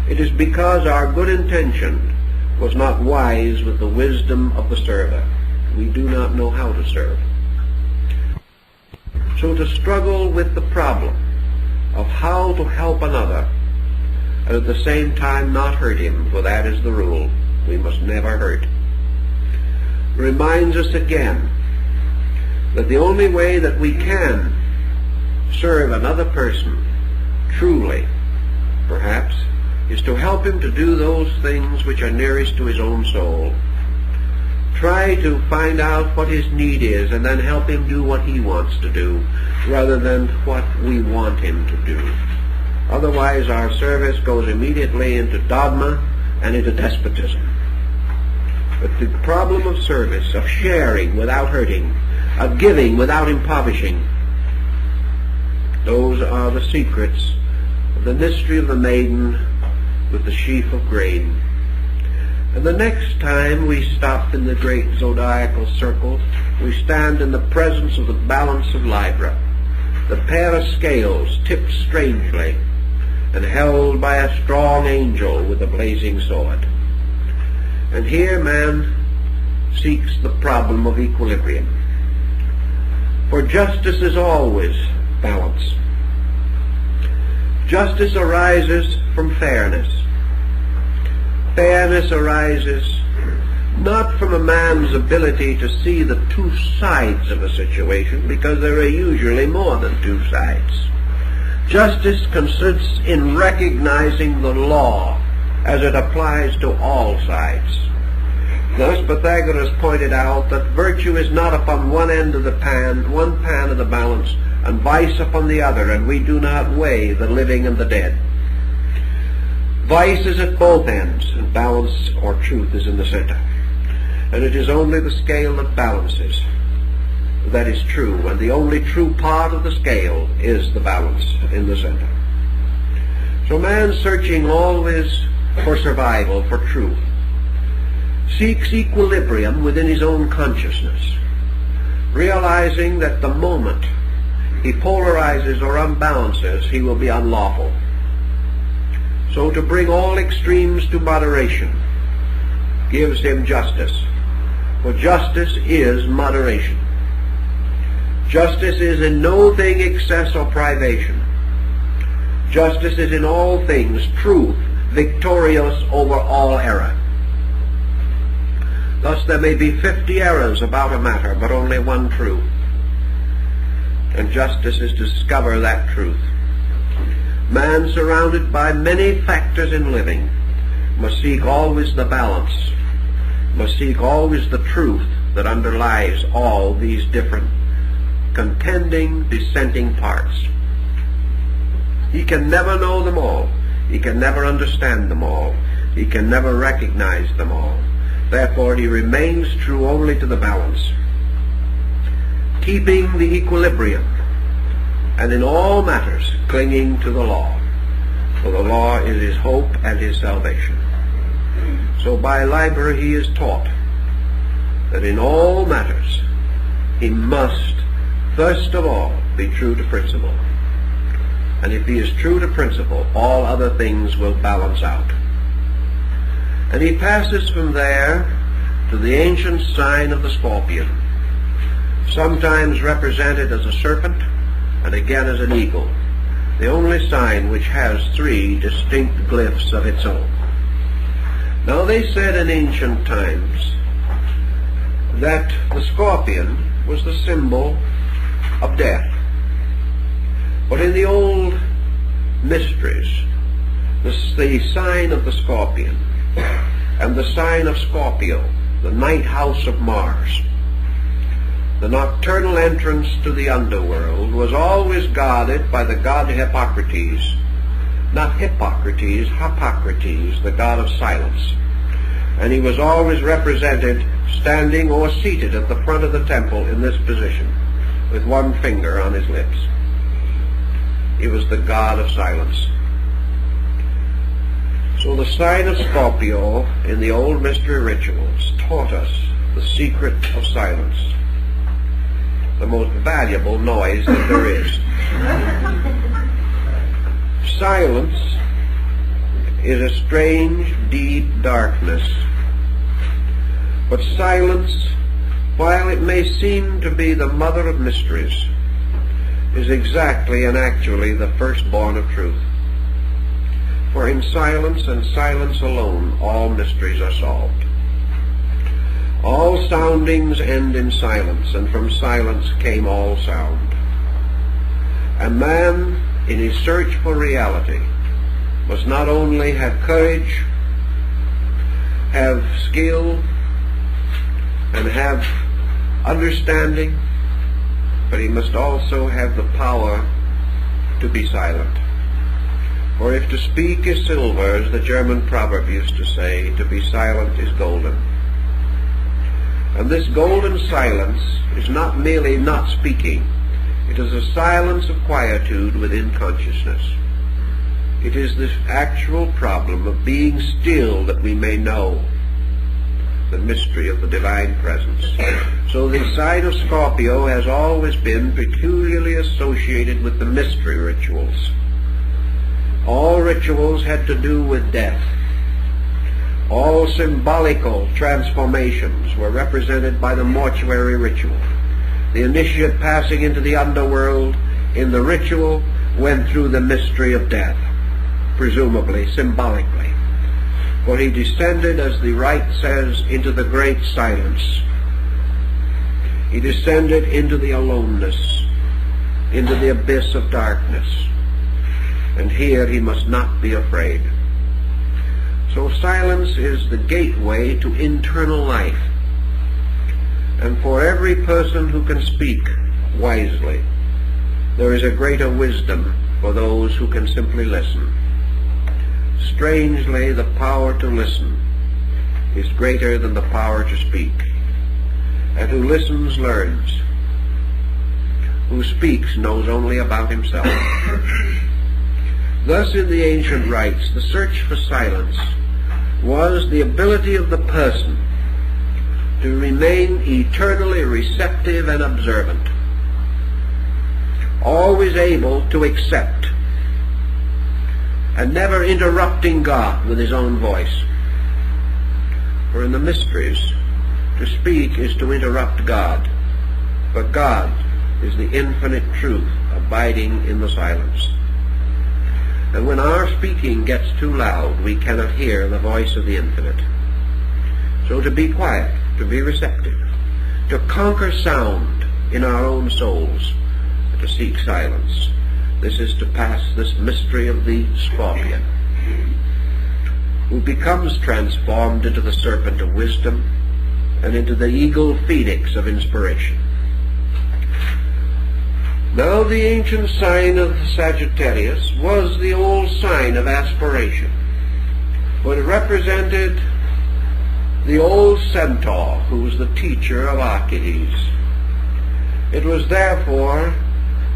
It is because our good intention was not wise with the wisdom of the server. We do not know how to serve. So to struggle with the problem of how to help another, and at the same time not hurt him, for that is the rule, we must never hurt, reminds us again that the only way that we can serve another person truly, perhaps, is to help him to do those things which are nearest to his own soul. Try to find out what his need is and then help him do what he wants to do rather than what we want him to do. Otherwise our service goes immediately into dogma and into despotism. But the problem of service, of sharing without hurting, of giving without impoverishing, those are the secrets of the mystery of the maiden with the sheaf of grain. And the next time we stop in the great zodiacal circle we stand in the presence of the balance of Libra, the pair of scales tipped strangely and held by a strong angel with a blazing sword. And here man seeks the problem of equilibrium. For justice is always balance. Justice arises from fairness. Fairness arises not from a man's ability to see the two sides of a situation, because there are usually more than two sides. Justice consists in recognizing the law as it applies to all sides. Thus Pythagoras pointed out that virtue is not upon one end of the pan, one pan of the balance, and vice upon the other, and we do not weigh the living and the dead. Vice is at both ends, and balance or truth is in the center. And it is only the scale that balances that is true, and the only true part of the scale is the balance in the center. So man, searching always for survival, for truth, seeks equilibrium within his own consciousness, realizing that the moment he polarizes or unbalances, he will be unlawful. So to bring all extremes to moderation gives him justice. For justice is moderation. Justice is in no thing excess or privation. Justice is in all things truth, victorious over all error. Thus there may be 50 errors about a matter, but only one truth. And justice is to discover that truth. Man, surrounded by many factors in living, must seek always the balance, must seek always the truth that underlies all these different contending, dissenting parts. He can never know them all. He can never understand them all. He can never recognize them all. Therefore he remains true only to the balance, keeping the equilibrium, and in all matters clinging to the law. For the law is his hope and his salvation. So by Liber he is taught that in all matters he must first of all be true to principle. And if he is true to principle, all other things will balance out. And he passes from there to the ancient sign of the scorpion, sometimes represented as a serpent and again as an eagle, the only sign which has three distinct glyphs of its own. Now they said in ancient times that the scorpion was the symbol of death. But in the old mysteries, the sign of the scorpion and the sign of Scorpio, the ninth house of Mars, the nocturnal entrance to the underworld, was always guarded by the god Hippocrates, not Hippocrates, Hippocrates, the god of silence. And he was always represented standing or seated at the front of the temple in this position, with one finger on his lips. He was the god of silence. So the sign of Scorpio in the old mystery rituals taught us the secret of silence, the most valuable noise that there is. Silence is a strange, deep darkness. But silence, while it may seem to be the mother of mysteries, is exactly and actually the firstborn of truth. For in silence and silence alone, all mysteries are solved. All soundings end in silence, and from silence came all sound. And man, in his search for reality, must not only have courage, have skill, and have understanding, but he must also have the power to be silent. For if to speak is silver, as the German proverb used to say, to be silent is golden. And this golden silence is not merely not speaking. It is a silence of quietude within consciousness. It is this actual problem of being still that we may know the mystery of the divine presence. So the sign of Scorpio has always been peculiarly associated with the mystery rituals. All rituals had to do with death. All symbolical transformations were represented by the mortuary ritual. The initiate passing into the underworld in the ritual went through the mystery of death, presumably, symbolically. For he descended, as the rite says, into the great silence. He descended into the aloneness, into the abyss of darkness. And here he must not be afraid. So silence is the gateway to internal life. And for every person who can speak wisely, there is a greater wisdom for those who can simply listen. Strangely, the power to listen is greater than the power to speak. And who listens learns. Who speaks knows only about himself. Thus, in the ancient rites, the search for silence was the ability of the person to remain eternally receptive and observant, always able to accept, and never interrupting God with his own voice. For in the mysteries, to speak is to interrupt God, but God is the infinite truth abiding in the silence. And when our speaking gets too loud, we cannot hear the voice of the infinite. So to be quiet, to be receptive, to conquer sound in our own souls, to seek silence, this is to pass this mystery of the scorpion, who becomes transformed into the serpent of wisdom and into the eagle phoenix of inspiration. Now the ancient sign of Sagittarius was the old sign of aspiration, but it represented the old centaur who was the teacher of Archimedes. It was therefore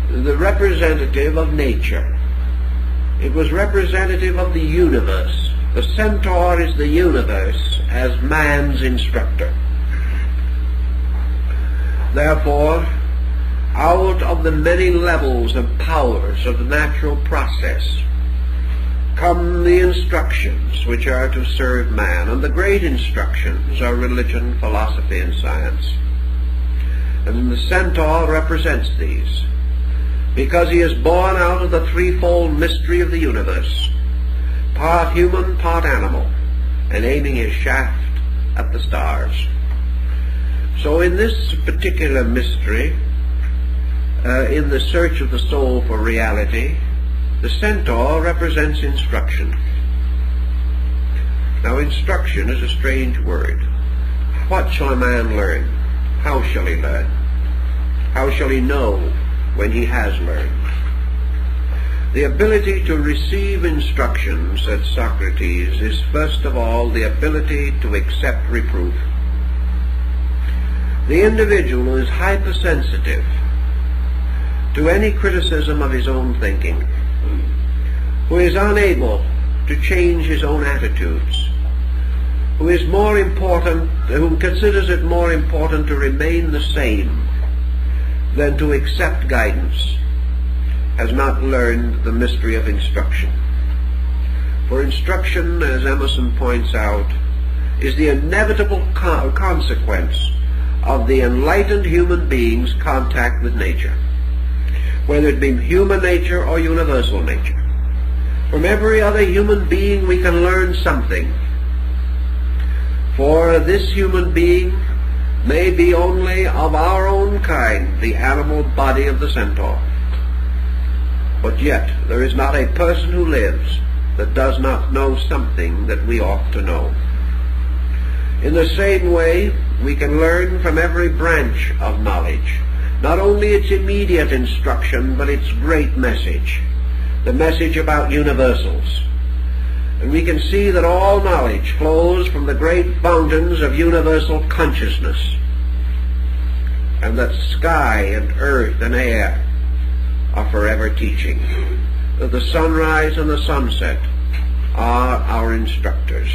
the representative of nature. It was representative of the universe. The centaur is the universe as man's instructor. Therefore, out of the many levels and powers of the natural process come the instructions which are to serve man, and the great instructions are religion, philosophy, and science. And the centaur represents these, because he is born out of the threefold mystery of the universe, part human, part animal, and aiming his shaft at the stars. So in this particular mystery, in the search of the soul for reality, the centaur represents instruction. Now, instruction is a strange word. What shall a man learn? How shall he learn? How shall he know when he has learned? The ability to receive instruction, said Socrates, is first of all the ability to accept reproof. The individual is hypersensitive to any criticism of his own thinking, who is unable to change his own attitudes, who considers it more important to remain the same than to accept guidance, has not learned the mystery of instruction. For instruction, as Emerson points out, is the inevitable consequence of the enlightened human being's contact with nature, whether it be human nature or universal nature. From every other human being we can learn something, for this human being may be only of our own kind, the animal body of the centaur. But yet there is not a person who lives that does not know something that we ought to know. In the same way, we can learn from every branch of knowledge, not only its immediate instruction, but its great message, the message about universals. And we can see that all knowledge flows from the great fountains of universal consciousness, and that sky and earth and air are forever teaching, that the sunrise and the sunset are our instructors,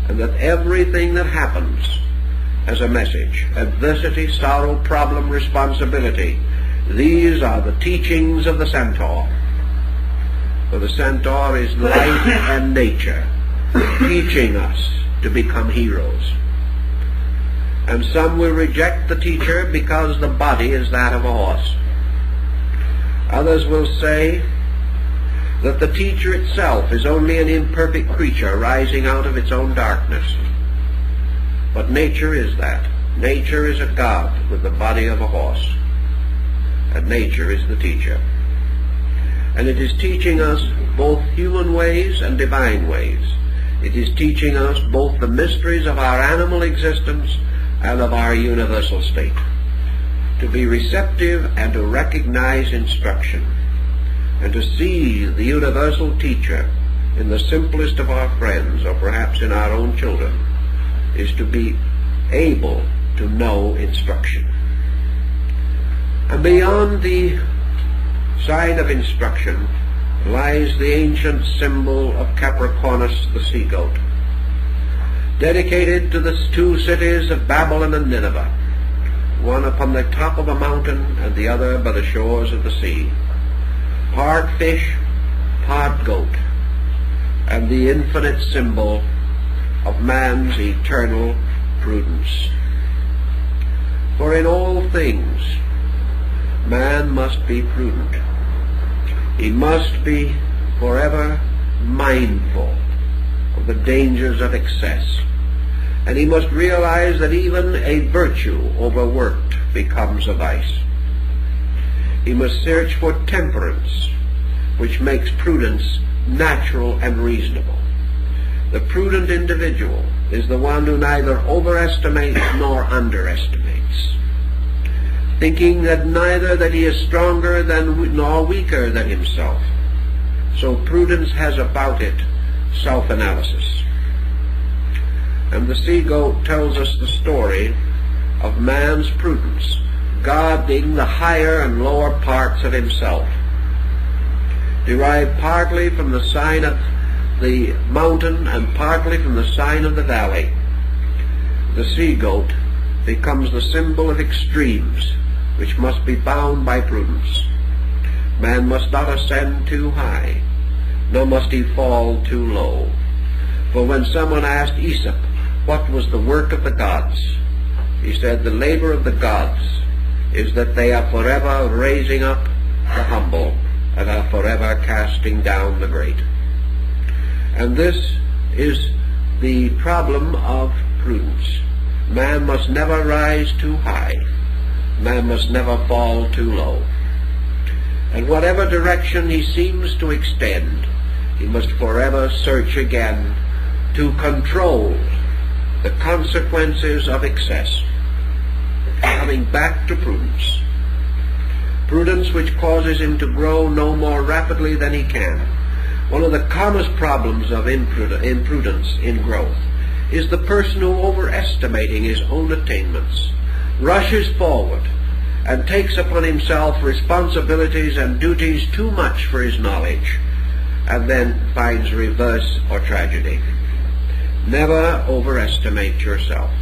and that everything that happens as a message. Adversity, sorrow, problem, responsibility. These are the teachings of the centaur. For the centaur is life and nature, teaching us to become heroes. And some will reject the teacher because the body is that of a horse. Others will say that the teacher itself is only an imperfect creature rising out of its own darkness. But nature is that. Nature is a god with the body of a horse. And nature is the teacher. And it is teaching us both human ways and divine ways. It is teaching us both the mysteries of our animal existence and of our universal state. To be receptive and to recognize instruction, and to see the universal teacher in the simplest of our friends, or perhaps in our own children, is to be able to know instruction. And beyond the sign of instruction lies the ancient symbol of Capricornus, the sea-goat, dedicated to the two cities of Babylon and Nineveh, one upon the top of a mountain and the other by the shores of the sea. Part fish, part goat, and the infinite symbol of man's eternal prudence. For in all things, man must be prudent. He must be forever mindful of the dangers of excess. And he must realize that even a virtue overworked becomes a vice. He must search for temperance, which makes prudence natural and reasonable. The prudent individual is the one who neither overestimates nor underestimates, thinking that neither that he is stronger than nor weaker than himself. So prudence has about it self-analysis. And the sea-goat tells us the story of man's prudence, guarding the higher and lower parts of himself, derived partly from the sign of the mountain and partly from the sign of the valley. The sea-goat becomes the symbol of extremes, which must be bound by prudence. Man must not ascend too high, nor must he fall too low. For when someone asked Aesop what was the work of the gods, he said, the labor of the gods is that they are forever raising up the humble and are forever casting down the great. And this is the problem of prudence. Man must never rise too high. Man must never fall too low. And whatever direction he seems to extend, he must forever search again to control the consequences of excess, coming back to prudence. Prudence which causes him to grow no more rapidly than he can. One of the commonest problems of imprudence in growth is the person who, overestimating his own attainments, rushes forward and takes upon himself responsibilities and duties too much for his knowledge, and then finds reverse or tragedy. Never overestimate yourself.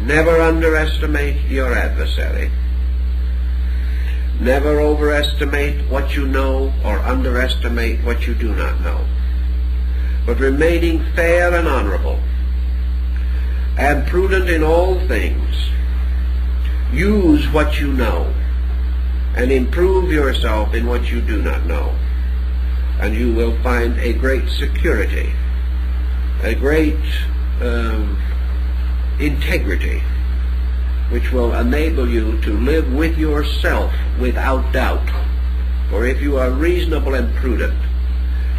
Never underestimate your adversary. Never overestimate what you know or underestimate what you do not know. But remaining fair and honorable and prudent in all things, use what you know and improve yourself in what you do not know. And you will find a great security, a great integrity, which will enable you to live with yourself without doubt. For if you are reasonable and prudent,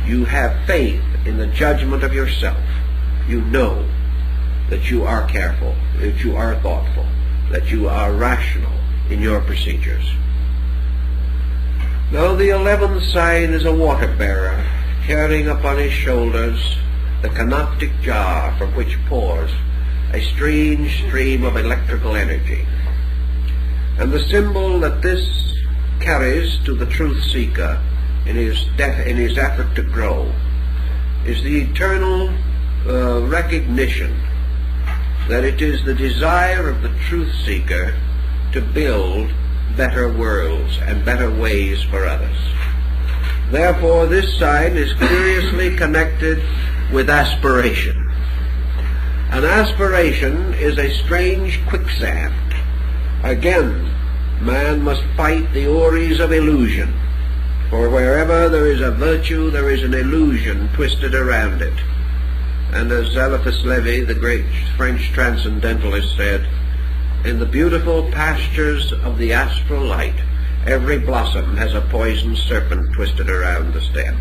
you have faith in the judgment of yourself. You know that you are careful, that you are thoughtful, that you are rational in your procedures. Now the 11th sign is a water-bearer, carrying upon his shoulders the canoptic jar from which pours a strange stream of electrical energy. And the symbol that this carries to the truth seeker in his effort to grow is the eternal recognition that it is the desire of the truth seeker to build better worlds and better ways for others. Therefore, this sign is curiously connected with aspiration. An aspiration is a strange quicksand. Again, man must fight the hories of illusion, for wherever there is a virtue, there is an illusion twisted around it. And as Eliphas Levi, the great French transcendentalist, said, in the beautiful pastures of the astral light, every blossom has a poisoned serpent twisted around the stem.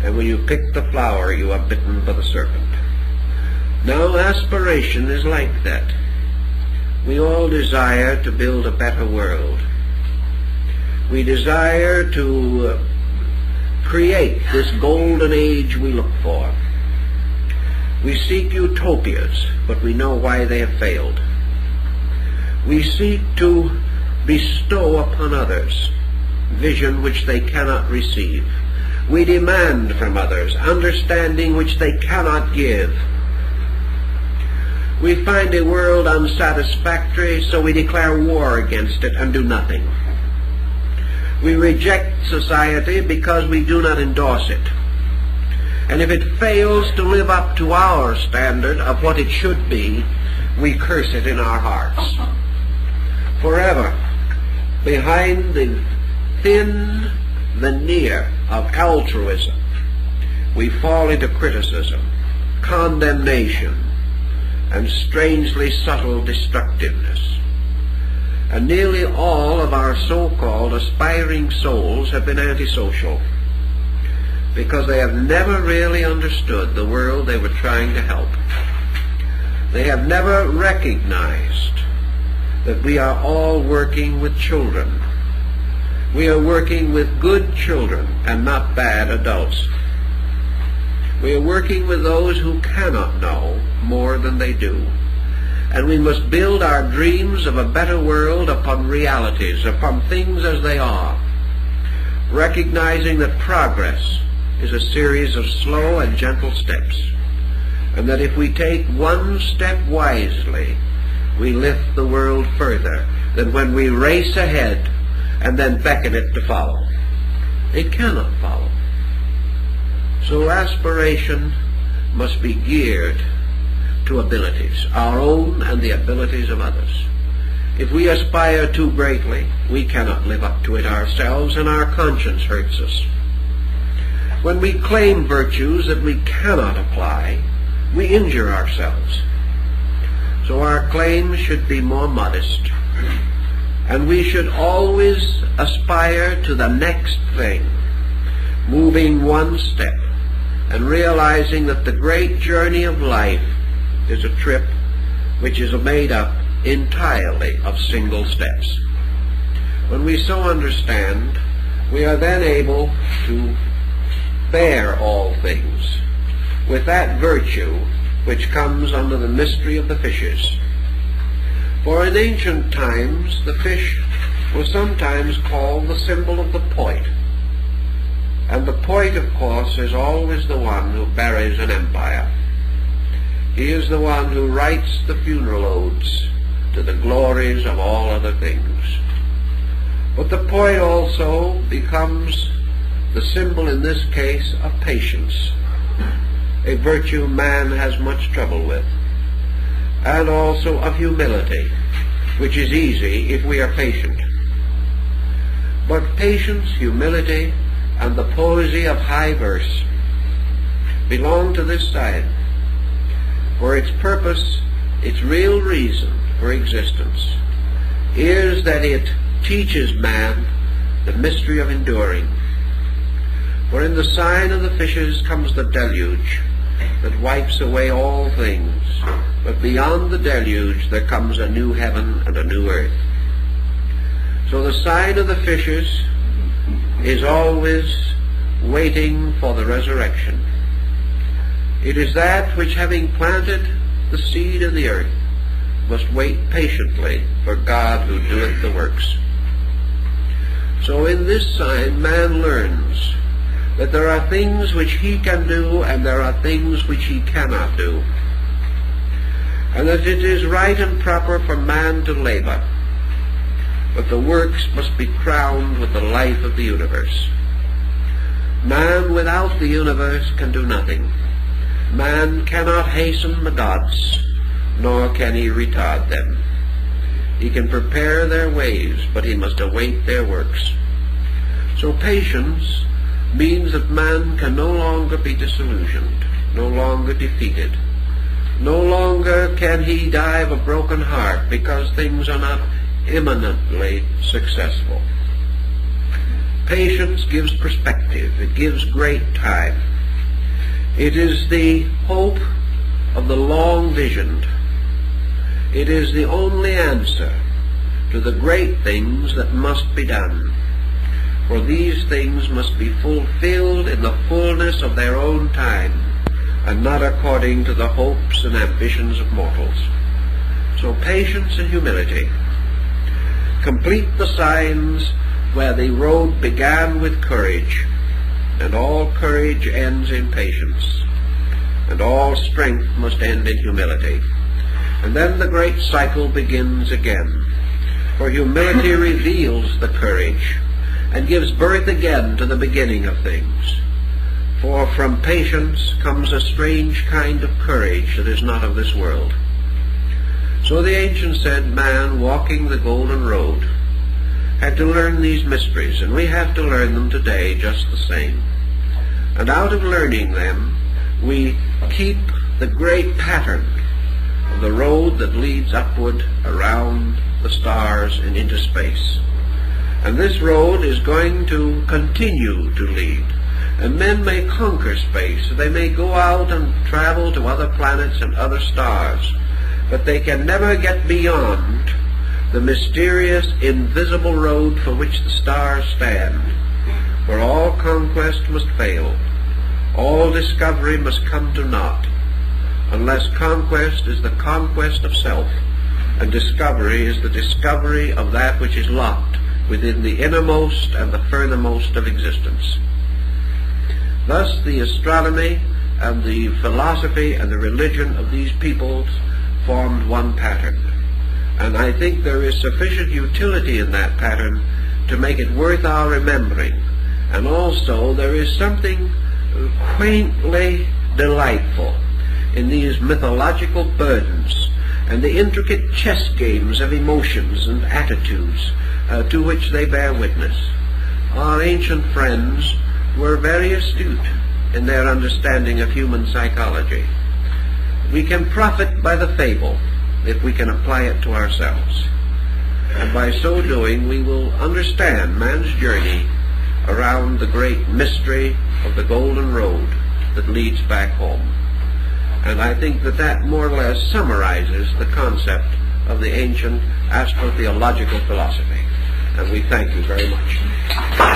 And when you pick the flower, you are bitten by the serpent. Now, aspiration is like that. We all desire to build a better world. We desire to create this golden age we look for. We seek utopias, but we know why they have failed. We seek to bestow upon others vision which they cannot receive. We demand from others understanding which they cannot give. We find a world unsatisfactory, so we declare war against it and do nothing. We reject society because we do not endorse it. And if it fails to live up to our standard of what it should be, we curse it in our hearts. Forever, behind the thin veneer of altruism, we fall into criticism, condemnation, and strangely subtle destructiveness. And nearly all of our so-called aspiring souls have been antisocial, because they have never really understood the world they were trying to help. They have never recognized that we are all working with children. We are working with good children and not bad adults. We are working with those who cannot know more than they do. And we must build our dreams of a better world upon realities, upon things as they are, recognizing that progress is a series of slow and gentle steps, and that if we take one step wisely, we lift the world further than when we race ahead and then beckon it to follow. It cannot follow. So aspiration must be geared to abilities, our own and the abilities of others. If we aspire too greatly, we cannot live up to it ourselves, and our conscience hurts us. When we claim virtues that we cannot apply, we injure ourselves. So our claims should be more modest, and we should always aspire to the next thing, moving one step, and realizing that the great journey of life is a trip which is made up entirely of single steps. When we so understand, we are then able to bear all things with that virtue which comes under the mystery of the fishes. For in ancient times the fish was sometimes called the symbol of the poet, and the poet, of course, is always the one who buries an empire. He is the one who writes the funeral odes to the glories of all other things. But the poet also becomes the symbol in this case of patience, a virtue man has much trouble with, and also of humility, which is easy if we are patient. But patience, humility, and the poesy of high verse belong to this side, for its purpose, its real reason for existence, is that it teaches man the mystery of enduring. For in the sign of the fishes comes the deluge that wipes away all things, but beyond the deluge there comes a new heaven and a new earth. So the sign of the fishes is always waiting for the resurrection. It is that which, having planted the seed in the earth, must wait patiently for God who doeth the works. So in this sign man learns that there are things which he can do and there are things which he cannot do. and that it is right and proper for man to labor, but the works must be crowned with the life of the universe. Man without the universe can do nothing. Man cannot hasten the gods, nor can he retard them. He can prepare their ways, but he must await their works. So patience means that man can no longer be disillusioned, no longer defeated. No longer can he die of a broken heart because things are not imminently successful. Patience gives perspective. It gives great time. It is the hope of the long-visioned. It is the only answer to the great things that must be done. For these things must be fulfilled in the fullness of their own time, and not according to the hopes and ambitions of mortals. So patience and humility complete the signs where the road began with courage, and all courage ends in patience, and all strength must end in humility. And then the great cycle begins again, for humility reveals the courage and gives birth again to the beginning of things. For from patience comes a strange kind of courage that is not of this world. So the ancients said man walking the golden road had to learn these mysteries, and we have to learn them today just the same. And out of learning them, we keep the great pattern of the road that leads upward around the stars and into space. And this road is going to continue to lead. And men may conquer space, they may go out and travel to other planets and other stars, but they can never get beyond the mysterious, invisible road for which the stars stand. For all conquest must fail, all discovery must come to naught, unless conquest is the conquest of self, and discovery is the discovery of that which is locked within the innermost and the furthermost of existence. Thus the astronomy and the philosophy and the religion of these peoples formed one pattern. And I think there is sufficient utility in that pattern to make it worth our remembering. And also there is something quaintly delightful in these mythological burdens and the intricate chess games of emotions and attitudes to which they bear witness. Our ancient friends were very astute in their understanding of human psychology. We can profit by the fable if we can apply it to ourselves. And by so doing, we will understand man's journey around the great mystery of the golden road that leads back home. And I think that that more or less summarizes the concept of the ancient astro-theological philosophy. And we thank you very much.